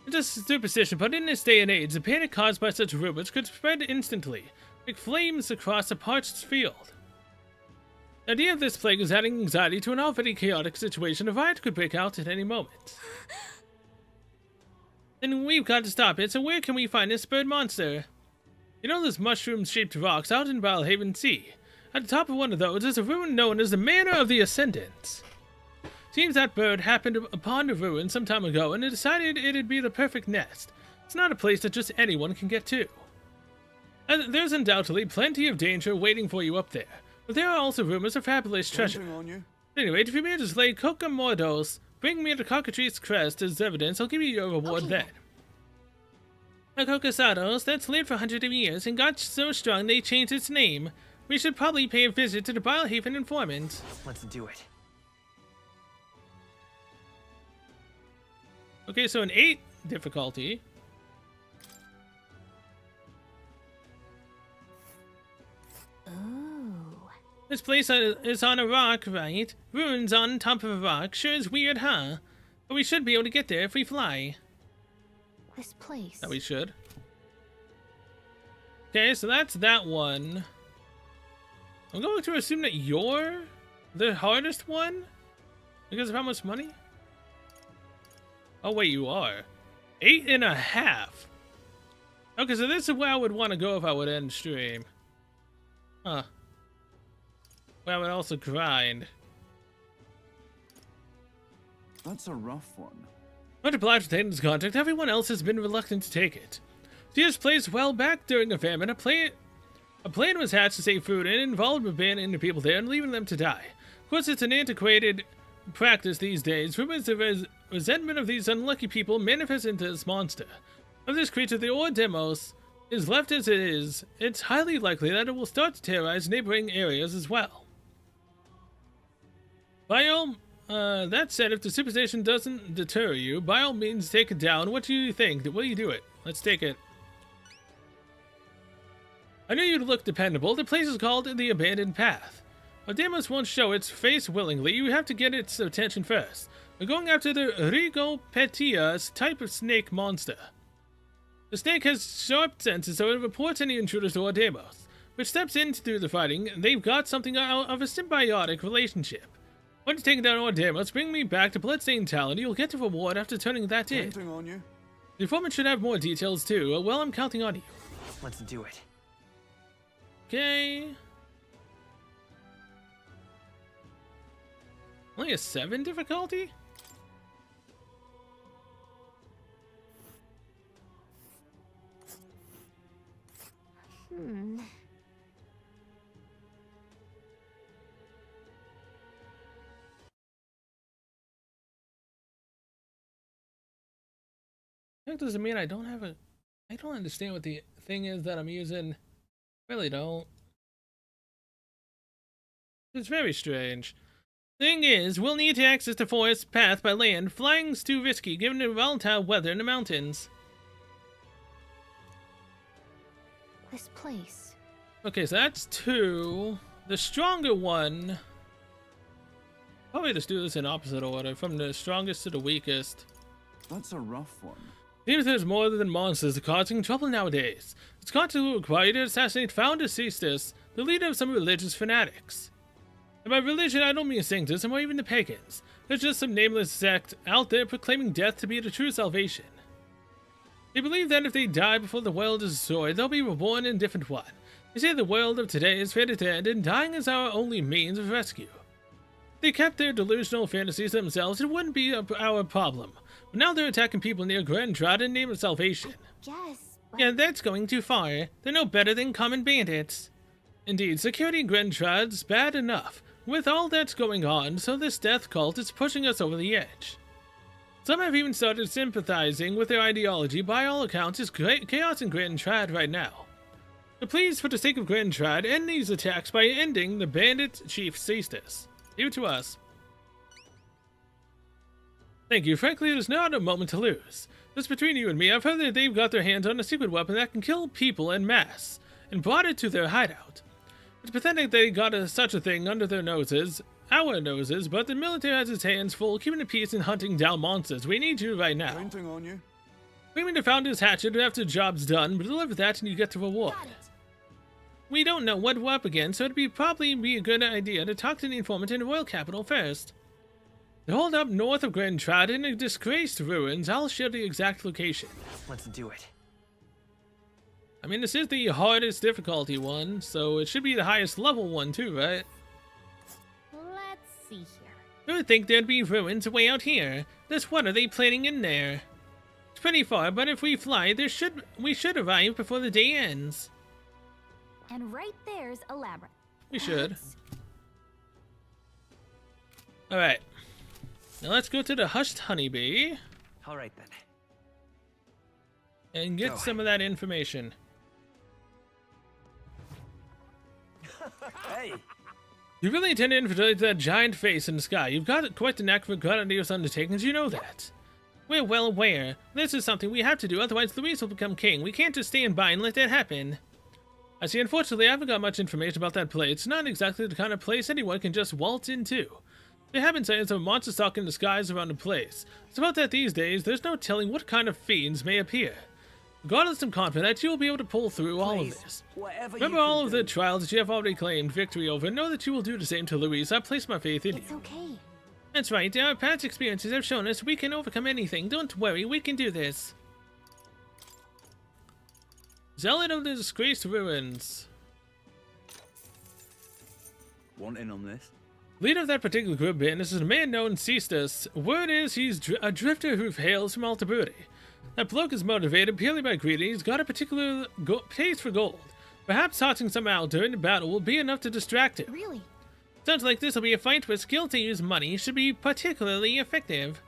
S1: It's just superstition, but in this day and age, the panic caused by such rumors could spread instantly, like flames across a parched field. The idea of this plague is adding anxiety to an already chaotic situation. A riot could break out at any moment. And we've got to stop it, so where can we find this bird monster? You know those mushroom-shaped rocks out in Valhaven Sea? At the top of one of those is a ruin known as the Manor of the Ascendants. Seems that bird happened upon the ruin some time ago and it decided it'd be the perfect nest. It's not a place that just anyone can get to. And there's undoubtedly plenty of danger waiting for you up there. But there are also rumors of fabulous treasure. Anyway, if you manage to slay Kokomordos, bring me the cockatrice crest as evidence. I'll give you your reward then. The Kokosados, that's lived for hundreds of years and got so strong they changed its name. We should probably pay a visit to the Valhaven informant.
S14: Let's do it.
S1: Okay, so an 8 difficulty. This place is on a rock, right? Ruins on top of a rock. Sure is weird, huh? But we should be able to get there if we fly.
S2: This place.
S1: That we should. Okay, so that's that one. I'm going to assume that you're the hardest one? Because of how much money? Oh, wait, you are. 8.5. Okay, so this is where I would want to go if I would end stream. Huh. Well, I would also grind.
S15: That's a rough one.
S1: Much obliged to take this contract, everyone else has been reluctant to take it. Sears plays well back during a famine. A plan was hatched to save food and involved abandoning the people there and leaving them to die. Of course, it's an antiquated practice these days. Rumors of resentment of these unlucky people manifest into this monster. Of this creature, the Ordemos is left as it is. It's highly likely that it will start to terrorize neighboring areas as well. That said, if the superstition doesn't deter you, by all means take it down. What do you think? Will you do it? Let's take it. I knew you'd look dependable. The place is called the Abandoned Path. Ordemos won't show its face willingly. You have to get its attention first. We're going after the Rigopetia type of snake monster. The snake has sharp senses, so it reports any intruders to Ordemos, which steps in to do the fighting. They've got something of a symbiotic relationship. Once taking down Ordemos, bring me back to Bloodstained Talon. You'll get the reward after turning that in.
S15: On you.
S1: The informant should have more details too. Well, I'm counting on you.
S14: Let's do it.
S1: Okay. Only a 7 difficulty? That doesn't mean I don't have a... I don't understand what the thing is that I'm using. Really don't. It's very strange. Thing is, we'll need to access the forest path by land. Flying's too risky given the volatile weather in the mountains.
S2: This place.
S1: Okay, so that's 2. The stronger one... Probably just do this in opposite order, from the strongest to the weakest.
S15: That's a rough one.
S1: Seems there's more than monsters causing trouble nowadays. It's got to require you to assassinate Founder Cestus, the leader of some religious fanatics. And by religion, I don't mean Sanctus or even the pagans. There's just some nameless sect out there proclaiming death to be the true salvation. They believe that if they die before the world is destroyed, they'll be reborn in a different one. They say the world of today is fated to end, and dying is our only means of rescue. If they kept their delusional fantasies to themselves, it wouldn't be our problem. But now they're attacking people near Grantrad in the name of salvation.
S12: Yes,
S1: Yeah, that's going too far. They're no better than common bandits. Indeed, security in Grintrad's bad enough, with all that's going on, so this death cult is pushing us over the edge. Some have even started sympathizing with their ideology. By all accounts, it's chaos in Grintrad right now. So please, for the sake of Grintrad, end these attacks by ending the bandit chief Ceastus. Leave it to us. Thank you. Frankly, there's not a moment to lose. Just between you and me, I've heard that they've got their hands on a secret weapon that can kill people en masse, and brought it to their hideout. It's pathetic they got such a thing under their noses, our noses, but the military has its hands full keeping the peace and hunting down monsters. We need you right now.
S15: Counting on you.
S1: Bring me the Founder's Hatchet after the job's done, but deliver that and you get the reward. We don't know what we're up against, so it'd probably be a good idea to talk to the informant in the royal capital first. They're holed up north of Grintrad in a disgraced ruins. I'll share the exact location.
S14: Let's do it.
S1: I mean, this is the hardest difficulty one, so it should be the highest level one too, right?
S12: Let's see here.
S1: I would think there'd be ruins way out here. Just what are they planning in there? It's pretty far, but if we fly, we should arrive before the day ends.
S2: And right there's a labyrinth.
S1: We should. Alright. Now let's go to the Hushed Honeybee.
S14: Alright then.
S1: And get some of that information.
S14: Hey!
S1: You really intend to infiltrate that giant face in the sky. You've got quite the knack for grandiose undertakings, you know that. We're well aware. This is something we have to do, otherwise Luis will become king. We can't just stand by and let that happen. I see, unfortunately, I haven't got much information about that place. It's not exactly the kind of place anyone can just waltz into. There have been signs of monsters stalking the skies around the place. It's about that these days, there's no telling what kind of fiends may appear. Regardless, I'm confident that you'll be able to pull through all of this. Remember all of the trials that you have already claimed victory over, and know that you will do the same to Luis. I place my faith in you.
S2: It's okay.
S1: That's right, our past experiences have shown us we can overcome anything. Don't worry, we can do this. Zealot of the Disgraced Ruins.
S15: Want in on this?
S1: Leader of that particular group band is a man known Ceastus. Word is he's a drifter who hails from Altabrudi. That bloke is motivated purely by greed, and he's got a particular taste for gold. Perhaps tossing some out during the battle will be enough to distract him.
S2: Really?
S1: Sounds like this will be a fight where skill to use money should be particularly effective.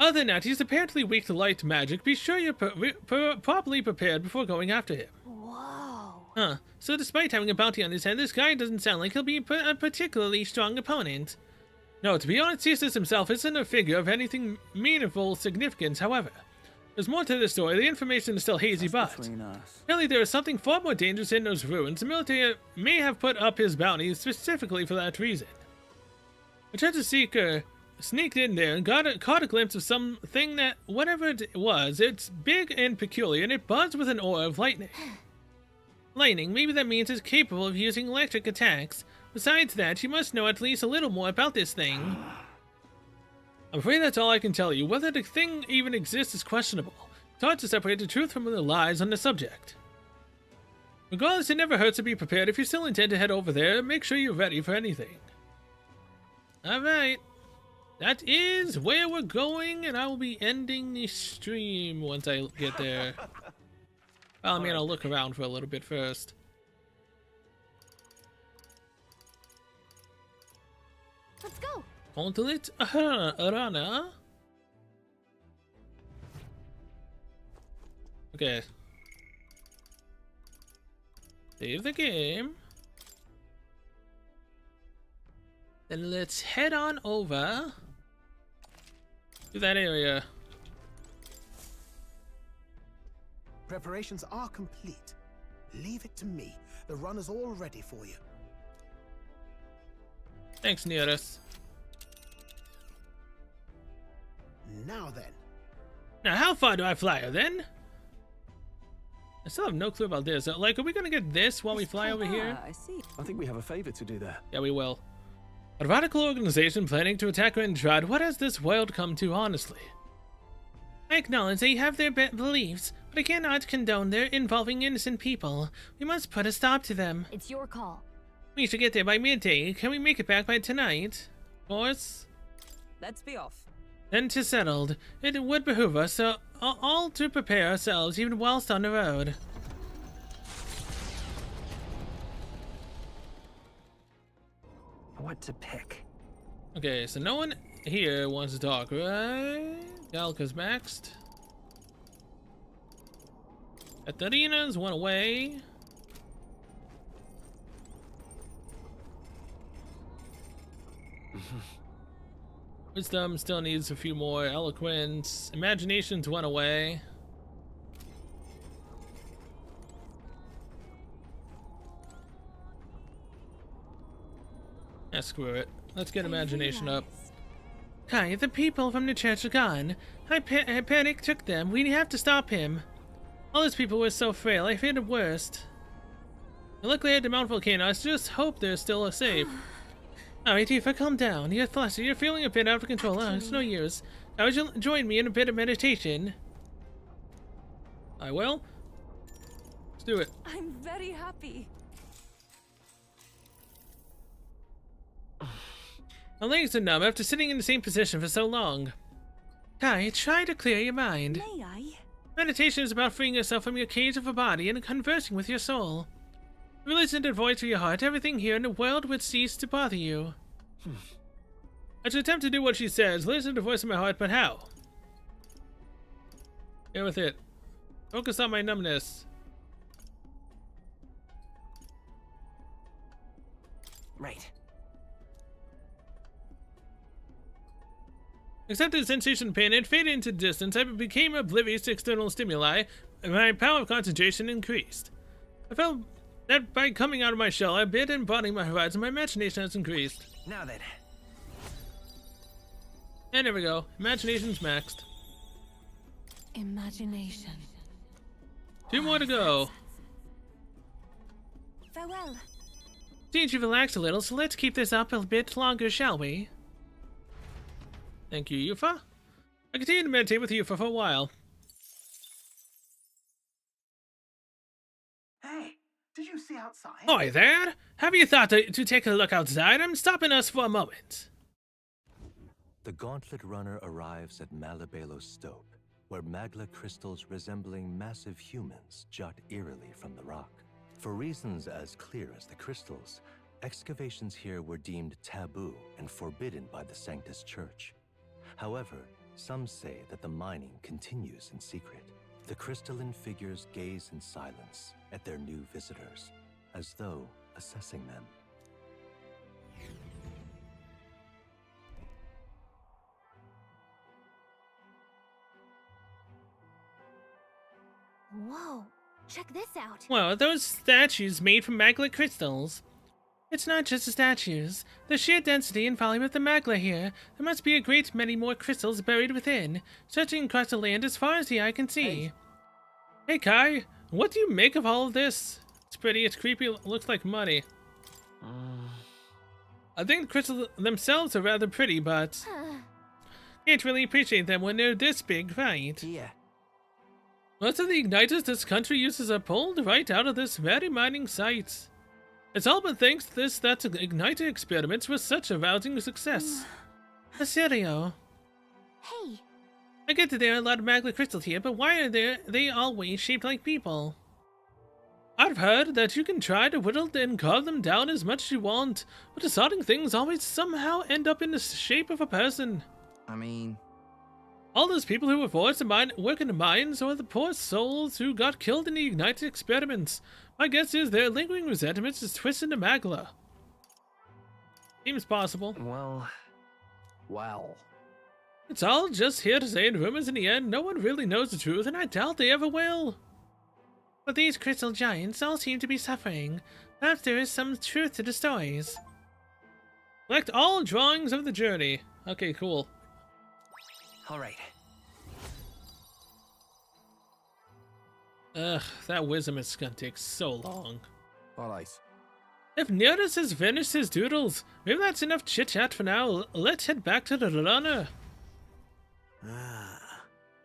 S1: Other than that, he's apparently weak to light magic. Be sure you're properly prepared before going after him.
S2: Whoa.
S1: Huh. So despite having a bounty on his head, this guy doesn't sound like he'll be a particularly strong opponent. No, to be honest, Ceastus himself isn't a figure of anything meaningful significance, however. There's more to the story. The information is still hazy, but apparently there is something far more dangerous in those ruins. The military may have put up his bounty specifically for that reason. A treasure seeker sneaked in there and caught a glimpse of something that, whatever it was, it's big and peculiar, and it buzzed with an aura of lightning. Lightning, maybe that means it's capable of using electric attacks. Besides that, you must know at least a little more about this thing. I'm afraid that's all I can tell you. Whether the thing even exists is questionable. It's hard to separate the truth from the lies on the subject. Regardless, it never hurts to be prepared. If you still intend to head over there, make sure you're ready for anything. Alright. That is where we're going, and I will be ending the stream once I get there. Well, I mean, I'll look around for a little bit first.
S2: Let's go.
S1: Onto it, Arana. Okay. Save the game. Then let's head on over to that area.
S16: Preparations are complete. Leave it to me. The run is all ready for you.
S1: Thanks, Nearest.
S16: Now then.
S1: Now, how far do I fly her then? I still have no clue about this. Like, are we gonna get this while we fly over here?
S11: I see. I think we have a favor to do there.
S1: Yeah, we will. A radical organization planning to attack Grintrad. What has this world come to, honestly? I acknowledge they have their beliefs, but I cannot condone their involving innocent people. We must put a stop to them.
S2: It's your call.
S1: We should get there by midday. Can we make it back by tonight? Of course.
S6: Let's be off.
S1: Then 'tis settled. It would behoove us all to prepare ourselves even whilst on the road.
S14: what to pick.
S1: Okay, so no one here wants to talk, right? Galka's maxed. Katarina's went away. Wisdom still needs a few more. Eloquence. Imaginations went away. Screw it. Let's get imagination up. Kai, the people from the church are gone. Panic took them. We have to stop him. All those people were so frail. I feared the worst. Luckily at the Mount Volcano. I just hope they're still safe. Alright, Tifa, calm down. You're flustered. You're feeling a bit out of control. It's no use. Now would you join me in a bit of meditation? I will. Let's do it.
S18: I'm very happy.
S1: My legs are numb after sitting in the same position for so long. Kai, try to clear your mind.
S4: May I?
S1: Meditation is about freeing yourself from your cage of a body and conversing with your soul. If you listen to the voice of your heart, everything here in the world would cease to bother you. I should attempt to do what she says, listen to the voice of my heart, but how? Get with it. Focus on my numbness.
S14: Right.
S1: Except the sensation of pain, it faded into distance. I became oblivious to external stimuli, and my power of concentration increased. I felt that by coming out of my shell, I bit and broadening my horizon, my imagination has increased.
S14: Now then.
S1: And there we go. Imagination's maxed.
S18: Imagination.
S1: 2 more to go.
S4: Farewell.
S1: Seems you've relaxed a little, so let's keep this up a bit longer, shall we? Thank you, Yufa. I continued to meditate with Yufa for a while.
S16: Hey, did you see outside?
S1: Oi there! Have you thought to take a look outside? I'm stopping us for a moment.
S7: The Gauntlet Runner arrives at Malabelo's Stope, where magla crystals resembling massive humans jut eerily from the rock. For reasons as clear as the crystals, excavations here were deemed taboo and forbidden by the Sanctus Church. However, some say that the mining continues in secret. The crystalline figures gaze in silence at their new visitors, as though assessing them.
S12: Whoa, check this out.
S1: Well, those statues made from magla crystals. It's not just the statues. The sheer density and volume of the magla here. There must be a great many more crystals buried within, stretching across the land as far as the eye can see. Hey Kai, what do you make of all of this? It's pretty, it's creepy, it looks like money. I think the crystals themselves are rather pretty, but can't really appreciate them when they're this big, right?
S14: Yeah.
S1: Most of the igniters this country uses are pulled right out of this very mining site. It's all but thanks to this that igniter experiments were such a rousing success. Serio.
S12: Hey.
S1: I get that there are a lot of magla crystals here, but why are they always shaped like people? I've heard that you can try to whittle and carve them down as much as you want, but the sorting things always somehow end up in the shape of a person.
S10: I mean...
S1: all those people who were forced to work in the mines, or the poor souls who got killed in the igniter experiments. My guess is their lingering resentments is twisted to magla. Seems possible.
S14: Well.
S1: It's all just hearsay and rumors in the end. No one really knows the truth, and I doubt they ever will. But these crystal giants all seem to be suffering. Perhaps there is some truth to the stories. Collect all drawings of the journey. Okay, cool.
S14: All right.
S1: Ugh, that wisdom is gonna take so long.
S25: All right.
S1: If Nerdus has finished his doodles, maybe that's enough chit-chat for now. Let's head back to the runner.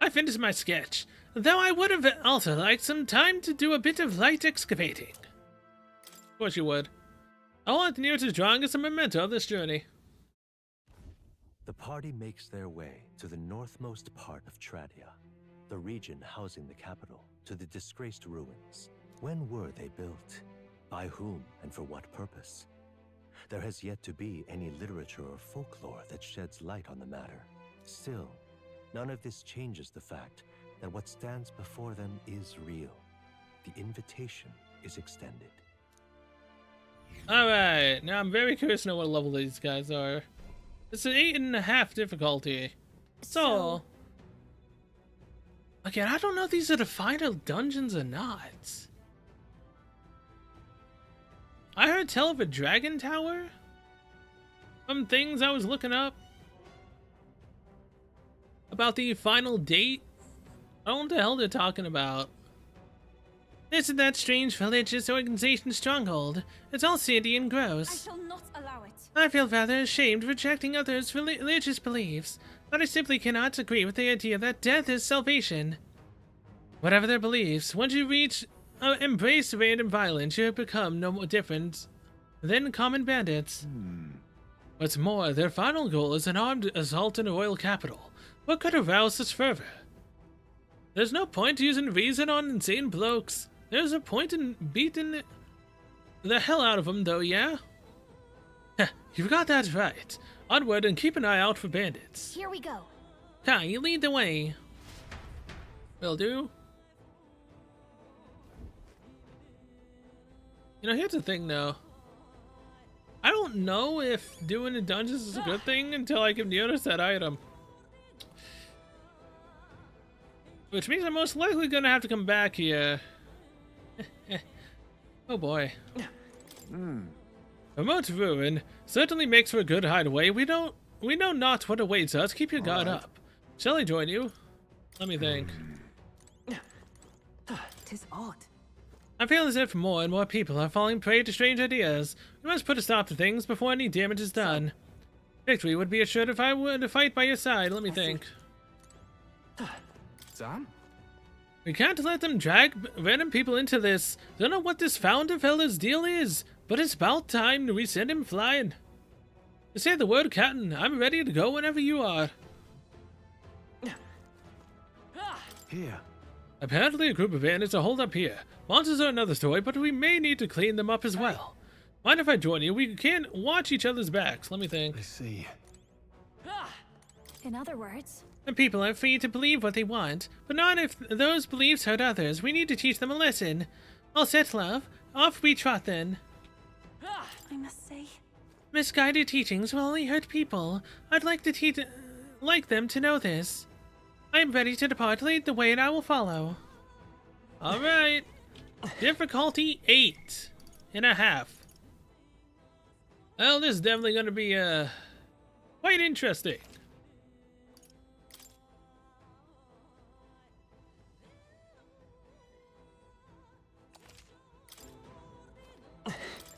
S1: I finished my sketch, though I would have also liked some time to do a bit of light excavating. Of course you would. I want Nerdus' drawing as a memento of this journey.
S7: The party makes their way to the northmost part of Tradia, the region housing the capital, to the disgraced ruins. When were they built? By whom and for what purpose? there has yet to be any literature or folklore that sheds light on the matter. Still, none of this changes the fact that what stands before them is real. The invitation is extended.
S1: Alright, now I'm very curious to know what level these guys are. It's an 8.5 difficulty. So... Again, I don't know if these are the final dungeons or not. I heard tell of a dragon tower? Some things I was looking up. About the final date? I don't know what the hell they're talking about. This and that strange religious organization stronghold. It's all seedy and gross.
S2: I shall not allow it.
S1: I feel rather ashamed rejecting others' religious beliefs, but I simply cannot agree with the idea that death is salvation. Whatever their beliefs, once you embrace random violence, you have become no more different than common bandits. What's more, their final goal is an armed assault in a royal capital. What could arouse such fervor? There's no point using reason on insane blokes. There's a point in beating the hell out of them, though, yeah? You've got that right. Onward and keep an eye out for bandits.
S12: Here we go.
S1: Kai, you lead the way. Will do. You know, here's the thing, though. I don't know if doing the dungeons is a good thing until I can notice that item. Which means I'm most likely gonna have to come back here. Oh boy. Remote ruin certainly makes for a good hideaway. We know not what awaits us. Keep your guard up. Shall I join you? Let me think.
S4: 'Tis odd.
S1: I feel as if more and more people are falling prey to strange ideas. We must put a stop to things before any damage is done. Victory would be assured if I were to fight by your side. Let me think.
S5: Sam?
S1: We can't let them drag random people into this. Don't know what this founder fella's deal is, but it's about time we send him flying. To say the word, Captain, I'm ready to go whenever you are.
S5: Here.
S1: Apparently a group of bandits are holed up here. Monsters are another story, but we may need to clean them up as well. Mind if I join you? We can watch each other's backs. Let me think.
S5: I see.
S2: In other words...
S1: The people are free to believe what they want, but not if those beliefs hurt others. We need to teach them a lesson. All set, love. Off we trot then.
S4: I must say...
S1: Misguided teachings will only hurt people. I'd like them to know this. I am ready to depart. Lead the way and I will follow. Alright. Difficulty 8.5. Well, this is definitely going to be quite interesting.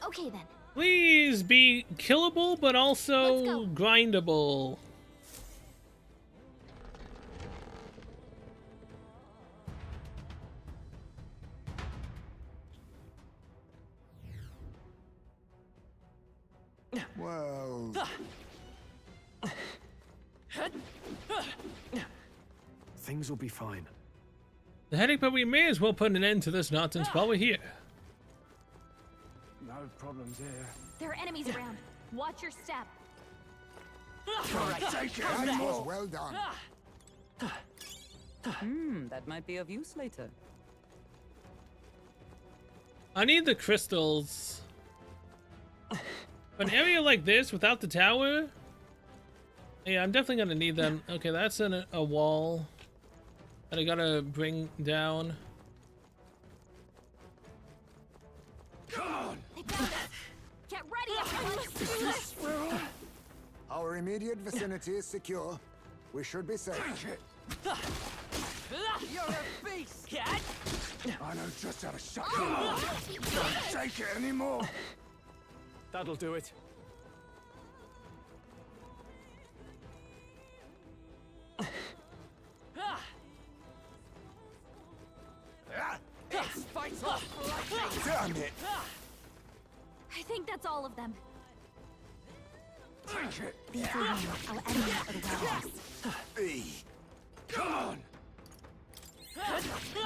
S12: Okay then.
S1: Please be killable, but also grindable.
S9: Well...
S5: Things will be fine.
S1: The headache, but we may as well put an end to this nonsense while we're here.
S5: No problems here.
S2: There are enemies around. Watch your step.
S9: That was well done.
S19: That might be of use later.
S1: I need the crystals. An area like this without the tower? Yeah, I'm definitely gonna need them. Okay, that's a wall that I gotta bring down.
S13: Come on!
S2: Get ready, everyone!
S9: Our immediate vicinity is secure. We should be safe.
S13: You're a beast, cat! I know just how to shut you up. Don't take it anymore.
S5: That'll do it.
S13: It's fight off lightning! Damn it!
S2: I think that's all of them.
S13: Take it!
S4: These are our enemies for the warehouse.
S13: Come on!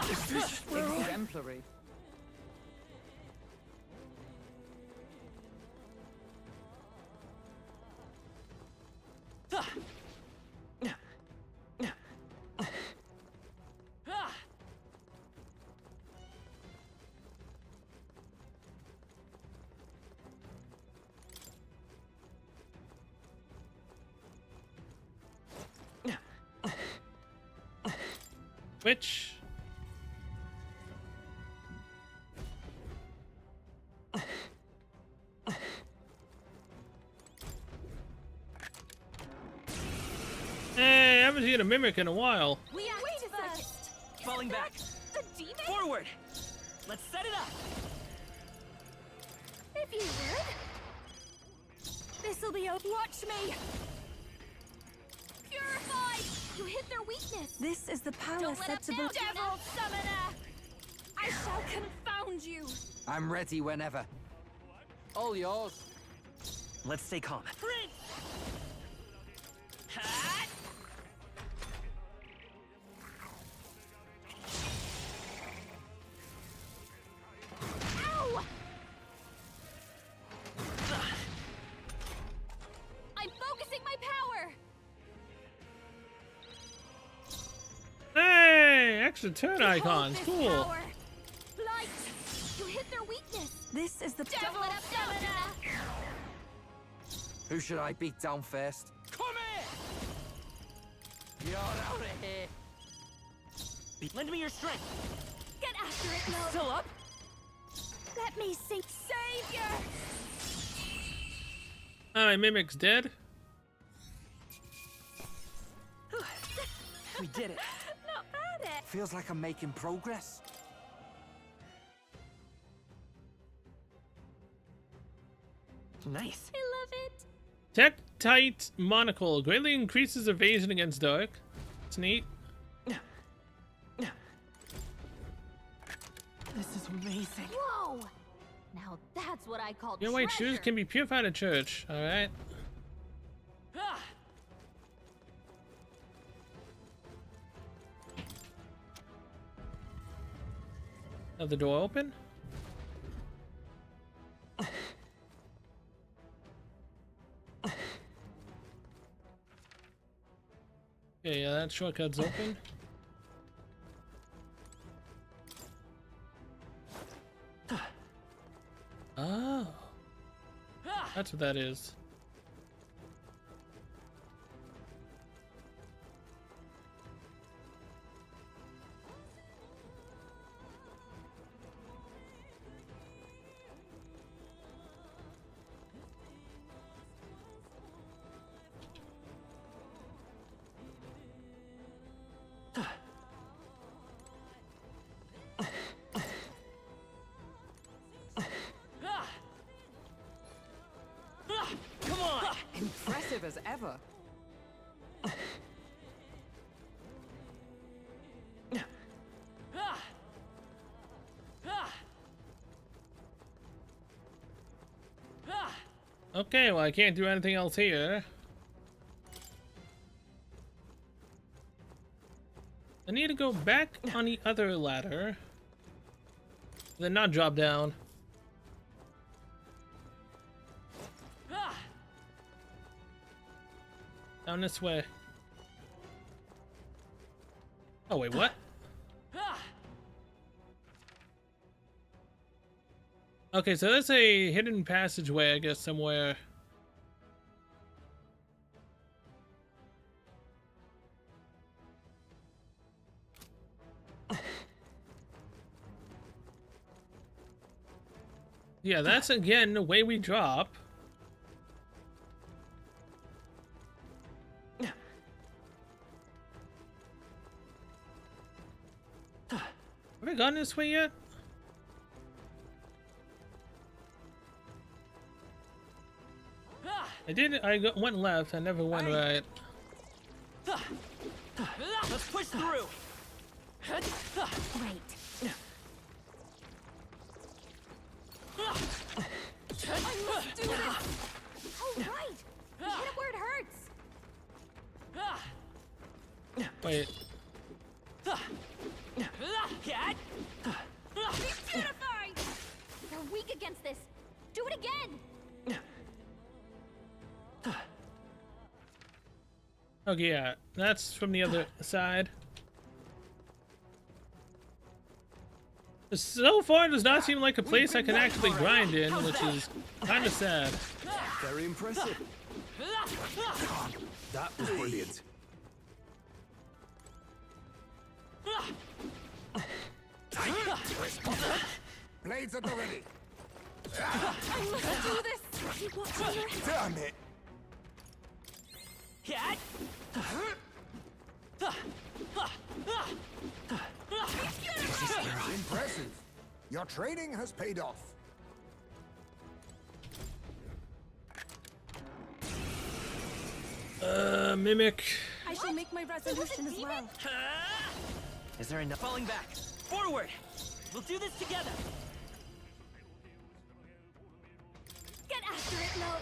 S13: Is this
S19: Exemplary.
S1: Which? Hey, I haven't seen a mimic in a while.
S2: Wait a second.
S14: Falling back.
S2: The demon?
S14: Forward. Let's set it up.
S2: If you would. This'll be okay. Watch me. Purified. You hit their weakness.
S4: This is the power
S2: Don't let
S4: said
S2: up
S4: to
S2: now, devil summoner. I shall confound you.
S10: I'm ready whenever. All yours.
S14: Let's stay calm.
S2: Prince.
S14: Hot.
S2: Ow! I'm focusing my power.
S1: Hey, extra turn icons.
S2: This
S1: Cool.
S2: power. Light. You hit their weakness.
S4: This is the
S2: devil summoner.
S10: Who should I beat down first?
S14: Come here.
S10: You're out of here.
S14: Lend me your strength.
S2: Get after it, love.
S14: Still up?
S2: Let me see. Savior.
S1: Alright, Mimic's dead.
S14: We did it.
S2: Not bad, eh?
S10: Feels like I'm making progress.
S14: Nice.
S2: I love it.
S1: Tektite Monocle greatly increases evasion against dark. It's neat.
S14: This is amazing.
S2: Whoa! Now that's what I call
S1: Your white
S2: treasure.
S1: shoes can be purified at church. Alright.
S14: Ah.
S1: Have the door open? Okay, yeah, that shortcut's open. Oh. That's what that is.
S14: Come on!
S18: Impressive as ever.
S1: Okay, well, I can't do anything else here. I need to go back on the other ladder. Then not drop down. Down this way. Oh, wait, what? Okay, so there's a hidden passageway, I guess, somewhere. Yeah, that's again the way we drop. Have I gone this way yet? I did. Went left. I never went right.
S14: Let's push through.
S2: Great. I must do this. Oh, right. Hit it where it hurts.
S1: Wait.
S2: Be purified. They're weak against this. Do it again.
S1: Okay, yeah, that's from the other side. So far, it does not seem like a place I can actually grind in, which is kind of sad.
S11: Very impressive. That was brilliant.
S9: Blades at the ready.
S2: I must do this! Keep watching your head.
S9: Damn it! Impressive. Your training has paid off.
S1: Mimic.
S4: I shall make my resolution as well.
S14: Is there enough? Falling back. Forward. We'll do this together.
S2: Get after it, love!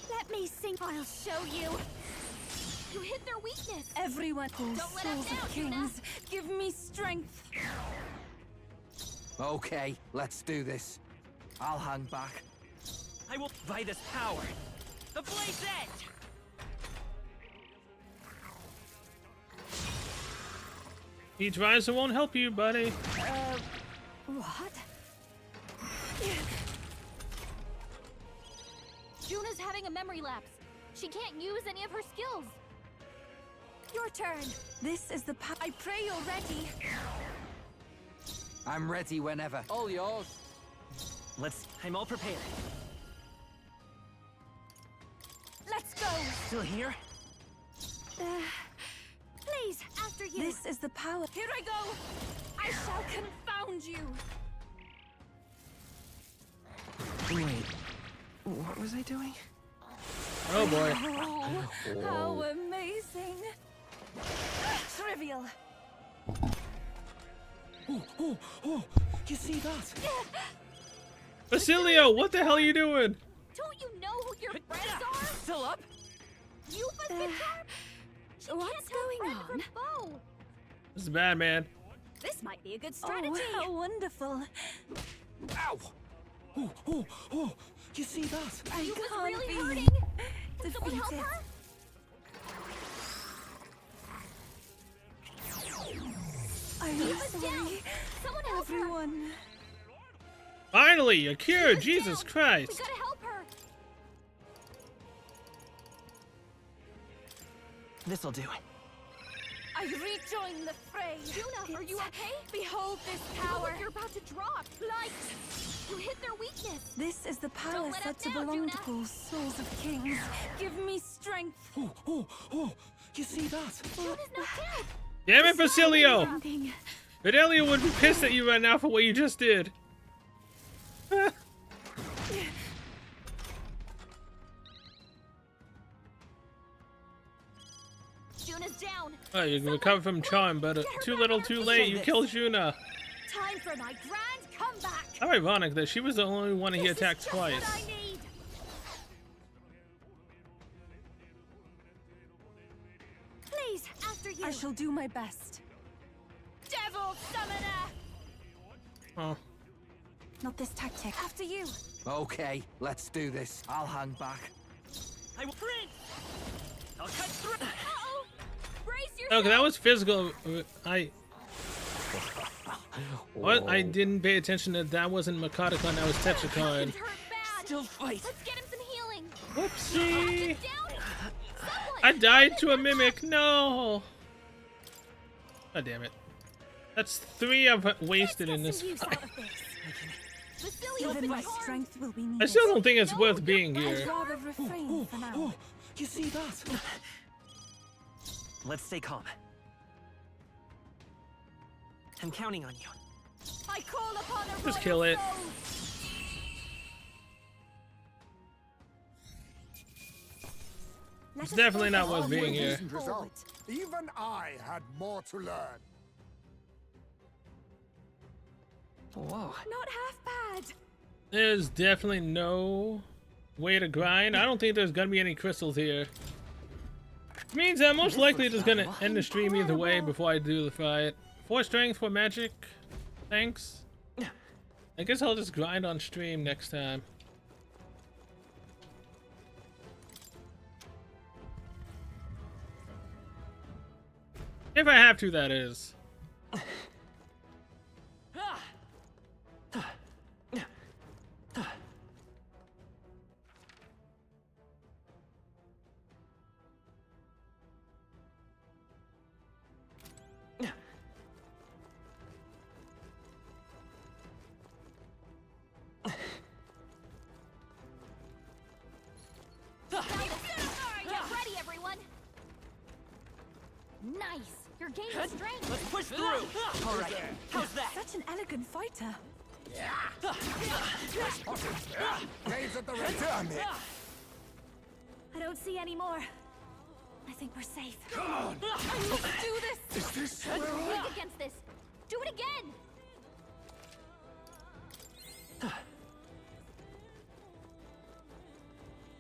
S2: Let me sing. I'll show you. You hit their weakness.
S4: Everyone,
S2: Don't let us
S4: souls
S2: down,
S4: of kings, give me strength.
S10: Okay, let's do this. I'll hang back.
S14: I will by this power. The blade's edge.
S1: Each riser won't help you, buddy.
S2: What? Juna's having a memory lapse. She can't use any of her skills. Your turn.
S4: This is the I pray you're ready.
S10: I'm ready whenever. All yours.
S14: I'm all prepared.
S2: Let's go.
S14: Still here?
S2: Please, after you.
S4: This is the power.
S2: Here I go. I shall confound you.
S14: Wait. What was I doing?
S1: Oh boy.
S4: Oh, how amazing. Trivial.
S5: Oh, you see that?
S1: Basilio, what the hell are you doing?
S2: Don't you know who your friends are?
S14: Still up?
S2: You must be
S4: What's going on?
S2: Foe.
S1: This is bad, man.
S2: This might be a good strategy.
S4: Oh, how wonderful.
S5: Ow! Oh, you see that?
S4: I
S2: You was
S4: can't
S2: really
S4: be
S2: hurting. Would someone help
S4: defeated.
S2: her?
S4: I'm
S2: Keep us down.
S4: sorry,
S2: Someone help her.
S4: everyone.
S1: Finally, a cure. Jesus
S2: We
S1: Christ.
S2: gotta help her.
S14: This'll do.
S2: I rejoin the fray. Juna, are you okay? Behold this power. You're about to drop. Light. You hit their weakness.
S4: This is the power
S2: Don't let
S4: said
S2: us
S4: to
S2: down,
S4: belong
S2: Juna.
S4: to all souls of kings. Give me strength.
S5: Oh, you see that?
S2: Juna's not dead.
S1: Damn it, Basilio.
S4: Ending.
S1: Fidelio would be pissed at you right now for what you just did.
S2: Juna's down.
S1: Oh, you can recover from charm, but too little, too late. You killed Juna.
S2: Time for my grand comeback.
S1: How ironic that she was the only one he attacked
S2: Just what I
S1: twice.
S2: need. Please, after you.
S4: I shall do my best.
S2: Devil summoner.
S1: Oh.
S4: Not this tactic.
S2: After you.
S10: Okay, let's do this. I'll hang back.
S14: I will print. I'll cut through.
S2: Uh-oh. Brace yourself.
S1: Okay, that was physical. What? I didn't pay attention that that wasn't Makatacon, that was Tetracon.
S2: Hurt bad.
S14: Still fight.
S2: Let's get him some healing.
S1: Whoopsie!
S2: Someone.
S1: I died to a mimic. No. God damn it. That's 3 I've wasted in this
S2: Use
S1: fight.
S2: out of this. Basilio's
S4: Even
S2: been
S4: my
S2: harmed.
S4: strength will be needed.
S1: I still don't think it's worth being
S4: I'd
S1: here.
S4: rather refrain for now.
S5: You see that?
S14: Let's stay calm. I'm counting on you.
S2: I call upon a
S1: Just
S2: royal
S1: kill it.
S2: soul.
S1: It's definitely not worth being here.
S9: Decent result. Even I had more to learn.
S14: Whoa.
S2: Not half bad.
S1: There's definitely no way to grind. I don't think there's gonna be any crystals here. Which means that most likely just gonna end the stream either way before I do the fight. 4 strength, 4 magic. Thanks. I guess I'll just grind on stream next time. If I have to, that is.
S2: You're gaining strength.
S5: Let's push through.
S4: All right. How's that? Such an elegant fighter.
S9: Gaze at the red. Damn it!
S2: I don't see any more. I think we're safe.
S9: Come on!
S2: Let's do this!
S9: Is this
S2: Let's
S9: where I-
S2: fight against this! Do it again!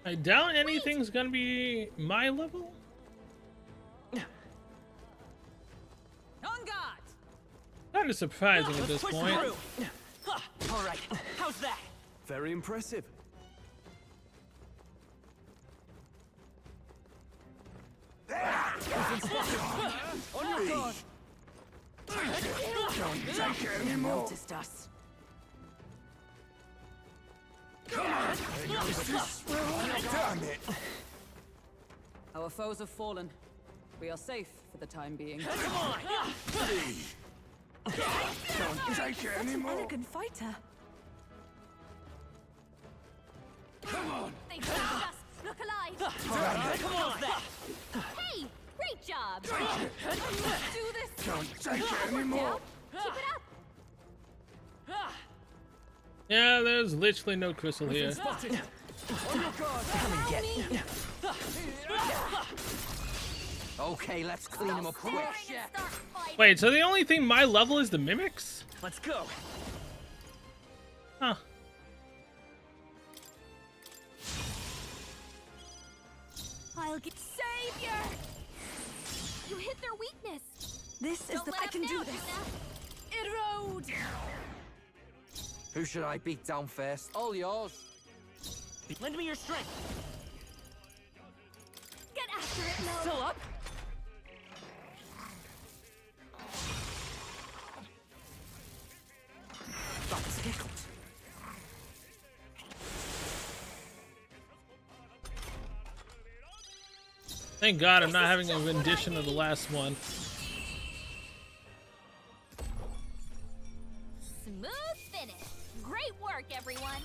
S1: I doubt anything's gonna be my level.
S19: On guard!
S1: Kind of surprising at this
S5: Push
S1: point.
S5: through. All right. How's that? Very impressive. On your guard.
S9: Don't take it anymore.
S4: Noticed us.
S9: Come on! Is this where I- Damn it!
S19: Our foes have fallen. We are safe for the time being.
S5: Come on.
S9: Don't take it
S4: Such an
S9: anymore.
S4: elegant fighter.
S9: Come on!
S2: They saved us! Look alive!
S9: Damn it!
S5: Come on.
S2: Hey! Great job!
S9: Take it.
S2: Let's do this!
S9: Don't take it anymore.
S2: Keep it up!
S1: Yeah, there's literally no crystal here.
S5: Spotted. On your guard.
S10: Come and get me. Okay, let's clean him up quick.
S1: Wait, so the only thing my level is the mimics?
S5: Let's go.
S1: Huh.
S2: I'll get savior! You hit their weakness!
S4: This is
S2: Don't
S4: the
S2: let
S4: I
S2: up
S4: can
S2: now,
S4: do this.
S2: Yuna. It rode!
S10: Who should I beat down first? All yours.
S5: Lend me your strength.
S2: Get after it, Mo!
S5: Still up?
S10: That's tickled.
S1: Thank God I'm not having a rendition of the last one.
S2: Smooth finish! Great work, everyone!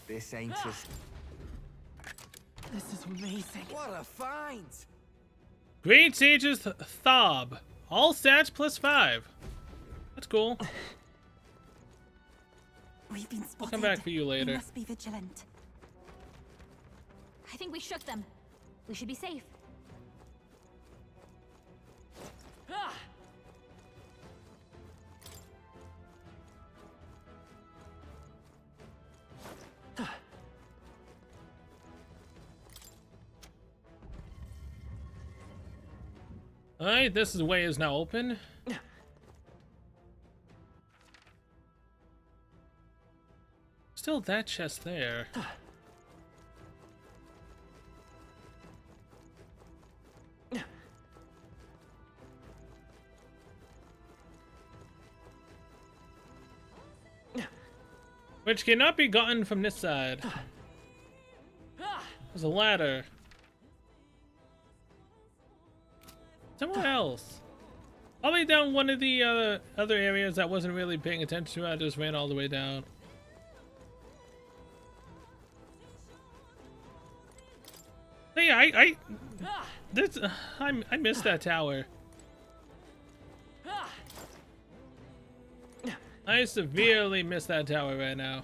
S10: This ain't just...
S4: This is amazing.
S10: What a find!
S1: Great Sage's Thob. All stats +5. That's cool.
S4: We've been spotted.
S1: I'll come back for you
S4: We
S1: later.
S4: must be vigilant.
S2: I think we shook them. We should be safe.
S1: Alright, this way is now open. Still that chest there. Which cannot be gotten from this side. There's a ladder. Somewhere else. Probably down one of the other areas I wasn't really paying attention to. I just ran all the way down. Hey, I missed that tower. I severely miss that tower right now.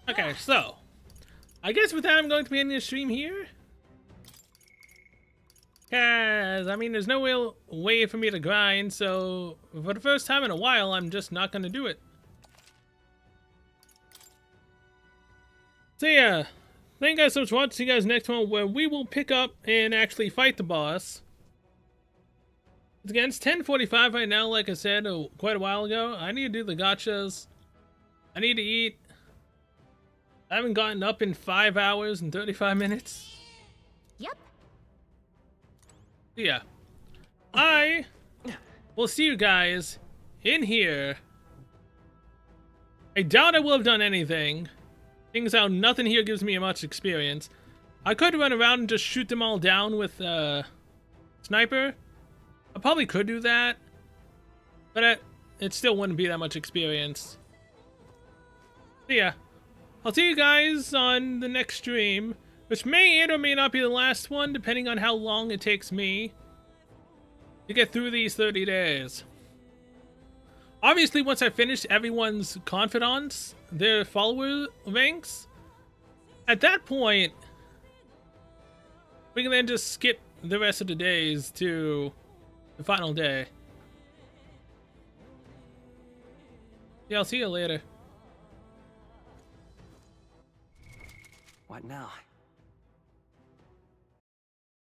S1: Okay, so I guess with that I'm going to be ending the stream here. Cause I mean there's no real way for me to grind, so for the first time in a while I'm just not gonna do it. So yeah, thank you guys so much for watching. See you guys next one where we will pick up and actually fight the boss. Again, it's 10:45 right now, like I said quite a while ago. I need to do the gotchas. I need to eat. I haven't gotten up in 5 hours and 35 minutes.
S2: Yep.
S1: Yeah. I will see you guys in here. I doubt I will have done anything. Things out, nothing here gives me much experience. I could run around and just shoot them all down with sniper. I probably could do that, but it still wouldn't be that much experience. Yeah, I'll see you guys on the next stream, which may or may not be the last one, depending on how long it takes me to get through these 30 days. Obviously, once I finish everyone's confidants, their follower ranks, at that point, we can then just skip the rest of the days to the final day. Yeah, I'll see you later.
S14: What now?